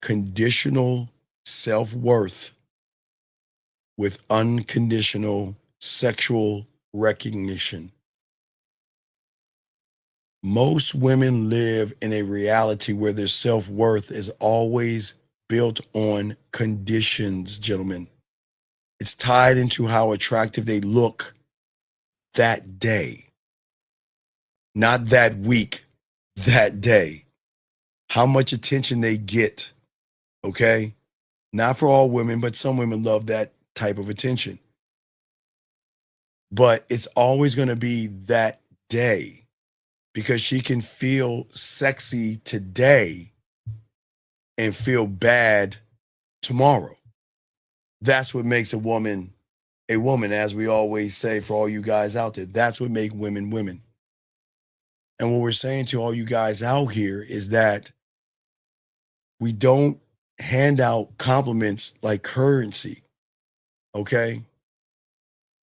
conditional self-worth with unconditional sexual recognition. Most women live in a reality where their self-worth is always built on conditions, gentlemen. It's tied into how attractive they look that day, not that week, that day. How much attention they get, okay? Not for all women, but some women love that type of attention. But it's always going to be that day because she can feel sexy today and feel bad tomorrow. That's what makes a woman, as we always say for all you guys out there. That's what makes women women. And what we're saying to all you guys out here is that we don't hand out compliments like currency, okay?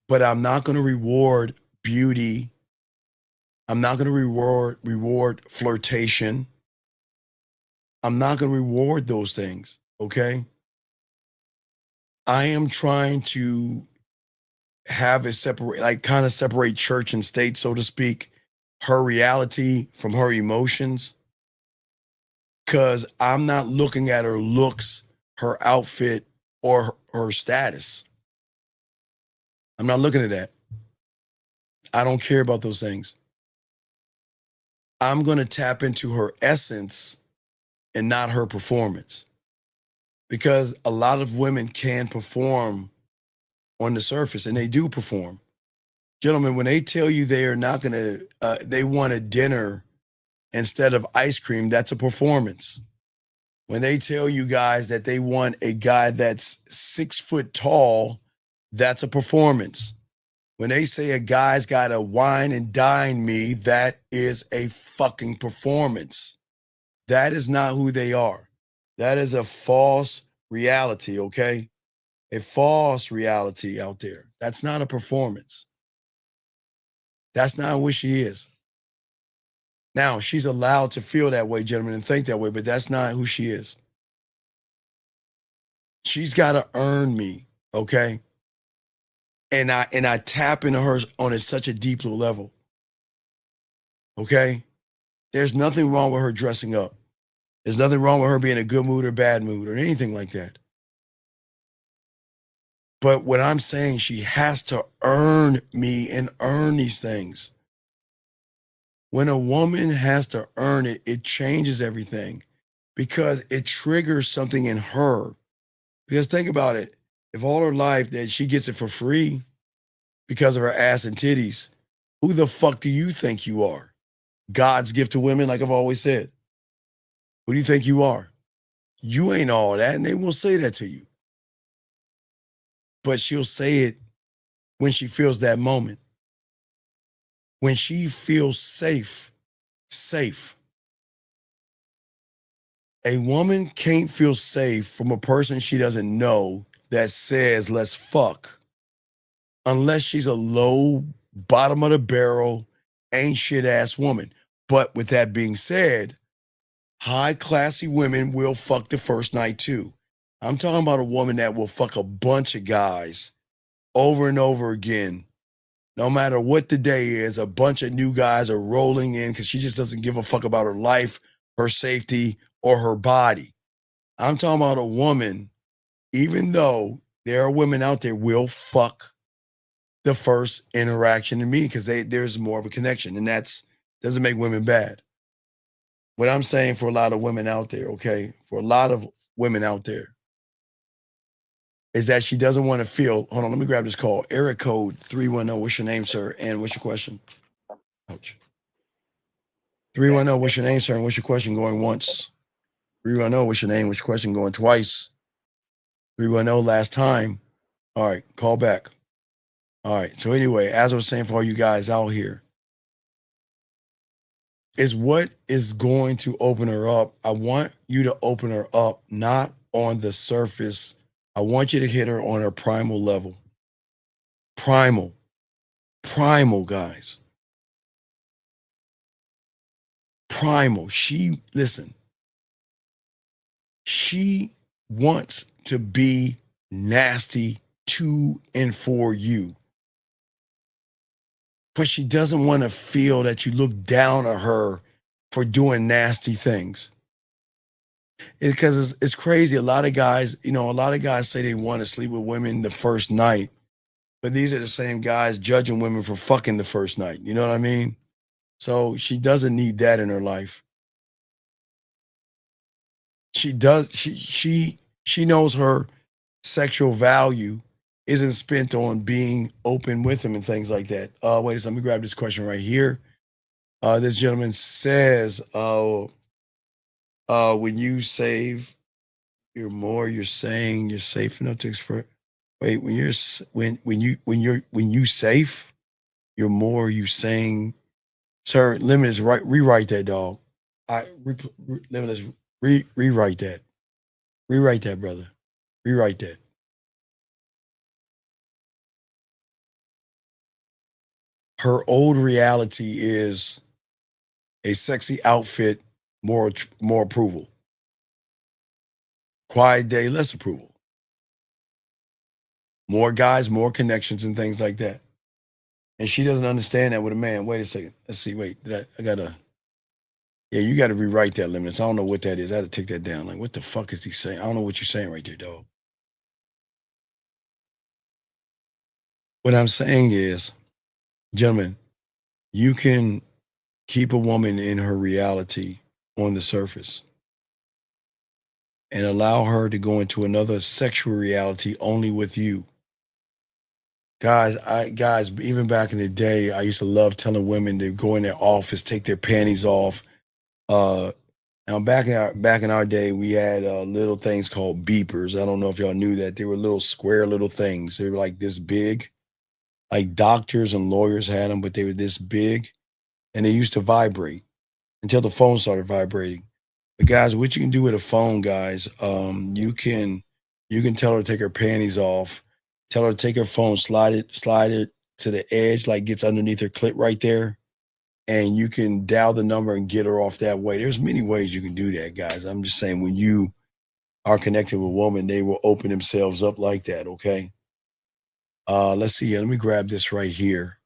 But I'm not going to reward beauty. I'm not going to reward flirtation. I'm not going to reward those things, okay? I am trying to have a separate church and state, so to speak, her reality from her emotions. Because I'm not looking at her looks, her outfit, or her status. I'm not looking at that. I don't care about those things. I'm going to tap into her essence and not her performance. Because a lot of women can perform on the surface, and they do perform. Gentlemen, when they tell you they are not going to, they want a dinner instead of ice cream, that's a performance. When they tell you guys that they want a guy that's 6 foot tall, that's a performance. When they say a guy's got to wine and dine me, that is a fucking performance. That is not who they are. That is a false reality, okay? A false reality out there. That's not a performance. That's not what she is. Now, she's allowed to feel that way, gentlemen, and think that way, but that's not who she is. She's got to earn me, okay? And I tap into her on such a deep level, okay? There's nothing wrong with her dressing up. There's nothing wrong with her being in a good mood or bad mood or anything like that. But what I'm saying, she has to earn me and earn these things. When a woman has to earn it, it changes everything because it triggers something in her. Because think about it. If all her life that she gets it for free because of her ass and titties, who the fuck do you think you are? God's gift to women, like I've always said. Who do you think you are? You ain't all that, and they will say that to you. But she'll say it when she feels that moment. When she feels safe. A woman can't feel safe from a person she doesn't know that says, let's fuck. Unless she's a low, bottom of the barrel, ain't shit ass woman. But with that being said, high classy women will fuck the first night too. I'm talking about a woman that will fuck a bunch of guys over and over again. No matter what the day is, a bunch of new guys are rolling in because she just doesn't give a fuck about her life, her safety, or her body. I'm talking about a woman, even though there are women out there will fuck the first interaction in me because there's more of a connection, and that's doesn't make women bad. What I'm saying for a lot of women out there, okay, for a lot of women out there, is that she doesn't want to feel, hold on, let me grab this call. Area code 310, what's your name, sir? And what's your question? Ouch. 310, what's your name, sir? And what's your question going once? 310, what's your name? What's your question going twice? 310, last time. All right, call back. All right. So anyway, as I was saying for all you guys out here, is what is going to open her up. I want you to open her up, not on the surface. I want you to hit her on her primal level. Primal, guys. Primal. Listen, she wants to be nasty to and for you. But she doesn't want to feel that you look down on her for doing nasty things. Because it's crazy. A lot of guys say they want to sleep with women the first night, but these are the same guys judging women for fucking the first night. You know what I mean? So she doesn't need that in her life. She does. She knows her sexual value isn't spent on being open with him and things like that. Wait a second, let me grab this question right here. This gentleman says, when you save, you're saying you're safe enough to express. Wait, when you safe, you saying, sir, Limitless, rewrite that, dog. Limitless, rewrite that. Rewrite that, brother. Rewrite that. Her old reality is a sexy outfit, more approval. Quiet day, less approval. More guys, more connections and things like that. And she doesn't understand that with a man. Wait a second. Let's see. Wait, you got to rewrite that, Limits. I don't know what that is. I had to take that down. Like, what the fuck is he saying? I don't know what you're saying right there, dog. What I'm saying is, gentlemen, you can keep a woman in her reality on the surface and allow her to go into another sexual reality only with you. Guys, even back in the day, I used to love telling women to go in their office, take their panties off. Now back in our day, we had little things called beepers. I don't know if y'all knew that. They were little square little things. They were like this big. Like doctors and lawyers had them, but they were this big, and they used to vibrate until the phone started vibrating. But guys, what you can do with a phone, guys, you can tell her to take her panties off, tell her to take her phone, slide it to the edge, like gets underneath her clit right there, and you can dial the number and get her off that way. There's many ways you can do that, guys. I'm just saying, when you are connected with a woman, they will open themselves up like that, okay? Let's see. Let me grab this right here.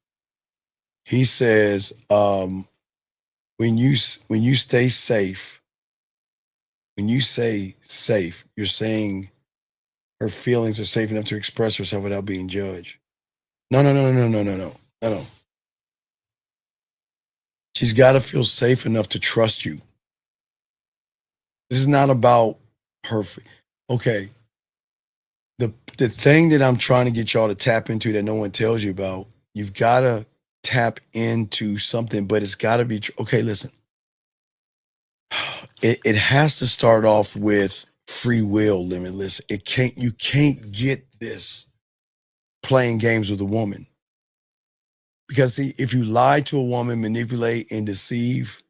He says, when you stay safe, when you say safe, you're saying her feelings are safe enough to express herself without being judged. No. She's got to feel safe enough to trust you. This is not about her. Okay. The thing that I'm trying to get y'all to tap into that no one tells you about, you've got to tap into something, but it's got to be, okay, listen. It has to start off with free will, Limitless. You can't get this playing games with a woman. Because see, if you lie to a woman, manipulate and deceive,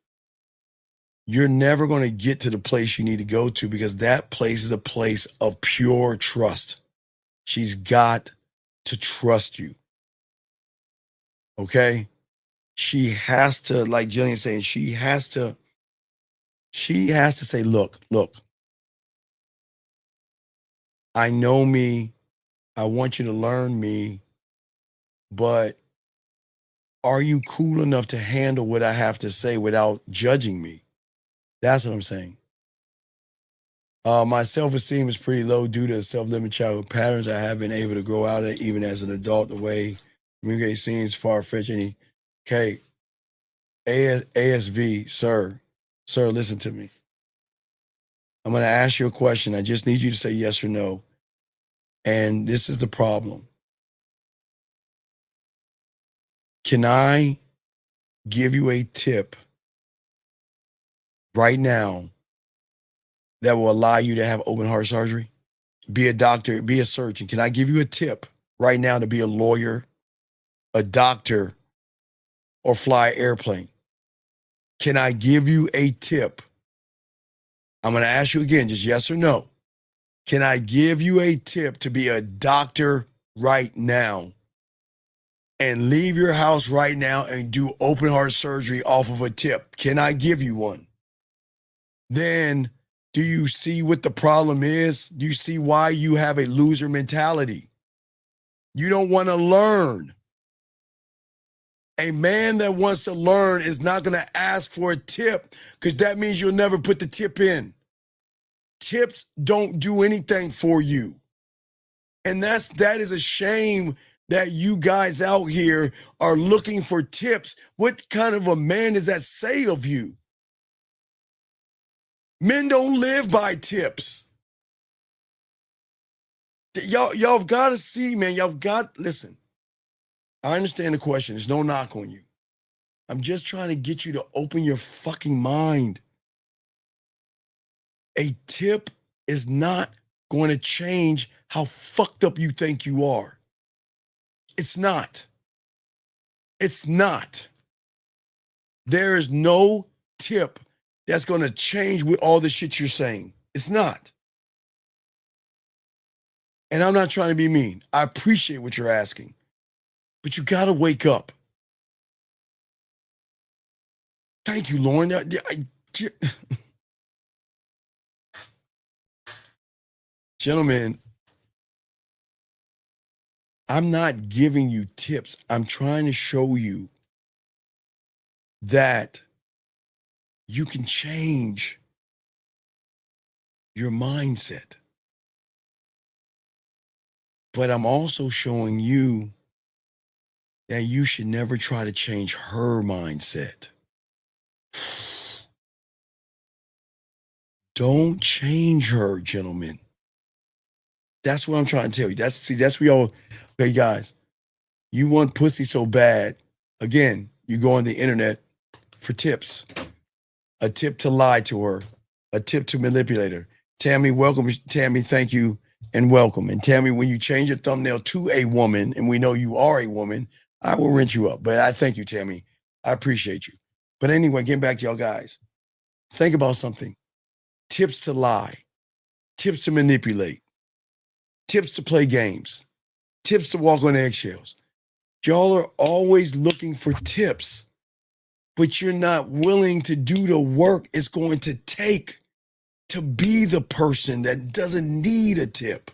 you're never going to get to the place you need to go to, because that place is a place of pure trust. She's got to trust you. Okay? She has to, like Jillian's saying, she has to say, look, I know me. I want you to learn me, but are you cool enough to handle what I have to say without judging me? That's what I'm saying. My self-esteem is pretty low due to self-limiting childhood patterns. I have been able to grow out of it even as an adult. The way communication seems far-fetched. Okay, ASV, sir, listen to me. I'm going to ask you a question. I just need you to say yes or no. And this is the problem. Can I give you a tip right now that will allow you to have open heart surgery? be a doctor, be a surgeon. Can I give you a tip right now to be a lawyer, a doctor, or fly an airplane? Can I give you a tip? I'm going to ask you again, just yes or no. Can I give you a tip to be a doctor right now and leave your house right now and do open heart surgery off of a tip? Can I give you one? Then do you see what the problem is? Do you see why you have a loser mentality? You don't want to learn. A man that wants to learn is not going to ask for a tip because that means you'll never put the tip in. Tips don't do anything for you. And that is a shame that you guys out here are looking for tips. What kind of a man does that say of you? Men don't live by tips. Y'all have got to see, man. Listen, I understand the question. There's no knock on you. I'm just trying to get you to open your fucking mind. A tip is not going to change how fucked up you think you are. It's not. It's not. There is no tip that's going to change with all the shit you're saying. It's not. And I'm not trying to be mean. I appreciate what you're asking. But you got to wake up. Thank you, Lauren. Gentlemen, I'm not giving you tips. I'm trying to show you that you can change your mindset. But I'm also showing you that you should never try to change her mindset. Don't change her, gentlemen. That's what I'm trying to tell you. That's we all, okay, guys, you want pussy so bad. Again, you go on the internet for tips. A tip to lie to her. A tip to manipulate her. Tammy, welcome. Tammy, thank you and welcome. And Tammy, when you change your thumbnail to a woman, and we know you are a woman, I will rinse you up. But I thank you, Tammy. I appreciate you. But anyway, getting back to y'all guys. Think about something. Tips to lie. Tips to manipulate. Tips to play games. Tips to walk on eggshells. Y'all are always looking for tips, but you're not willing to do the work it's going to take to be the person that doesn't need a tip.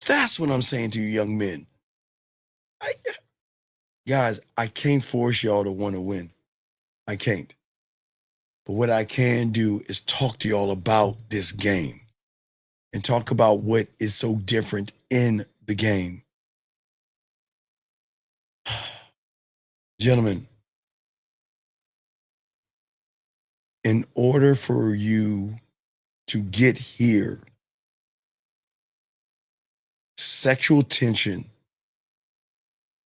That's what I'm saying to you young men. Guys, I can't force y'all to want to win. I can't. But what I can do is talk to y'all about this game and talk about what is so different in the game. Gentlemen, in order for you to get here, sexual tension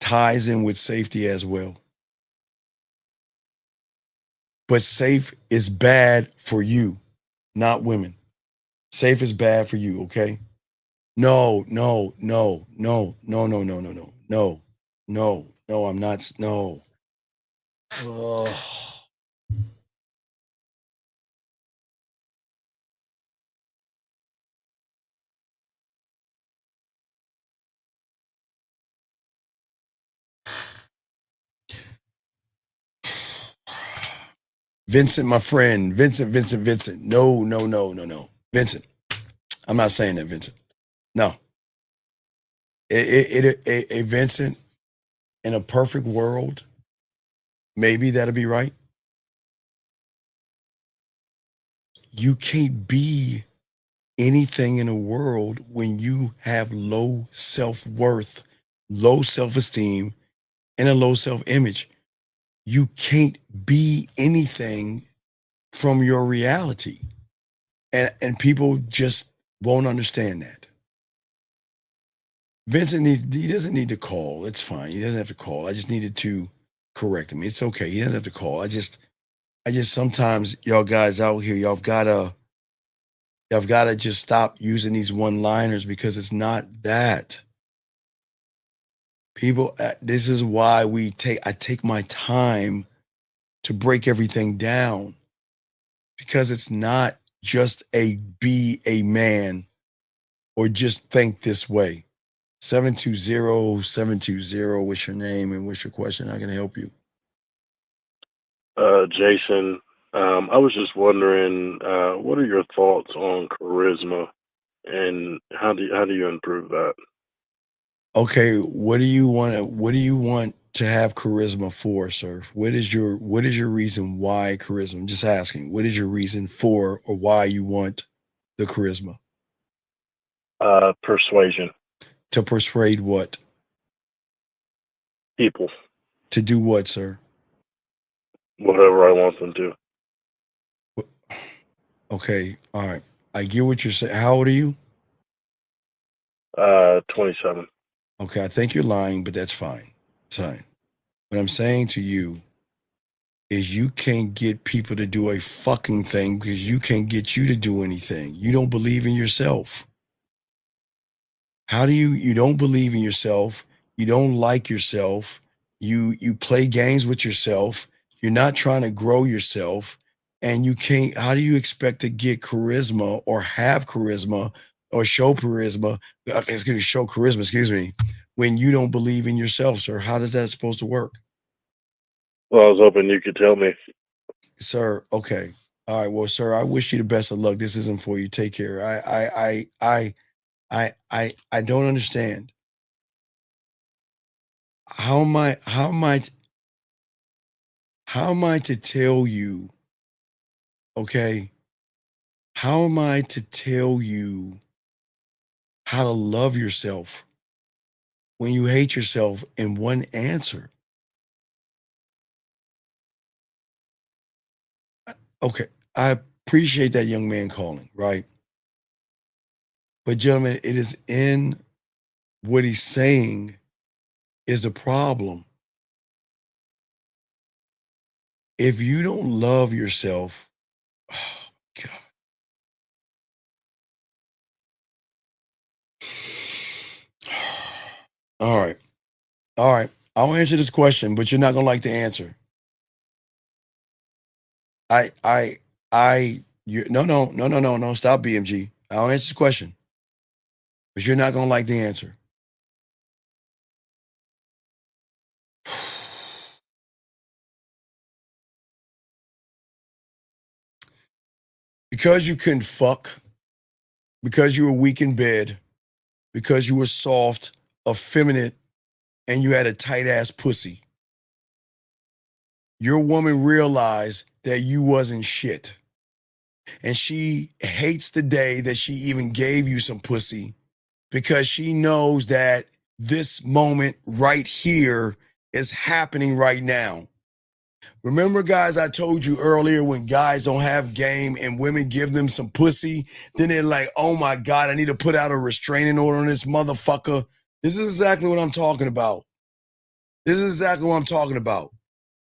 ties in with safety as well. But safe is bad for you, not women. Safe is bad for you, okay? No, I'm not, no. Oh. Vincent, my friend, Vincent. No. Vincent, I'm not saying that, Vincent. No. A Vincent, in a perfect world, maybe that'll be right. You can't be anything in the world when you have low self-worth, low self-esteem, and a low self-image. You can't be anything from your reality. And people just won't understand that. Vincent, he doesn't need to call. It's fine. He doesn't have to call. I just needed to correct him. It's okay. He doesn't have to call. I just sometimes, y'all guys out here, y'all gotta I've got to just stop using these one-liners because it's not that. People, this is why I take my time to break everything down, because it's not just be a man or just think this way. 720-720, what's your name and what's your question? How can I help you? Jason, I was just wondering, what are your thoughts on charisma, and how do you improve that? Okay, what do you want to have charisma for, sir? What is your reason why charisma? I'm just asking. What is your reason for or why you want the charisma? Persuasion. To persuade what? People. To do what, sir? Whatever I want them to. Okay, all right. I get what you're saying. How old are you? 27. Okay, I think you're lying, but that's fine. It's fine. What I'm saying to you is you can't get people to do a fucking thing because you can't get you to do anything. You don't believe in yourself. How do you don't believe in yourself? You don't like yourself. You play games with yourself. You're not trying to grow yourself. And you can't, how do you expect to get charisma or have charisma or show charisma, when you don't believe in yourself, sir? How does that supposed to work? Well, I was hoping you could tell me. Sir, okay. All right. Well, sir, I wish you the best of luck. This isn't for you. Take care. I don't understand. How am I to tell you, okay? How am I to tell you how to love yourself when you hate yourself in one answer? Okay, I appreciate that young man calling, right? But gentlemen, it is in what he's saying is the problem. If you don't love yourself, oh God. All right. All right. I'll answer this question, but you're not gonna like the answer. No. Stop, BMG. I'll answer the question, but you're not gonna like the answer. Because you couldn't fuck, because you were weak in bed, because you were soft, effeminate, and you had a tight ass pussy, your woman realized that you wasn't shit. And she hates the day that she even gave you some pussy, because she knows that this moment right here is happening right now. Remember, guys, I told you earlier, when guys don't have game and women give them some pussy, then they're like, oh my God, I need to put out a restraining order on this motherfucker. This is exactly what I'm talking about.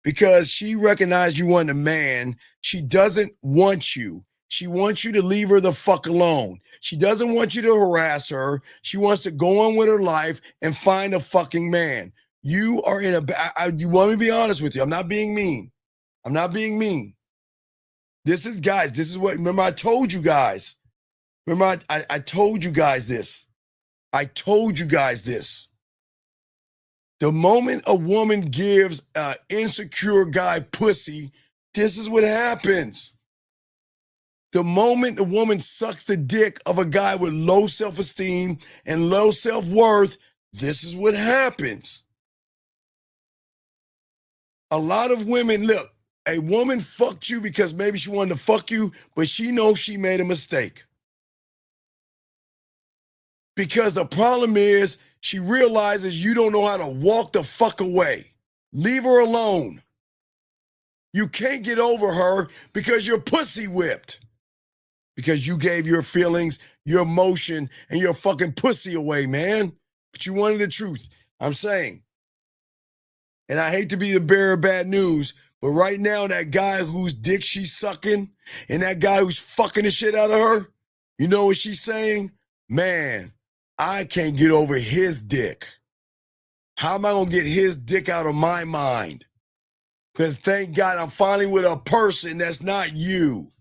Because she recognized you weren't a man. She doesn't want you. She wants you to leave her the fuck alone. She doesn't want you to harass her. She wants to go on with her life and find a fucking man. You are in you want me to be honest with you. I'm not being mean. This is what, remember I told you guys. I told you guys this. The moment a woman gives an insecure guy pussy, this is what happens. The moment a woman sucks the dick of a guy with low self-esteem and low self-worth, this is what happens. A lot of women, look, a woman fucked you because maybe she wanted to fuck you, but she knows she made a mistake. Because the problem is, she realizes you don't know how to walk the fuck away. Leave her alone. You can't get over her because you're pussy whipped. Because you gave your feelings, your emotion, and your fucking pussy away, man. But you wanted the truth. I'm saying. And I hate to be the bearer of bad news, but right now, that guy whose dick she's sucking and that guy who's fucking the shit out of her, You know what she's saying? Man, I can't get over his dick. How am I going to get his dick out of my mind? Because thank God I'm finally with a person that's not you.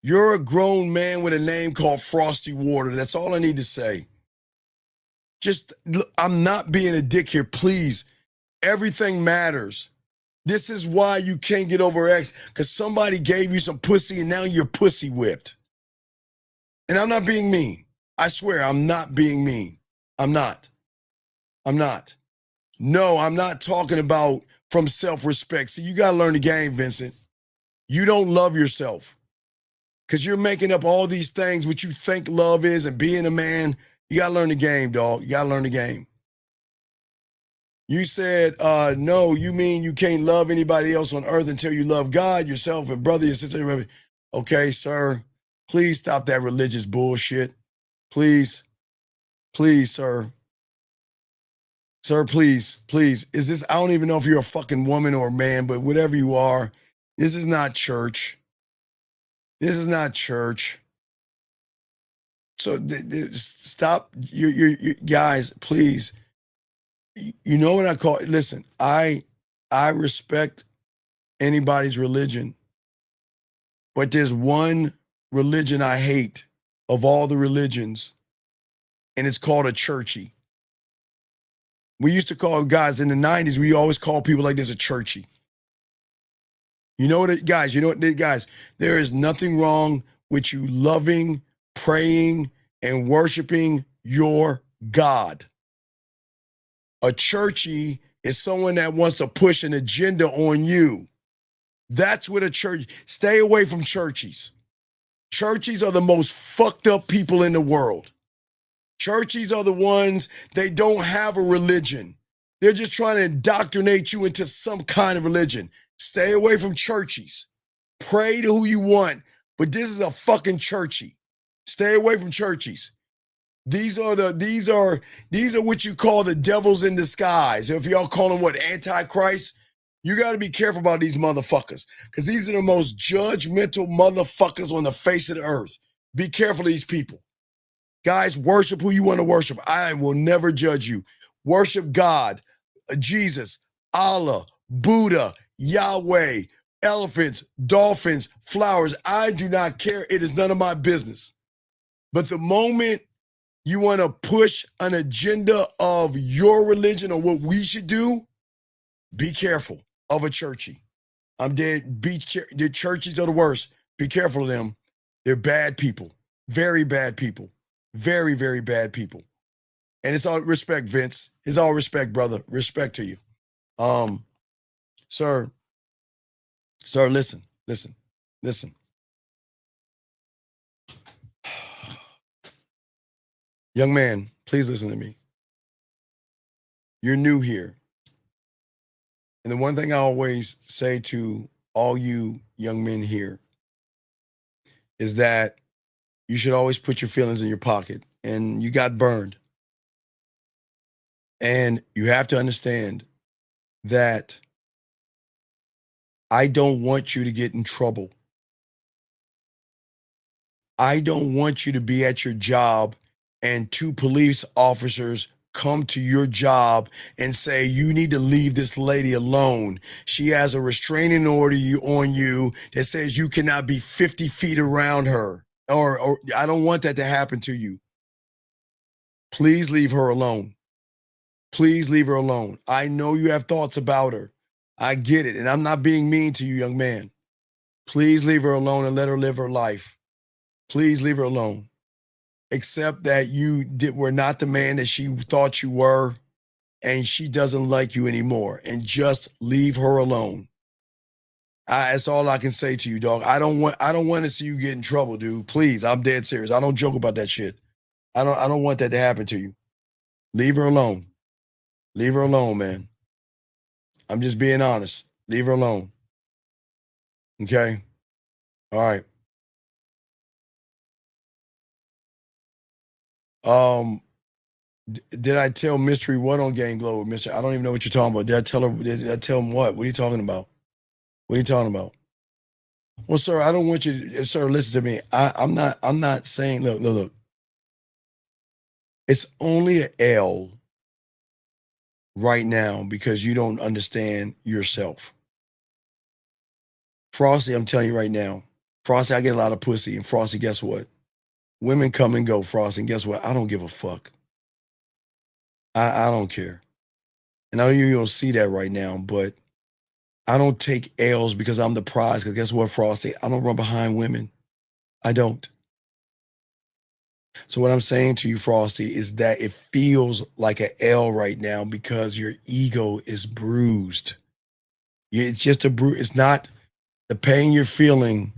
You're a grown man with a name called Frosty Water. That's all I need to say. Just, I'm not being a dick here, please. Everything matters. This is why you can't get over X, because somebody gave you some pussy and now you're pussy whipped. And I'm not being mean. I swear, I'm not being mean. I'm not. No, I'm not talking about from self-respect. See, you got to learn the game, Vincent. You don't love yourself because you're making up all these things, what you think love is and being a man. You got to learn the game, dog. You got to learn the game. You said, no, you mean you can't love anybody else on earth until you love God, yourself, and brother, your sister. Okay, sir, please stop that religious bullshit. Please, sir. Sir, please. Is this, I don't even know if you're a fucking woman or a man, but whatever you are, this is not church. This is not church. So stop, you guys, please. You know what I call it? Listen, I respect anybody's religion, but there's one religion I hate of all the religions, and it's called a churchy. We used to call guys in the 90s, we always call people like this a churchy. You know what, guys, there is nothing wrong with you loving, praying, and worshiping your God. A churchy is someone that wants to push an agenda on you. That's what a church, stay away from churchies. Churchies are the most fucked up people in the world. Churchies are the ones, they don't have a religion. They're just trying to indoctrinate you into some kind of religion. Stay away from churchies. Pray to who you want, but this is a fucking churchy. Stay away from churchies. These are what you call the devils in disguise. If y'all call them what, Antichrist, you got to be careful about these motherfuckers because these are the most judgmental motherfuckers on the face of the earth. Be careful of these people. Guys, worship who you want to worship. I will never judge you. Worship God, Jesus, Allah, Buddha, Yahweh, elephants, dolphins, flowers. I do not care. It is none of my business. But the moment you want to push an agenda of your religion or what we should do, be careful of a churchy. I'm dead. The churchies are the worst. Be careful of them. They're bad people. Very bad people. Very, very bad people. And it's all respect, Vince. It's all respect, brother. Respect to you. Sir, listen. Young man, please listen to me. You're new here. And the one thing I always say to all you young men here is that you should always put your feelings in your pocket. And you got burned. And you have to understand that I don't want you to get in trouble. I don't want you to be at your job and two police officers come to your job and say, you need to leave this lady alone. She has a restraining order on you that says you cannot be 50 feet around her. Or I don't want that to happen to you. Please leave her alone. Please leave her alone. I know you have thoughts about her. I get it. And I'm not being mean to you, young man. Please leave her alone and let her live her life. Please leave her alone. Accept that you were not the man that she thought you were, and she doesn't like you anymore. And just leave her alone. That's all I can say to you, dog. I don't want to see you get in trouble, dude. Please, I'm dead serious. I don't joke about that shit. I don't want that to happen to you. Leave her alone. Leave her alone, man. I'm just being honest. Leave her alone. Okay? All right. Did I tell Mystery what on Game Glow? Mystery, I don't even know what you're talking about. Did I tell him what? What are you talking about? What are you talking about? Well, sir, I don't want you to, sir, listen to me. I'm not saying, look. It's only an L right now because you don't understand yourself. Frosty, I'm telling you right now, Frosty, I get a lot of pussy. And Frosty, guess what? Women come and go, Frosty. And guess what? I don't give a fuck. I don't care. And I know you don't see that right now, but I don't take L's because I'm the prize. Because guess what, Frosty? I don't run behind women. I don't. So what I'm saying to you, Frosty, is that it feels like an L right now because your ego is bruised. It's just a bruise. It's not the pain you're feeling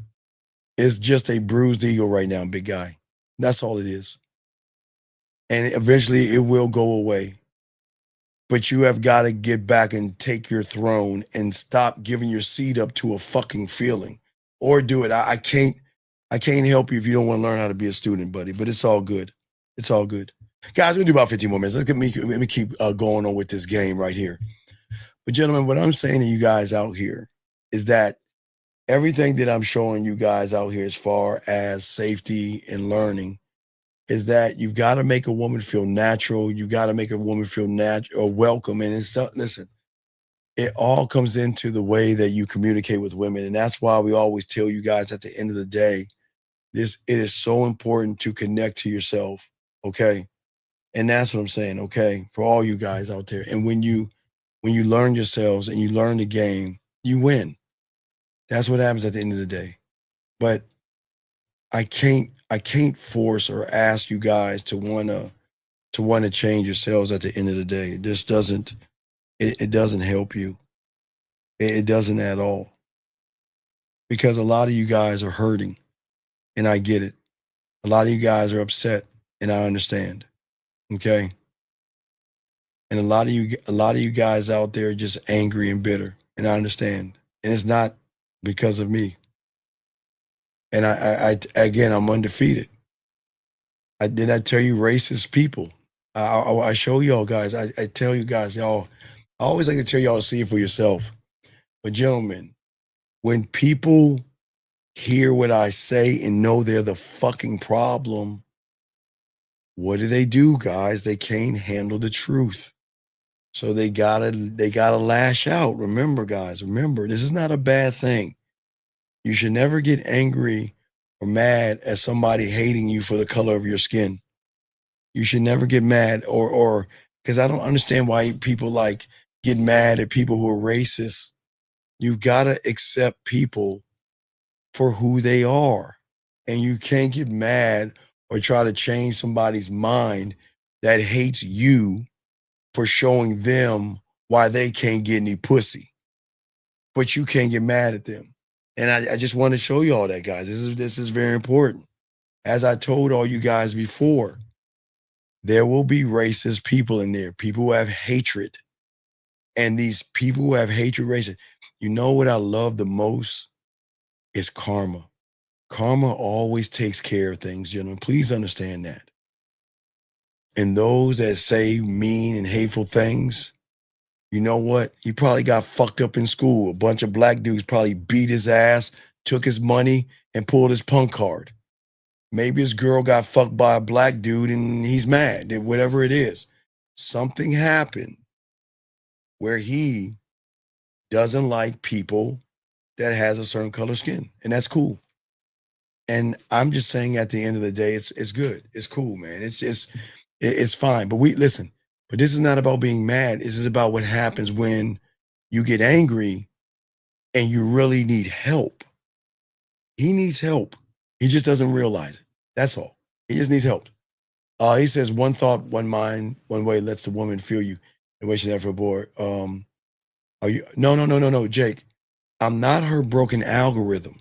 is just a bruised ego right now, big guy. That's all it is. And eventually it will go away. But you have got to get back and take your throne and stop giving your seat up to a fucking feeling. Or do it. I can't help you if you don't want to learn how to be a student, buddy. But it's all good. It's all good. Guys, we'll do about 15 more minutes. Let me keep going on with this game right here. But gentlemen, what I'm saying to you guys out here is that everything that I'm showing you guys out here as far as safety and learning is that you've got to make a woman feel natural. You got to make a woman feel natural or welcome. And it's listen, it all comes into the way that you communicate with women. And that's why we always tell you guys at the end of the day, it is so important to connect to yourself. Okay. And that's what I'm saying. Okay. For all you guys out there. And when you learn yourselves and you learn the game, you win. That's what happens at the end of the day. But I can't force or ask you guys to want to change yourselves at the end of the day. This doesn't help you. It doesn't at all. Because a lot of you guys are hurting, and I get it. A lot of you guys are upset, and I understand. Okay? And a lot of you guys out there are just angry and bitter, and I understand. And it's not because of me. And I again, I'm undefeated. I tell you racist people. I show y'all guys. I tell you guys, y'all. I always like to tell y'all to see it for yourself. But gentlemen, when people hear what I say and know they're the fucking problem, what do, guys? They can't handle the truth. So they gotta lash out. Remember, guys, this is not a bad thing. You should never get angry or mad at somebody hating you for the color of your skin. You should never get mad or because I don't understand why people like get mad at people who are racist. You gotta accept people for who they are. And you can't get mad or try to change somebody's mind that hates you for showing them why they can't get any pussy. But you can't get mad at them. And I just want to show you all that, guys. This is very important. As I told all you guys before, there will be racist people in there, people who have hatred. And these people who have hatred, racist, you know what I love the most is karma. Karma always takes care of things, gentlemen. Please understand that. And those that say mean and hateful things, you know what? He probably got fucked up in school. A bunch of black dudes probably beat his ass, took his money, and pulled his punk card. Maybe his girl got fucked by a black dude and he's mad. Whatever it is. Something happened where he doesn't like people that has a certain color skin. And that's cool. And I'm just saying at the end of the day, it's good. It's cool, man. It's fine. But listen. But this is not about being mad. This is about what happens when you get angry and you really need help. He needs help. He just doesn't realize it. That's all. He just needs help. He says, one thought, one mind, one way lets the woman feel you the way she never before. Are you? No, Jake. I'm not her broken algorithm.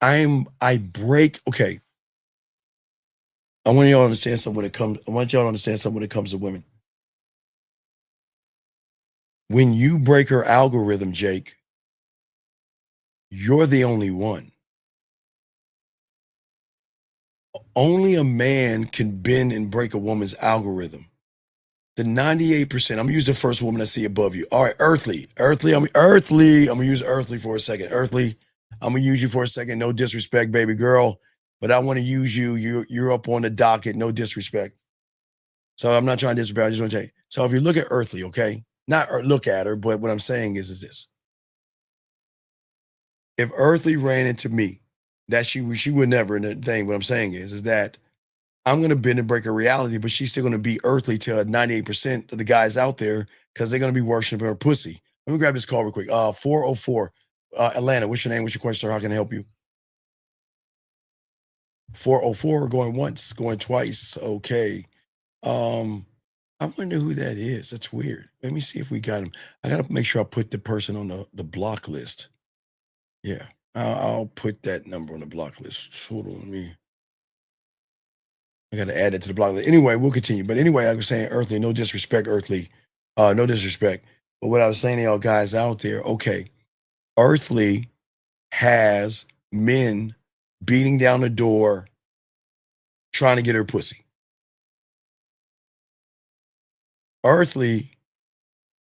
I break. Okay. I want y'all to understand something when it comes to women. When you break her algorithm, Jake, you're the only one. Only a man can bend and break a woman's algorithm. the 98%, I'm gonna use the first woman I see above you. All right, earthly. I'm gonna use earthly for a second. Earthly, I'm gonna use you for a second. No disrespect, baby girl, but I want to use you. You're up on the docket. No disrespect. So I'm not trying to disrespect. I just want to tell you. So if you look at earthly, okay, not look at her, but what I'm saying is this: if earthly ran into me, that she would never. And the thing, what I'm saying is that I'm going to bend and break her reality, but she's still going to be earthly to 98% of the guys out there because they're going to be worshiping her pussy. Let me grab this call real quick. 404, Atlanta. What's your name? What's your question, sir? How can I help you? 404, going once, going twice. Okay. I wonder who that is. That's weird. Let me see if we got him. I got to make sure I put the person on the block list. Yeah, I'll put that number on the block list. Hold on, I got to add it to the block list. Anyway, we'll continue. But anyway, I was saying earthly, no disrespect, earthly. No disrespect. But what I was saying to y'all guys out there, okay, earthly has men beating down the door trying to get her pussy. Earthly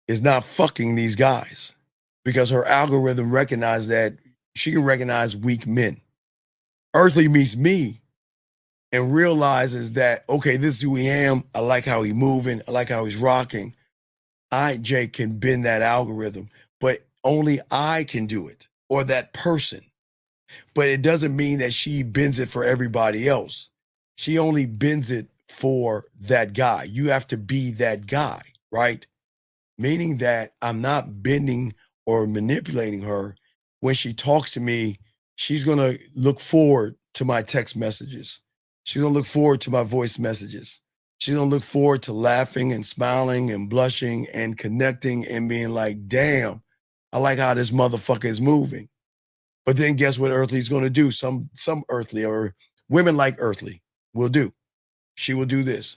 is not fucking these guys because her algorithm recognizes that she can recognize weak men. Earthly meets me and realizes that, okay, this is who he am. I like how he's moving. I like how he's rocking. Jake, can bend that algorithm, but only I can do it, or that person. But it doesn't mean that she bends it for everybody else. She only bends it for that guy. You have to be that guy, right? Meaning that I'm not bending or manipulating her. When she talks to me, she's going to look forward to my text messages. She's going to look forward to my voice messages. She's going to look forward to laughing and smiling and blushing and connecting and being like, damn, I like how this motherfucker is moving. But then guess what earthly's going to do? Some earthly or women like earthly will do. She will do this.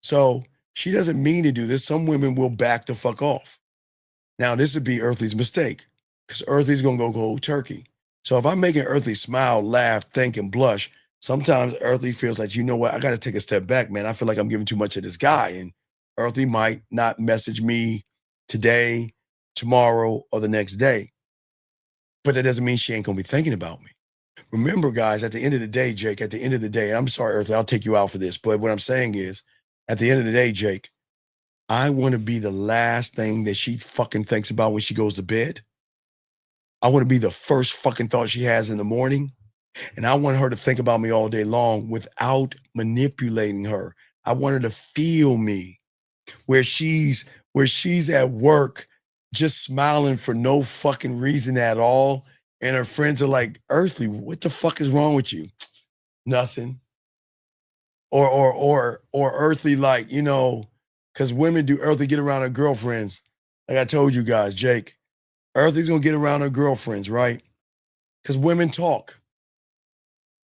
So she doesn't mean to do this. Some women will back the fuck off. Now, this would be earthly's mistake because earthly's going to go cold turkey. So if I'm making earthly smile, laugh, think, and blush, sometimes earthly feels like, you know what, I got to take a step back, man. I feel like I'm giving too much of this guy. And earthly might not message me today, tomorrow, or the next day. But that doesn't mean she ain't going to be thinking about me. Remember, guys, at the end of the day, Jake, at the end of the day, I'm sorry, earthly, I'll take you out for this. But what I'm saying is, at the end of the day, Jake, I want to be the last thing that she fucking thinks about when she goes to bed. I want to be the first fucking thought she has in the morning. And I want her to think about me all day long without manipulating her. I want her to feel me where she's at work just smiling for no fucking reason at all. And her friends are like, earthly, what the fuck is wrong with you? Nothing. Or earthly, like, you know, because women do earthly get around her girlfriends. Like I told you guys, Jake, earthly's gonna get around her girlfriends, right? Because women talk.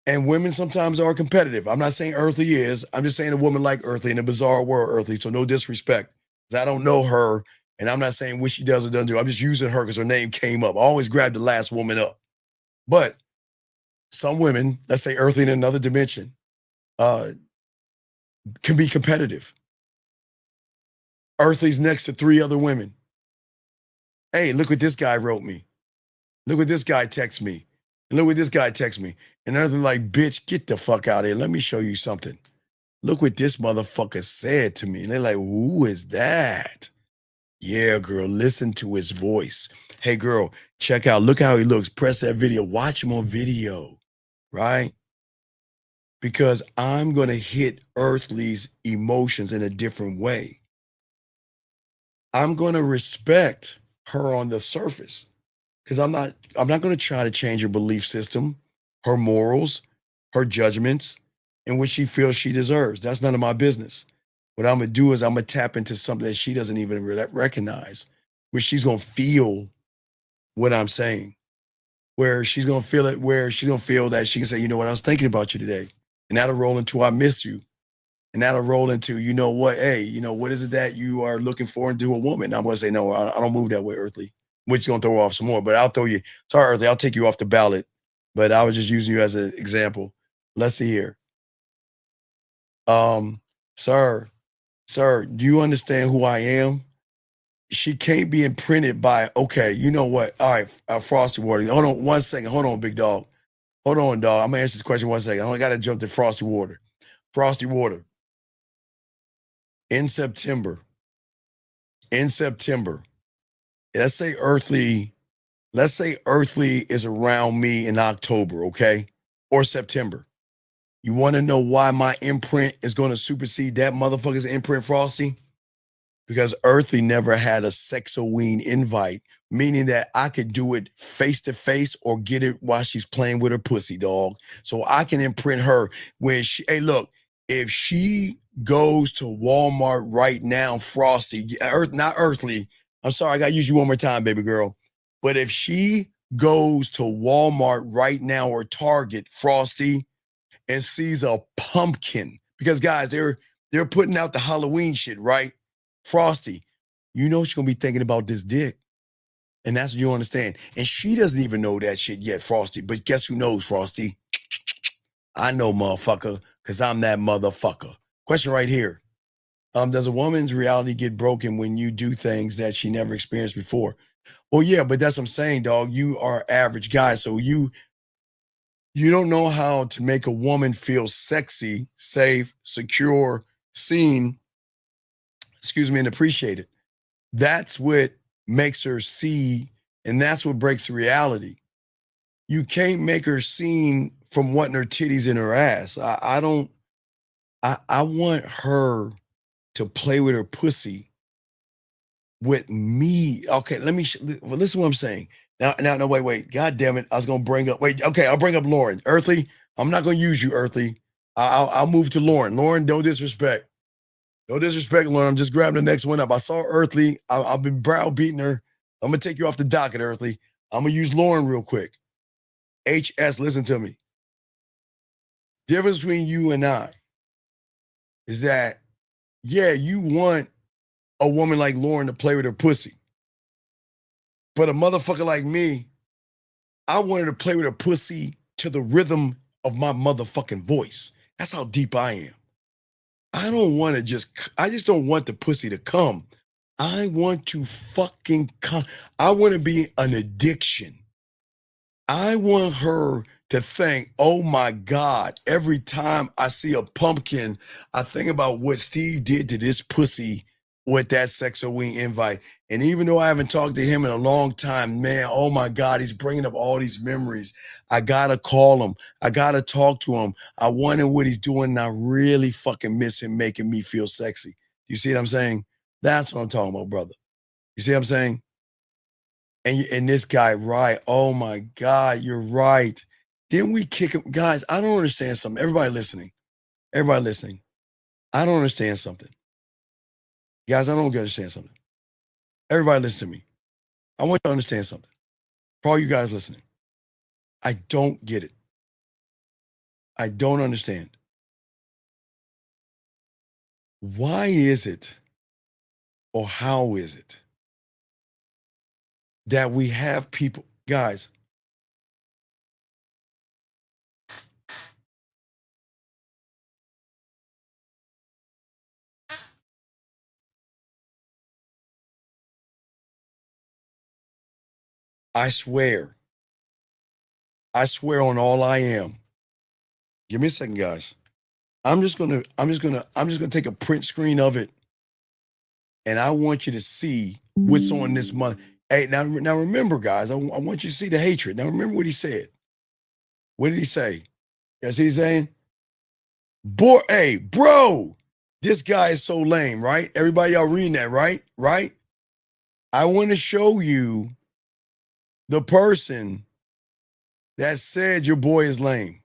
And women sometimes are competitive. I'm not saying earthly is. I'm just saying a woman like earthly in a bizarre world, earthly. So no disrespect. Because I don't know her. And I'm not saying what she does or doesn't do. I'm just using her because her name came up. I always grab the last woman up. But some women, let's say earthly in another dimension, can be competitive. Earthly's next to 3 other women. Hey, look what this guy wrote me. Look what this guy texted me. And look what this guy texted me. And Earthly like, bitch, get the fuck out of here. Let me show you something. Look what this motherfucker said to me. And they're like, who is that? Yeah, girl, listen to his voice. Hey, girl, check out. Look how he looks. Press that video. Watch him on video, right? Because I'm going to hit Earthly's emotions in a different way. I'm going to respect her on the surface because I'm not going to try to change her belief system, her morals, her judgments, and what she feels she deserves. That's none of my business. What I'm going to do is I'm going to tap into something that she doesn't even recognize, where she's going to feel what I'm saying, where she's going to feel it, where she's going to feel that she can say, you know what, I was thinking about you today. And that'll roll into, I miss you. And that'll roll into, you know what, hey, you know, what is it that you are looking for into a woman? And I'm going to say, no, I don't move that way, Earthly, which is going to throw her off some more. But I'll throw you, sorry, Earthly, I'll take you off the ballot. But I was just using you as an example. Let's see here. Sir, Sir, do you understand who I am? She can't be imprinted by, okay, you know what? All right, Frosty Water. Hold on 1 second. Hold on, big dog. Hold on, dog. I'm going to answer this question 1 second. I only got to jump to Frosty Water. Frosty Water. In September, let's say Earthly is around me in October, okay? Or September. You want to know why my imprint is going to supersede that motherfucker's imprint, Frosty? Because Earthly never had a Sexoween invite, meaning that I could do it face to face or get it while she's playing with her pussy, dog. So I can imprint her when she, hey, look, if she goes to Walmart right now, Frosty, not Earthly, I'm sorry, I got to use you one more time, baby girl. But if she goes to Walmart right now or Target, Frosty, and sees a pumpkin, because guys, they're putting out the Halloween shit, right? Frosty, you know she's gonna be thinking about this dick. And that's what you understand. And she doesn't even know that shit yet, Frosty. But guess who knows, Frosty? I know, motherfucker, because I'm that motherfucker. Question right here. Does a woman's reality get broken when you do things that she never experienced before? Well, yeah, but that's what I'm saying, dog. You are average guy, so you don't know how to make a woman feel sexy, safe, secure, seen, and appreciated. That's what makes her see, and that's what breaks the reality. You can't make her seen from wanting her titties in her ass. I want her to play with her pussy with me. Okay, listen to what I'm saying. Now, wait. God damn it. I was going to bring up, I'll bring up Lauren. Earthly, I'm not going to use you, Earthly. I'll move to Lauren. Lauren, no disrespect. No disrespect, Lauren. I'm just grabbing the next one up. I saw Earthly. I've been browbeating her. I'm going to take you off the docket, Earthly. I'm going to use Lauren real quick. HS, listen to me. Difference between you and I is that, yeah, you want a woman like Lauren to play with her pussy. But a motherfucker like me, I wanted to play with her pussy to the rhythm of my motherfucking voice. That's how deep I am. I just don't want the pussy to come. I want to fucking come. I want to be an addiction. I want her to think, oh my God, every time I see a pumpkin, I think about what Steve did to this pussy with that Sexoween invite. And even though I haven't talked to him in a long time, man, oh my God, he's bringing up all these memories. I gotta call him. I gotta talk to him. I wonder what he's doing, and I really fucking miss him making me feel sexy. You see what I'm saying? That's what I'm talking about, brother. You see what I'm saying? And this guy, right? Oh my God, you're right. Didn't we kick him? Guys, I don't understand something. Everybody listening. I don't understand something. Guys, I don't understand something. Everybody listen to me. I want you to understand something. For all you guys listening, I don't get it. I don't understand. Why is it, or how is it, that we have people, guys, I swear on all I am. Give me a second, guys. I'm just gonna take a print screen of it, and I want you to see what's on this month. Hey, now remember, guys, I want you to see the hatred. Now remember what he said. What did he say? You see what he's saying? Boy, hey, bro, this guy is so lame, right? Everybody, y'all reading that, right? Right? I want to show you the person that said your boy is lame.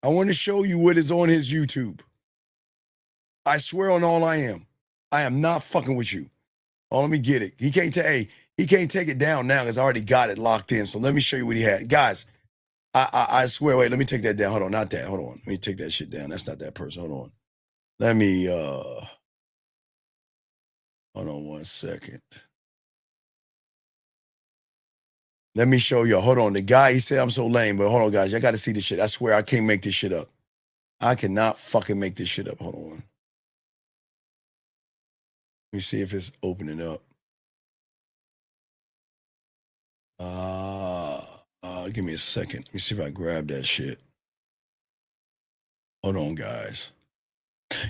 I want to show you what is on his YouTube. I swear on all I am not fucking with you. Oh, let me get it. He can't take it down now because I already got it locked in. So let me show you what he had. Guys, I swear, wait, let me take that down. Hold on, not that. Hold on. Let me take that shit down. That's not that person. Hold on. Let me hold on 1 second. Let me show you. Hold on. The guy, he said I'm so lame, but hold on, guys. I got to see this shit. I swear I can't make this shit up. I cannot fucking make this shit up. Hold on. Let me see if it's opening up. Give me a second. Let me see if I grab that shit. Hold on, guys.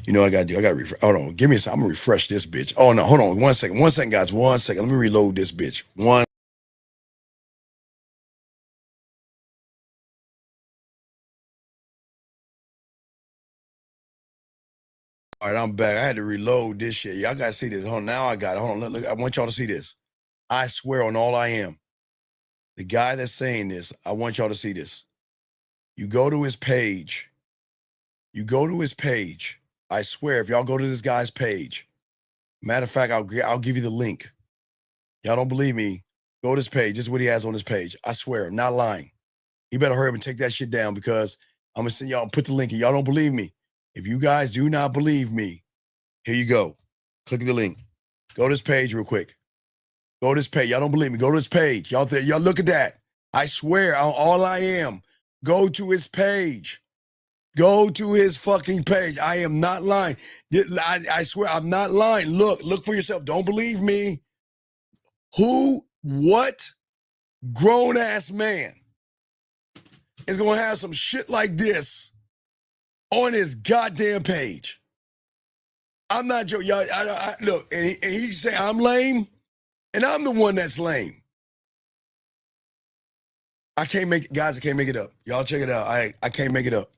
You know what I gotta do? I gotta refresh. Hold on. Give me a second. I'm gonna refresh this bitch. Oh no, hold on. 1 second. 1 second, guys. 1 second. Let me reload this bitch. One. All right, I'm back. I had to reload this shit. Y'all gotta see this. Hold on. Now I got it. Hold on. Look, I want y'all to see this. I swear on all I am. The guy that's saying this, I want y'all to see this. You go to his page. You go to his page. I swear, if y'all go to this guy's page, matter of fact, I'll give you the link. Y'all don't believe me? Go to his page. This is what he has on his page. I swear, I'm not lying. You better hurry up and take that shit down because I'm gonna send y'all, put the link in. Y'all don't believe me. If you guys do not believe me, here you go. Click the link. Go to this page real quick. Go to this page. Y'all don't believe me. Go to this page. Y'all look at that. I swear, all I am. Go to his page. Go to his fucking page. I am not lying. I swear, I'm not lying. Look for yourself. Don't believe me. What grown-ass man is going to have some shit like this on his goddamn page? I'm not joking. Y'all, look, and he say I'm lame, and I'm the one that's lame. I can't make it, guys. I can't make it up. Y'all check it out. I can't make it up.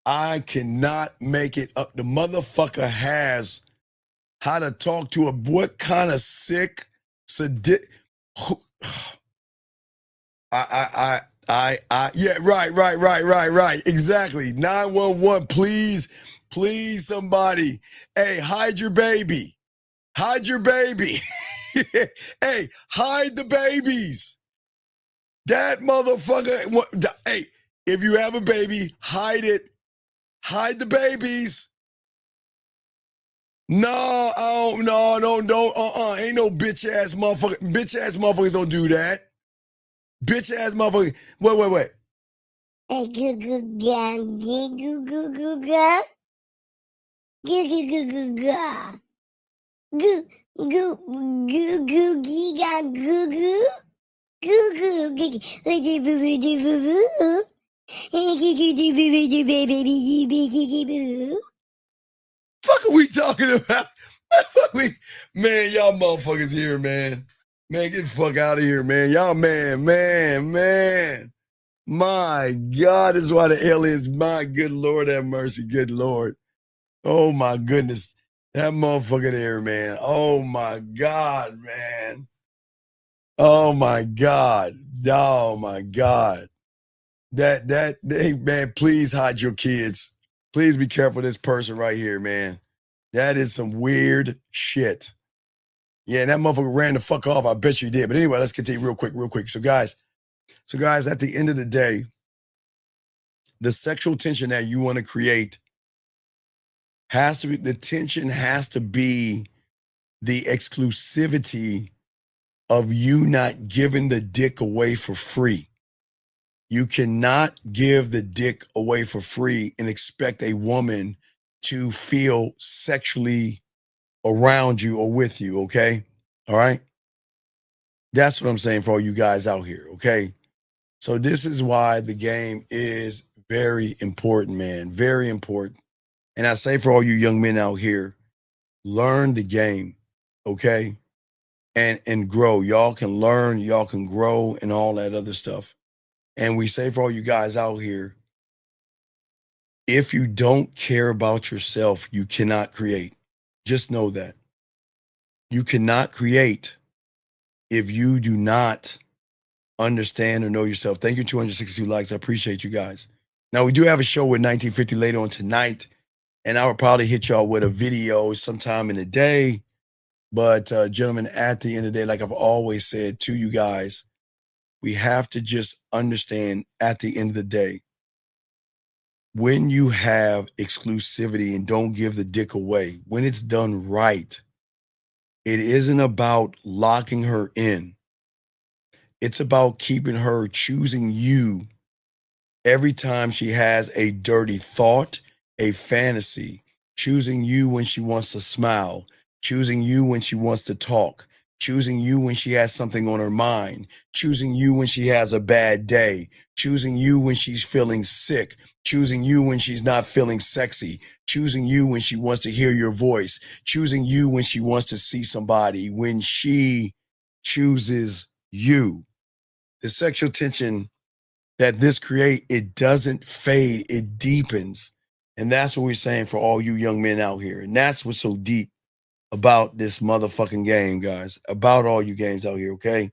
I cannot make it up. The motherfucker has how to talk to what kind of sick, yeah, right. Exactly. 911, please, somebody. Hey, hide your baby. Hide your baby. Hey, hide the babies. That motherfucker, hey, if you have a baby, hide it. Hide the babies. No, don't. Ain't no bitch ass motherfucker. Bitch ass motherfuckers don't do that. Bitch ass motherfucker. Wait. Hey, goo goo ga, goo goo goo goo ga, goo goo goo goo ga, goo goo goo goo gee ga goo goo, goo goo goo goo boo boo boo boo. Fuck are we talking about? Man, y'all motherfuckers here, man. Man, get the fuck out of here, man. Y'all, man. My God, this is why the aliens, my good Lord have mercy, good Lord. Oh my goodness. That motherfucker there, man. Oh my God, man. Oh my God. Hey, man, please hide your kids. Please be careful of this person right here, man. That is some weird shit. Yeah, that motherfucker ran the fuck off. I bet you did. But anyway, let's continue real quick. So guys, at the end of the day, the sexual tension that you want to create has to be the exclusivity of you not giving the dick away for free. You cannot give the dick away for free and expect a woman to feel sexually around you or with you, okay? All right? That's what I'm saying for all you guys out here, okay? So this is why the game is very important, man. Very important. And I say for all you young men out here, learn the game, okay? And grow. Y'all can learn, y'all can grow and all that other stuff. And we say for all you guys out here, if you don't care about yourself, you cannot create. Just know that. You cannot create if you do not understand or know yourself. Thank you, 262 likes. I appreciate you guys. Now, we do have a show with 1950 later on tonight, and I will probably hit y'all with a video sometime in the day. But, gentlemen, at the end of the day, like I've always said to you guys, we have to just understand at the end of the day, when you have exclusivity and don't give the dick away, when it's done right, it isn't about locking her in. It's about keeping her choosing you every time she has a dirty thought, a fantasy, choosing you when she wants to smile, choosing you when she wants to talk, choosing you when she has something on her mind, choosing you when she has a bad day, choosing you when she's feeling sick, choosing you when she's not feeling sexy, choosing you when she wants to hear your voice, choosing you when she wants to see somebody, when she chooses you. The sexual tension that this create, it doesn't fade, it deepens. And that's what we're saying for all you young men out here. And that's what's so deep about this motherfucking game, guys, about all you games out here, okay?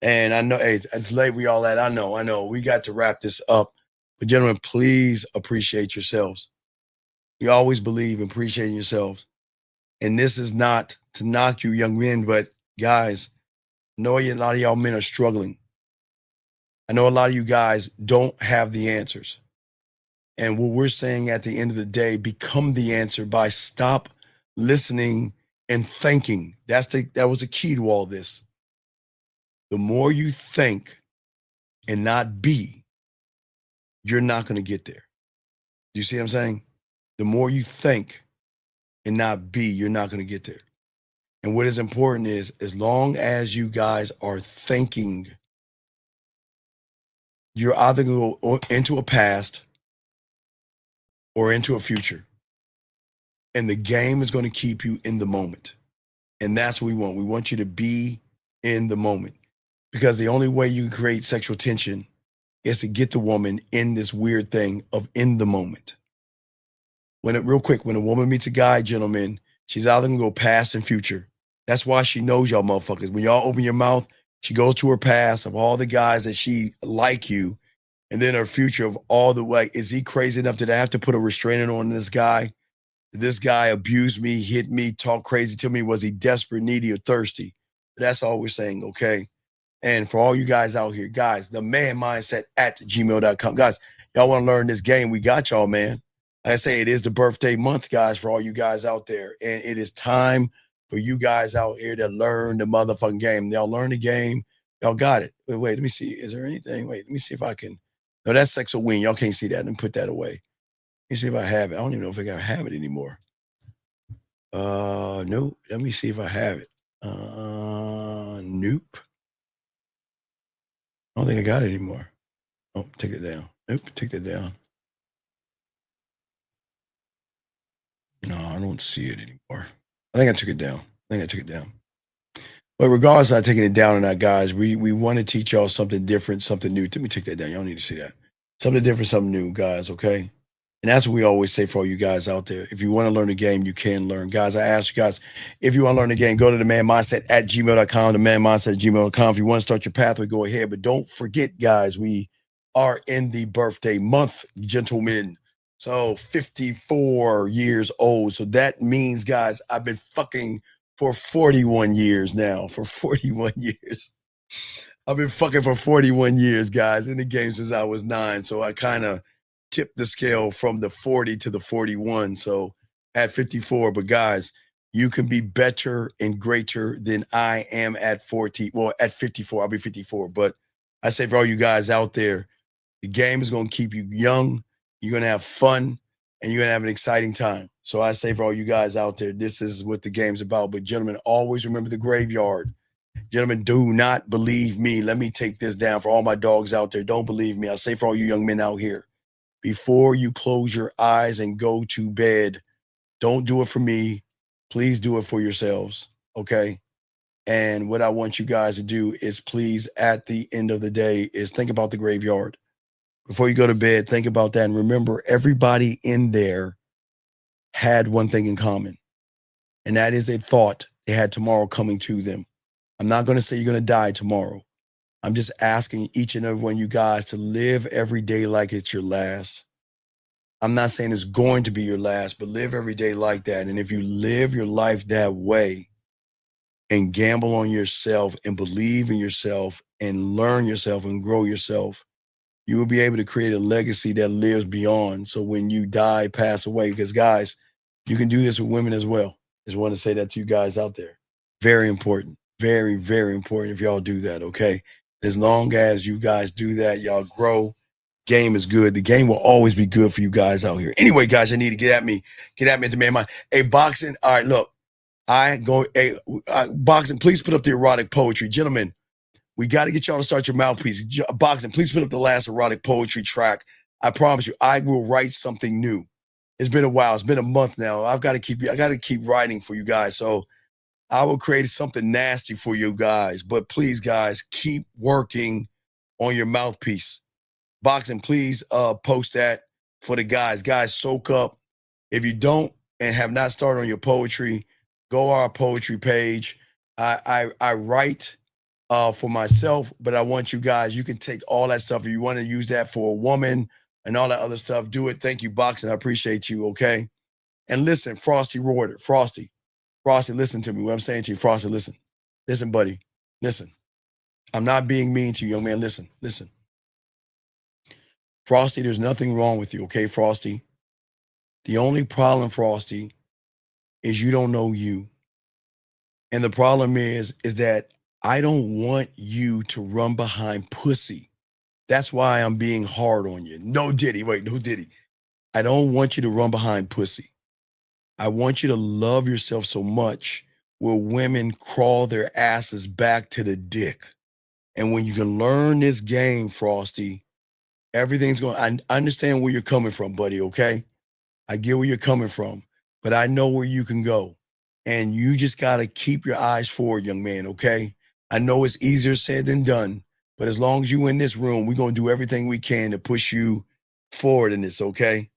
And I know, hey, it's late we all at. I know. We got to wrap this up. But gentlemen, please appreciate yourselves. You always believe in appreciating yourselves. And this is not to knock you young men, but guys, I know a lot of y'all men are struggling. I know a lot of you guys don't have the answers. And what we're saying at the end of the day, become the answer by stop listening and thinking. That was the key to all this. The more you think and not be, you're not going to get there. You see what I'm saying? The more you think and not be, you're not going to get there. And what is important is, as long as you guys are thinking, you're either going to go into a past or into a future. And the game is going to keep you in the moment. And that's what we want. We want you to be in the moment. Because the only way you can create sexual tension is to get the woman in this weird thing of in the moment. Real quick, when a woman meets a guy, gentlemen, she's either going to go past and future. That's why she knows y'all motherfuckers. When y'all open your mouth, she goes to her past of all the guys that she like you. And then her future of all the way, is he crazy enough that I have to put a restraining on this guy? Did this guy abuse me, hit me, talk crazy to me? Was he desperate, needy, or thirsty? That's all we're saying, okay? And for all you guys out here, guys, the man mindset at gmail.com. Guys, y'all want to learn this game? We got y'all, man. Like I say, it is the birthday month, guys, for all you guys out there. And it is time for you guys out here to learn the motherfucking game. Y'all learn the game. Y'all got it. Wait, let me see. Is there anything? Wait, let me see if I can. No, that's sexual win. Y'all can't see that. Let me put that away. Let me see if I have it. I don't even know if I have it anymore. Nope. Let me see if I have it. Nope. I don't think I got it anymore. Oh, take it down. Nope, take that down. No, I don't see it anymore. I think I took it down. But regardless of taking it down or not, guys, we want to teach y'all something different, something new. Let me take that down. Y'all need to see that. Something different, something new, guys, okay? And that's what we always say for all you guys out there. If you want to learn the game, you can learn. Guys, I ask you guys, if you want to learn the game, go to the man mindset at gmail.com, the man mindset at gmail.com. If you want to start your pathway, go ahead. But don't forget, guys, we are in the birthday month, gentlemen. So 54 years old. So that means, guys, I've been fucking for 41 years now. For 41 years. I've been fucking for 41 years, guys, in the game since I was 9. So I kind of tipped the scale from the 40 to the 41. So at 54. But guys, you can be better and greater than I am at 40. Well, at 54, I'll be 54. But I say for all you guys out there, the game is going to keep you young. You're going to have fun and you're going to have an exciting time. So I say for all you guys out there, this is what the game's about. But gentlemen, always remember the graveyard. Gentlemen, do not believe me. Let me take this down for all my dogs out there. Don't believe me. I say for all you young men out here, before you close your eyes and go to bed, don't do it for me. Please do it for yourselves, okay? And what I want you guys to do is please, at the end of the day, is think about the graveyard. Before you go to bed, think about that. And remember, everybody in there had one thing in common, and that is a thought they had tomorrow coming to them. I'm not going to say you're going to die tomorrow. I'm just asking each and every one of you guys to live every day like it's your last. I'm not saying it's going to be your last, but live every day like that. And if you live your life that way and gamble on yourself and believe in yourself and learn yourself and grow yourself, you will be able to create a legacy that lives beyond. So when you die, pass away, because guys, you can do this with women as well. Just want to say that to you guys out there. Very important. Very, very important if y'all do that, okay? As long as you guys do that, y'all grow. Game is good. The game will always be good for you guys out here. Anyway, guys, I need to get at me at the man mind. Hey, boxing. All right, look, Boxing, please put up the erotic poetry. Gentlemen, we got to get y'all to start your mouthpiece. Boxing, please put up the last erotic poetry track. I promise you, I will write something new. It's been a while. It's been a month now. I got to keep writing for you guys. So I will create something nasty for you guys. But please, guys, keep working on your mouthpiece. Boxing, please post that for the guys. Guys, soak up. If you don't and have not started on your poetry, go on our poetry page. I write for myself, but I want you guys, you can take all that stuff. If you want to use that for a woman and all that other stuff, do it. Thank you, Boxing. I appreciate you, okay? And listen, Frosty Reuter, Frosty, listen to me. What I'm saying to you, Frosty, listen. Listen, buddy. Listen. I'm not being mean to you, young man. Listen. Frosty, there's nothing wrong with you, okay, Frosty? The only problem, Frosty, is you don't know you. And the problem is that I don't want you to run behind pussy. That's why I'm being hard on you. No Diddy. I don't want you to run behind pussy. I want you to love yourself so much where women crawl their asses back to the dick. And when you can learn this game, Frosty, everything's going. I understand where you're coming from, buddy, okay? I get where you're coming from, but I know where you can go. And you just got to keep your eyes forward, young man, okay? I know it's easier said than done, but as long as you're in this room, we're going to do everything we can to push you forward in this, okay?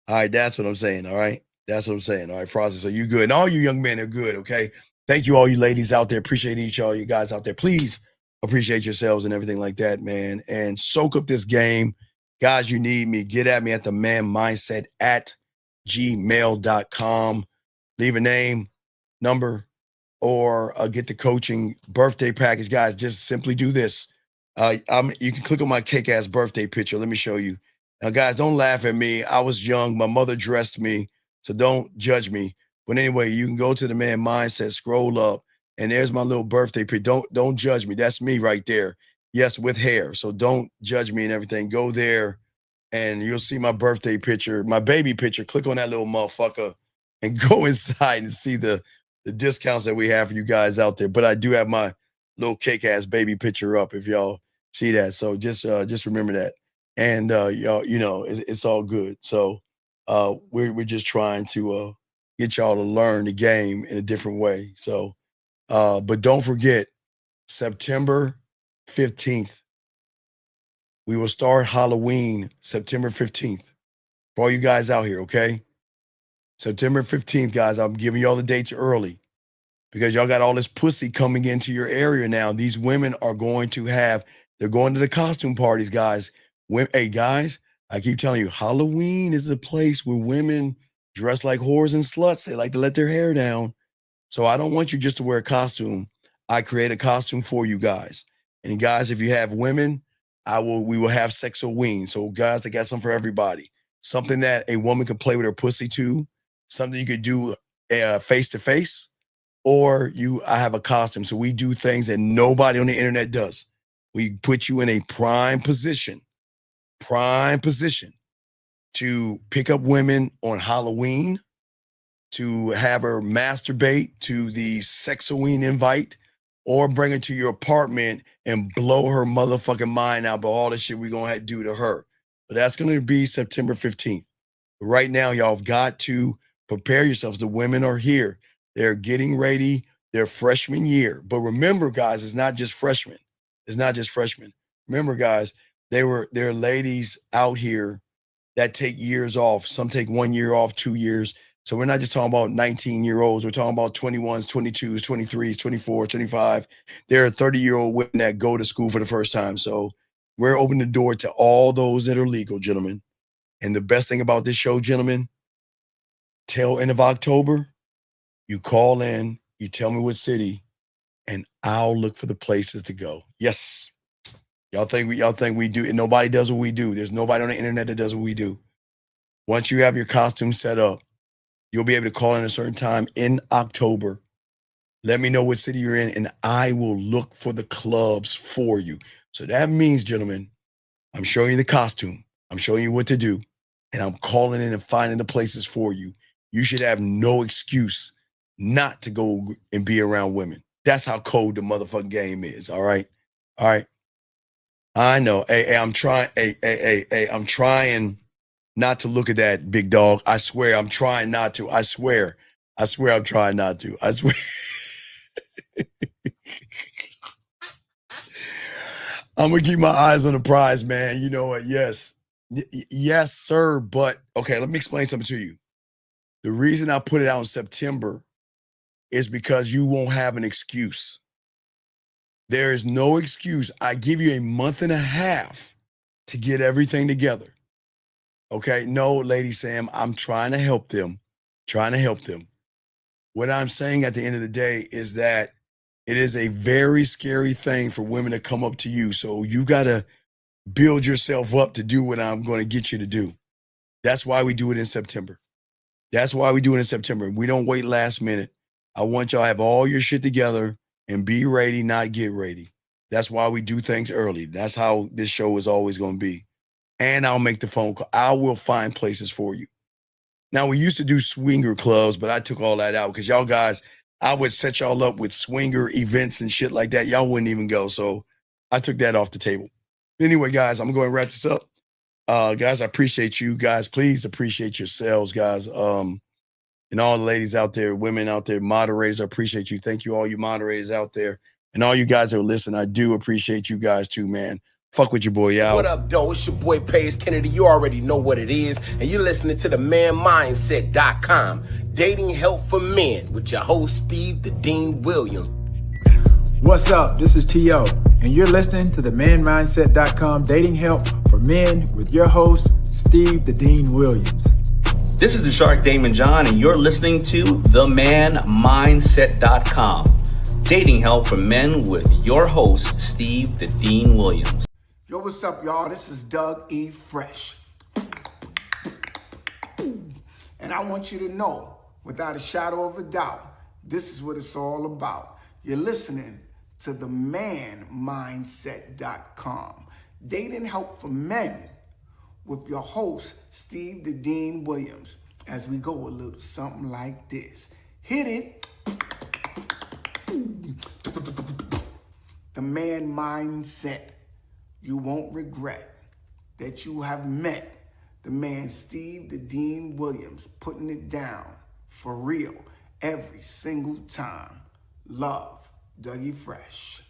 All right, that's what I'm saying, all right? That's what I'm saying, all right, Frosty, so you good. And all you young men are good, okay? Thank you, all you ladies out there. Appreciate each all you guys out there. Please appreciate yourselves and everything like that, man. And soak up this game. Guys, you need me. Get at me at themanmindset@gmail.com. Leave a name, number, or get the coaching birthday package. Guys, just simply do this. You can click on my kick-ass birthday picture. Let me show you. Now, guys, don't laugh at me. I was young. My mother dressed me, so don't judge me. But anyway, you can go to the Man Mindset, scroll up, and there's my little birthday picture. Don't judge me. That's me right there. Yes, with hair. So don't judge me and everything. Go there, and you'll see my birthday picture, my baby picture. Click on that little motherfucker and go inside and see the discounts that we have for you guys out there. But I do have my little cake-ass baby picture up if y'all see that. So just remember that. And y'all, it's all good. So we're just trying to get y'all to learn the game in a different way. So, but don't forget, September 15th, we will start Halloween September 15th for all you guys out here, okay? September 15th, guys, I'm giving y'all the dates early because y'all got all this pussy coming into your area now. These women are they're going to the costume parties, guys. Hey, guys, I keep telling you, Halloween is a place where women dress like whores and sluts. They like to let their hair down. So I don't want you just to wear a costume. I create a costume for you guys. And guys, if you have women, we will have Sexoween. So guys, I got something for everybody. Something that a woman could play with her pussy to, something you could do face to face, or I have a costume. So we do things that nobody on the internet does. We put you in a prime position to pick up women on Halloween, to have her masturbate to the Sexoween invite, or bring her to your apartment and blow her motherfucking mind out by all the shit we're going to do to her. But that's going to be September 15th. Right now, y'all have got to prepare yourselves. The women are here. They're getting ready their freshman year. But remember, guys, it's not just freshmen. Remember, guys, there are ladies out here that take years off. Some take 1 year off, 2 years. So we're not just talking about 19-year-olds. We're talking about 21s, 22s, 23s, 24, 25. There are 30-year-old women that go to school for the first time. So we're opening the door to all those that are legal, gentlemen. And the best thing about this show, gentlemen, till end of October, you call in, you tell me what city, and I'll look for the places to go. Yes. Y'all think we do, and nobody does what we do. There's nobody on the internet that does what we do. Once you have your costume set up, you'll be able to call in a certain time in October. Let me know what city you're in, and I will look for the clubs for you. So that means, gentlemen, I'm showing you the costume. I'm showing you what to do, and I'm calling in and finding the places for you. You should have no excuse not to go and be around women. That's how cold the motherfucking game is. All right. I know. Hey, I'm trying. Hey, I'm trying not to look at that, big dog. I swear I'm trying not to. I swear I'm trying not to. I swear. I'm gonna keep my eyes on the prize, man. You know what? Yes, sir. But okay, let me explain something to you. The reason I put it out in September is because you won't have an excuse. There is no excuse. I give you a month and a half to get everything together. Okay? No, Lady Sam, I'm trying to help them. What I'm saying at the end of the day is that it is a very scary thing for women to come up to you. So you got to build yourself up to do what I'm going to get you to do. That's why we do it in September. We don't wait last minute. I want y'all to have all your shit together and be ready, not get ready. That's why we do things early. That's how this show is always going to be. And I'll make the phone call. I will find places for you. Now, we used to do swinger clubs, but I took all that out because y'all guys, I would set y'all up with swinger events and shit like that. Y'all wouldn't even go. So I took that off the table. Anyway, guys, I'm going to wrap this up. Guys, I appreciate you guys. Please appreciate yourselves, guys. And all the ladies out there, women out there, moderators, I appreciate you. Thank you, all you moderators out there. And all you guys that are listening, I do appreciate you guys too, man. Fuck with your boy out. What up, though? It's your boy, Paige Kennedy. You already know what it is. And you're listening to the manmindset.com. Dating help for men with your host, Steve the Dean Williams. What's up? This is T.O. And you're listening to the manmindset.com dating help for men with your host, Steve the Dean Williams. This is the Shark Damon John, and you're listening to themanmindset.com. Dating help for men with your host, Steve the Dean Williams. Yo, what's up, y'all? This is Doug E. Fresh. And I want you to know, without a shadow of a doubt, this is what it's all about. You're listening to themanmindset.com. Dating help for men with your host, Steve the Dean Williams, as we go a little something like this. Hit it. The man mindset. You won't regret that you have met the man Steve the Dean Williams, putting it down for real every single time. Love, Dougie Fresh.